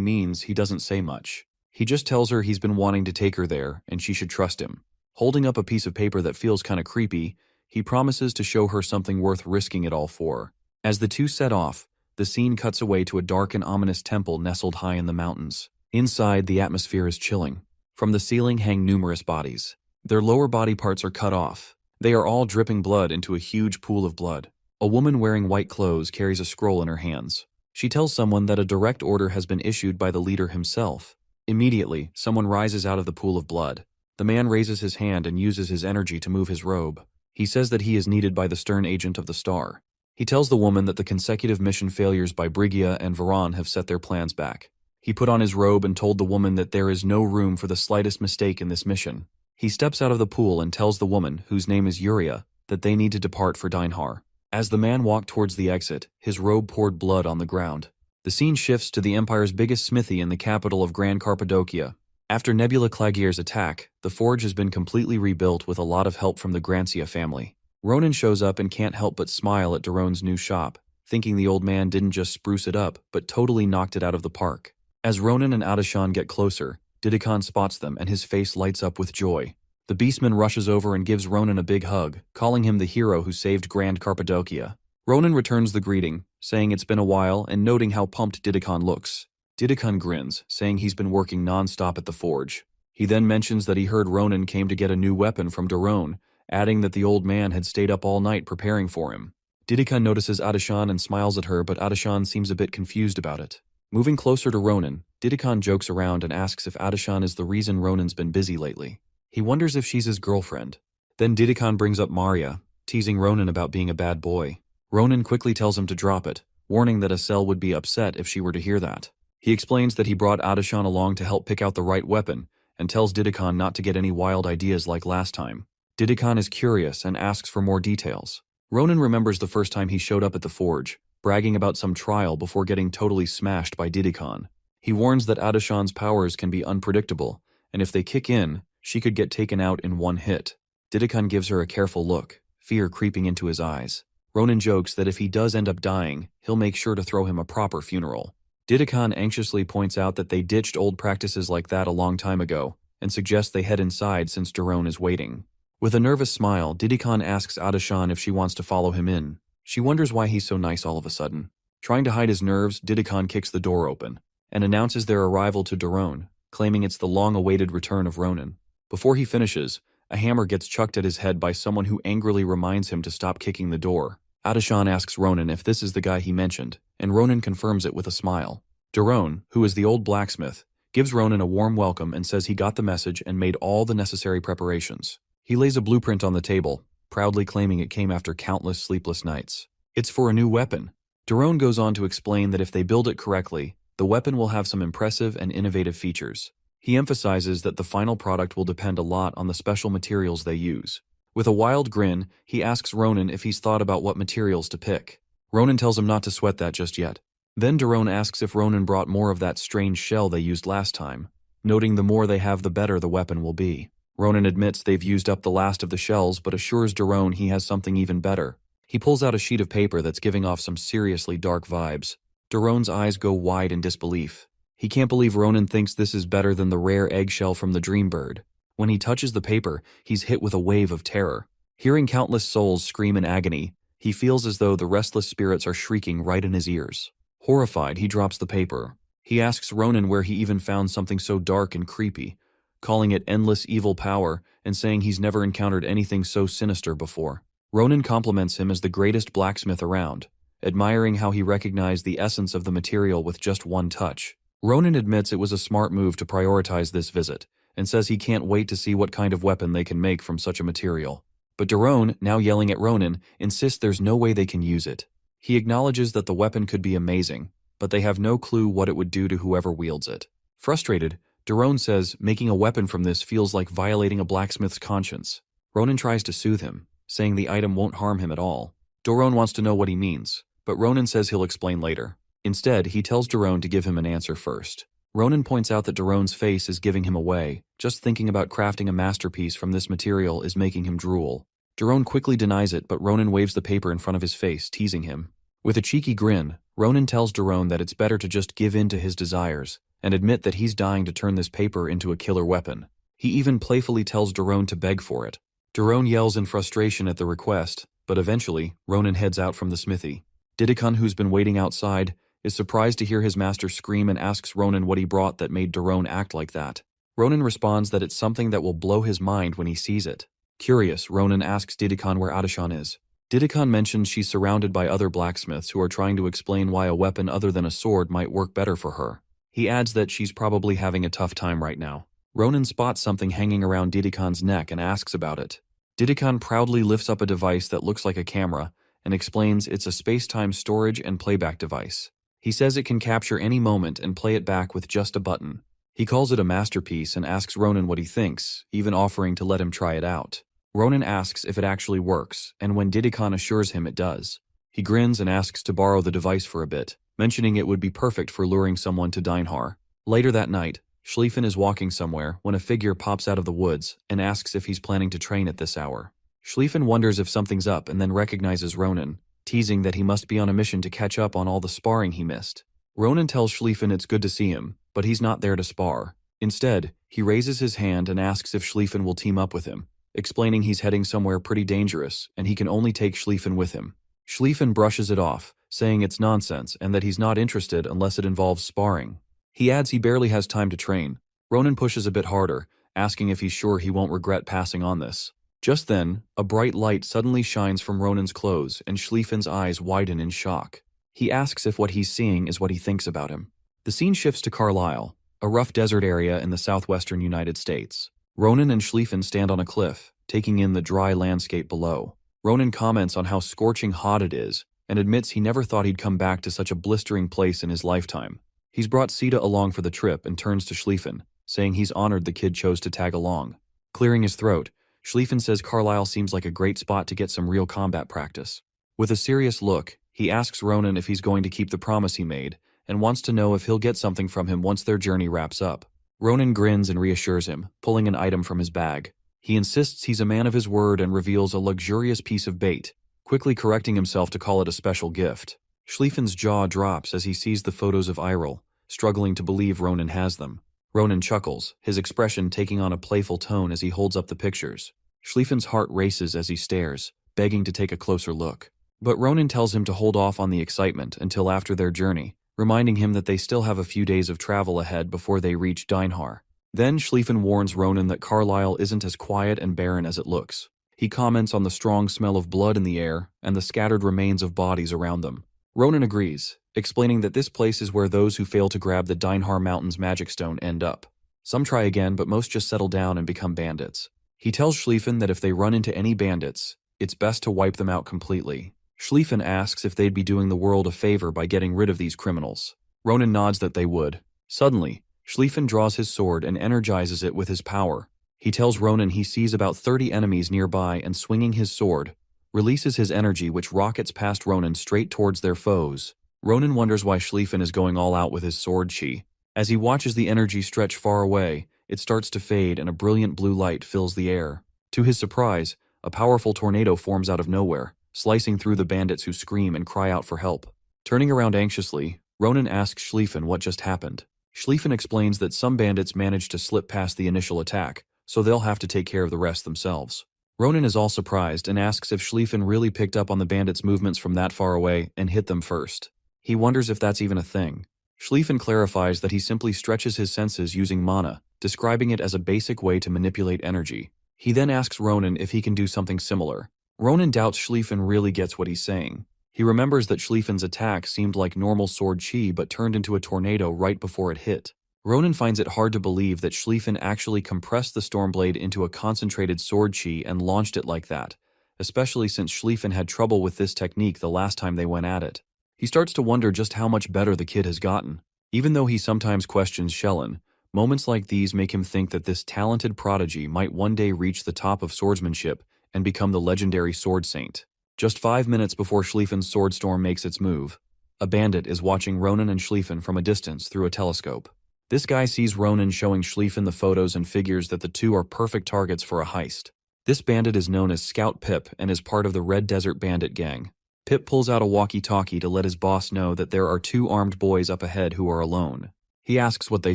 means, he doesn't say much. He just tells her he's been wanting to take her there and she should trust him. Holding up a piece of paper that feels kinda creepy, he promises to show her something worth risking it all for. As the two set off, the scene cuts away to a dark and ominous temple nestled high in the mountains. Inside, the atmosphere is chilling. From the ceiling hang numerous bodies. Their lower body parts are cut off. They are all dripping blood into a huge pool of blood. A woman wearing white clothes carries a scroll in her hands. She tells someone that a direct order has been issued by the leader himself. Immediately, someone rises out of the pool of blood. The man raises his hand and uses his energy to move his robe. He says that he is needed by the stern agent of the star. He tells the woman that the consecutive mission failures by Briggia and Varan have set their plans back. He put on his robe and told the woman that there is no room for the slightest mistake in this mission. He steps out of the pool and tells the woman, whose name is Yuria, that they need to depart for Dinehar. As the man walked towards the exit, his robe poured blood on the ground. The scene shifts to the Empire's biggest smithy in the capital of Grand Cappadocia. After Nebula Clagier's attack, the forge has been completely rebuilt with a lot of help from the Grancia family. Ronan shows up and can't help but smile at Daron's new shop, thinking the old man didn't just spruce it up, but totally knocked it out of the park. As Ronan and Adishan get closer, Didikon spots them and his face lights up with joy. The beastman rushes over and gives Ronan a big hug, calling him the hero who saved Grand Cappadocia. Ronan returns the greeting, saying it's been a while and noting how pumped Didikon looks. Didikon grins, saying he's been working non-stop at the forge. He then mentions that he heard Ronan came to get a new weapon from Daron, adding that the old man had stayed up all night preparing for him. Didikon notices Adishan and smiles at her, but Adishan seems a bit confused about it. Moving closer to Ronan, Didikon jokes around and asks if Adishan is the reason Ronan's been busy lately. He wonders if she's his girlfriend. Then Didikon brings up Maria, teasing Ronan about being a bad boy. Ronan quickly tells him to drop it, warning that Asel would be upset if she were to hear that. He explains that he brought Adishan along to help pick out the right weapon, and tells Didikon not to get any wild ideas like last time. Didikon is curious and asks for more details. Ronan remembers the first time he showed up at the forge, bragging about some trial before getting totally smashed by Didikon. He warns that Adishan's powers can be unpredictable, and if they kick in, she could get taken out in one hit. Didikon gives her a careful look, fear creeping into his eyes. Ronan jokes that if he does end up dying, he'll make sure to throw him a proper funeral. Didikon anxiously points out that they ditched old practices like that a long time ago, and suggests they head inside since Daron is waiting. With a nervous smile, Didikon asks Adishan if she wants to follow him in. She wonders why he's so nice all of a sudden. Trying to hide his nerves, Didikon kicks the door open and announces their arrival to Daron, claiming it's the long-awaited return of Ronan. Before he finishes, a hammer gets chucked at his head by someone who angrily reminds him to stop kicking the door. Adashan asks Ronan if this is the guy he mentioned, and Ronan confirms it with a smile. Daron, who is the old blacksmith, gives Ronan a warm welcome and says he got the message and made all the necessary preparations. He lays a blueprint on the table, proudly claiming it came after countless sleepless nights. It's for a new weapon. Daron goes on to explain that if they build it correctly, the weapon will have some impressive and innovative features. He emphasizes that the final product will depend a lot on the special materials they use. With a wild grin, he asks Ronan if he's thought about what materials to pick. Ronan tells him not to sweat that just yet. Then Daron asks if Ronan brought more of that strange shell they used last time, noting the more they have the better the weapon will be. Ronan admits they've used up the last of the shells but assures Daron he has something even better. He pulls out a sheet of paper that's giving off some seriously dark vibes. Daron's eyes go wide in disbelief. He can't believe Ronan thinks this is better than the rare eggshell from the dream bird. When he touches the paper, he's hit with a wave of terror. Hearing countless souls scream in agony, he feels as though the restless spirits are shrieking right in his ears. Horrified, he drops the paper. He asks Ronan where he even found something so dark and creepy, calling it endless evil power and saying he's never encountered anything so sinister before. Ronan compliments him as the greatest blacksmith around, admiring how he recognized the essence of the material with just one touch. Ronan admits it was a smart move to prioritize this visit, and says he can't wait to see what kind of weapon they can make from such a material. But Daron, now yelling at Ronan, insists there's no way they can use it. He acknowledges that the weapon could be amazing, but they have no clue what it would do to whoever wields it. Frustrated, Daron says making a weapon from this feels like violating a blacksmith's conscience. Ronan tries to soothe him, saying the item won't harm him at all. Daron wants to know what he means, but Ronan says he'll explain later. Instead, he tells Daron to give him an answer first. Ronan points out that Daron's face is giving him away. Just thinking about crafting a masterpiece from this material is making him drool. Daron quickly denies it, but Ronan waves the paper in front of his face, teasing him. With a cheeky grin, Ronan tells Daron that it's better to just give in to his desires, and admit that he's dying to turn this paper into a killer weapon. He even playfully tells Daron to beg for it. Daron yells in frustration at the request, but eventually, Ronan heads out from the smithy. Didikon, who's been waiting outside, is surprised to hear his master scream and asks Ronan what he brought that made Daron act like that. Ronan responds that it's something that will blow his mind when he sees it. Curious, Ronan asks Didikon where Adashan is. Didikon mentions she's surrounded by other blacksmiths who are trying to explain why a weapon other than a sword might work better for her. He adds that she's probably having a tough time right now. Ronan spots something hanging around Didikon's neck and asks about it. Didikon proudly lifts up a device that looks like a camera and explains it's a space-time storage and playback device. He says it can capture any moment and play it back with just a button. He calls it a masterpiece and asks Ronan what he thinks, even offering to let him try it out. Ronan asks if it actually works, and when Didikon assures him it does, he grins and asks to borrow the device for a bit, mentioning it would be perfect for luring someone to Dinehar. Later that night, Schlieffen is walking somewhere when a figure pops out of the woods and asks if he's planning to train at this hour. Schlieffen wonders if something's up and then recognizes Ronan, teasing that he must be on a mission to catch up on all the sparring he missed. Ronan tells Schlieffen it's good to see him, but he's not there to spar. Instead, he raises his hand and asks if Schlieffen will team up with him, explaining he's heading somewhere pretty dangerous and he can only take Schlieffen with him. Schlieffen brushes it off, saying it's nonsense and that he's not interested unless it involves sparring. He adds he barely has time to train. Ronan pushes a bit harder, asking if he's sure he won't regret passing on this. Just then, a bright light suddenly shines from Ronan's clothes and Schlieffen's eyes widen in shock. He asks if what he's seeing is what he thinks about him. The scene shifts to Carlisle, a rough desert area in the southwestern United States. Ronan and Schlieffen stand on a cliff, taking in the dry landscape below. Ronan comments on how scorching hot it is and admits he never thought he'd come back to such a blistering place in his lifetime. He's brought Sita along for the trip and turns to Schlieffen, saying he's honored the kid chose to tag along. Clearing his throat, Schlieffen says Carlisle seems like a great spot to get some real combat practice. With a serious look, he asks Ronan if he's going to keep the promise he made and wants to know if he'll get something from him once their journey wraps up. Ronan grins and reassures him, pulling an item from his bag. He insists he's a man of his word and reveals a luxurious piece of bait, quickly correcting himself to call it a special gift. Schlieffen's jaw drops as he sees the photos of Iril, struggling to believe Ronan has them. Ronan chuckles, his expression taking on a playful tone as he holds up the pictures. Schlieffen's heart races as he stares, begging to take a closer look. But Ronan tells him to hold off on the excitement until after their journey, reminding him that they still have a few days of travel ahead before they reach Dinehar. Then Schlieffen warns Ronan that Carlisle isn't as quiet and barren as it looks. He comments on the strong smell of blood in the air and the scattered remains of bodies around them. Ronan agrees, explaining that this place is where those who fail to grab the Dinehar Mountain's magic stone end up. Some try again, but most just settle down and become bandits. He tells Schlieffen that if they run into any bandits, it's best to wipe them out completely. Schlieffen asks if they'd be doing the world a favor by getting rid of these criminals. Ronan nods that they would. Suddenly, Schlieffen draws his sword and energizes it with his power. He tells Ronan he sees about 30 enemies nearby and swinging his sword, releases his energy which rockets past Ronan straight towards their foes. Ronan wonders why Schlieffen is going all out with his sword chi. As he watches the energy stretch far away, it starts to fade and a brilliant blue light fills the air. To his surprise, a powerful tornado forms out of nowhere, slicing through the bandits who scream and cry out for help. Turning around anxiously, Ronan asks Schlieffen what just happened. Schlieffen explains that some bandits managed to slip past the initial attack, so they'll have to take care of the rest themselves. Ronan is all surprised and asks if Schlieffen really picked up on the bandits' movements from that far away and hit them first. He wonders if that's even a thing. Schlieffen clarifies that he simply stretches his senses using mana, describing it as a basic way to manipulate energy. He then asks Ronan if he can do something similar. Ronan doubts Schlieffen really gets what he's saying. He remembers that Schlieffen's attack seemed like normal sword chi but turned into a tornado right before it hit. Ronan finds it hard to believe that Schlieffen actually compressed the Stormblade into a concentrated sword chi and launched it like that, especially since Schlieffen had trouble with this technique the last time they went at it. He starts to wonder just how much better the kid has gotten. Even though he sometimes questions Schellen, moments like these make him think that this talented prodigy might one day reach the top of swordsmanship and become the legendary Sword Saint. Just 5 minutes before Schlieffen's sword storm makes its move, a bandit is watching Ronan and Schlieffen from a distance through a telescope. This guy sees Ronan showing Schlieffen the photos and figures that the two are perfect targets for a heist. This bandit is known as Scout Pip and is part of the Red Desert Bandit gang. Pip pulls out a walkie-talkie to let his boss know that there are 2 armed boys up ahead who are alone. He asks what they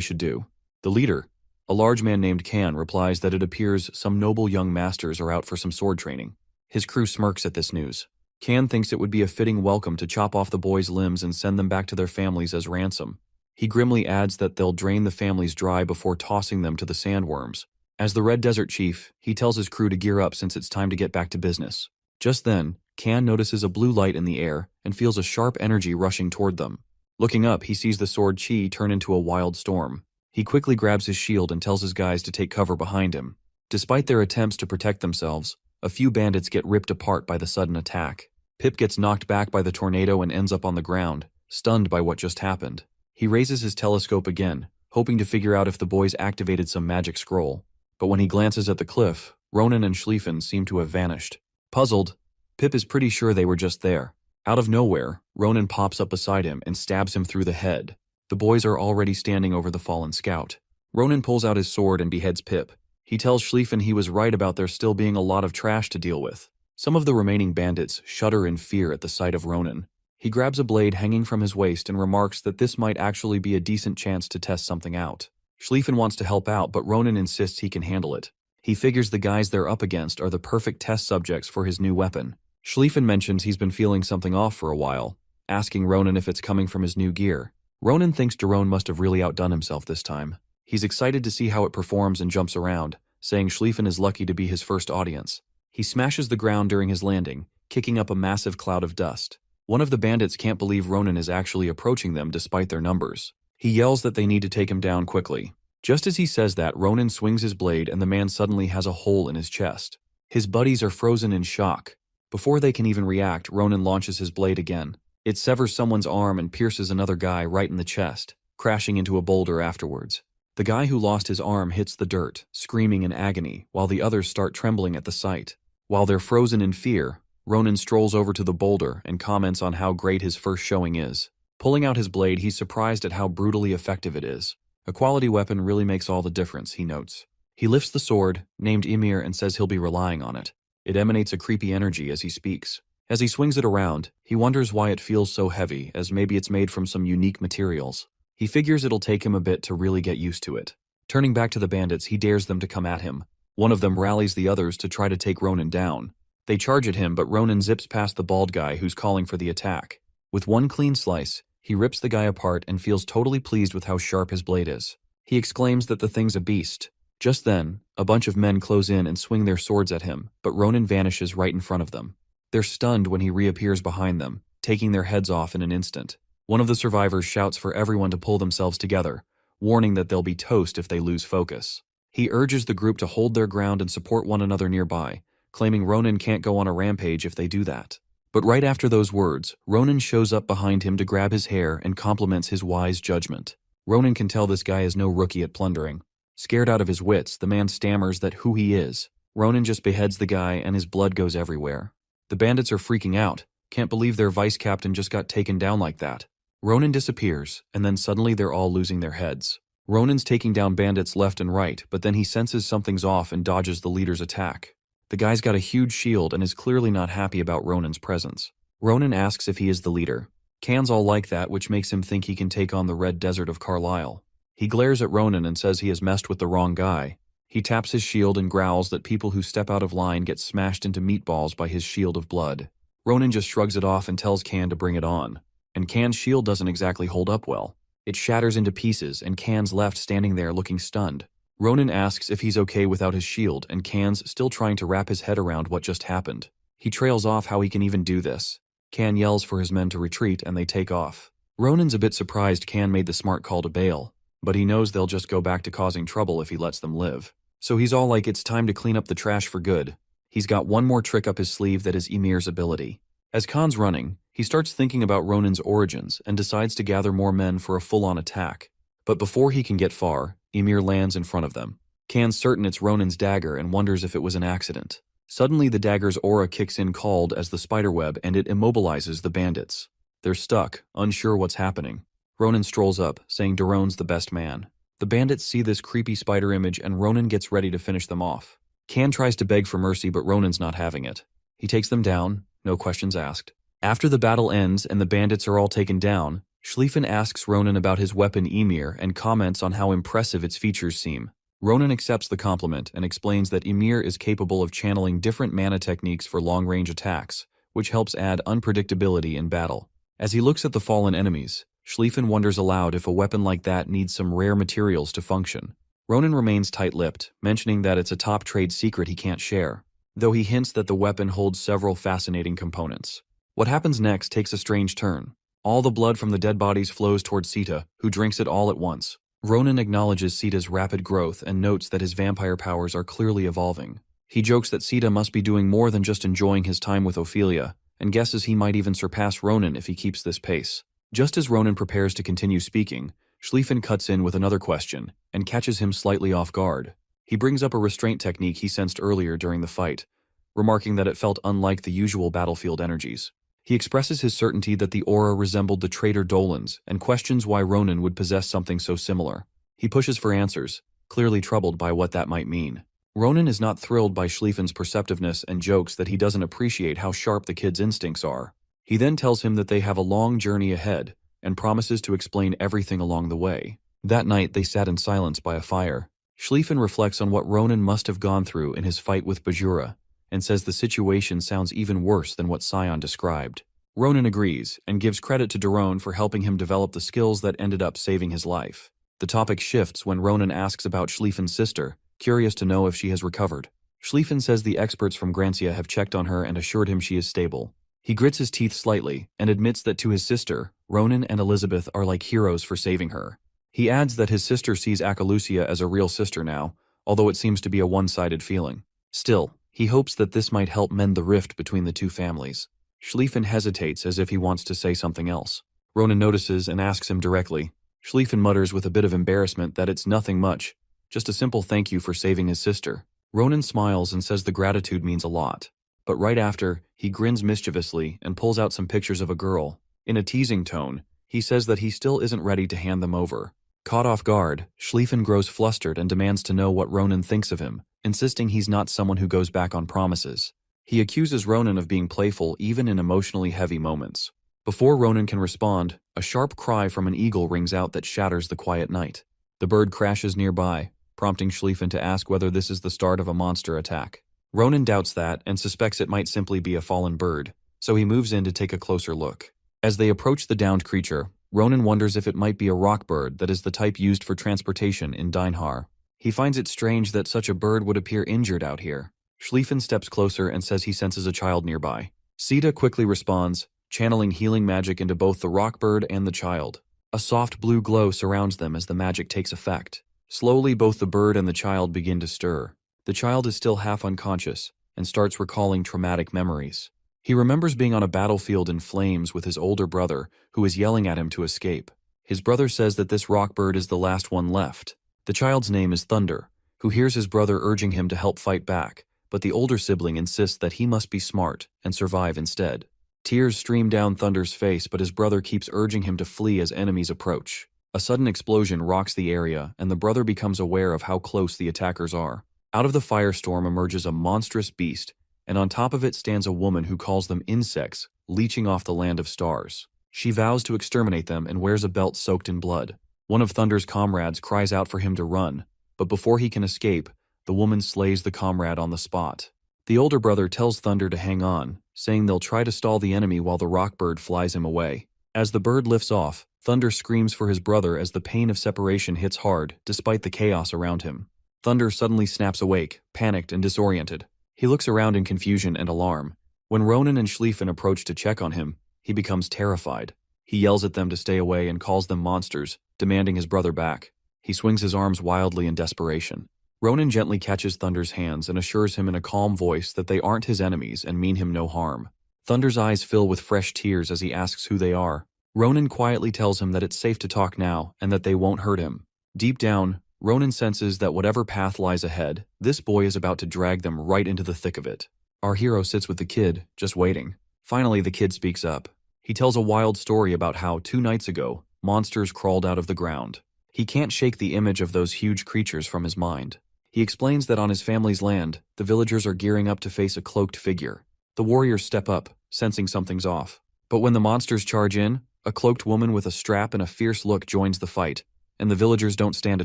should do. The leader, a large man named Can, replies that it appears some noble young masters are out for some sword training. His crew smirks at this news. Can thinks it would be a fitting welcome to chop off the boys' limbs and send them back to their families as ransom. He grimly adds that they'll drain the families dry before tossing them to the sandworms. As the Red Desert Chief, he tells his crew to gear up since it's time to get back to business. Just then, Can notices a blue light in the air and feels a sharp energy rushing toward them. Looking up, he sees the sword chi turn into a wild storm. He quickly grabs his shield and tells his guys to take cover behind him. Despite their attempts to protect themselves, a few bandits get ripped apart by the sudden attack. Pip gets knocked back by the tornado and ends up on the ground, stunned by what just happened. He raises his telescope again, hoping to figure out if the boys activated some magic scroll. But when he glances at the cliff, Ronan and Schlieffen seem to have vanished. Puzzled, Pip is pretty sure they were just there. Out of nowhere, Ronan pops up beside him and stabs him through the head. The boys are already standing over the fallen scout. Ronan pulls out his sword and beheads Pip. He tells Schlieffen he was right about there still being a lot of trash to deal with. Some of the remaining bandits shudder in fear at the sight of Ronan. He grabs a blade hanging from his waist and remarks that this might actually be a decent chance to test something out. Schlieffen wants to help out, but Ronan insists he can handle it. He figures the guys they're up against are the perfect test subjects for his new weapon. Schlieffen mentions he's been feeling something off for a while, asking Ronan if it's coming from his new gear. Ronan thinks Daron must have really outdone himself this time. He's excited to see how it performs and jumps around, saying Schlieffen is lucky to be his first audience. He smashes the ground during his landing, kicking up a massive cloud of dust. One of the bandits can't believe Ronan is actually approaching them despite their numbers. He yells that they need to take him down quickly. Just as he says that, Ronan swings his blade and the man suddenly has a hole in his chest. His buddies are frozen in shock. Before they can even react, Ronan launches his blade again. It severs someone's arm and pierces another guy right in the chest, crashing into a boulder afterwards. The guy who lost his arm hits the dirt, screaming in agony, while the others start trembling at the sight. While they're frozen in fear, Ronan strolls over to the boulder and comments on how great his first showing is. Pulling out his blade, he's surprised at how brutally effective it is. A quality weapon really makes all the difference, he notes. He lifts the sword, named Ymir, and says he'll be relying on it. It emanates a creepy energy as he speaks. As he swings it around, he wonders why it feels so heavy, as maybe it's made from some unique materials. He figures it'll take him a bit to really get used to it. Turning back to the bandits, he dares them to come at him. One of them rallies the others to try to take Ronan down. They charge at him, but Ronan zips past the bald guy who's calling for the attack. With one clean slice, he rips the guy apart and feels totally pleased with how sharp his blade is. He exclaims that the thing's a beast. Just then, a bunch of men close in and swing their swords at him, but Ronan vanishes right in front of them. They're stunned when he reappears behind them, taking their heads off in an instant. One of the survivors shouts for everyone to pull themselves together, warning that they'll be toast if they lose focus. He urges the group to hold their ground and support one another nearby, claiming Ronan can't go on a rampage if they do that. But right after those words, Ronan shows up behind him to grab his hair and compliments his wise judgment. Ronan can tell this guy is no rookie at plundering. Scared out of his wits, the man stammers that who he is. Ronan just beheads the guy and his blood goes everywhere. The bandits are freaking out, can't believe their vice captain just got taken down like that. Ronan disappears, and then suddenly they're all losing their heads. Ronan's taking down bandits left and right, but then he senses something's off and dodges the leader's attack. The guy's got a huge shield and is clearly not happy about Ronan's presence. Ronan asks if he is the leader. Kan's all like that, which makes him think he can take on the Red Desert of Carlisle. He glares at Ronan and says he has messed with the wrong guy. He taps his shield and growls that people who step out of line get smashed into meatballs by his shield of blood. Ronan just shrugs it off and tells Kan to bring it on. And Kan's shield doesn't exactly hold up well. It shatters into pieces and Kan's left standing there looking stunned. Ronan asks if he's okay without his shield, and Kan's still trying to wrap his head around what just happened. He trails off how he can even do this. Kan yells for his men to retreat and they take off. Ronan's a bit surprised Kan made the smart call to bail, but he knows they'll just go back to causing trouble if he lets them live. So he's all like it's time to clean up the trash for good. He's got one more trick up his sleeve that is Ymir's ability. As Kan's running, he starts thinking about Ronan's origins and decides to gather more men for a full-on attack. But before he can get far, Ymir lands in front of them. Kan's certain it's Ronan's dagger and wonders if it was an accident. Suddenly the dagger's aura kicks in called as the spiderweb and it immobilizes the bandits. They're stuck, unsure what's happening. Ronan strolls up, saying Daron's the best man. The bandits see this creepy spider image and Ronan gets ready to finish them off. Kan tries to beg for mercy, but Ronan's not having it. He takes them down, no questions asked. After the battle ends and the bandits are all taken down, Schlieffen asks Ronan about his weapon Ymir and comments on how impressive its features seem. Ronan accepts the compliment and explains that Ymir is capable of channeling different mana techniques for long-range attacks, which helps add unpredictability in battle. As he looks at the fallen enemies, Schlieffen wonders aloud if a weapon like that needs some rare materials to function. Ronan remains tight-lipped, mentioning that it's a top trade secret he can't share, though he hints that the weapon holds several fascinating components. What happens next takes a strange turn. All the blood from the dead bodies flows towards Sita, who drinks it all at once. Ronan acknowledges Sita's rapid growth and notes that his vampire powers are clearly evolving. He jokes that Sita must be doing more than just enjoying his time with Ophelia, and guesses he might even surpass Ronan if he keeps this pace. Just as Ronan prepares to continue speaking, Schlieffen cuts in with another question, and catches him slightly off guard. He brings up a restraint technique he sensed earlier during the fight, remarking that it felt unlike the usual battlefield energies. He expresses his certainty that the aura resembled the traitor Dolan's and questions why Ronan would possess something so similar. He pushes for answers, clearly troubled by what that might mean. Ronan is not thrilled by Schlieffen's perceptiveness and jokes that he doesn't appreciate how sharp the kid's instincts are. He then tells him that they have a long journey ahead and promises to explain everything along the way. That night they sat in silence by a fire. Schlieffen reflects on what Ronan must have gone through in his fight with Bajura, and says the situation sounds even worse than what Sion described. Ronan agrees, and gives credit to Daron for helping him develop the skills that ended up saving his life. The topic shifts when Ronan asks about Schlieffen's sister, curious to know if she has recovered. Schlieffen says the experts from Grancia have checked on her and assured him she is stable. He grits his teeth slightly, and admits that to his sister, Ronan and Elizabeth are like heroes for saving her. He adds that his sister sees Akalucia as a real sister now, although it seems to be a one-sided feeling. Still, he hopes that this might help mend the rift between the two families. Schlieffen hesitates as if he wants to say something else. Ronan notices and asks him directly. Schlieffen mutters with a bit of embarrassment that it's nothing much, just a simple thank you for saving his sister. Ronan smiles and says the gratitude means a lot. But right after, he grins mischievously and pulls out some pictures of a girl. In a teasing tone, he says that he still isn't ready to hand them over. Caught off guard, Schlieffen grows flustered and demands to know what Ronan thinks of him, insisting he's not someone who goes back on promises. He accuses Ronan of being playful even in emotionally heavy moments. Before Ronan can respond, a sharp cry from an eagle rings out that shatters the quiet night. The bird crashes nearby, prompting Schlieffen to ask whether this is the start of a monster attack. Ronan doubts that and suspects it might simply be a fallen bird, so he moves in to take a closer look. As they approach the downed creature, Ronan wonders if it might be a rock bird that is the type used for transportation in Dinehar. He finds it strange that such a bird would appear injured out here. Schlieffen steps closer and says he senses a child nearby. Sita quickly responds, channeling healing magic into both the rock bird and the child. A soft blue glow surrounds them as the magic takes effect. Slowly, both the bird and the child begin to stir. The child is still half unconscious and starts recalling traumatic memories. He remembers being on a battlefield in flames with his older brother, who is yelling at him to escape. His brother says that this rock bird is the last one left. The child's name is Thunder, who hears his brother urging him to help fight back, but the older sibling insists that he must be smart and survive instead. Tears stream down Thunder's face, but his brother keeps urging him to flee as enemies approach. A sudden explosion rocks the area, and the brother becomes aware of how close the attackers are. Out of the firestorm emerges a monstrous beast, and on top of it stands a woman who calls them insects, leeching off the land of stars. She vows to exterminate them and wears a belt soaked in blood. One of Thunder's comrades cries out for him to run, but before he can escape, the woman slays the comrade on the spot. The older brother tells Thunder to hang on, saying they'll try to stall the enemy while the rock bird flies him away. As the bird lifts off, Thunder screams for his brother as the pain of separation hits hard, despite the chaos around him. Thunder suddenly snaps awake, panicked and disoriented. He looks around in confusion and alarm. When Ronan and Schlieffen approach to check on him, he becomes terrified. He yells at them to stay away and calls them monsters, demanding his brother back. He swings his arms wildly in desperation. Ronan gently catches Thunder's hands and assures him in a calm voice that they aren't his enemies and mean him no harm. Thunder's eyes fill with fresh tears as he asks who they are. Ronan quietly tells him that it's safe to talk now and that they won't hurt him. Deep down, Ronan senses that whatever path lies ahead, this boy is about to drag them right into the thick of it. Our hero sits with the kid, just waiting. Finally, the kid speaks up. He tells a wild story about how, 2 nights ago, monsters crawled out of the ground. He can't shake the image of those huge creatures from his mind. He explains that on his family's land, the villagers are gearing up to face a cloaked figure. The warriors step up, sensing something's off. But when the monsters charge in, a cloaked woman with a strap and a fierce look joins the fight, and the villagers don't stand a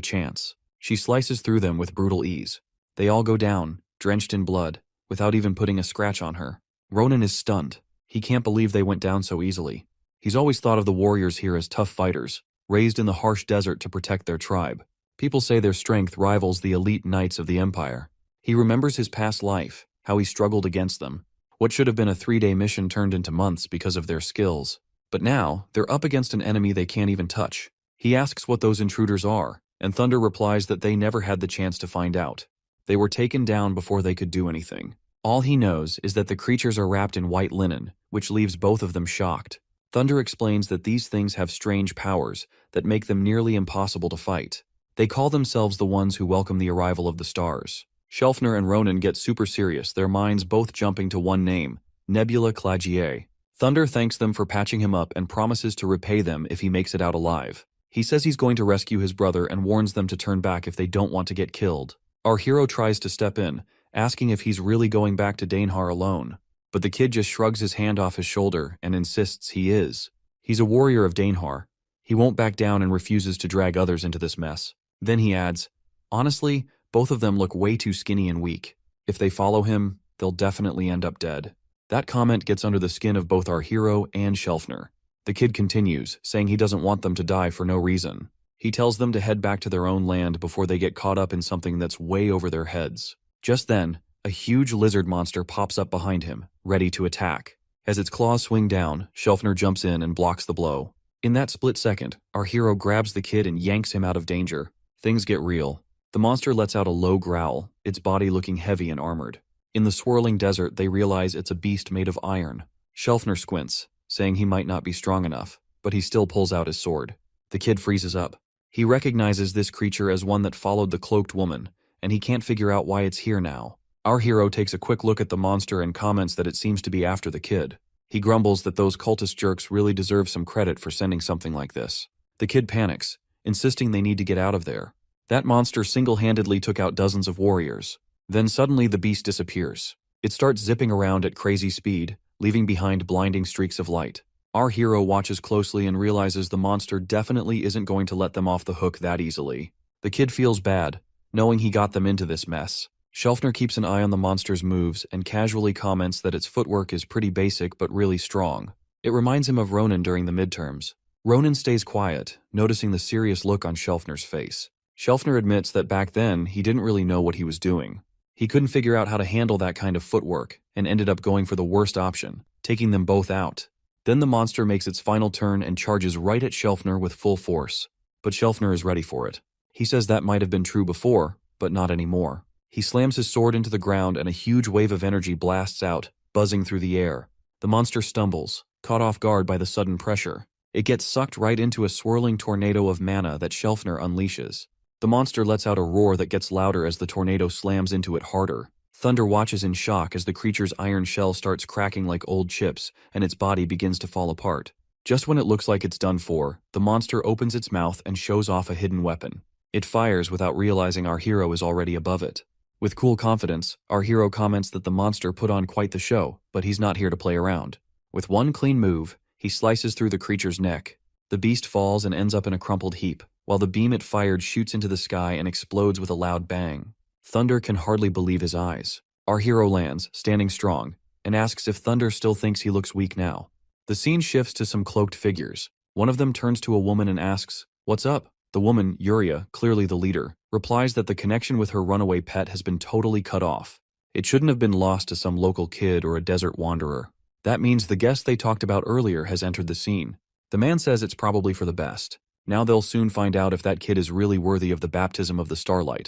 chance. She slices through them with brutal ease. They all go down, drenched in blood, without even putting a scratch on her. Ronan is stunned. He can't believe they went down so easily. He's always thought of the warriors here as tough fighters, raised in the harsh desert to protect their tribe. People say their strength rivals the elite knights of the empire. He remembers his past life, how he struggled against them. What should have been a 3-day mission turned into months because of their skills. But now, they're up against an enemy they can't even touch. He asks what those intruders are, and Thunder replies that they never had the chance to find out. They were taken down before they could do anything. All he knows is that the creatures are wrapped in white linen, which leaves both of them shocked. Thunder explains that these things have strange powers that make them nearly impossible to fight. They call themselves the ones who welcome the arrival of the stars. Schelfner and Ronan get super serious, their minds both jumping to one name, Nebula Clagier. Thunder thanks them for patching him up and promises to repay them if he makes it out alive. He says he's going to rescue his brother and warns them to turn back if they don't want to get killed. Our hero tries to step in, asking if he's really going back to Dinehar alone. But the kid just shrugs his hand off his shoulder and insists he is. He's a warrior of Dinehar. He won't back down and refuses to drag others into this mess. Then he adds, honestly, both of them look way too skinny and weak. If they follow him, they'll definitely end up dead. That comment gets under the skin of both our hero and Schelfner. The kid continues, saying he doesn't want them to die for no reason. He tells them to head back to their own land before they get caught up in something that's way over their heads. Just then, a huge lizard monster pops up behind him, ready to attack. As its claws swing down, Schelfner jumps in and blocks the blow. In that split second, our hero grabs the kid and yanks him out of danger. Things get real. The monster lets out a low growl, its body looking heavy and armored. In the swirling desert, they realize it's a beast made of iron. Schelfner squints, saying he might not be strong enough, but he still pulls out his sword. The kid freezes up. He recognizes this creature as one that followed the cloaked woman, and he can't figure out why it's here now. Our hero takes a quick look at the monster and comments that it seems to be after the kid. He grumbles that those cultist jerks really deserve some credit for sending something like this. The kid panics, insisting they need to get out of there. That monster single-handedly took out dozens of warriors. Then suddenly the beast disappears. It starts zipping around at crazy speed, leaving behind blinding streaks of light. Our hero watches closely and realizes the monster definitely isn't going to let them off the hook that easily. The kid feels bad, knowing he got them into this mess. Shelfner keeps an eye on the monster's moves and casually comments that its footwork is pretty basic but really strong. It reminds him of Ronan during the midterms. Ronan stays quiet, noticing the serious look on Shelfner's face. Shelfner admits that back then he didn't really know what he was doing. He couldn't figure out how to handle that kind of footwork and ended up going for the worst option, taking them both out. Then the monster makes its final turn and charges right at Shelfner with full force. But Shelfner is ready for it. He says that might have been true before, but not anymore. He slams his sword into the ground and a huge wave of energy blasts out, buzzing through the air. The monster stumbles, caught off guard by the sudden pressure. It gets sucked right into a swirling tornado of mana that Shelfner unleashes. The monster lets out a roar that gets louder as the tornado slams into it harder. Thunder watches in shock as the creature's iron shell starts cracking like old chips and its body begins to fall apart. Just when it looks like it's done for, the monster opens its mouth and shows off a hidden weapon. It fires without realizing our hero is already above it. With cool confidence, our hero comments that the monster put on quite the show, but he's not here to play around. With one clean move, he slices through the creature's neck. The beast falls and ends up in a crumpled heap, while the beam it fired shoots into the sky and explodes with a loud bang. Thunder can hardly believe his eyes. Our hero lands, standing strong, and asks if Thunder still thinks he looks weak now. The scene shifts to some cloaked figures. One of them turns to a woman and asks, "What's up?" The woman, Yuria, clearly the leader, replies that the connection with her runaway pet has been totally cut off. It shouldn't have been lost to some local kid or a desert wanderer. That means the guest they talked about earlier has entered the scene. The man says it's probably for the best. Now they'll soon find out if that kid is really worthy of the baptism of the starlight.